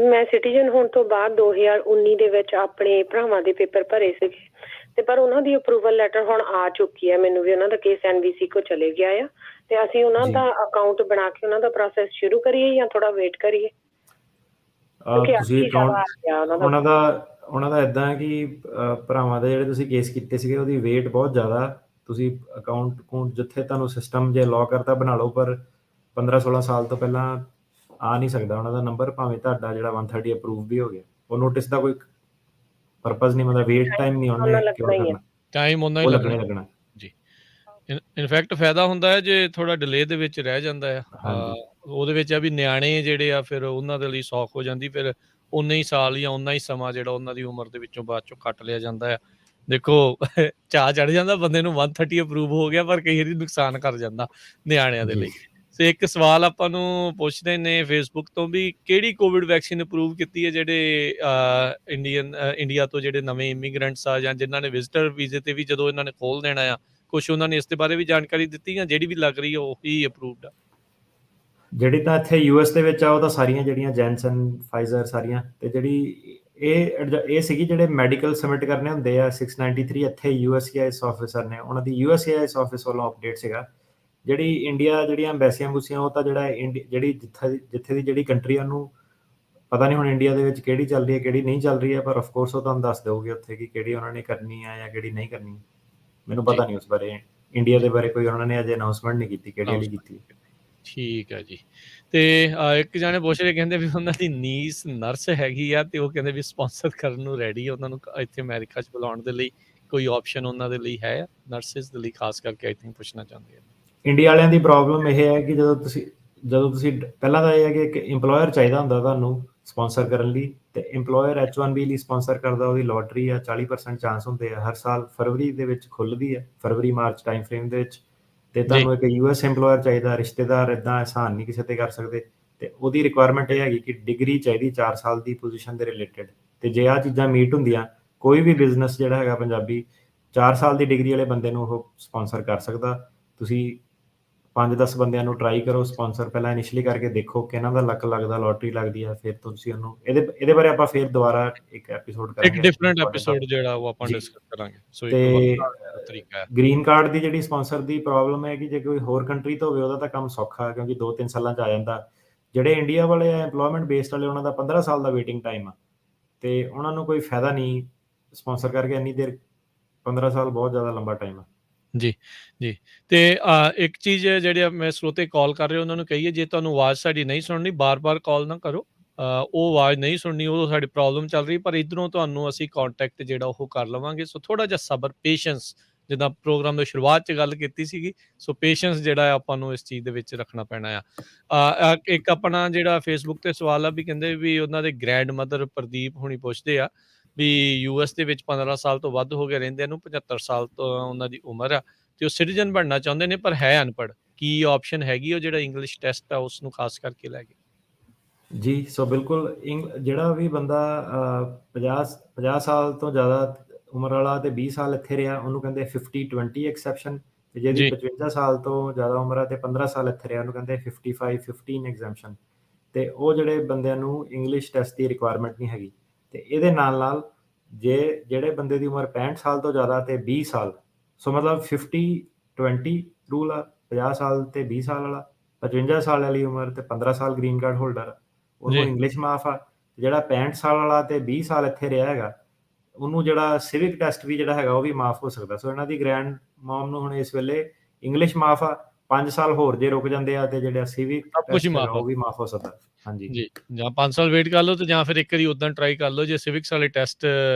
ਮੈਂ ਸਿਟੀਜ਼ਨ ਹੋਣ ਤੋਂ ਬਾਅਦ 2019 ਦੇ ਵਿੱਚ ਆਪਣੇ ਭਰਾਵਾਂ ਦੇ ਪੇਪਰ ਭਰੇ ਸੀਗੇ, ਤੇ ਪਰ ਉਹਨਾਂ ਦੀ ਅਪਰੂਵਲ ਲੈਟਰ ਹੁਣ ਆ ਚੁੱਕੀ ਹੈ, ਮੈਨੂੰ ਵੀ ਉਹਨਾਂ ਦਾ ਕੇਸ NVC ਕੋ ਚਲੇ ਗਿਆ ਆ, ਤੇ ਅਸੀਂ ਉਹਨਾਂ ਦਾ ਅਕਾਊਂਟ ਬਣਾ ਕੇ ਉਹਨਾਂ ਦਾ ਪ੍ਰੋਸੈਸ ਸ਼ੁਰੂ ਕਰੀਏ ਜਾਂ ਥੋੜਾ ਵੇਟ ਕਰੀਏ? ਤੁਸੀਂ ਉਹਨਾਂ ਦਾ ਇਦਾਂ ਹੈ ਕਿ ਭਰਾਵਾਂ ਦੇ ਜਿਹੜੇ ਤੁਸੀਂ ਕੇਸ ਕੀਤੇ ਸੀਗੇ ਉਹਦੀ ਵੇਟ ਬਹੁਤ ਜ਼ਿਆਦਾ, ਤੁਸੀਂ ਅਕਾਊਂਟ ਜਿੱਥੇ ਤੁਹਾਨੂੰ ਸਿਸਟਮ ਜੇ ਲੌਕ ਕਰਤਾ ਬਣਾ ਲਓ, ਪਰ 15-16 ਸਾਲ ਤੋਂ ਪਹਿਲਾਂ ਆ ਨਹੀਂ ਸਕਦਾ ਉਹਨਾਂ ਦਾ ਨੰਬਰ, ਭਾਵੇਂ ਤੁਹਾਡਾ ਜਿਹੜਾ 130 ਅਪਰੂਵ ਵੀ ਹੋ ਗਿਆ। ਉਹ ਨੋਟਿਸ ਦਾ ਕੋਈ ਪਰਪਸ ਨਹੀਂ, ਮਤਲਬ ਵੇਟ ਟਾਈਮ ਨਹੀਂ ਉਹਨੇ ਕਿਉਂ ਕਰਨਾ, ਟਾਈਮ ਉਹਨਾਂ ਹੀ ਉਹ ਲੱਗਣਾ ਲੱਗਣਾ ਜੀ। ਇਨਫੈਕਟ ਫਾਇਦਾ ਹੁੰਦਾ ਹੈ ਜੇ ਥੋੜਾ ਡਿਲੇ ਦੇ ਵਿੱਚ ਰਹਿ ਜਾਂਦਾ ਆ, ਉਹਦੇ ਵਿੱਚ ਆ ਵੀ ਨਿਆਣੇ ਜਿਹੜੇ ਆ ਫਿਰ ਉਹਨਾਂ ਦੇ ਲਈ ਸੌਖ ਹੋ ਜਾਂਦੀ, ਫਿਰ ਉਨੇ ਹੀ ਸਾਲ ਜਾਂ ਉਨਾ ਹੀ ਸਮਾਂ ਜਿਹੜਾ ਉਹਨਾਂ ਦੀ ਉਮਰ ਦੇ ਵਿੱਚੋਂ ਬਾਅਦ ਚੋਂ ਕੱਟ ਲਿਆ ਜਾਂਦਾ ਆ। ਦੇਖੋ ਚਾਅ ਚੜ ਜਾਂਦਾ ਬੰਦੇ ਨੂੰ 130 ਅਪਰੂਵ ਹੋ ਗਿਆ, ਪਰ ਕਈ ਵਾਰੀ ਨੁਕਸਾਨ ਕਰ ਜਾਂਦਾ ਨਿਆਣਿਆਂ ਦੇ ਲਈ। ਤੇ ਇੱਕ ਸਵਾਲ ਆਪਾਂ ਨੂੰ ਪੁੱਛਦੇ ਨੇ ਫੇਸਬੁੱਕ ਤੋਂ ਵੀ ਕਿਹੜੀ ਕੋਵਿਡ ਵੈਕਸੀਨ ਅਪਰੂਵ ਕੀਤੀ ਹੈ ਜਿਹੜੇ ਇੰਡੀਆ ਤੋਂ ਜਿਹੜੇ ਨਵੇਂ ਇਮੀਗ੍ਰੈਂਟਸ ਆ ਜਾਂ ਜਿਨ੍ਹਾਂ ਨੇ ਵਿਜ਼ਟਰ ਵੀਜ਼ੇ ਤੇ ਵੀ ਜਦੋਂ ਇਹਨਾਂ ਨੇ ਖੋਲ ਦੇਣਾ ਆ, ਕੁਛ ਉਹਨਾਂ ਨੇ ਇਸ ਦੇ ਬਾਰੇ ਵੀ ਜਾਣਕਾਰੀ ਦਿੱਤੀ ਜਾਂ ਜਿਹੜੀ ਵੀ ਲੱਗ ਰਹੀ ਹੈ ਉਹੀ ਅਪਰੂਵਡ ਆ? ਜਿਹੜੀ ਤਾਂ ਇੱਥੇ US ਦੇ ਵਿੱਚ ਆ ਉਹ ਤਾਂ ਸਾਰੀਆਂ ਜਿਹੜੀਆਂ ਜੈਨਸਨ, ਫਾਈਜ਼ਰ ਸਾਰੀਆਂ, ਤੇ ਜਿਹੜੀ ਇਹ ਸੀਗੀ ਜਿਹੜੇ ਮੈਡੀਕਲ ਸਬਮਿਟ ਕਰਨੇ ਹੁੰਦੇ ਆ 693 ਇੱਥੇ USCIS ਆਫਿਸਰ ਨੇ, ਉਹਨਾਂ ਦੀ USCIS ਆਫਿਸ ਵੱਲੋਂ ਅਪਡੇਟ ਸੀਗਾ। ਜਿਹੜੀ ਇੰਡੀਆ ਜਿਹੜੀਆਂ ਐਮਬੈਸੀਆਂ ਬੂਸੀਆਂ ਉਹ ਤਾਂ ਜਿਹੜਾ ਜਿਹੜੀ ਜਿੱਥੇ ਦੀ ਜਿਹੜੀ ਕੰਟਰੀ ਉਹਨੂੰ ਪਤਾ ਨਹੀਂ ਹੁਣ ਇੰਡੀਆ ਦੇ ਵਿੱਚ ਕਿਹੜੀ ਚੱਲ ਰਹੀ ਹੈ ਕਿਹੜੀ ਨਹੀਂ ਚੱਲ ਰਹੀ ਹੈ, ਪਰ ਆਫਕੋਰਸ ਉਹ ਤੁਹਾਨੂੰ ਦੱਸ ਦੇਊਗੇ ਉੱਥੇ ਕਿ ਕਿਹੜੀ ਉਹਨਾਂ ਨੇ ਕਰਨੀ ਆ ਜਾਂ ਕਿਹੜੀ ਨਹੀਂ ਕਰਨੀ। ਮੈਨੂੰ ਪਤਾ ਨਹੀਂ ਉਸ ਬਾਰੇ, ਇੰਡੀਆ ਦੇ ਬਾਰੇ ਕੋਈ ਉਹਨਾਂ ਨੇ ਅਜੇ ਅਨਾਉਂਸਮੈਂਟ ਨਹੀਂ ਕੀਤੀ ਕਿਹੜੀ ਵਾਲੀ ਕੀਤੀ। ਠੀਕ ਹੈ ਜੀ। ਤੇ ਇੱਕ ਜਾਣੇ ਪੁੱਛ ਰਹੇ, ਕਹਿੰਦੇ ਵੀ ਉਹਨਾਂ ਦੀ ਨੀਸ ਨਰਸ ਹੈਗੀ ਆ ਤੇ ਉਹ ਕਹਿੰਦੇ ਵੀ ਸਪਾਂਸਰ ਕਰਨ ਨੂੰ ਰੈਡੀ ਆ, ਉਹਨਾਂ ਨੂੰ ਇੱਥੇ ਅਮਰੀਕਾ 'ਚ ਬੁਲਾਉਣ ਦੇ ਲਈ ਕੋਈ ਆਪਸ਼ਨ ਉਹਨਾਂ ਦੇ ਲਈ ਹੈ ਨਰਸਿਸ ਦੇ ਲਈ, ਖਾਸ ਕਰਕੇ ਆਈ ਥਿੰਕ ਪੁੱਛਣਾ ਚਾਹੁੰਦੇ ਆ। ਇੰਡੀਆ ਵਾਲਿਆਂ ਦੀ ਪ੍ਰੋਬਲਮ ਇਹ ਹੈ ਕਿ ਜਦੋਂ ਤੁਸੀਂ ਪਹਿਲਾਂ ਤਾਂ ਇਹ ਹੈ ਕਿ ਇੱਕ ਇੰਪਲੋਇਰ ਚਾਹੀਦਾ ਹੁੰਦਾ ਤੁਹਾਨੂੰ ਸਪਾਂਸਰ ਕਰਨ ਲਈ, ਤੇ ਇੰਪਲੋਇਰ H1B ਲਈ ਸਪਾਂਸਰ ਕਰਦਾ, ਉਹਦੀ ਲੋਟਰੀ ਆ, 40% ਚਾਂਸ ਹੁੰਦੇ ਆ, ਹਰ ਸਾਲ ਫਰਵਰੀ ਦੇ ਵਿੱਚ ਖੁੱਲ੍ਹਦੀ ਹੈ, ਫਰਵਰੀ-ਮਾਰਚ ਟਾਈਮ ਫਰੇਮ ਦੇ ਵਿੱਚ। ਤੇ ਤੁਹਾਨੂੰ ਇੱਕ US ਇੰਪਲੋਇਰ ਚਾਹੀਦਾ, ਰਿਸ਼ਤੇਦਾਰ ਇੱਦਾਂ ਆਸਾਨ ਨਹੀਂ ਕਿਸੇ ਤੇ ਕਰ ਸਕਦੇ, ਤੇ ਉਹਦੀ ਰਿਕੁਆਇਰਮੈਂਟ ਇਹ ਹੈਗੀ ਕਿ ਡਿਗਰੀ ਚਾਹੀਦੀ 4 ਸਾਲ ਦੀ ਪੋਜੀਸ਼ਨ ਦੇ ਰਿਲੇਟਡ। ਤੇ ਜੇ ਆਹ ਚੀਜ਼ਾਂ ਮੀਟ ਹੁੰਦੀਆਂ, ਕੋਈ ਵੀ ਬਿਜ਼ਨਸ ਜਿਹੜਾ ਹੈਗਾ ਪੰਜਾਬੀ 4 ਸਾਲ ਦੀ ਡਿਗਰੀ ਵਾਲੇ ਬੰਦੇ ਨੂੰ ਉਹ ਸਪਾਂਸਰ ਕਰ ਸਕਦਾ। ਤੁਸੀਂ 5-10 ਬੰਦਿਆਂ ਨੂੰ ਟਰਾਈ ਕਰੋ ਸਪਾਂਸਰ, ਪਹਿਲਾਂ ਇਨੀਸ਼ੀਅਲੀ ਕਰਕੇ ਦੇਖੋ ਕਿ ਇਹਨਾਂ ਦਾ ਲੱਕ ਲੱਗਦਾ, ਲੋਟਰੀ ਲੱਗਦੀ ਆ, ਫਿਰ ਤੁਸੀਂ ਉਹਨੂੰ ਇਹਦੇ ਬਾਰੇ ਆਪਾਂ ਫਿਰ ਦੁਬਾਰਾ ਇੱਕ ਐਪੀਸੋਡ ਕਰਾਂਗੇ, ਇੱਕ ਡਿਫਰੈਂਟ ਐਪੀਸੋਡ ਜਿਹੜਾ ਉਹ ਆਪਾਂ ਡਿਸਕਸ ਕਰਾਂਗੇ। ਸੋ ਤੇ ਤਰੀਕਾ ਹੈ ਗ੍ਰੀਨ ਕਾਰਡ ਦੀ ਜਿਹੜੀ ਸਪਾਂਸਰ ਦੀ ਪ੍ਰੋਬਲਮ ਹੈ ਕਿ ਜੇ ਕੋਈ ਹੋਰ ਕੰਟਰੀ ਤੋਂ ਹੋਵੇ ਉਹਦਾ ਤਾਂ ਕੰਮ ਸੌਖਾ, ਕਿਉਂਕਿ 2-3 ਸਾਲਾਂ 'ਚ ਆ ਜਾਂਦਾ। ਜਿਹੜੇ ਇੰਡੀਆ ਵਾਲੇ ਆ ਐਮਪਲੋਇਮੈਂਟ ਬੇਸਡ ਵਾਲੇ, ਉਹਨਾਂ ਦਾ 15 ਸਾਲ ਦਾ ਵੇਟਿੰਗ ਟਾਈਮ ਆ, ਤੇ ਉਹਨਾਂ ਨੂੰ ਕੋਈ ਫਾਇਦਾ ਨਹੀਂ ਸਪਾਂਸਰ ਕਰਕੇ ਇੰਨੀ ਦੇਰ। 15 ਸਾਲ ਬਹੁਤ ਜ਼ਿਆਦਾ ਲੰਬਾ ਟਾਈਮ ਆ ਜੀ। ਤੇ ਇੱਕ ਚੀਜ਼ ਜਿਹੜੇ ਮੈਂ ਸਰੋਤੇ ਕਾਲ ਕਰ ਰਹੇ ਉਹਨਾਂ ਨੂੰ ਕਹੀਏ, ਜੇ ਤੁਹਾਨੂੰ ਆਵਾਜ਼ ਸਾਡੀ ਨਹੀਂ ਸੁਣਨੀ ਬਾਰ-ਬਾਰ ਕਾਲ ਨਾ ਕਰੋ, ਉਹ ਆਵਾਜ਼ ਨਹੀਂ ਸੁਣਨੀ, ਉਹ ਸਾਡੀ ਪ੍ਰੋਬਲਮ ਚੱਲ ਰਹੀ, ਪਰ ਇੱਧਰੋਂ ਤੁਹਾਨੂੰ ਅਸੀਂ ਕੰਟੈਕਟ ਜਿਹੜਾ ਉਹ ਕਰ ਲਵਾਂਗੇ। ਸੋ ਥੋੜਾ ਜਿਹਾ ਸਬਰ, ਪੇਸ਼ੈਂਸ, ਜਿੱਦਾਂ ਪ੍ਰੋਗਰਾਮ ਦੀ ਸ਼ੁਰੂਆਤ 'ਚ ਗੱਲ ਕੀਤੀ ਸੀਗੀ, ਸੋ ਪੇਸ਼ੈਂਸ ਜਿਹੜਾ ਆਪਾਂ ਨੂੰ ਇਸ ਚੀਜ਼ ਦੇ ਵਿੱਚ ਰੱਖਣਾ ਪੈਣਾ ਆ। ਇੱਕ ਆਪਣਾ ਜਿਹੜਾ ਫੇਸਬੁੱਕ ਤੇ ਸਵਾਲ ਆ ਵੀ ਕਹਿੰਦੇ ਵੀ ਉਹਨਾਂ ਦੇ ਗ੍ਰੈਂਡ ਮਦਰ ਪ੍ਰਦੀਪ ਹੁਣੀ ਪੁੱਛਦੇ ਆ ਵੀ US ਦੇ ਵਿੱਚ 15 ਸਾਲ ਤੋਂ ਵੱਧ ਹੋ ਗਏ ਰਹਿੰਦੇ ਨੂੰ, 75 ਸਾਲ ਤੋਂ ਉਹਨਾਂ ਦੀ ਉਮਰ ਆ, ਤੇ ਉਹ ਸਿਟੀਜ਼ਨ ਬਣਨਾ ਚਾਹੁੰਦੇ ਨੇ ਪਰ ਹੈ ਅਨਪੜ੍ਹ, ਕੀ ਆਪਸ਼ਨ ਹੈਗੀ ਉਹ ਜਿਹੜਾ ਇੰਗਲਿਸ਼ ਟੈਸਟ ਆ ਉਸ ਨੂੰ ਖਾਸ ਕਰਕੇ ਲੈ ਕੇ? ਜੀ, ਸੋ ਬਿਲਕੁਲ ਜਿਹੜਾ ਵੀ ਬੰਦਾ 50 ਸਾਲ ਤੋਂ ਜ਼ਿਆਦਾ ਉਮਰ ਵਾਲਾ ਤੇ 20 ਸਾਲ ਇੱਥੇ ਰਿਹਾ, ਉਹਨੂੰ ਕਹਿੰਦੇ 50-20 ਐਕਸੈਪਸ਼ਨ, ਤੇ ਜਿਹਦੀ 55 ਸਾਲ ਤੋਂ ਜ਼ਿਆਦਾ ਉਮਰ ਆ ਤੇ 15 ਸਾਲ ਇੱਥੇ ਰਿਹਾ, ਉਹਨੂੰ ਕਹਿੰਦੇ 55-15 ਐਗਜ਼ੈਂਪਸ਼ਨ। ਤੇ ਉਹ ਜਿਹੜੇ ਬੰਦਿਆਂ ਨੂੰ ਇੰਗਲਿਸ਼ ਟੈਸਟ ਦੀ ਰਿਕੁਆਇਰਮੈਂਟ ਨਹੀਂ ਹੈਗੀ। ਤੇ ਇਹਦੇ ਨਾਲ ਜਿਹੜੇ ਬੰਦੇ ਦੀ ਉਮਰ 65 ਸਾਲ ਤੋਂ ਜ਼ਿਆਦਾ ਤੇ 20 ਸਾਲ, ਸੋ ਮਤਲਬ 50-20 ਰੂਲ ਆ, 50 ਸਾਲ ਤੇ 20 ਸਾਲ ਵਾਲਾ, 55 ਸਾਲ ਵਾਲੀ ਉਮਰ ਤੇ 15 ਸਾਲ ਗ੍ਰੀਨ ਕਾਰਡ ਹੋਲਡਰ, ਉਹਨੂੰ ਇੰਗਲਿਸ਼ ਮਾਫ ਆ। ਜਿਹੜਾ 65 ਸਾਲ ਵਾਲਾ ਤੇ 20 ਸਾਲ ਇੱਥੇ ਰਿਹਾ ਹੈਗਾ, ਉਹਨੂੰ ਜਿਹੜਾ ਸਿਵਿਕ ਟੈਸਟ ਵੀ ਜਿਹੜਾ ਹੈਗਾ ਉਹ ਵੀ ਮਾਫ ਹੋ ਸਕਦਾ। ਸੋ ਇਹਨਾਂ ਦੀ ਗ੍ਰੈਂਡ ਮਮ ਨੂੰ ਹੁਣ ਇਸ ਵੇਲੇ ਇੰਗਲਿਸ਼ ਮਾਫ ਆ, 5 ਸਾਲ ਹੋਰ ਜੇ ਰੁਕ ਜਾਂਦੇ ਆ ਤੇ ਜਿਹੜਾ ਸਿਵਿਕ ਟੈਸਟ ਉਹ ਵੀ ਮਾਫ ਹੋ ਸਕਦਾ। ਹਾਂਜੀ ਜੀ, ਜਾਂ 5 ਸਾਲ ਵੇਟ ਕਰ ਲਓ ਤੇ ਜਾਂ ਫਿਰ ਇੱਕ ਵਾਰੀ ਉਦਾਂ ਟਰਾਈ ਕਰ ਲਓ ਜੇ ਸਿਵਿਕਸ ਵਾਲੇ ਟੈਸਟ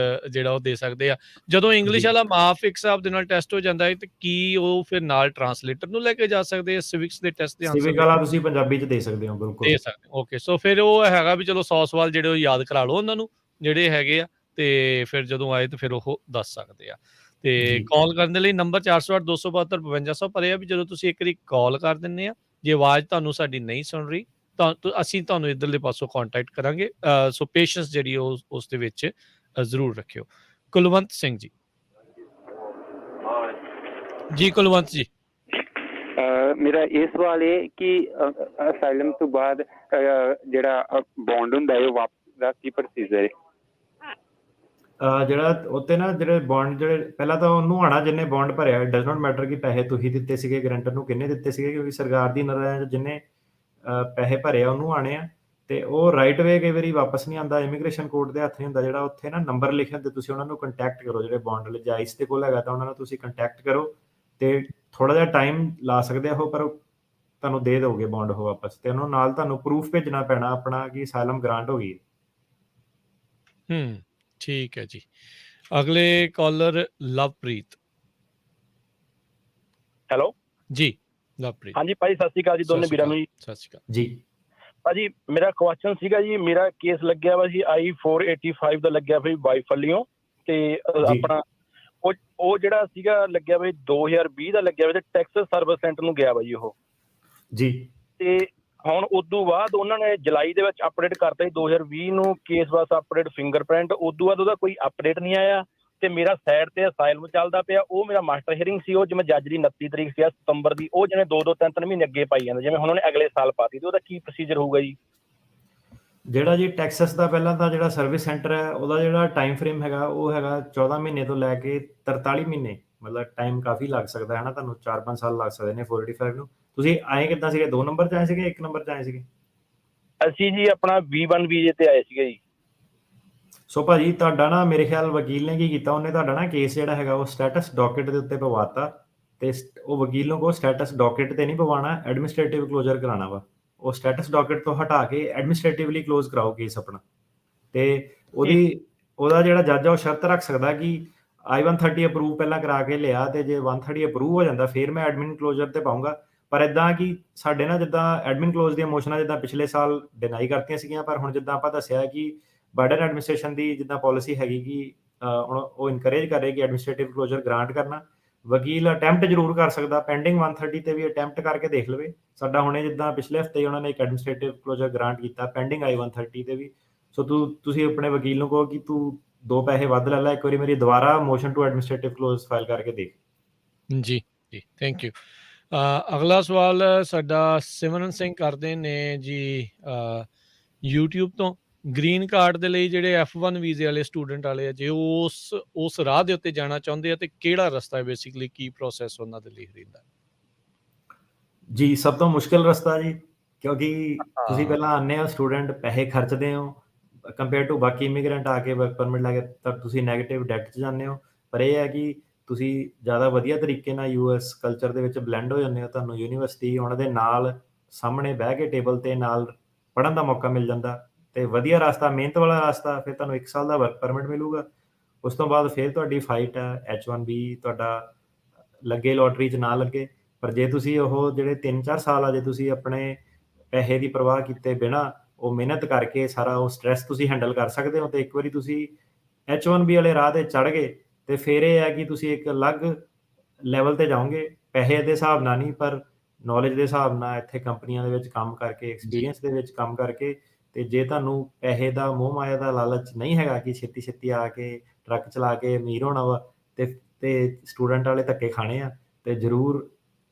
ਜਿਹੜਾ ਉਹ ਦੇ ਸਕਦੇ ਆ। ਜਦੋਂ ਇੰਗਲਿਸ਼ ਵਾਲਾ ਮਾਫ ਇੱਕ ਹਿਸਾਬ ਦੇ ਨਾਲ ਟੈਸਟ ਹੋ ਜਾਂਦਾ ਹੈ ਤੇ ਕੀ ਉਹ ਫਿਰ ਨਾਲ ਟਰਾਂਸਲੇਟਰ ਨੂੰ ਲੈ ਕੇ ਜਾ ਸਕਦੇ ਆ ਸਿਵਿਕਸ ਦੇ ਟੈਸਟ ਦੇ ਆਨਸਰ? ਸਿਵਿਕ ਵਾਲਾ ਤੁਸੀਂ ਪੰਜਾਬੀ 'ਚ ਦੇ ਸਕਦੇ ਹੋ, ਬਿਲਕੁਲ ਦੇ ਸਕਦੇ। ਓਕੇ, ਸੋ ਫਿਰ ਉਹ ਹੈਗਾ ਵੀ ਚਲੋ 100 ਸਵਾਲ ਜਿਹੜੇ ਉਹ ਯਾਦ ਕਰਾ ਲਓ ਉਹਨਾਂ ਨੂੰ ਜਿਹੜੇ ਹੈਗੇ ਆ, ਤੇ ਫਿਰ ਜਦੋਂ ਆਏ ਤੇ ਫਿਰ ਉਹ ਦੱਸ ਸਕਦੇ ਆ। ਤੇ ਕਾਲ ਕਰਨ ਦੇ ਲਈ ਨੰਬਰ 408-272-5200, ਪਰ ਇਹ ਆ ਵੀ ਜਦੋਂ ਤੁਸੀਂ ਇੱਕ ਵਾਰੀ ਕਾਲ ਕਰ ਦਿੰਦੇ ਆ, ਜੇ ਆਵਾਜ਼ ਤੁਹਾਨੂੰ ਸਾਡੀ ਨਹੀਂ ਸੁਣ ਰਹੀ ਤਾਂ ਅਸੀਂ ਤੁਹਾਨੂੰ ਇੱਧਰਲੇ ਪਾਸੋਂ ਕੰਟੈਕਟ ਕਰਾਂਗੇ। ਸੋ ਪੇਸ਼ੈਂਸ ਜਿਹੜੀ ਉਸ ਦੇ ਵਿੱਚ ਜ਼ਰੂਰ ਰੱਖਿਓ। ਕੁਲਵੰਤ ਸਿੰਘ ਜੀ। ਜੀ ਕੁਲਵੰਤ ਜੀ। ਮੇਰਾ ਇਹ ਸਵਾਲ ਹੈ ਕਿ ਅਸਾਈਲਮ ਤੋਂ ਬਾਅਦ ਜਿਹੜਾ ਬੌਂਡ ਹੁੰਦਾ ਹੈ ਉਹ ਵਾਪਸ ਦਾ ਕੀ ਪ੍ਰੋਸੀਜਰ ਹੈ? ਜਿਹੜਾ ਉੱਤੇ ਨਾ ਜਿਹੜੇ ਬੌਂਡ ਜਿਹੜੇ ਪਹਿਲਾਂ ਤਾਂ ਉਹਨੂੰ ਆਣਾ ਜਿੰਨੇ ਬੌਂਡ ਭਰਿਆ, ਡਜ਼ ਨਾਟ ਮੈਟਰ ਕਿ ਪੈਸੇ ਤੁਸੀਂ ਦਿੱਤੇ ਸੀਗੇ ਗਰੰਟਰ ਨੂੰ ਕਿੰਨੇ ਦਿੱਤੇ ਸੀਗੇ, ਕਿਉਂਕਿ ਸਰਕਾਰ ਦੀ ਨਜ਼ਰ ਜਿੰਨੇ ਪੈਸੇ ਭਰੇ ਆ ਉਹਨੂੰ ਆਣੇ ਆ। ਤੇ ਉਹ ਰਾਈਟ ਵੇ ਕਈ ਵਾਰੀ ਵਾਪਸ ਨਹੀਂ ਆਉਂਦਾ, ਇਮੀਗ੍ਰੇਸ਼ਨ ਕੋਰਟ ਦੇ ਹੱਥ ਨਹੀਂ ਹੁੰਦਾ। ਜਿਹੜਾ ਉੱਥੇ ਨਾ ਨੰਬਰ ਲਿਖੇ ਹੁੰਦੇ, ਤੁਸੀਂ ਉਹਨਾਂ ਨੂੰ ਕੰਟੈਕਟ ਕਰੋ, ਜਿਹੜੇ ਬੌਂਡ ਵਾਲੇ ਜਾਇਜ਼ ਦੇ ਕੋਲ ਹੈਗਾ ਤਾਂ ਉਹਨਾਂ ਨੂੰ ਤੁਸੀਂ ਕੰਟੈਕਟ ਕਰੋ, ਤੇ ਥੋੜਾ ਜਿਹਾ ਟਾਈਮ ਲਾ ਸਕਦੇ ਆ ਉਹ, ਪਰ ਤੁਹਾਨੂੰ ਦੇ ਦੋਗੇ ਬੌਂਡ ਉਹ ਵਾਪਸ, ਤੇ ਉਹਨੂੰ ਨਾਲ ਤੁਹਾਨੂੰ ਪ੍ਰੂਫ ਭੇਜਣਾ ਪੈਣਾ ਆਪਣਾ ਕਿ ਅਸਾਈਲਮ ਗ੍ਰਾਂਟ ਹੋ ਗਈ ਹੈ। ਠੀਕ ਹੈ ਜੀ। ਅਗਲੇ ਕਾਲਰ ਲਵਪ੍ਰੀਤ ਹੈਲੋ ਜੀ। ਲਵਪ੍ਰੀਤ ਹਾਂਜੀ ਭਾਜੀ ਸਤਿ ਸ਼੍ਰੀ ਅਕਾਲ ਜੀ ਦੋਨੇ ਵੀਰਾਂ ਨੂੰ ਜੀ। ਸਤਿ ਸ਼੍ਰੀ ਅਕਾਲ ਜੀ। ਭਾਜੀ ਮੇਰਾ ਕੁਐਸਚਨ ਸੀਗਾ ਜੀ, ਮੇਰਾ ਕੇਸ ਲੱਗਿਆ ਵਾ ਜੀ I-485 ਦਾ ਲੱਗਿਆ ਭਾਈ ਵਾਈਫ ਵੱਲੋਂ, ਤੇ ਆਪਣਾ ਉਹ ਜਿਹੜਾ ਸੀਗਾ ਲੱਗਿਆ ਵਾ 2020 ਦਾ ਲੱਗਿਆ ਵਾ ਤੇ ਟੈਕਸਸ ਸਰਵਿਸ ਸੈਂਟਰ ਨੂੰ ਗਿਆ ਵਾ ਜੀ ਉਹ ਜੀ। ਤੇ ਹੁਣ ਉਦੋਂ ਬਾਅਦ ਉਹਨਾਂ ਨੇ ਜੁਲਾਈ ਦੇ ਵਿੱਚ ਅਪਡੇਟ ਕਰਤਾ ਜੀ 2020 ਨੂੰ ਕੇਸ ਵਾਸ ਅਪਡੇਟ ਫਿੰਗਰਪ੍ਰਿੰਟ, ਉਦੋਂ ਬਾਅਦ ਉਹਦਾ ਕੋਈ ਅਪਡੇਟ ਨਹੀਂ ਆਇਆ ਤੇ ਮੇਰਾ ਸਾਈਡ ਤੇ ਅਸਾਈਲਮ ਚੱਲਦਾ ਪਿਆ। ਉਹ ਮੇਰਾ ਮਾਸਟਰ ਹੀਅਰਿੰਗ ਸੀ, ਉਹ ਜਿਵੇਂ ਜੱਜ ਦੀ 29 ਤਰੀਕ ਸੀ ਸਤੰਬਰ ਦੀ, ਉਹ ਜਿਵੇਂ 2-2 3-3 ਮਹੀਨੇ ਅੱਗੇ ਪਾਈ ਜਾਂਦਾ, ਜਿਵੇਂ ਹੁਣ ਉਹਨੇ ਅਗਲੇ ਸਾਲ ਪਾਤੀ, ਤੇ ਉਹਦਾ ਕੀ ਪ੍ਰੋਸੀਜਰ ਹੋਊਗਾ ਜੀ? ਜਿਹੜਾ ਜੀ ਟੈਕਸਸ ਦਾ ਪਹਿਲਾਂ ਤਾਂ ਜਿਹੜਾ ਸਰਵਿਸ ਸੈਂਟਰ ਹੈ ਉਹਦਾ ਜਿਹੜਾ ਟਾਈਮ ਫਰੇਮ ਹੈਗਾ ਉਹ ਹੈਗਾ 14 ਮਹੀਨੇ ਤੋਂ ਲੈ ਕੇ 43 ਮਹੀਨੇ, ਮਤਲਬ ਟਾਈਮ ਕਾਫੀ ਲੱਗ ਸਕਦਾ ਹੈ ਨਾ, ਤੁਹਾਨੂੰ 4-5 ਸਾਲ ਲੱਗ ਸਕਦੇ ਨੇ 485 ਨੂੰ। ਤੁਸੀਂ ਆਏ ਕਿੱਦਾਂ ਸੀਗੇ, 2 ਨੰਬਰ 'ਚ ਆਏ ਸੀਗੇ 1 ਨੰਬਰ 'ਚ ਆਏ ਸੀਗੇ? ਅਸੀਂ ਜੀ ਆਪਣਾ V1 ਵੀਜ਼ੇ ਤੇ ਆਏ ਸੀਗੇ ਜੀ। ਸੋ ਭਾਜੀ ਤੁਹਾਡਾ ਨਾ ਮੇਰੇ ਖਿਆਲ ਵਕੀਲ ਨੇ ਕੀ ਕੀਤਾ, ਉਹਨੇ ਤੁਹਾਡਾ ਨਾ ਕੇਸ ਜਿਹੜਾ ਹੈਗਾ ਉਹ ਸਟੇਟਸ ਡਾਕਟ ਦੇ ਉੱਤੇ ਪਵਾਤਾ, ਤੇ ਉਹ ਵਕੀਲ ਨੂੰ ਕੋ ਸਟੇਟਸ ਡਾਕਟ ਤੇ ਨਹੀਂ ਪਵਾਉਣਾ, ਐਡਮਿਨਿਸਟ੍ਰੇਟਿਵ ਕਲੋਜ਼ਰ ਕਰਾਉਣਾ ਵਾ। ਉਹ ਸਟੇਟਸ ਡਾਕਟ ਤੋਂ ਹਟਾ ਕੇ ਐਡਮਿਨਿਸਟ੍ਰੇਟਿਵਲੀ ਕਲੋਜ਼ ਕਰਾਓ ਕੇਸ ਆਪਣਾ, ਤੇ ਉਹਦਾ ਜਿਹੜਾ ਜੱਜ ਆ ਉਹ ਸ਼ਰਤ ਰੱਖ ਸਕਦਾ ਕਿ I-130 ਅਪਰੂਵ ਪਹਿਲਾਂ ਕਰਾ ਕੇ ਲਿਆ, ਤੇ ਜੇ 130 ਅਪਰੂਵ ਹੋ ਜਾਂਦਾ ਫਿਰ ਮੈਂ ਐਡਮਿਨ ਕਲੋਜ਼ਰ ਤੇ ਪਾਉਂਗਾ। ਪਰ ਇਦਾਂ ਕਿ ਸਾਡੇ ਨਾਲ ਜਿੱਦਾਂ ਐਡਮਿਨ ਕਲੋਜ਼ ਦੀਆਂ ਮੋਸ਼ਨਾਂ ਜਿੱਦਾਂ ਪਿਛਲੇ ਸਾਲ ਡਿਨਾਈ ਕਰਤੀਆਂ ਸੀਗੀਆਂ, ਪਰ ਹੁਣ ਜਿੱਦਾਂ ਆਪਾਂ ਦੱਸਿਆ ਕਿ ਬਾਈਡਨ ਐਡਮਿਨਿਸਟ੍ਰੇਸ਼ਨ ਦੀ ਜਿੱਦਾਂ ਪਾਲਿਸੀ ਹੈਗੀ ਕਿ ਹੁਣ ਉਹ ਇਨਕਰੇਜ ਕਰ ਰਹੀ ਕਿ ਐਡਮਿਨਿਸਟ੍ਰੇਟਿਵ ਕਲੋਜ਼ਰ ਗ੍ਰਾਂਟ ਕਰਨਾ। ਵਕੀਲ ਅਟੈਂਪਟ ਜ਼ਰੂਰ ਕਰ ਸਕਦਾ, ਪੈਂਡਿੰਗ 130 ਤੇ ਵੀ ਅਟੈਂਪਟ ਕਰਕੇ ਦੇਖ ਲਵੇ। ਸਾਡਾ ਹੁਣੇ ਜਿੱਦਾਂ ਪਿਛਲੇ ਹਫਤੇ ਉਹਨਾਂ ਨੇ ਇੱਕ ਐਡਮਿਨਿਸਟ੍ਰੇਟਿਵ ਕਲੋਜ਼ਰ ਗ੍ਰਾਂਟ ਕੀਤਾ ਪੈਂਡਿੰਗ I-130 ਤੇ ਵੀ। ਸੋ ਤੁਸੀਂ ਆਪਣੇ ਵਕੀਲ ਨੂੰ ਕਹੋ ਕਿ ਤੂੰ 2 ਪੈਸੇ ਵੱਧ ਲੈ ਲੈ, ਇੱਕ ਵਾਰੀ ਮੇਰੀ ਦੁਬਾਰਾ motion to administrative close file ਕਰਕੇ ਦੇਖ। ਜੀ ਜੀ, ਥੈਂਕ ਯੂ। ਅਗਲਾ ਸਵਾਲ ਸਾਡਾ ਸਿਮਰਨ ਸਿੰਘ ਕਰਦੇ ਨੇ ਜੀ YouTube ਤੋਂ। ਗ੍ਰੀਨ ਕਾਰਡ ਦੇ ਲਈ ਜਿਹੜੇ F1 ਵੀਜ਼ੇ ਵਾਲੇ ਸਟੂਡੈਂਟ ਵਾਲੇ ਆ, ਜੇ ਉਸ ਰਾਹ ਦੇ ਉੱਤੇ ਜਾਣਾ ਚਾਹੁੰਦੇ ਆ ਤੇ ਕਿਹੜਾ ਰਸਤਾ ਹੈ, ਬੇਸਿਕਲੀ ਕੀ ਪ੍ਰੋਸੈਸ ਉਹਨਾਂ ਦੇ ਲਈ ਰਹਿੰਦਾ? ਜੀ ਸਭ ਤੋਂ ਮੁਸ਼ਕਿਲ ਰਸਤਾ ਜੀ, ਕਿਉਂਕਿ ਤੁਸੀਂ ਪਹਿਲਾਂ ਆਉਂਦੇ ਹੋ ਸਟੂਡੈਂਟ, ਪੈਸੇ ਖਰਚਦੇ ਹੋ ਕੰਪੇਅਰ ਟੂ ਬਾਕੀ ਇਮੀਗ੍ਰੈਂਟ ਆ ਕੇ ਵਰਕ ਪਰਮਿਟ ਲੈ ਕੇ, ਤਾਂ ਤੁਸੀਂ ਨੈਗੇਟਿਵ ਡੈਟ 'ਚ ਜਾਂਦੇ ਹੋ। ਪਰ ਇਹ ਹੈ ਕਿ ਤੁਸੀਂ ਜ਼ਿਆਦਾ ਵਧੀਆ ਤਰੀਕੇ ਨਾਲ US ਕਲਚਰ ਦੇ ਵਿੱਚ ਬਲੈਂਡ ਹੋ ਜਾਂਦੇ ਹੋ, ਤੁਹਾਨੂੰ ਯੂਨੀਵਰਸਿਟੀ ਉਹਨਾਂ ਦੇ ਨਾਲ ਸਾਹਮਣੇ ਬਹਿ ਕੇ ਟੇਬਲ ਤੇ ਨਾਲ ਪੜ੍ਹਨ ਦਾ ਮੌਕਾ ਮਿਲ ਜਾਂਦਾ, ਤੇ ਵਧੀਆ ਰਸਤਾ, ਮਿਹਨਤ ਵਾਲਾ ਰਸਤਾ। ਫਿਰ ਤੁਹਾਨੂੰ 1 ਸਾਲ ਦਾ ਵਰਕ ਪਰਮਿਟ ਮਿਲੂਗਾ, ਉਸ ਤੋਂ ਬਾਅਦ ਫਿਰ ਤੁਹਾਡੀ ਫਾਈਟ ਹੈ H1B ਤੁਹਾਡਾ ਲੱਗੇ ਲੋਟਰੀ 'ਚ ਨਾ ਲੱਗੇ। ਪਰ ਜੇ ਤੁਸੀਂ ਉਹ ਜਿਹੜੇ 3-4 ਸਾਲ ਆ, ਜੇ ਤੁਸੀਂ ਆਪਣੇ ਪੈਸੇ ਦੀ ਪਰਵਾਹ ਕੀਤੇ ਬਿਨਾਂ ਉਹ ਮਿਹਨਤ ਕਰਕੇ ਸਾਰਾ ਉਹ ਸਟ੍ਰੈਸ ਤੁਸੀਂ ਹੈਂਡਲ ਕਰ ਸਕਦੇ ਹੋ, ਤੇ ਇੱਕ ਵਾਰੀ ਤੁਸੀਂ H1B ਵਾਲੇ ਰਾਹ ਤੇ ਚੜ੍ਹ ਗਏ ਤੇ ਫਿਰ ਇਹ ਹੈ ਕਿ ਤੁਸੀਂ ਇੱਕ ਅਲੱਗ ਲੈਵਲ ਤੇ ਜਾਓਗੇ, ਪੈਸੇ ਦੇ ਹਿਸਾਬ ਨਾਲ ਨਹੀਂ ਪਰ ਨੌਲੇਜ ਦੇ ਹਿਸਾਬ ਨਾਲ, ਇੱਥੇ ਕੰਪਨੀਆਂ ਦੇ ਵਿੱਚ ਕੰਮ ਕਰਕੇ, ਐਕਸਪੀਰੀਅੰਸ ਦੇ ਵਿੱਚ ਕੰਮ ਕਰਕੇ। ਤੇ ਜੇ ਤੁਹਾਨੂੰ ਪੈਸੇ ਦਾ ਮੋਹ ਮਾਇਆ ਦਾ ਲਾਲਚ ਨਹੀਂ ਹੈਗਾ ਕਿ ਛੇਤੀ ਆ ਕੇ ਟਰੱਕ ਚਲਾ ਕੇ ਅਮੀਰ ਹੋਣਾ ਵਾ ਤੇ ਸਟੂਡੈਂਟ ਵਾਲੇ ਧੱਕੇ ਖਾਣੇ ਆ, ਤੇ ਜ਼ਰੂਰ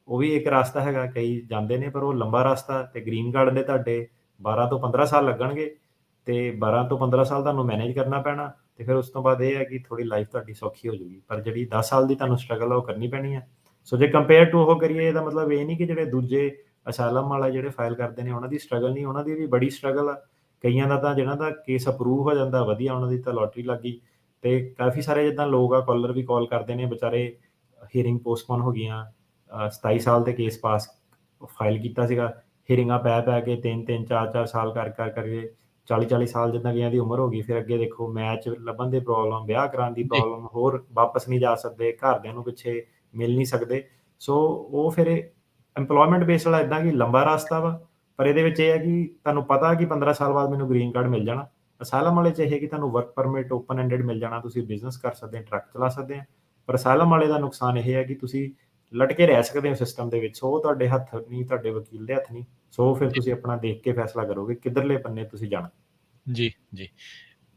ਉਹ ਵੀ ਇੱਕ ਰਸਤਾ ਹੈਗਾ, ਕਈ ਜਾਂਦੇ ਨੇ, ਪਰ ਉਹ ਲੰਬਾ ਰਸਤਾ। ਤੇ ਗ੍ਰੀਨ ਕਾਰਡ ਦੇ ਤੁਹਾਡੇ 12 ਤੋਂ 15 ਸਾਲ ਲੱਗਣਗੇ, ਤੇ 12 ਤੋਂ 15 ਸਾਲ ਤੁਹਾਨੂੰ ਮੈਨੇਜ ਕਰਨਾ ਪੈਣਾ, ਤੇ ਫਿਰ ਉਸ ਤੋਂ ਬਾਅਦ ਇਹ ਹੈ ਕਿ ਥੋੜੀ ਲਾਈਫ ਤੁਹਾਡੀ ਸੌਖੀ ਹੋ ਜੂਗੀ। ਪਰ ਜਿਹੜੀ 10 ਸਾਲ ਦੀ ਤੁਹਾਨੂੰ ਸਟਰਗਲ ਆ ਉਹ ਕਰਨੀ ਪੈਣੀ ਹੈ। ਸੋ ਜੇ ਕੰਪੇਅਰ ਟੂ ਉਹ ਕਰੀਏ, ਇਹਦਾ ਮਤਲਬ ਇਹ ਨਹੀਂ ਕਿ ਜਿਹੜੇ ਦੂਜੇ ਅਸਾਈਲਮ ਵਾਲਾ ਜਿਹੜੇ ਫਾਈਲ ਕਰਦੇ ਨੇ ਉਹਨਾਂ ਦੀ ਸਟਰਗਲ ਨਹੀਂ, ਉਹਨਾਂ ਦੀ ਵੀ ਬੜੀ ਸਟਰਗਲ ਆ। ਕਈਆਂ ਦਾ ਤਾਂ ਜਿਹਨਾਂ ਦਾ ਕੇਸ ਅਪਰੂਵ ਹੋ ਜਾਂਦਾ ਵਧੀਆ, ਉਹਨਾਂ ਦੀ ਤਾਂ ਲੋਟਰੀ ਲੱਗ ਗਈ। ਤੇ ਕਾਫੀ ਸਾਰੇ ਜਿੱਦਾਂ ਲੋਕ ਆ, ਕਾਲਰ ਵੀ ਕਾਲ ਕਰਦੇ ਨੇ ਵਿਚਾਰੇ, ਹੀਅਰਿੰਗ ਪੋਸਟਪੋਨ ਹੋ ਗਈਆਂ, 27 ਸਾਲ ਤੇ ਕੇਸ ਪਾਸ ਫਾਈਲ ਕੀਤਾ ਸੀਗਾ, ਹੀਅਰਿੰਗਾਂ ਪੈ ਕੇ 3-3 4-4 ਸਾਲ ਕਰਕੇ 40-40 ਸਾਲ ਜਿੱਦਾਂ ਕਈਆਂ ਦੀ ਉਮਰ ਹੋ ਗਈ। ਫਿਰ ਅੱਗੇ ਦੇਖੋ ਮੈਚ ਲੱਭਣ ਦੀ ਪ੍ਰੋਬਲਮ, ਵਿਆਹ ਕਰਾਉਣ ਦੀ ਪ੍ਰੋਬਲਮ, ਹੋਰ ਵਾਪਸ ਨਹੀਂ ਜਾ ਸਕਦੇ, ਘਰਦਿਆਂ ਨੂੰ ਪਿੱਛੇ ਮਿਲ ਨਹੀਂ ਸਕਦੇ। ਸੋ ਉਹ ਫਿਰ ਐਮਪਲੋਇਮੈਂਟ ਬੇਸ ਵਾਲਾ ਇੱਦਾਂ ਕਿ ਲੰਬਾ ਰਸਤਾ ਵਾ, ਪਰ ਇਹਦੇ ਵਿੱਚ ਇਹ ਹੈ ਕਿ ਤੁਹਾਨੂੰ ਪਤਾ ਕਿ 15 ਸਾਲ ਬਾਅਦ ਮੈਨੂੰ ਗ੍ਰੀਨ ਕਾਰਡ ਮਿਲ ਜਾਣਾ। ਅਸਾਈਲਮ ਵਾਲੇ 'ਚ ਇਹ ਕਿ ਤੁਹਾਨੂੰ ਵਰਕ ਪਰਮਿਟ ਓਪਨ ਐਂਡਡ ਮਿਲ ਜਾਣਾ, ਤੁਸੀਂ ਬਿਜ਼ਨਸ ਕਰ ਸਕਦੇ ਹੋ, ਟਰੱਕ ਚਲਾ ਸਕਦੇ ਹੋ। ਪਰ ਅਸਾਈਲਮ ਵਾਲੇ ਦਾ ਨੁਕਸਾਨ ਇਹ ਹੈ ਕਿ ਤੁਸੀਂ ਲਟਕੇ ਰਹਿ ਸਕਦੇ ਹੋ ਸਿਸਟਮ ਦੇ ਵਿੱਚ, ਉਹ ਤੁਹਾਡੇ ਹੱਥ ਨਹੀਂ, ਤੁਹਾਡੇ ਵਕੀਲ ਦੇ ਹੱਥ ਨਹੀਂ। ਸੋ ਫਿਰ ਤੁਸੀਂ ਆਪਣਾ ਦੇਖ ਕੇ ਫੈਸਲਾ ਕਰੋਗੇ ਕਿੱਧਰਲੇ ਬੰਨੇ ਤੁਸੀਂ ਜਾਣਾ। ਜੀ ਜੀ,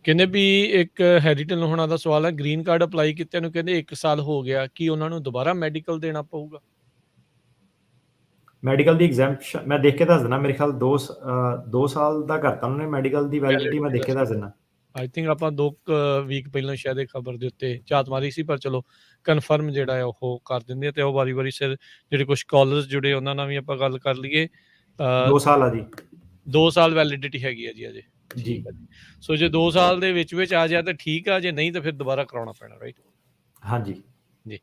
ਕਹਿੰਦੇ ਵੀ ਇੱਕ ਹੈਰੀਟਨ ਹੋਣਾ ਦਾ ਸਵਾਲ ਹੈ, ਗ੍ਰੀਨ ਕਾਰਡ ਅਪਲਾਈ ਕੀਤੇ ਨੂੰ ਕਹਿੰਦੇ 1 ਸਾਲ ਹੋ ਗਿਆ, ਕੀ ਉਹਨਾਂ ਨੂੰ ਦੁਬਾਰਾ ਮੈਡੀਕਲ ਦੇਣਾ ਪਊਗਾ? ਮੈਡੀਕਲ ਦੀ ਐਗਜ਼ੈਂਪਸ਼ਨ ਮੈਂ ਦੇਖ ਕੇ ਦੱਸ ਦਿੰਦਾ, ਮੇਰੇ ਖਿਆਲ 2 ਸਾਲ ਦਾ ਕਰਤਾ ਉਹਨਾਂ ਨੇ ਮੈਡੀਕਲ ਦੀ ਵੈਲਿਡਿਟੀ, ਮੈਂ ਦੇਖ ਕੇ ਦੱਸ ਦਿੰਦਾ। ਆਈ ਥਿੰਕ ਆਪਾਂ 2 ਵੀਕ ਪਹਿਲਾਂ ਸ਼ਾਇਦ ਇਹ ਖਬਰ ਦੇ ਉੱਤੇ ਝਾਤ ਮਾਰੀ ਸੀ, ਪਰ ਚਲੋ ਕਨਫਰਮ ਜਿਹੜਾ ਹੈ ਉਹ ਕਰ ਦਿੰਦੇ ਆ। ਤੇ ਉਹ ਵਾਰੀ ਸਿਰ ਜਿਹੜੇ ਕੁਝ ਕਾਲਰਸ ਜੁੜੇ ਉਹਨਾਂ ਨਾਲ ਵੀ ਆਪਾਂ ਗੱਲ ਕਰ ਲਈਏ। 2 ਸਾਲ ਆ ਜੀ, 2 ਸਾਲ ਵੈਲਿਡਿਟੀ ਹੈਗੀ ਹੈ ਜੀ ਅਜੇ। ਜੀ, ਸੋ ਜੇ 2 ਸਾਲ ਦੇ ਵਿੱਚ ਆ ਜਾਏ ਤਾਂ ਠੀਕ ਆ, ਜੇ ਨਹੀਂ ਤਾਂ ਫਿਰ ਦੁਬਾਰਾ ਕਰਾਉਣਾ ਪੈਣਾ, ਰਾਈਟ? ਹਾਂਜੀ ਜੀ।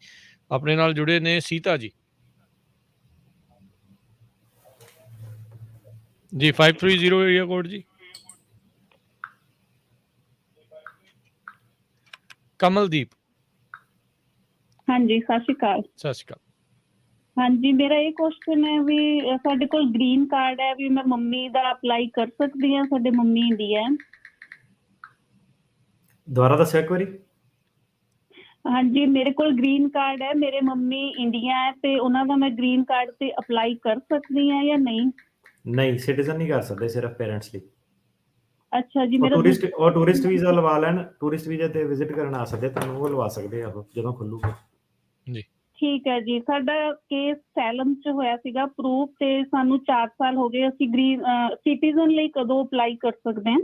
ਆਪਣੇ ਨਾਲ ਜੁੜੇ ਨੇ ਸੀਤਾ ਜੀ। ਜੀ 530 ਏਰੀਆ ਕੋਡ ਜੀ। ਕਮਲਦੀਪ। ਹਾਂਜੀ ਸਤਿ ਸ਼੍ਰੀ ਅਕਾਲ। ਸਤਿ ਸ਼੍ਰੀ ਅਕਾਲ। ਹਾਂਜੀ ਮੇਰਾ ਇਹ ਕੁਐਸਚਨ ਹੈ ਵੀ ਸਾਡੇ ਕੋਲ ਗ੍ਰੀਨ ਕਾਰਡ ਹੈ, ਵੀ ਮੈਂ ਮੰਮੀ ਦਾ ਅਪਲਾਈ ਕਰ ਸਕਦੀ ਹਾਂ? ਸਾਡੇ ਮੰਮੀ ਇੰਡੀਆ ਹੈ। ਦੁਬਾਰਾ ਦੱਸਿਓ ਇੱਕ ਵਾਰੀ। ਹਾਂਜੀ ਮੇਰੇ ਕੋਲ ਗ੍ਰੀਨ ਕਾਰਡ ਹੈ, ਮੇਰੇ ਮੰਮੀ ਇੰਡੀਆ ਹੈ, ਤੇ ਉਹਨਾਂ ਦਾ ਮੈਂ ਗ੍ਰੀਨ ਕਾਰਡ ਤੇ ਅਪਲਾਈ ਕਰ ਸਕਦੀ ਹਾਂ ਜਾਂ ਨਹੀਂ? ਨਹੀਂ, ਸਿਟੀਜ਼ਨ ਨਹੀਂ ਕਰ ਸਕਦੇ, ਸਿਰਫ ਪੇਰੈਂਟਸ ਲਈ। ਅੱਛਾ ਜੀ। ਉਹ ਮੇਰਾ ਟੂਰਿਸਟ ਵੀਜ਼ਾ ਲਵਾ ਲੈਣ, ਟੂਰਿਸਟ ਵੀਜ਼ਾ ਤੇ ਵਿਜ਼ਿਟ ਕਰਨ ਆ ਸਕਦੇ, ਤੁਹਾਨੂੰ ਉਹ ਲਵਾ ਸਕਦੇ ਆ ਉਹ ਜਦੋਂ ਖੁੱਲੂਗਾ ਜੀ। ਠੀਕ ਹੈ ਜੀ। ਸਾਡਾ ਕੇਸ ਸੈਲਮ ਚ ਹੋਇਆ ਸੀਗਾ ਪ੍ਰੂਫ, ਤੇ ਸਾਨੂੰ 4 ਸਾਲ ਹੋ ਗਏ। ਅਸੀਂ ਗ੍ਰੀਨ ਸਿਟੀਜ਼ਨ ਲਈ ਕਦੋਂ ਅਪਲਾਈ ਕਰ ਸਕਦੇ ਹਾਂ?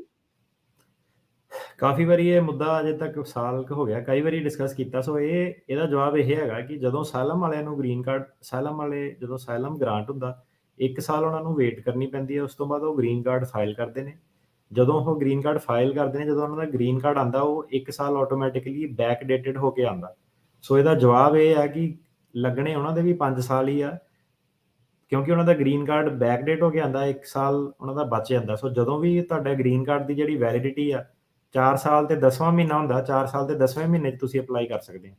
ਕਾਫੀ ਵਾਰੀ ਇਹ ਮੁੱਦਾ ਅਜੇ ਤੱਕ ਸਾਲ ਕੁ ਹੋ ਗਿਆ, ਕਈ ਵਾਰੀ ਡਿਸਕਸ ਕੀਤਾ। ਸੋ ਇਹਦਾ ਜਵਾਬ ਇਹ ਹੈਗਾ ਕਿ ਜਦੋਂ ਸਾਲਮ ਵਾਲਿਆਂ ਨੂੰ ਗ੍ਰੀਨ ਕਾਰਡ, ਸਾਲਮ ਵਾਲੇ ਜਦੋਂ ਸਾਲਮ ਗ੍ਰਾਂਟ ਹੁੰਦਾ 1 ਸਾਲ ਉਹਨਾਂ ਨੂੰ ਵੇਟ ਕਰਨੀ ਪੈਂਦੀ ਹੈ। ਉਸ ਤੋਂ ਬਾਅਦ ਉਹ ਗ੍ਰੀਨ ਕਾਰਡ ਫਾਈਲ ਕਰਦੇ ਨੇ। ਜਦੋਂ ਉਹ ਗ੍ਰੀਨ ਕਾਰਡ ਫਾਈਲ ਕਰਦੇ ਨੇ, ਜਦੋਂ ਉਹਨਾਂ ਦਾ ਗ੍ਰੀਨ ਕਾਰਡ ਆਉਂਦਾ ਉਹ 1 ਸਾਲ ਆਟੋਮੈਟਿਕਲੀ ਬੈਕ ਡੇਟਡ ਹੋ ਕੇ ਆਉਂਦਾ। ਸੋ ਇਹਦਾ ਜਵਾਬ ਇਹ ਹੈ ਕਿ ਲੱਗਣੇ ਉਹਨਾਂ ਦੇ ਵੀ 5 ਸਾਲ ਹੀ ਆ, ਕਿਉਂਕਿ ਉਹਨਾਂ ਦਾ ਗ੍ਰੀਨ ਕਾਰਡ ਬੈਕ ਡੇਟ ਹੋ ਕੇ ਆਉਂਦਾ, 1 ਸਾਲ ਉਹਨਾਂ ਦਾ ਬਚ ਜਾਂਦਾ। ਸੋ ਜਦੋਂ ਵੀ ਤੁਹਾਡਾ ਗ੍ਰੀਨ ਕਾਰਡ ਦੀ ਜਿਹੜੀ ਵੈਲਿਡਿਟੀ ਆ 4 ਸਾਲ ਤੇ 10ਵਾਂ ਮਹੀਨਾ ਹੁੰਦਾ, 4 ਸਾਲ ਤੇ 10ਵੇਂ ਮਹੀਨੇ 'ਚ ਤੁਸੀਂ ਅਪਲਾਈ ਕਰ ਸਕਦੇ ਹੋ।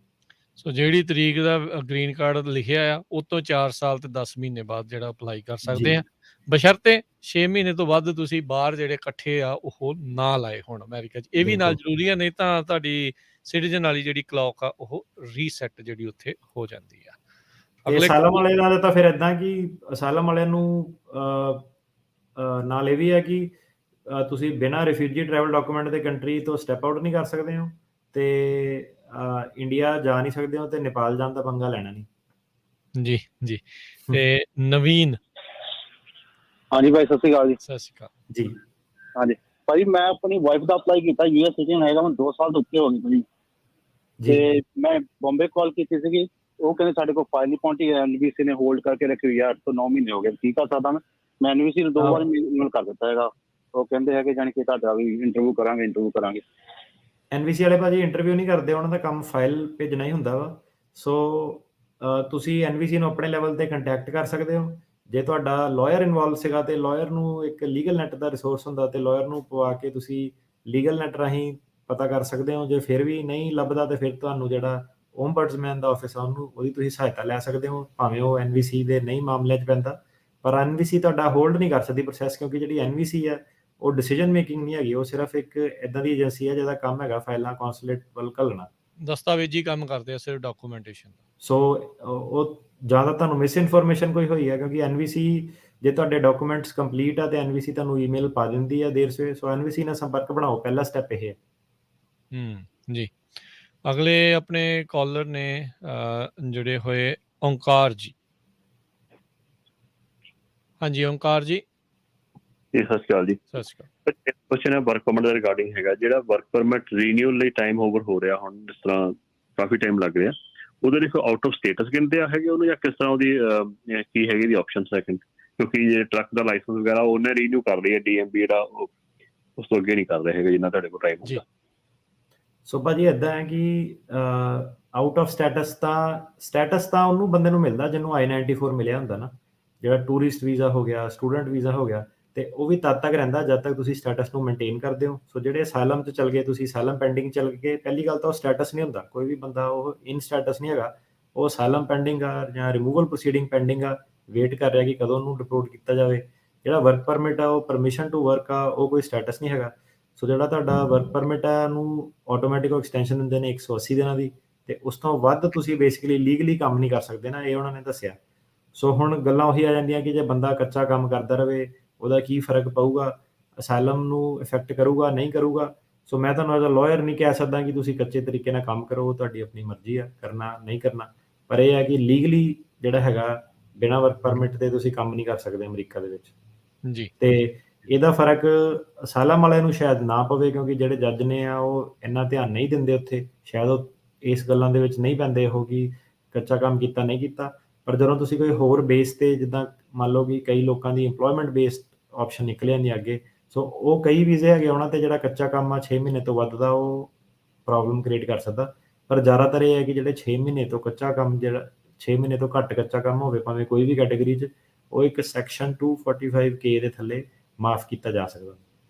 ਸੋ ਜਿਹੜੀ ਤਰੀਕ ਦਾ ਗ੍ਰੀਨ ਕਾਰਡ ਲਿਖਿਆ ਆ ਉਹ ਤੋਂ 4 ਸਾਲ ਤੇ 10 ਮਹੀਨੇ ਬਾਅਦ ਜਿਹੜਾ ਅਪਲਾਈ ਕਰ ਸਕਦੇ ਆ, ਬਸ਼ਰਤੇ 6 ਮਹੀਨੇ ਤੋਂ ਵੱਧ ਤੁਸੀਂ ਬਾਹਰ ਜਿਹੜੇ ਇਕੱਠੇ ਆ ਉਹ ਨਾ ਲਾਏ ਹੋਣ ਅਮਰੀਕਾ 'ਚ। ਇਹ ਵੀ ਨਾਲ ਜ਼ਰੂਰੀ ਆ, ਨਹੀਂ ਤਾਂ ਤੁਹਾਡੀ ਸਿਟੀਜ਼ਨ ਵਾਲੀ ਜਿਹੜੀ ਕਲੌਕ ਆ ਉਹ ਰੀਸੈਟ ਜਿਹੜੀ ਉੱਥੇ ਹੋ ਜਾਂਦੀ ਆ। ਤੇ ਅਸਾਲਮ ਵਾਲੇ ਨਾਲ ਤਾਂ ਫਿਰ ਇਦਾਂ ਕਿ ਅਸਾਲਮ ਵਾਲਿਆਂ ਨੂੰ ਨਾਲ ਇਹ ਵੀ ਹੈ ਕਿ ਤੁਸੀਂ ਬਿਨਾਂ ਰਿਫਿਊਜੀ ਟਰੈਵਲ ਡਾਕੂਮੈਂਟ ਦੇ ਕੰਟਰੀ ਤੋਂ ਸਟੈਪ ਆਊਟ ਨਹੀਂ ਕਰ ਸਕਦੇ ਹੋ, ਤੇ ਇੰਡੀਆ ਜਾ ਨਹੀਂ ਸਕਦੇ ਹੋ, ਤੇ ਨੇਪਾਲ ਜਾਣ ਦਾ ਪੰਗਾ ਲੈਣਾ ਨਹੀਂ। ਜੀ ਜੀ। ਤੇ ਨਵੀਨ। ਹਾਂਜੀ ਭਾਈ ਸਤਿ ਸ਼੍ਰੀ ਅਕਾਲ ਜੀ। ਸਤਿ ਸ਼੍ਰੀ ਅਕਾਲ ਜੀ। ਹਾਂਜੀ ਭਾਜੀ ਮੈਂ ਆਪਣੀ ਵਾਈਫ ਦਾ ਅਪਲਾਈ ਕੀਤਾ, ਯੂਐਸ ਸਿਟੀਜ਼ਨ ਹੈਗਾ, ਹੁਣ 2 ਸਾਲ ਤੋਂ ਉੱਤੇ ਹੋ ਗਏ ਭਾਜੀ। ਤੇ ਮੈਂ ਬੰਬੇ ਕਾਲ ਕੀਤੀ ਸੀਗੀ, ਉਹ ਕਹਿੰਦੇ ਸਾਡੇ ਕੋਲ ਫਾਈਲ ਨਹੀਂ ਪਹੁੰਚੀ, ਐਨਬੀਸੀ ਨੇ ਹੋਲਡ ਕਰਕੇ ਰੱਖੀ ਹੋਈ ਆ, 8 ਤੋਂ 9 ਮਹੀਨੇ ਹੋ ਗਏ। ਕੀ ਕਰ ਸਕਦਾ ਮੈਂ ਐਨਬੀਸੀ ਨੂੰ 2 ਵਾਰ ਈਮੇਲ ਕਰ ਦਿੱਤਾ ਹੈਗਾ, ਉਹ ਕਹਿੰਦੇ ਹੈਗੇ ਜਾਣੀ ਕਿ ਤੁਹਾਡਾ ਵੀ ਇੰਟਰਵਿਊ ਕਰਾਂਗੇ। ਐਨਬੀਸੀ ਵਾਲੇ ਭਾਜੀ ਇੰਟਰਵਿਊ ਨਹੀਂ ਕਰਦੇ, ਉਹਨਾਂ ਦਾ ਕੰਮ ਫਾਈਲ ਭੇਜਣਾ ਹੀ ਹੁੰਦਾ ਵਾ। ਸੋ ਤੁਸੀਂ ਐਨਬੀਸੀ ਨੂੰ ਆਪਣੇ ਲੈਵਲ ਤੇ ਕੰਟੈਕਟ ਕਰ ਸਕਦੇ ਹੋ। ਜੇ ਤੁਹਾਡਾ ਲਾਇਰ ਇਨਵੋਲਵ ਸੀਗਾ ਤੇ ਲਾਇਰ ਨੂੰ ਇੱਕ ਲੀਗਲ ਨੈਟ ਦਾ ਰਿਸੋਰਸ ਹੁੰਦਾ, ਤੇ ਲਾਇਰ ਨੂੰ ਪਵਾ ਕੇ ਤੁਸੀਂ ਲੀਗਲ ਨੈਟ ਰਾਹੀਂ ਪਤਾ ਕਰ ਸਕਦੇ ਹੋ। ਜੇ ਫਿਰ ਵੀ ਨਹੀਂ ਲੱਭਦਾ ਤੇ ਫਿਰ ਤੁਹਾਨੂੰ ਜਿਹੜਾ ਓਮਬਡਸਮੈਨ ਦਾ ਆਫਿਸ ਆ ਉਹਦੀ ਤੁਸੀਂ ਸਹਾਇਤਾ ਲੈ ਸਕਦੇ ਹੋ, ਭਾਵੇਂ ਉਹ ਐਨਬੀਸੀ ਦੇ ਨਹੀਂ ਮਾਮਲੇ 'ਚ ਪੈਂਦਾ, ਪਰ ਐਨਬੀਸੀ ਤੁਹਾਡਾ ਹੋਲਡ ਨਹੀਂ ਕਰ ਸਕਦੀ ਪ੍ਰੋਸੈਸ, ਕਿਉਂਕਿ ਜਿਹੜੀ ਐਨਬੀਸੀ ਆ ਉਹ ਡਿਸੀਜਨ ਮੇਕਿੰਗ ਨਹੀਂ ਹੈਗੀ, ਉਹ ਸਿਰਫ ਇੱਕ ਇਦਾਂ ਦੀ ਏਜੰਸੀ ਹੈ ਜਿਹਦਾ ਕੰਮ ਹੈਗਾ ਫਾਈਲਾਂ ਕੌਂਸੂਲੇਟ ਵੱਲ ਘੱਲਣਾ, ਦਸਤਾਵੇਜ਼ੀ ਕੰਮ ਕਰਦੇ ਆ, ਸਿਰਫ ਡਾਕੂਮੈਂਟੇਸ਼ਨ। ਸੋ ਉਹ ਜ਼ਿਆਦਾ ਤੁਹਾਨੂੰ ਮਿਸ ਇਨਫੋਰਮੇਸ਼ਨ ਕੋਈ ਹੋਈ ਹੈ, ਕਿਉਂਕਿ ਐਨਬੀਸੀ ਜੇ ਤੁਹਾਡੇ ਡਾਕੂਮੈਂਟਸ ਕੰਪਲੀਟ ਆ ਤੇ ਐਨਬੀਸੀ ਤੁਹਾਨੂੰ ਈਮੇਲ ਪਾ ਦਿੰਦੀ ਆ ਦੇਰ ਸਵੇਰ। ਸੋ ਐਨਬੀਸੀ ਨਾਲ ਸੰਪਰਕ ਬਣਾਓ, ਪਹਿਲਾ ਸਟੈਪ ਇਹ ਹੈ। ਜੀ। ਅਗਲੇ ਆਪਣੇ ਕਾਲਰ ਨੇ ਜੁੜੇ ਹੋਏ ਓਂਕਾਰ ਜੀ। ਹਾਂਜੀ ਓਂਕਾਰ ਜੀ। ਸਤਿ ਸ਼੍ਰੀ ਅਕਾਲ ਜੀ। ਸਤਿ ਸ਼੍ਰੀ ਅਕਾਲ। ਕੁਐਸਚਨ ਹੈ ਵਰਕ ਪਰਮਿਟ ਦਾ ਰਿਗਾਰਡਿੰਗ ਹੈਗਾ, ਜਿਹੜਾ ਵਰਕ ਪਰਮਿਟ ਰੀਨਿਊਅਲ ਲਈ ਟਾਈਮ ਓਵਰ ਹੋ ਰਿਹਾ, ਹੁਣ ਜਿਸ ਤਰ੍ਹਾਂ ਕਾਫੀ ਟਾਈਮ ਲੱਗ ਰਿਹਾ, ਉਹਦੇ ਲਈ ਆਊਟ ਆਫ ਸਟੇਟਸ ਗਿਣਦੇ ਆ ਹੈਗੇ ਉਹਨੂੰ, ਜਾਂ ਕਿਸ ਤਰ੍ਹਾਂ ਉਹਦੀ ਕੀ ਹੈਗੀ ਦੀ ਆਪਸ਼ਨ ਸੈਕੰਡ? ਕਿਉਂਕਿ ਜੇ ਟਰੱਕ ਦਾ ਲਾਇਸੈਂਸ ਵਗੈਰਾ ਉਹਨੇ ਰੀਨਿਊ ਕਰ ਲਈ ਹੈ, ਡੀਐਮਬੀ ਜਿਹੜਾ ਉਸ ਤੋਂ ਅੱਗੇ ਨਹੀਂ ਕਰ ਰਹੇ ਹੈਗੇ ਜਿੰਨਾ ਤੁਹਾਡੇ ਕੋਲ ਟਾਈਮ ਹੁੰਦਾ। ਸੋ ਭਾਜੀ ਇੱਦਾਂ ਹੈ ਕਿ ਆਊਟ ਆਫ ਸਟੇਟਸ ਤਾਂ ਉਹਨੂੰ ਬੰਦੇ ਨੂੰ ਮਿਲਦਾ ਜਿਹਨੂੰ I-94 ਮਿਲਿਆ ਹੁੰਦਾ ਨਾ, ਜਿਹੜਾ ਟੂਰਿਸਟ ਵੀਜ਼ਾ ਹੋ ਗਿਆ, ਸਟੂਡੈਂਟ ਵੀਜ਼ਾ ਹੋ ਗਿਆ, ਤੇ ਉਹ ਵੀ ਤਦ ਤੱਕ ਰਹਿੰਦਾ ਜਦ ਤੱਕ ਤੁਸੀਂ ਸਟੇਟਸ ਨੂੰ ਮੇਨਟੇਨ ਕਰਦੇ ਹੋ। ਸੋ ਜਿਹੜੇ ਅਸਾਈਲਮ 'ਚ ਚਲ ਗਏ, ਤੁਸੀਂ ਅਸਾਈਲਮ ਪੈਂਡਿੰਗ ਚਲ ਗਏ, ਪਹਿਲੀ ਗੱਲ ਤਾਂ ਉਹ ਸਟੇਟਸ ਨਹੀਂ ਹੁੰਦਾ, ਕੋਈ ਵੀ ਬੰਦਾ ਉਹ ਇਨ ਸਟੇਟਸ ਨਹੀਂ ਹੈਗਾ, ਉਹ ਅਸਾਈਲਮ ਪੈਂਡਿੰਗ ਆ ਜਾਂ ਰਿਮੂਵਲ ਪ੍ਰੋਸੀਡਿੰਗ ਪੈਂਡਿੰਗ ਆ, ਵੇਟ ਕਰ ਰਿਹਾ ਕਿ ਕਦੋਂ ਉਹਨੂੰ ਡਿਪੋਰਟ ਕੀਤਾ ਜਾਵੇ। ਜਿਹੜਾ ਵਰਕ ਪਰਮਿਟ ਆ ਉਹ ਪਰਮਿਸ਼ਨ ਟੂ ਵਰਕ ਆ, ਉਹ ਕੋਈ ਸਟੇਟਸ ਨਹੀਂ ਹੈਗਾ। ਸੋ ਜਿਹੜਾ ਤੁਹਾਡਾ ਵਰਕ ਪਰਮਿਟ ਹੈ ਉਹਨੂੰ ਆਟੋਮੈਟਿਕ ਐਕਸਟੈਂਸ਼ਨ ਦਿੰਦੇ ਨੇ 180 ਦਿਨਾਂ ਦੀ, ਤੇ ਉਸ ਤੋਂ ਵੱਧ ਤੁਸੀਂ ਬੇਸਿਕਲੀ ਲੀਗਲੀ ਕੰਮ ਨਹੀਂ ਕਰ ਸਕਦੇ ਨਾ, ਇਹ ਉਹਨਾਂ ਨੇ ਦੱਸਿਆ। ਸੋ ਹੁਣ ਗੱਲਾਂ ਉਹੀ ਆ ਜਾਂਦੀਆਂ ਕਿ ਜੇ ਬੰਦਾ ਕੱਚਾ ਕੰਮ ਕਰਦਾ ਰਹੇ ਉਹਦਾ ਕੀ ਫਰਕ ਪਊਗਾ, ਅਸਾਈਲਮ ਨੂੰ ਇਫੈਕਟ ਕਰੂਗਾ ਨਹੀਂ ਕਰੂਗਾ। ਸੋ ਮੈਂ ਤੁਹਾਨੂੰ ਐਜ਼ ਅ ਲਾਇਰ ਨਹੀਂ ਕਹਿ ਸਕਦਾ ਕਿ ਤੁਸੀਂ ਕੱਚੇ ਤਰੀਕੇ ਨਾਲ ਕੰਮ ਕਰੋ, ਤੁਹਾਡੀ ਆਪਣੀ ਮਰਜ਼ੀ ਆ ਕਰਨਾ ਨਹੀਂ ਕਰਨਾ, ਪਰ ਇਹ ਹੈ ਕਿ ਲੀਗਲੀ ਜਿਹੜਾ ਹੈਗਾ ਬਿਨਾਂ ਵਰਕ ਪਰਮਿਟ ਦੇ ਤੁਸੀਂ ਕੰਮ ਨਹੀਂ ਕਰ ਸਕਦੇ ਅਮਰੀਕਾ ਦੇ ਵਿੱਚ ਜੀ। ਤੇ ਇਹਦਾ ਫਰਕ ਅਸਾਈਲਮ ਵਾਲਿਆਂ ਨੂੰ ਸ਼ਾਇਦ ਨਾ ਪਵੇ, ਕਿਉਂਕਿ ਜਿਹੜੇ ਜੱਜ ਨੇ ਆ ਉਹ ਇੰਨਾ ਧਿਆਨ ਨਹੀਂ ਦਿੰਦੇ ਉੱਥੇ, ਸ਼ਾਇਦ ਉਹ ਇਸ ਗੱਲਾਂ ਦੇ ਵਿੱਚ ਨਹੀਂ ਪੈਂਦੇ ਉਹ ਕਿ ਕੱਚਾ ਕੰਮ ਕੀਤਾ ਨਹੀਂ ਕੀਤਾ। ਪਰ ਜਦੋਂ ਤੁਸੀਂ ਕੋਈ ਹੋਰ ਬੇਸ ਤੇ, ਜਿੱਦਾਂ ਮੰਨ ਲਓ ਕਿ ਕਈ ਲੋਕਾਂ ਦੀ ਇੰਪਲੋਇਮੈਂਟ ਬੇਸਡ ਆਪਸ਼ਨ ਨਿਕਲ ਜਾਂਦੀ ਅੱਗੇ, ਸੋ ਉਹ ਕਈ ਵੀਜ਼ੇ ਹੈਗੇ ਉਹਨਾਂ ਤੇ ਜਿਹੜਾ ਕੱਚਾ ਕੰਮ ਆ 6 ਮਹੀਨੇ ਤੋਂ ਵੱਧ ਦਾ ਉਹ ਪ੍ਰੋਬਲਮ ਕ੍ਰੀਏਟ ਕਰ ਸਕਦਾ। ਪਰ ਜ਼ਿਆਦਾਤਰ ਇਹ ਹੈ ਕਿ ਜਿਹੜੇ 6 ਮਹੀਨੇ ਤੋਂ ਕੱਚਾ ਕੰਮ, ਜਿਹੜਾ 6 ਮਹੀਨੇ ਤੋਂ ਘੱਟ ਕੱਚਾ ਕੰਮ ਹੋਵੇ ਭਾਵੇਂ ਕੋਈ ਵੀ ਕੈਟੇਗਰੀ 'ਚ, ਉਹ ਇੱਕ ਸੈਕਸ਼ਨ 245K ਦੇ ਥੱਲੇ ਮਾਫ ਕੀਤਾ ਜਾ ਸਕਦਾ।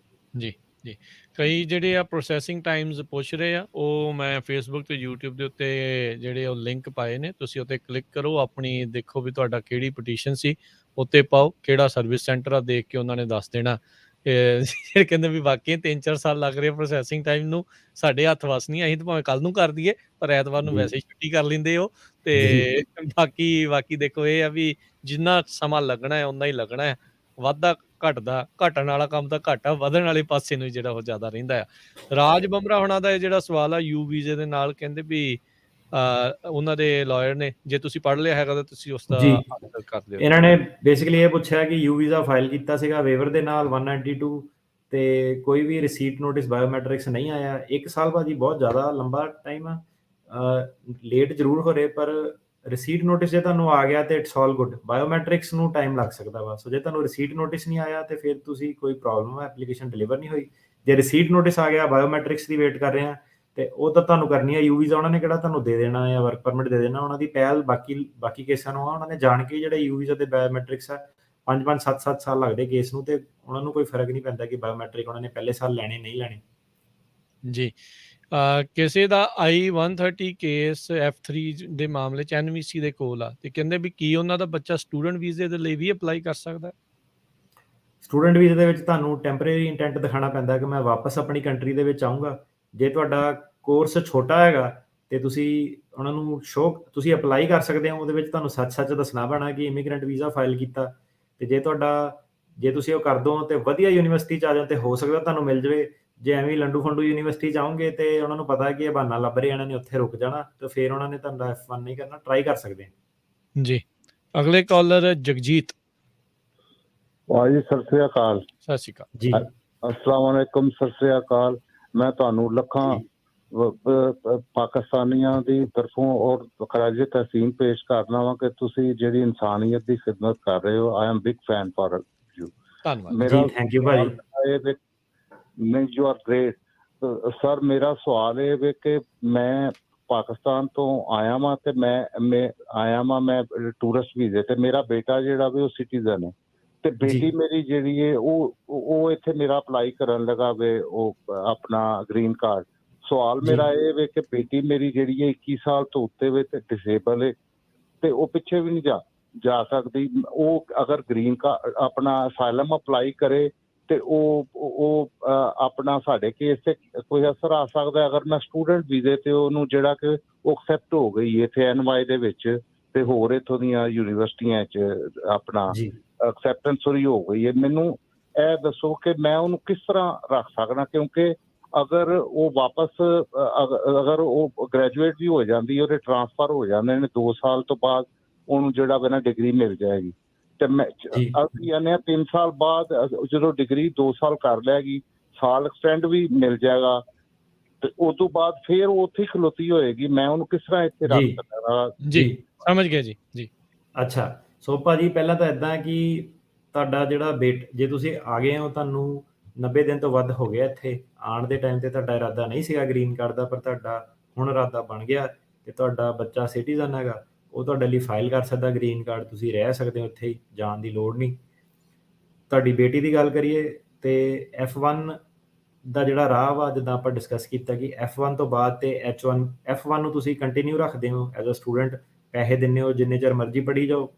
ਜੀ ਜੀ, ਕਈ ਜਿਹੜੇ ਆ ਪ੍ਰੋਸੈਸਿੰਗ ਟਾਈਮਸ ਪੁੱਛ ਰਹੇ ਆ, ਉਹ ਮੈਂ ਫੇਸਬੁੱਕ ਤੇ YouTube ਦੇ ਉੱਤੇ ਜਿਹੜੇ ਉਹ ਲਿੰਕ ਪਾਏ ਨੇ, ਤੁਸੀਂ ਉੱਤੇ ਕਲਿੱਕ ਕਰੋ, ਆਪਣੀ ਦੇਖੋ ਵੀ ਤੁਹਾਡਾ ਕਿਹੜੀ ਪਟੀਸ਼ਨ ਸੀ, ਉੱਤੇ ਪਾਓ ਕਿਹੜਾ ਸਰਵਿਸ ਸੈਂਟਰ ਆ, ਦੇਖ ਕੇ ਉਹਨਾਂ ਨੇ ਦੱਸ ਦੇਣਾ। ਜਿਹੜੇ ਕਹਿੰਦੇ ਵੀ ਵਾਕਈ 3-4 ਸਾਲ ਲੱਗ ਰਹੇ ਪ੍ਰੋਸੈਸਿੰਗ ਟਾਈਮ ਨੂੰ, ਸਾਡੇ ਹੱਥ ਵਸ ਨਹੀਂ, ਅਸੀਂ ਤਾਂ ਭਾਵੇਂ ਕੱਲ ਨੂੰ ਕਰ ਦਈਏ, ਪਰ ਐਤਵਾਰ ਨੂੰ ਵੈਸੇ ਹੀ ਛੁੱਟੀ ਕਰ ਲੈਂਦੇ ਹੋ। ਤੇ ਬਾਕੀ ਦੇਖੋ ਇਹ ਆ ਵੀ ਜਿੰਨਾ ਸਮਾਂ ਲੱਗਣਾ ਹੈ ਓਨਾ ਹੀ ਲੱਗਣਾ ਹੈ, ਵਾਧਾ ਘਟਦਾ, ਘਟਣ ਵਾਲਾ ਕੰਮ ਤਾਂ ਘੱਟ ਆ, ਵਧਣ ਵਾਲੇ ਪਾਸੇ ਨੂੰ ਜਿਹੜਾ ਉਹ ਜ਼ਿਆਦਾ ਰਹਿੰਦਾ ਆ। ਰਾਜ ਬਮਰਾ ਹੋਣਾ ਦਾ ਇਹ ਜਿਹੜਾ ਸਵਾਲ ਆ ਯੂ ਵੀਜ਼ੇ ਦੇ ਨਾਲ, ਕਹਿੰਦੇ ਵੀ ਉਹਨਾਂ ਦੇ ਲਾਇਰ ਨੇ, ਜੇ ਤੁਸੀਂ ਪੜ੍ਹ ਲਿਆ ਹੈਗਾ ਤਾਂ ਤੁਸੀਂ ਉਸ ਦਾ ਆਨਸਰ ਕਰ ਦਿਓ। ਇਹਨਾਂ ਨੇ ਬੇਸਿਕਲੀ ਇਹ ਪੁੱਛਿਆ ਕਿ ਯੂ ਵੀਜ਼ਾ ਫਾਈਲ ਕੀਤਾ ਸੀਗਾ ਵੇਵਰ ਦੇ ਨਾਲ 192 ਤੇ ਕੋਈ ਵੀ ਰਿਸੀਟ ਨੋਟਿਸ ਬਾਇਓਮੈਟ੍ਰਿਕਸ ਨਹੀਂ ਆਇਆ। 1 ਸਾਲ ਭਾਜੀ ਬਹੁਤ ਜ਼ਿਆਦਾ ਲੰਬਾ ਟਾਈਮ ਆ, ਲੇਟ ਜ਼ਰੂਰ ਹੋ ਰਹੇ, ਪਰ ਰਿਸੀਟ ਨੋਟਿਸ ਜੇ ਤੁਹਾਨੂੰ ਆ ਗਿਆ ਤੇ ਇਟਸ ਆਲ ਗੁੱਡ। ਬਾਇਓਮੈਟ੍ਰਿਕਸ ਨੂੰ ਟਾਈਮ ਲੱਗ ਸਕਦਾ ਵਾ, ਸੋ ਜੇ ਤੁਹਾਨੂੰ ਰਿਸੀਟ ਨੋਟਿਸ ਨਹੀਂ ਆਇਆ ਤੇ ਫਿਰ ਤੁਸੀਂ ਕੋਈ ਪ੍ਰੋਬਲਮ ਹੈ, ਐਪਲੀਕੇਸ਼ਨ ਡਿਲੀਵਰ ਨਹੀਂ ਹੋਈ। ਜੇ ਰਿਸੀਟ ਨੋਟਿਸ ਆ ਗਿਆ, ਬਾਇਓਮੈਟ੍ਰਿਕਸ ਦੀ ਵੇਟ ਕਰ ਰਹੇ ਆ, ਤੇ ਉਹ ਤਾਂ ਤੁਹਾਨੂੰ ਕਰਨੀ ਹੈ। ਯੂ ਵੀਜ਼ਾ ਉਹਨਾਂ ਨੇ ਕਿਹੜਾ ਤੁਹਾਨੂੰ ਦੇ ਦੇਣਾ ਜਾਂ ਵਰਕ ਪਰਮਿਟ ਦੇ ਦੇਣਾ, ਉਹਨਾਂ ਦੀ ਪਹਿਲ ਬਾਕੀ ਕੇਸਾਂ ਨੂੰ ਆ, ਉਹਨਾਂ ਨੇ ਜਾਣ ਕੇ ਜਿਹੜੇ ਯੂ ਵੀਜ਼ਾ ਦੇ ਬਾਇਓਮੈਟ੍ਰਿਕਸ ਆ 5-5 7-7 ਸਾਲ ਲੱਗਦੇ ਕੇਸ ਨੂੰ, ਤੇ ਉਹਨਾਂ ਨੂੰ ਕੋਈ ਫਰਕ ਨਹੀਂ ਪੈਂਦਾ ਕਿ ਬਾਇਓਮੈਟ੍ਰਿਕ ਉਹਨਾਂ ਨੇ ਪਹਿਲੇ ਸਾਲ ਲੈਣੇ ਨਹੀਂ ਲੈਣੇ। ਜੀ, ਕਿਸੇ ਦਾ I-130 ਕੇਸ F3 ਦੇ ਮਾਮਲੇ 'ਚ NVC ਦੇ ਕੋਲ ਆ, ਤੇ ਕਹਿੰਦੇ ਵੀ ਕੀ ਉਹਨਾਂ ਦਾ ਬੱਚਾ ਸਟੂਡੈਂਟ ਵੀਜ਼ੇ ਦੇ ਲਈ ਵੀ ਅਪਲਾਈ ਕਰ ਸਕਦਾ? ਸਟੂਡੈਂਟ ਵੀਜ਼ੇ ਦੇ ਵਿੱਚ ਤੁਹਾਨੂੰ ਟੈਂਪਰੇਰੀ ਇੰਟੈਂਟ ਦਿਖਾਉਣਾ ਪੈਂਦਾ ਕਿ ਮੈਂ ਵਾਪਸ ਆਪਣੀ ਕੰਟਰੀ ਦੇ ਵਿੱਚ ਆਊਂਗਾ। ਜੇ ਤੁਹਾਡਾ ਕੋਰਸ ਛੋਟਾ ਹੈਗਾ ਤੇ ਤੁਸੀਂ ਉਹਨਾਂ ਨੂੰ ਤੁਸੀਂ ਅਪਲਾਈ ਕਰ ਸਕਦੇ ਹੋ, ਉਹਦੇ ਵਿੱਚ ਤੁਹਾਨੂੰ ਸੱਚ ਦੱਸਣਾ ਪੈਣਾ ਕਿ ਇਮੀਗ੍ਰੈਂਟ ਵੀਜ਼ਾ ਫਾਈਲ ਕੀਤਾ। ਤੇ ਜੇ ਤੁਸੀਂ ਉਹ ਕਰ ਦੋ ਤੇ ਵਧੀਆ ਯੂਨੀਵਰਸਿਟੀ 'ਚ ਆ ਜਾਓ ਤੇ ਹੋ ਸਕਦਾ ਤੁਹਾਨੂੰ ਮਿਲ ਜਾਵੇ। ਜੇ ਐਵੇਂ ਲੰਡੂ ਫੰਡੂ ਯੂਨੀਵਰਸਿਟੀ 'ਚ ਆਉਂਗੇ ਤੇ ਉਹਨਾਂ ਨੂੰ ਪਤਾ ਕਿ ਇਹ ਬਹਾਨਾ ਲੱਭ ਰਹੇ, ਇਹਨਾਂ ਨੇ ਉੱਥੇ ਰੁਕ ਜਾਣਾ, ਤੇ ਫਿਰ ਉਹਨਾਂ ਨੇ ਤੁਹਾਡਾ F1 ਨਹੀਂ ਕਰਨਾ, ਟਰਾਈ ਕਰ ਸਕਦੇ ਆ। ਜੀ, ਅਗਲੇ ਕਾਲਰ ਜਗਜੀਤ। ਭਾਜੀ ਸਤਿ ਸ੍ਰੀ ਅਕਾਲ। ਸਤਿ ਸ਼੍ਰੀ ਅਕਾਲ ਜੀ। अस्सलाम वालेकुम, सत श्री अकाल। मैं ਤੁਹਾਨੂੰ ਲੱਖਾਂ ਪਾਕਿਸਤਾਨੀਆਂ ਦੀ ਤਰਫੋਂ ਔਰ ਖਰਾਜ ਤਹਿਸੀਨ ਪੇਸ਼ ਕਰਨਾ ਵਾ ਕਿ ਤੁਸੀਂ ਜਿਹੜੀ ਇਨਸਾਨੀਅਤ ਦੀ ਖਿਦਮਤ ਕਰ ਰਹੇ ਹੋ। I am big fan for you. ਧੰਨਵਾਦ ਜੀ, ਥੈਂਕ ਯੂ ਭਾਜੀ। You are great sir. ਮੇਰਾ ਸਵਾਲ ਇਹ ਵੇ ਕਿ ਮੈਂ ਪਾਕਿਸਤਾਨ ਤੋਂ ਆਇਆ ਵਾਂ ਤੇ ਮੈਂ ਆਇਆ ਵਾਂ ਮੈਂ ਟੂਰਿਸਟ ਵੀਜ਼ੇ ਤੇ, ਮੇਰਾ ਬੇਟਾ ਜਿਹੜਾ ਵੀ ਉਹ ਸਿਟੀਜ਼ਨ ਹੈ ਤੇ ਬੇਟੀ ਮੇਰੀ ਜਿਹੜੀ ਹੈ ਉਹ ਇੱਥੇ ਮੇਰਾ ਅਪਲਾਈ ਕਰਨ ਲਗਾ ਵੇ ਉਹ ਆਪਣਾ ਗ੍ਰੀਨ ਕਾਰਡ। ਸਵਾਲ ਮੇਰਾ ਇਹ ਵੇ ਕਿ ਬੇਟੀ ਮੇਰੀ ਜਿਹੜੀ ਹੈ 21 ਸਾਲ ਤੋਂ ਉੱਤੇ ਵੇ ਤੇ ਡਿਸੇਬਲ ਹੈ ਤੇ ਉਹ ਪਿੱਛੇ ਵੀ ਨਹੀਂ ਜਾ ਸਕਦੀ। ਉਹ ਅਗਰ ਗ੍ਰੀਨ ਕਾਰਡ ਆਪਣਾ ਅਸਾਈਲਮ ਅਪਲਾਈ ਕਰੇ ਤੇ ਉਹ ਆਪਣਾ ਸਾਡੇ ਕੇਸ ਤੇ ਕੋਈ ਅਸਰ ਆ ਸਕਦਾ? ਅਗਰ ਮੈਂ ਸਟੂਡੈਂਟ ਵੀਜ਼ੇ ਤੇ ਉਹਨੂੰ ਜਿਹੜਾ ਕਿ ਉਹ ਐਕਸੈਪਟ ਹੋ ਗਈ ਇੱਥੇ NY ਦੇ ਵਿੱਚ ਤੇ ਹੋਰ ਇੱਥੋਂ ਦੀਆਂ ਯੂਨੀਵਰਸਿਟੀਆਂ 'ਚ ਆਪਣਾ ਐਕਸੈਪਟੈਂਸ ਹੋਈ ਹੋ ਗਈ ਹੈ, ਮੈਨੂੰ ਇਹ ਦੱਸੋ ਕਿ ਮੈਂ ਉਹਨੂੰ ਕਿਸ ਤਰ੍ਹਾਂ ਰੱਖ ਸਕਦਾ? ਕਿਉਂਕਿ ਅਗਰ ਉਹ ਵਾਪਸ ਅਗਰ ਉਹ ਗ੍ਰੈਜੂਏਟ ਵੀ ਹੋ ਜਾਂਦੀ, ਉਹਦੇ ਟ੍ਰਾਂਸਫਰ ਹੋ ਜਾਂਦੇ ਨੇ 2 ਸਾਲ ਤੋਂ ਬਾਅਦ ਉਹਨੂੰ ਜਿਹੜਾ ਵਾ ਨਾ ਡਿਗਰੀ ਮਿਲ ਜਾਏਗੀ। ਤੇ ਮੈਂ ਅਸੀਂ ਆਨੇ 3 ਸਾਲ ਬਾਅਦ ਜਦੋਂ ਡਿਗਰੀ 2 ਸਾਲ ਕਰ ਲੈਗੀ, ਸਾਲ ਐਕਸਟੈਂਡ ਵੀ ਮਿਲ ਜਾਏਗਾ ਤੇ ਉਸ ਤੋਂ ਬਾਅਦ ਫਿਰ ਉਹ ਉੱਥੇ ਖਲੋਤੀ ਹੋਏਗੀ। ਮੈਂ ਉਹਨੂੰ ਕਿਸ ਤਰ੍ਹਾਂ ਇੱਥੇ ਰੱਖ ਸਕਦਾ? ਜੀ, ਸਮਝ ਗਿਆ ਜੀ। ਜੀ, ਅੱਛਾ। ਸੋ ਭਾਜੀ ਪਹਿਲਾਂ ਤਾਂ ਇੱਦਾਂ ਕਿ ਤੁਹਾਡਾ ਜਿਹੜਾ ਜੇ ਤੁਸੀਂ ਆ ਗਏ ਹੋ, ਤੁਹਾਨੂੰ 90 ਦਿਨ ਤੋਂ ਵੱਧ ਹੋ ਗਿਆ ਇੱਥੇ ਆਉਣ ਦੇ ਟਾਈਮ ਤੇ ਤੁਹਾਡਾ ਇਰਾਦਾ ਨਹੀਂ ਸੀਗਾ ਗ੍ਰੀਨ ਕਾਰਡ ਦਾ, ਪਰ ਤੁਹਾਡਾ ਹੁਣ ਇਰਾਦਾ ਬਣ ਗਿਆ ਤੇ ਤੁਹਾਡਾ ਬੱਚਾ ਸਿਟੀਜ਼ਨ ਹੈਗਾ, ਉਹ ਤੁਹਾਡੇ ਲਈ ਫਾਈਲ ਕਰ ਸਕਦਾ ਗ੍ਰੀਨ ਕਾਰਡ। ਤੁਸੀਂ ਰਹਿ ਸਕਦੇ ਹੋ ਇੱਥੇ ਹੀ, ਜਾਣ ਦੀ ਲੋੜ ਨਹੀਂ। ਤੁਹਾਡੀ ਬੇਟੀ ਦੀ ਗੱਲ ਕਰੀਏ ਤੇ F1 ਦਾ ਜਿਹੜਾ ਰਾਹ ਵਾ, ਜਿੱਦਾਂ ਆਪਾਂ ਡਿਸਕਸ ਕੀਤਾ ਕਿ F1 ਤੋਂ ਬਾਅਦ ਤੇ F1 ਨੂੰ ਤੁਸੀਂ ਕੰਟੀਨਿਊ ਰੱਖਦੇ ਹੋ ਐਜ਼ ਅ ਸਟੂਡੈਂਟ, ਪੈਸੇ ਦਿੰਦੇ ਹੋ ਜਿੰਨੇ ਚਿਰ ਮਰਜ਼ੀ ਪੜ੍ਹੀ ਜਾਓ,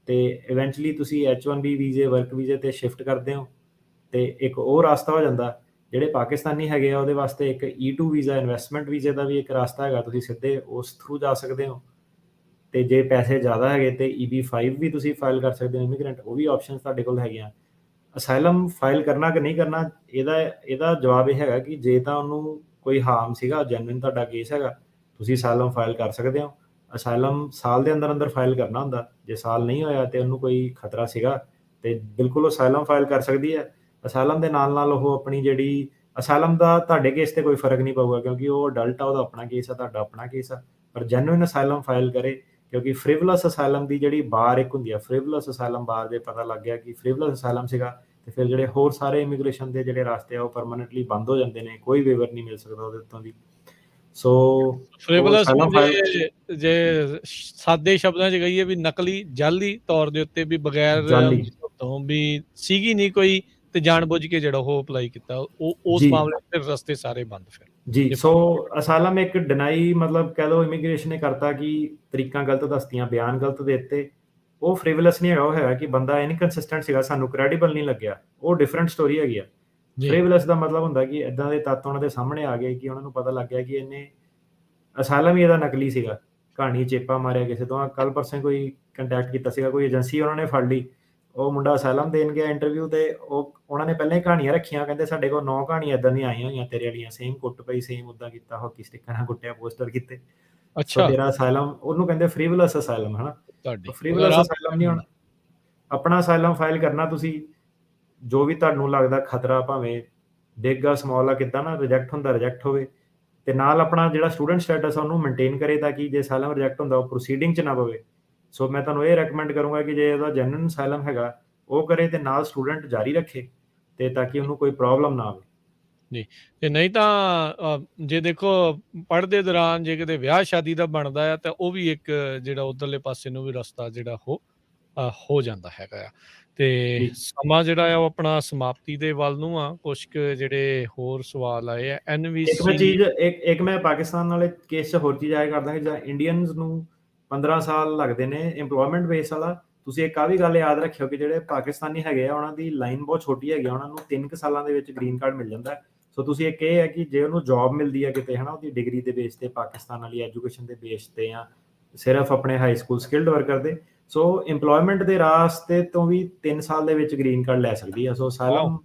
ਤੇ ਇਵੈਂਚੁਅਲੀ ਤੁਸੀਂ H1B ਵੀਜ਼ੇ ਵਰਕ ਵੀਜ਼ੇ ਤੇ ਸ਼ਿਫਟ ਕਰਦੇ ਹੋ। ਤੇ ਇੱਕ ਉਹ ਰਸਤਾ ਹੋ ਜਾਂਦਾ ਜਿਹੜੇ ਪਾਕਿਸਤਾਨੀ ਹੈਗੇ ਆ ਉਹਦੇ ਵਾਸਤੇ, ਇੱਕ E2 ਵੀਜ਼ਾ ਇਨਵੈਸਟਮੈਂਟ ਵੀਜ਼ੇ ਦਾ ਵੀ ਇੱਕ ਰਸਤਾ ਹੈਗਾ, ਤੁਸੀਂ ਸਿੱਧੇ ਉਸ ਥਰੂ ਜਾ ਸਕਦੇ ਹੋ। ਤੇ ਜੇ ਪੈਸੇ ਜ਼ਿਆਦਾ ਹੈਗੇ ਤੇ EB5 ਵੀ ਤੁਸੀਂ ਫਾਈਲ ਕਰ ਸਕਦੇ ਹੋ ਇਮੀਗ੍ਰੈਂਟ, ਉਹ ਵੀ ਆਪਸ਼ਨਸ ਤੁਹਾਡੇ ਕੋਲ ਹੈਗੀਆਂ। ਅਸਾਈਲਮ ਫਾਈਲ ਕਰਨਾ ਕਿ ਨਹੀਂ ਕਰਨਾ, ਇਹਦਾ ਜਵਾਬ ਇਹ ਹੈਗਾ ਕਿ ਜੇ ਤਾਂ ਉਹਨੂੰ ਕੋਈ ਹਾਰਮ ਸੀਗਾ, ਜੈਨੂਇਨ ਤੁਹਾਡਾ ਕੇਸ ਹੈਗਾ, ਤੁਸੀਂ ਅਸਾਈਲਮ ਫਾਈਲ ਕਰ ਸਕਦੇ ਹੋ। ਅਸਾਈਲਮ ਸਾਲ ਦੇ ਅੰਦਰ ਫਾਈਲ ਕਰਨਾ ਹੁੰਦਾ, ਜੇ ਸਾਲ ਨਹੀਂ ਹੋਇਆ ਤੇ ਉਹਨੂੰ ਕੋਈ ਖਤਰਾ ਸੀਗਾ ਤੇ ਬਿਲਕੁਲ ਅਸਾਈਲਮ ਫਾਈਲ ਕਰ ਸਕਦੀ ਹੈ। ਅਸਾਈਲਮ ਦੇ ਨਾਲ ਉਹ ਆਪਣੀ ਜਿਹੜੀ ਅਸਾਈਲਮ ਦਾ ਤੁਹਾਡੇ ਕੇਸ ਤੇ ਕੋਈ ਫਰਕ ਨਹੀਂ ਪਊਗਾ ਕਿਉਂਕਿ ਉਹ ਅਡਲਟ ਆ, ਉਹਦਾ ਆਪਣਾ ਕੇਸ ਆ, ਤੁਹਾਡਾ ਆਪਣਾ ਕੇਸ ਆ। ਪਰ ਜੈਨੂਇਨ ਅਸਾਈਲਮ ਫਾਈਲ ਕਰੇ, ਕਿਉਂਕਿ ਫ੍ਰਿਵਲਸ ਅਸਾਈਲਮ ਦੀ ਜਿਹੜੀ ਬਾਰ ਇੱਕ ਹੁੰਦੀ ਆ, ਫ੍ਰਿਵਲਸ ਅਸਾਈਲਮ ਬਾਰ ਦੇ ਪਤਾ ਲੱਗ ਗਿਆ ਕਿ ਫ੍ਰਿਵਲਸ ਅਸਾਈਲਮ ਸੀਗਾ ਤੇ ਫਿਰ ਜਿਹੜੇ ਹੋਰ ਸਾਰੇ ਇਮੀਗ੍ਰੇਸ਼ਨ ਦੇ ਜਿਹੜੇ ਰਸਤੇ ਆ ਉਹ ਪਰਮਾਨੈਂਟਲੀ ਬੰਦ ਹੋ ਜਾਂਦੇ ਨੇ, ਕੋਈ ਵੇਵਰ ਨਹੀਂ ਮਿਲ ਸਕਦਾ ਉਹਦੇ ਉੱਤੋਂ ਦੀ। ਸੋ ਫ੍ਰਿਵਲਸ ਜੇ ਸਾਦੇ ਸ਼ਬਦਾਂ 'ਚ ਕਹੀਏ ਵੀ ਨਕਲੀ ਜਾਲੀ ਤੌਰ ਦੇ ਉੱਤੇ ਵੀ ਬਗੈਰ ਤੋਂ ਵੀ ਸੀਗੀ ਨਹੀਂ ਕੋਈ ਤੇ ਜਾਣਬੁੱਝ ਕੇ ਜਿਹੜਾ ਉਹ ਅਪਲਾਈ ਕੀਤਾ, ਉਹ ਉਸ ਜੀ ਮਾਮਲੇ 'ਚ ਫਿਰ ਰਸਤੇ ਸਾਰੇ ਬੰਦ ਫਿਰ ਜੀ। ਜੇ ਸੋ ਅਸਾਲਮ ਇੱਕ ਡਿਨਾਈ ਮਤਲਬ ਕਹਿ ਲਓ ਇਮੀਗ੍ਰੇਸ਼ਨ ਨੇ ਕਰਤਾ ਕਿ ਤਰੀਕਾਂ ਗਲਤ ਦੱਸਤੀਆਂ, ਬਿਆਨ ਗਲਤ ਦੇ ਦਿੱਤੇ। ਉਹ ਫ੍ਰਿਵਲਸ ਨਹੀਂ ਹੈਗਾ, ਉਹ ਹੈਗਾ ਕਿ ਬੰਦਾ ਇਨਕਨਸਿਸਟੈਂਟ ਸੀਗਾ, ਸਾਨੂੰ ਕ੍ਰੈਡੀਬਲ ਨਹੀਂ ਲੱਗਿਆ। ਉਹ ਡਿਫਰੈਂਟ ਸਟੋਰੀ ਹੈਗੀ ਆ। ਜੀ ਫ੍ਰਿਵਲਸ ਦਾ ਮਤਲਬ ਹੁੰਦਾ ਕਿ ਇਦਾਂ ਦੇ ਤੱਤ ਉਹਨਾਂ ਦੇ ਸਾਹਮਣੇ ਆ ਗਏ ਕਿ ਉਹਨਾਂ ਨੂੰ ਪਤਾ ਲੱਗ ਗਿਆ ਕਿ ਇਹਨੇ ਅਸਾਲਮ ਹੀ ਇਹਦਾ ਨਕਲੀ ਸੀਗਾ, ਕਹਾਣੀ ਚੇਪਾ ਮਾਰਿਆ ਕਿਸੇ ਤੋਂ। ਕੱਲ ਪਰਸੋਂ ਕੋਈ ਕੰਟੈਕਟ ਕੀਤਾ ਸੀਗਾ, ਕੋਈ ਏਜੰਸੀ ਉਹਨਾਂ ਨੇ ਫੜ ਲਈ, ਉਹ ਮੁੰਡਾ ਅਸਾਲਮ ਦੇਣ ਗਿਆ ਇੰਟਰਵਿਊ ਤੇ ਉਹਨਾਂ ਨੇ ਪਹਿਲਾਂ ਹੀ ਕਹਾਣੀਆਂ ਰੱਖੀਆਂ, ਕਹਿੰਦੇ ਸਾਡੇ ਕੋਲ 9 ਕਹਾਣੀਆਂ ਇਦਾਂ ਦੀਆਂ ਆਈਆਂ ਹੋਈਆਂ ਤੇਰੇ ਵਾਲੀਆਂ, ਸੇਮ ਕੁੱਟ ਪਈ, ਸੇਮ ਉਦਾਂ ਕੀਤਾ, ਹਾਕੀ ਸਟਿੱਕਾਂ ਨਾਲ ਕੁੱਟਿਆ, ਪੋਸਟਰ ਕੀਤੇ। ਸੋ ਅੱਛਾ ਤੇਰਾ ਅਸਾਲਮ, ਉਹਨੂੰ ਕਹਿੰਦੇ ਫ੍ਰਿਵਲਸ ਅਸਾਲਮ, ਹਨਾ। ਤੁਹਾਡੀ ਫ੍ਰਿਵਲਸ ਅਸਾਲਮ ਨਹੀਂ ਹੋਣਾ। ਆਪਣਾ ਅਸਾਲਮ ਫਾਈਲ ਕਰਨਾ ਤੁਸੀਂ, ਜੋ ਵੀ ਤੁਹਾਨੂੰ ਲੱਗਦਾ ਖਤਰਾ, ਭਾਵੇਂ ਬਿਗ ਆ ਸਮਾਲ ਆ, ਕਿੱਦਾਂ ਨਾ ਰਿਜੈਕਟ ਹੁੰਦਾ, ਰਿਜੈਕਟ ਹੋਵੇ। ਤੇ ਨਾਲ ਆਪਣਾ ਜਿਹੜਾ ਸਟੂਡੈਂਟ ਸਟੇਟਸ ਆ ਉਹਨੂੰ ਮੇਨਟੇਨ ਕਰੇ, ਤਾਂ ਕਿ ਜੇ ਅਸਾਲਮ ਰਿਜੈਕਟ ਹੁੰਦਾ ਉਹ ਪ੍ਰੋਸੀਡਿੰਗ 'ਚ ਨਾ ਪਵੇ। ਸੋ ਮੈਂ ਤੁਹਾਨੂੰ ਇਹ ਰეკਮੈਂਡ ਕਰੂੰਗਾ ਕਿ ਜੇ ਇਹਦਾ ਜੈਨੂਇਨ ਅਸਾਲਮ ਹੈਗਾ ਉਹ ਕਰੇ, ਤੇ ਨਾਲ ਸਟੂਡੈਂਟ ਜਾਰੀ ਰੱਖੇ, ਤੇ ਤਾਂ ਕਿ ਉਹਨੂੰ ਕੋਈ ਪ੍ਰੋਬਲਮ ਨਾ ਆਵੇ। ਜੀ ਤੇ ਨਹੀਂ ਤਾਂ ਜੇ ਦੇਖੋ ਪੜ੍ਹਦੇ ਦੌਰਾਨ ਜੇ ਕਿਤੇ ਵਿਆਹ ਸ਼ਾਦੀ ਦਾ ਬਣਦਾ ਆ ਤਾਂ ਉਹ ਵੀ ਇੱਕ ਜਿਹੜਾ ਉਧਰਲੇ ਪਾਸੇ ਨੂੰ ਵੀ ਰਸਤਾ ਜਿਹੜਾ ਉਹ ਹੋ ਜਾਂਦਾ ਹੈਗਾ ਆ। ਤੇ ਜੀ ਸਮਾਂ ਜਿਹੜਾ ਆ ਉਹ ਆਪਣਾ ਸਮਾਪਤੀ ਦੇ ਵੱਲ ਨੂੰ ਆ। ਕੁਛ ਕੁ ਜਿਹੜੇ ਹੋਰ ਸਵਾਲ ਆਏ ਆ। ਇੱਕ ਮੈਂ NVC ਚੀਜ਼ ਇੱਕ ਮੈਂ ਪਾਕਿਸਤਾਨ ਵਾਲੇ ਕੇਸ 'ਚ ਹੋਰ ਚੀਜ਼ ਆਇਆ ਕਰਦਾ ਕਿ ਜਾਂ ਇੰਡੀਅਨਸ ਨੂੰ 15 ਸਾਲ ਲੱਗਦੇ ਨੇ ਇੰਪਲੋਇਮੈਂਟ ਬੇਸ ਵਾਲਾ। ਤੁਸੀਂ ਇੱਕ ਆ ਵੀ ਗੱਲ ਯਾਦ ਰੱਖਿਓ ਕਿ ਜਿਹੜੇ ਪਾਕਿਸਤਾਨੀ ਹੈਗੇ ਆ ਉਹਨਾਂ ਦੀ ਲਾਈਨ ਬਹੁਤ ਛੋਟੀ ਹੈਗੀ ਆ, ਉਹਨਾਂ ਨੂੰ 3 ਕੁ ਸਾਲਾਂ ਦੇ ਵਿੱਚ ਗ੍ਰੀਨ ਕਾਰਡ ਮਿਲ ਜਾਂਦਾ। ਸੋ ਤੁਸੀਂ ਇੱਕ ਇਹ ਹੈ ਕਿ ਜੇ ਉਹਨੂੰ ਜੌਬ ਮਿਲਦੀ ਹੈ ਕਿਤੇ, ਹਨਾ, ਉਹਦੀ ਡਿਗਰੀ ਦੇ ਬੇਸ ਤੇ, ਪਾਕਿਸਤਾਨ ਵਾਲੀ ਐਜੂਕੇਸ਼ਨ ਦੇ ਬੇਸ ਤੇ, ਜਾਂ ਸਿਰਫ ਆਪਣੇ ਹਾਈ ਸਕੂਲ ਸਕਿਲਡ ਵਰਕਰ ਦੇ, ਸੋ ਇੰਪਲੋਇਮੈਂਟ ਦੇ ਰਾਸਤੇ ਤੋਂ ਵੀ 3 ਸਾਲ ਦੇ ਵਿੱਚ ਗ੍ਰੀਨ ਕਾਰਡ ਲੈ ਸਕਦੀ ਹੈ। ਸੋ ਅਸਾਲਮ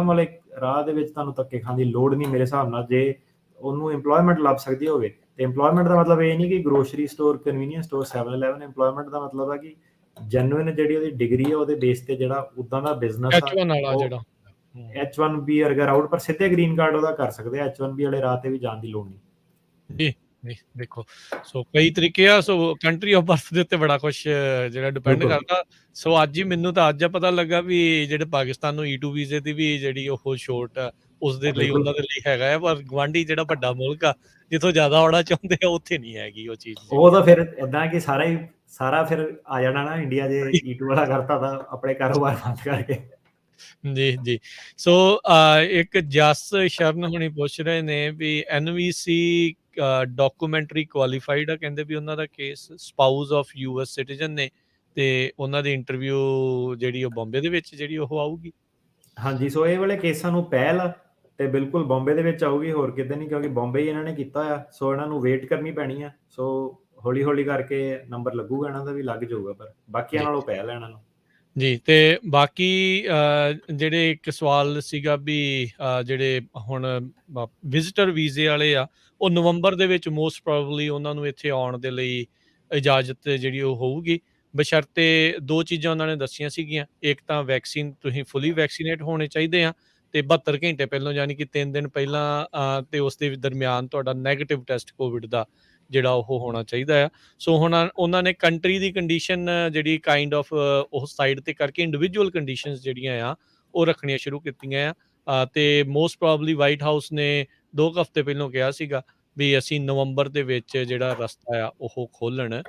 ਵਾਲੇ ਰਾਹ ਦੇ ਵਿੱਚ ਤੁਹਾਨੂੰ ਧੱਕੇ ਖਾਣ ਦੀ ਲੋੜ ਨਹੀਂ ਮੇਰੇ ਹਿਸਾਬ ਨਾਲ, ਜੇ ਉਹਨੂੰ ਇੰਪਲੋਇਮੈਂਟ ਲੱਭ ਸਕਦੀ ਹੋਵੇ। ਤੇ ਇੰਪਲੋਇਮੈਂਟ ਦਾ ਮਤਲਬ ਇਹ ਨਹੀਂ ਕਿ grocery store, convenience store, 7-11। Employment ਦਾ ਮਤਲਬ ਹੈ ਕਿ ਜੈਨੂਇਨ ਜਿਹੜੀ ਉਹਦੀ ਡਿਗਰੀ ਹੈ ਉਹਦੇ ਬੇਸ ਤੇ ਜਿਹੜਾ ਉਦਾਂ ਦਾ ਬਿਜ਼ਨਸ ਆ, H1 ਵਾਲਾ ਜਿਹੜਾ H1B ਅਗਰ ਆਊਟ, ਪਰ ਸਿੱਧੇ ਗ੍ਰੀਨ ਕਾਰਡ ਉਹਦਾ ਕਰ ਸਕਦੇ ਆ। H1B ਵਾਲੇ ਰਾਹ ਤੇ ਵੀ ਜਾਣ ਦੀ ਲੋੜ ਨਹੀਂ। ਜੀ ਨਹੀਂ ਦੇਖੋ, ਸੋ ਕਈ ਤਰੀਕੇ ਆ। ਸੋ ਕੰਟਰੀ ਆਫ ਬਰਥ ਦੇ ਉੱਤੇ ਬੜਾ ਕੁਛ ਜਿਹੜਾ ਡਿਪੈਂਡ ਬਿਲਕੁਲ ਕਰਦਾ। ਸੋ ਅੱਜ ਹੀ ਮੈਨੂੰ ਤਾਂ ਅੱਜ ਪਤਾ ਲੱਗਾ ਵੀ ਜਿਹੜੇ ਪਾਕਿਸਤਾਨ ਨੂੰ E2 ਵੀਜ਼ੇ ਦੀ ਵੀ ਜਿਹੜੀ ਉਹ ਛੋਟ ਆ, ਉਸ ਦੇ ਲਈ ਬਿਲਕੁਲ ਉਹਨਾਂ ਦੇ ਲਈ ਹੈਗਾ ਆ। ਪਰ ਗਵਾਂਢੀ ਜਿਹੜਾ ਵੱਡਾ ਮੁਲਕ ਆ, ਜਿੱਥੋਂ ਜ਼ਿਆਦਾ ਆਉਣਾ ਚਾਹੁੰਦੇ ਆ, ਉੱਥੇ ਨਹੀਂ ਹੈਗੀ ਉਹ ਚੀਜ਼। ਉਹ ਤਾਂ ਫਿਰ ਏਦਾਂ ਕਿ ਸਾਰਾ ਫਿਰ ਆ ਜਾਣਾ ਨਾ ਇੰਡੀਆ, ਜੇ E2 ਵਾਲਾ ਕਰਤਾ ਤਾਂ ਆਪਣੇ ਕਾਰੋਬਾਰ ਬੰਦ ਕਰਕੇ। ਜੀ ਜੀ। ਸੋ ਇੱਕ ਜਸ ਸ਼ਰਨ ਹੁਣੀ ਪੁੱਛ ਰਹੇ ਨੇ ਵੀ NVC ਡਾਕੂਮੈਂਟਰੀ ਕੁਆਲੀਫਾਈਡ ਆ, ਕਹਿੰਦੇ ਵੀ ਉਹਨਾਂ ਦਾ case spouse of US citizen ਨੇ, ਤੇ ਉਹਨਾਂ ਦੀ ਇੰਟਰਵਿਊ ਜਿਹੜੀ ਉਹ ਬੰਬੇ ਦੇ ਵਿੱਚ ਜਿਹੜੀ ਉਹ ਆਊਗੀ। ਹਾਂਜੀ, ਸੋ ਇਹ ਵਾਲੇ ਕੇਸਾਂ ਨੂੰ ਪਹਿਲ ਆ ਤੇ ਬਿਲਕੁਲ ਬੰਬੇ ਦੇ ਵਿੱਚ ਆਊਗੀ, ਹੋਰ ਕਿਤੇ ਨਹੀਂ, ਕਿਉਂਕਿ ਬੰਬੇ ਹੀ ਇਹਨਾਂ ਨੇ ਕੀਤਾ ਆ। ਸੋ ਇਹਨਾਂ ਨੂੰ ਵੇਟ ਕਰਨੀ ਪੈਣੀ ਆ। ਸੋ ਹੌਲੀ ਹੌਲੀ ਕਰਕੇ ਨੰਬਰ ਲੱਗੂਗਾ, ਇਹਨਾਂ ਦਾ ਵੀ ਲੱਗ ਜਾਊਗਾ, ਪਰ ਬਾਕੀਆਂ ਨਾਲੋਂ ਪਹਿਲ ਹੈ ਇਹਨਾਂ ਨੂੰ। ਜੀ ਤੇ ਬਾਕੀ ਜਿਹੜੇ ਇੱਕ ਸਵਾਲ ਸੀਗਾ ਵੀ ਜਿਹੜੇ ਹੁਣ ਵਿਜ਼ਿਟਰ ਵੀਜ਼ੇ ਵਾਲੇ ਆ, ਉਹ ਨਵੰਬਰ ਦੇ ਵਿੱਚ ਮੋਸਟ ਪ੍ਰੋਬਬਲੀ ਉਹਨਾਂ ਨੂੰ ਇੱਥੇ ਆਉਣ ਦੇ ਲਈ ਇਜਾਜ਼ਤ ਜਿਹੜੀ ਉਹ ਹੋਊਗੀ, ਬਸ਼ਰਤੇ 2 ਚੀਜ਼ਾਂ ਉਹਨਾਂ ਨੇ ਦੱਸੀਆਂ ਸੀਗੀਆਂ। ਇੱਕ ਤਾਂ ਵੈਕਸੀਨ, ਤੁਸੀਂ ਫੁੱਲੀ ਵੈਕਸੀਨੇਟ ਹੋਣੇ ਚਾਹੀਦੇ ਆ, ਤੇ 72 ਘੰਟੇ ਪਹਿਲਾਂ, ਯਾਨੀ ਕਿ 3 ਦਿਨ ਪਹਿਲਾਂ, ਤੇ ਉਸ ਦੇ ਦਰਮਿਆਨ ਤੁਹਾਡਾ ਨੈਗੇਟਿਵ ਟੈਸਟ ਕੋਵਿਡ ਦਾ ਜਿਹੜਾ ਉਹ ਹੋਣਾ ਚਾਹੀਦਾ ਆ। ਸੋ ਹੁਣ ਉਹਨਾਂ ਨੇ ਕੰਟਰੀ ਦੀ ਕੰਡੀਸ਼ਨ ਜਿਹੜੀ ਕਾਈਂਡ ਆਫ ਉਸ ਸਾਈਡ ਤੇ ਕਰਕੇ ਇੰਡੀਵਿਜੂਅਲ ਕੰਡੀਸ਼ਨਸ ਜਿਹੜੀਆਂ ਆ ਉਹ ਰੱਖਣੀਆਂ ਸ਼ੁਰੂ ਕੀਤੀਆਂ ਆ। ਤੇ ਮੋਸਟ ਪ੍ਰੋਬਬਲੀ ਵਾਈਟ ਹਾਊਸ ਨੇ 2 ਹਫ਼ਤੇ ਪਹਿਲਾਂ ਕਿਹਾ ਸੀਗਾ ਵੀ ਅਸੀਂ ਨਵੰਬਰ ਦੇ ਵਿੱਚ ਜਿਹੜਾ ਰਸਤਾ ਆ ਉਹ ਖੋਲ੍ਹਣ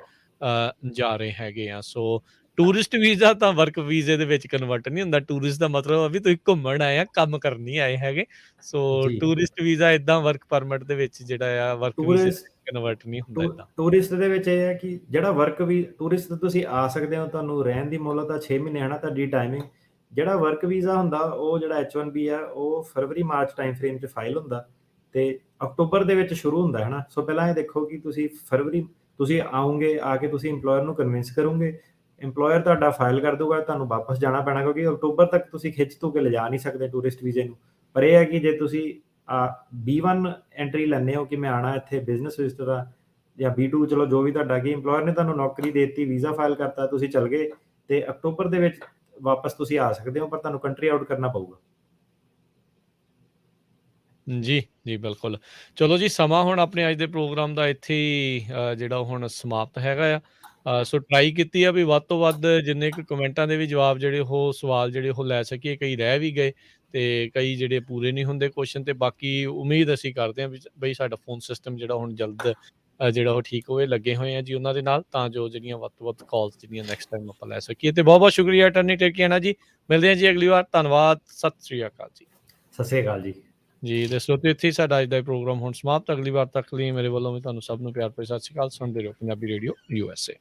ਜਾ ਰਹੇ ਹੈਗੇ ਆ। ਸੋ ਟੂਰਿਸਟ ਵੀਜ਼ਾ ਤਾਂ ਵਰਕ ਵੀਜ਼ੇ ਦੇ ਵਿੱਚ ਕਨਵਰਟ ਨਹੀਂ ਹੁੰਦਾ। ਟੂਰਿਸਟ ਦਾ ਮਤਲਬ ਆ ਵੀ ਤੁਸੀਂ ਘੁੰਮਣ ਆਏ ਆ, ਕੰਮ ਕਰਨ ਨਹੀਂ ਆਏ ਹੈਗੇ। ਸੋ ਜੀ ਟੂਰਿਸਟ ਵੀਜ਼ਾ ਏਦਾਂ ਵਰਕ ਪਰਮਿਟ ਦੇ ਵਿੱਚ ਜਿਹੜਾ ਆ ਵਰਕ ਵੀਜ਼ੇ ਕਨਵਰਟ ਨਹੀਂ ਹੁੰਦਾ ਏਦਾਂ। ਟੂਰਿਸਟ ਦੇ ਵਿੱਚ ਇਹ ਹੈ ਕਿ ਜਿਹੜਾ ਟੂਰਿਸਟ ਤੁਸੀਂ ਆ ਸਕਦੇ ਹੋ, ਤੁਹਾਨੂੰ ਰਹਿਣ ਦੀ ਮੁਹਲਤ ਆ 6 ਮਹੀਨੇ, ਹਨਾ, ਤੁਹਾਡੀ ਟਾਈਮਿੰਗ। ਜਿਹੜਾ ਵਰਕ ਵੀਜ਼ਾ ਹੁੰਦਾ ਉਹ ਜਿਹੜਾ H1B ਆ ਉਹ ਫਰਵਰੀ-ਮਾਰਚ ਟਾਈਮ ਫਰੇਮ 'ਚ ਫਾਈਲ ਹੁੰਦਾ ਤੇ ਅਕਤੂਬਰ ਦੇ ਵਿੱਚ ਸ਼ੁਰੂ ਹੁੰਦਾ, ਹਨਾ। ਸੋ ਪਹਿਲਾਂ ਇਹ ਦੇਖੋ ਕਿ ਤੁਸੀਂ ਆਉਂਗੇ, ਆ ਕੇ ਤੁਸੀਂ ਇੰਪਲੋਇਰ ਨੂੰ ਕਨਵਿੰਸ ਕਰੋਗੇ, ਇੰਪਲੋਇਰ ਤੁਹਾਡਾ ਫਾਈਲ ਕਰ ਦੂਗਾ, ਤੁਹਾਨੂੰ ਵਾਪਸ ਜਾਣਾ ਪੈਣਾ, ਕਿਉਂਕਿ ਅਕਤੂਬਰ ਤੱਕ ਤੁਸੀਂ ਖਿੱਚ ਧੂ ਕੇ ਲਿਜਾ ਨਹੀਂ ਸਕਦੇ ਟੂਰਿਸਟ ਵੀਜ਼ੇ ਨੂੰ। ਪਰ ਇਹ ਹੈ ਕਿ ਜੇ ਤੁਸੀਂ B1 ਐਂਟਰੀ ਲੈਂਦੇ ਹੋ ਕਿ ਮੈਂ ਆਉਣਾ ਇੱਥੇ ਬਿਜ਼ਨਸ ਵਿਜ਼ਟਰ ਆ, ਜਾਂ B2, ਚਲੋ ਜੋ ਵੀ ਤੁਹਾਡਾ, ਕਿ ਇੰਪਲੋਇਰ ਨੇ ਤੁਹਾਨੂੰ ਨੌਕਰੀ ਦੇ ਦਿੱਤੀ, ਵੀਜ਼ਾ ਫਾਈਲ ਕਰਤਾ, ਤੁਸੀਂ ਚਲ ਗਏ, ਤੇ ਅਕਤੂਬਰ ਦੇ ਵਿੱਚ ਵਾਪਸ ਤੁਸੀਂ ਆ ਸਕਦੇ ਹੋ, ਪਰ ਤੁਹਾਨੂੰ ਕੰਟਰੀ ਆਊਟ ਕਰਨਾ ਪਊਗਾ। ਜੀ ਜੀ ਬਿਲਕੁਲ। ਚਲੋ ਜੀ, ਸਮਾਂ ਹੁਣ ਆਪਣੇ ਅੱਜ ਦੇ ਪ੍ਰੋਗਰਾਮ ਦਾ ਇੱਥੇ ਹੀ ਜਿਹੜਾ ਹੁਣ ਸਮਾਪਤ ਹੈਗਾ ਆ। ਸੋ ਟਰਾਈ ਕੀਤੀ ਆ ਵੀ ਵੱਧ ਤੋਂ ਵੱਧ ਜਿੰਨੇ ਕੁ ਕਮੈਂਟਾਂ ਦੇ ਵੀ ਜਵਾਬ ਜਿਹੜੇ ਉਹ ਸਵਾਲ ਜਿਹੜੇ ਉਹ ਲੈ ਸਕੀਏ। ਕਈ ਰਹਿ ਵੀ ਗਏ ਤੇ ਕਈ ਜਿਹੜੇ ਪੂਰੇ ਨਹੀਂ ਹੁੰਦੇ ਕੁਐਸਚਨ, ਤੇ ਬਾਕੀ ਉਮੀਦ ਅਸੀਂ ਕਰਦੇ ਹਾਂ ਵੀ ਬਈ ਸਾਡਾ ਫੋਨ ਸਿਸਟਮ ਜਿਹੜਾ ਹੁਣ ਜਲਦ ਜਿਹੜਾ ਉਹ ਠੀਕ ਹੋਵੇ। ਲੱਗੇ ਹੋਏ ਆ ਜੀ ਉਹਨਾਂ ਦੇ ਨਾਲ, ਤਾਂ ਜੋ ਜਿਹੜੀਆਂ ਵੱਧ ਤੋਂ ਵੱਧ ਕਾਲਸ ਜਿਹੜੀਆਂ ਨੈਕਸਟ ਟਾਈਮ ਆਪਾਂ ਲੈ ਸਕੀਏ। ਤੇ ਬਹੁਤ ਬਹੁਤ ਸ਼ੁਕਰੀਆ ਅਟਰਨੀ ਟੇਕੀਆਣਾ ਜੀ। ਮਿਲਦੇ ਹਾਂ ਜੀ ਅਗਲੀ ਵਾਰ। ਧੰਨਵਾਦ। ਸਤਿ ਸ੍ਰੀ ਅਕਾਲ ਜੀ। ਸਤਿ ਸ੍ਰੀ ਅਕਾਲ ਜੀ। ਜੀ ਤੇ ਸਰੋਤਿਓ ਇੱਥੇ ਹੀ ਸਾਡਾ ਅੱਜ ਦਾ ਪ੍ਰੋਗਰਾਮ ਹੁਣ ਸਮਾਪਤ। ਅਗਲੀ ਵਾਰ ਤੱਕ ਲਈ ਮੇਰੇ ਵੱਲੋਂ ਵੀ ਤੁਹਾਨੂੰ ਸਭ ਨੂੰ ਪਿਆਰ ਭਰੀ ਸਤਿ ਸ੍ਰੀ ਅਕਾਲ। ਸੁਣਦੇ ਰਹੋ ਪੰਜਾਬੀ ਰੇਡੀਓ USA।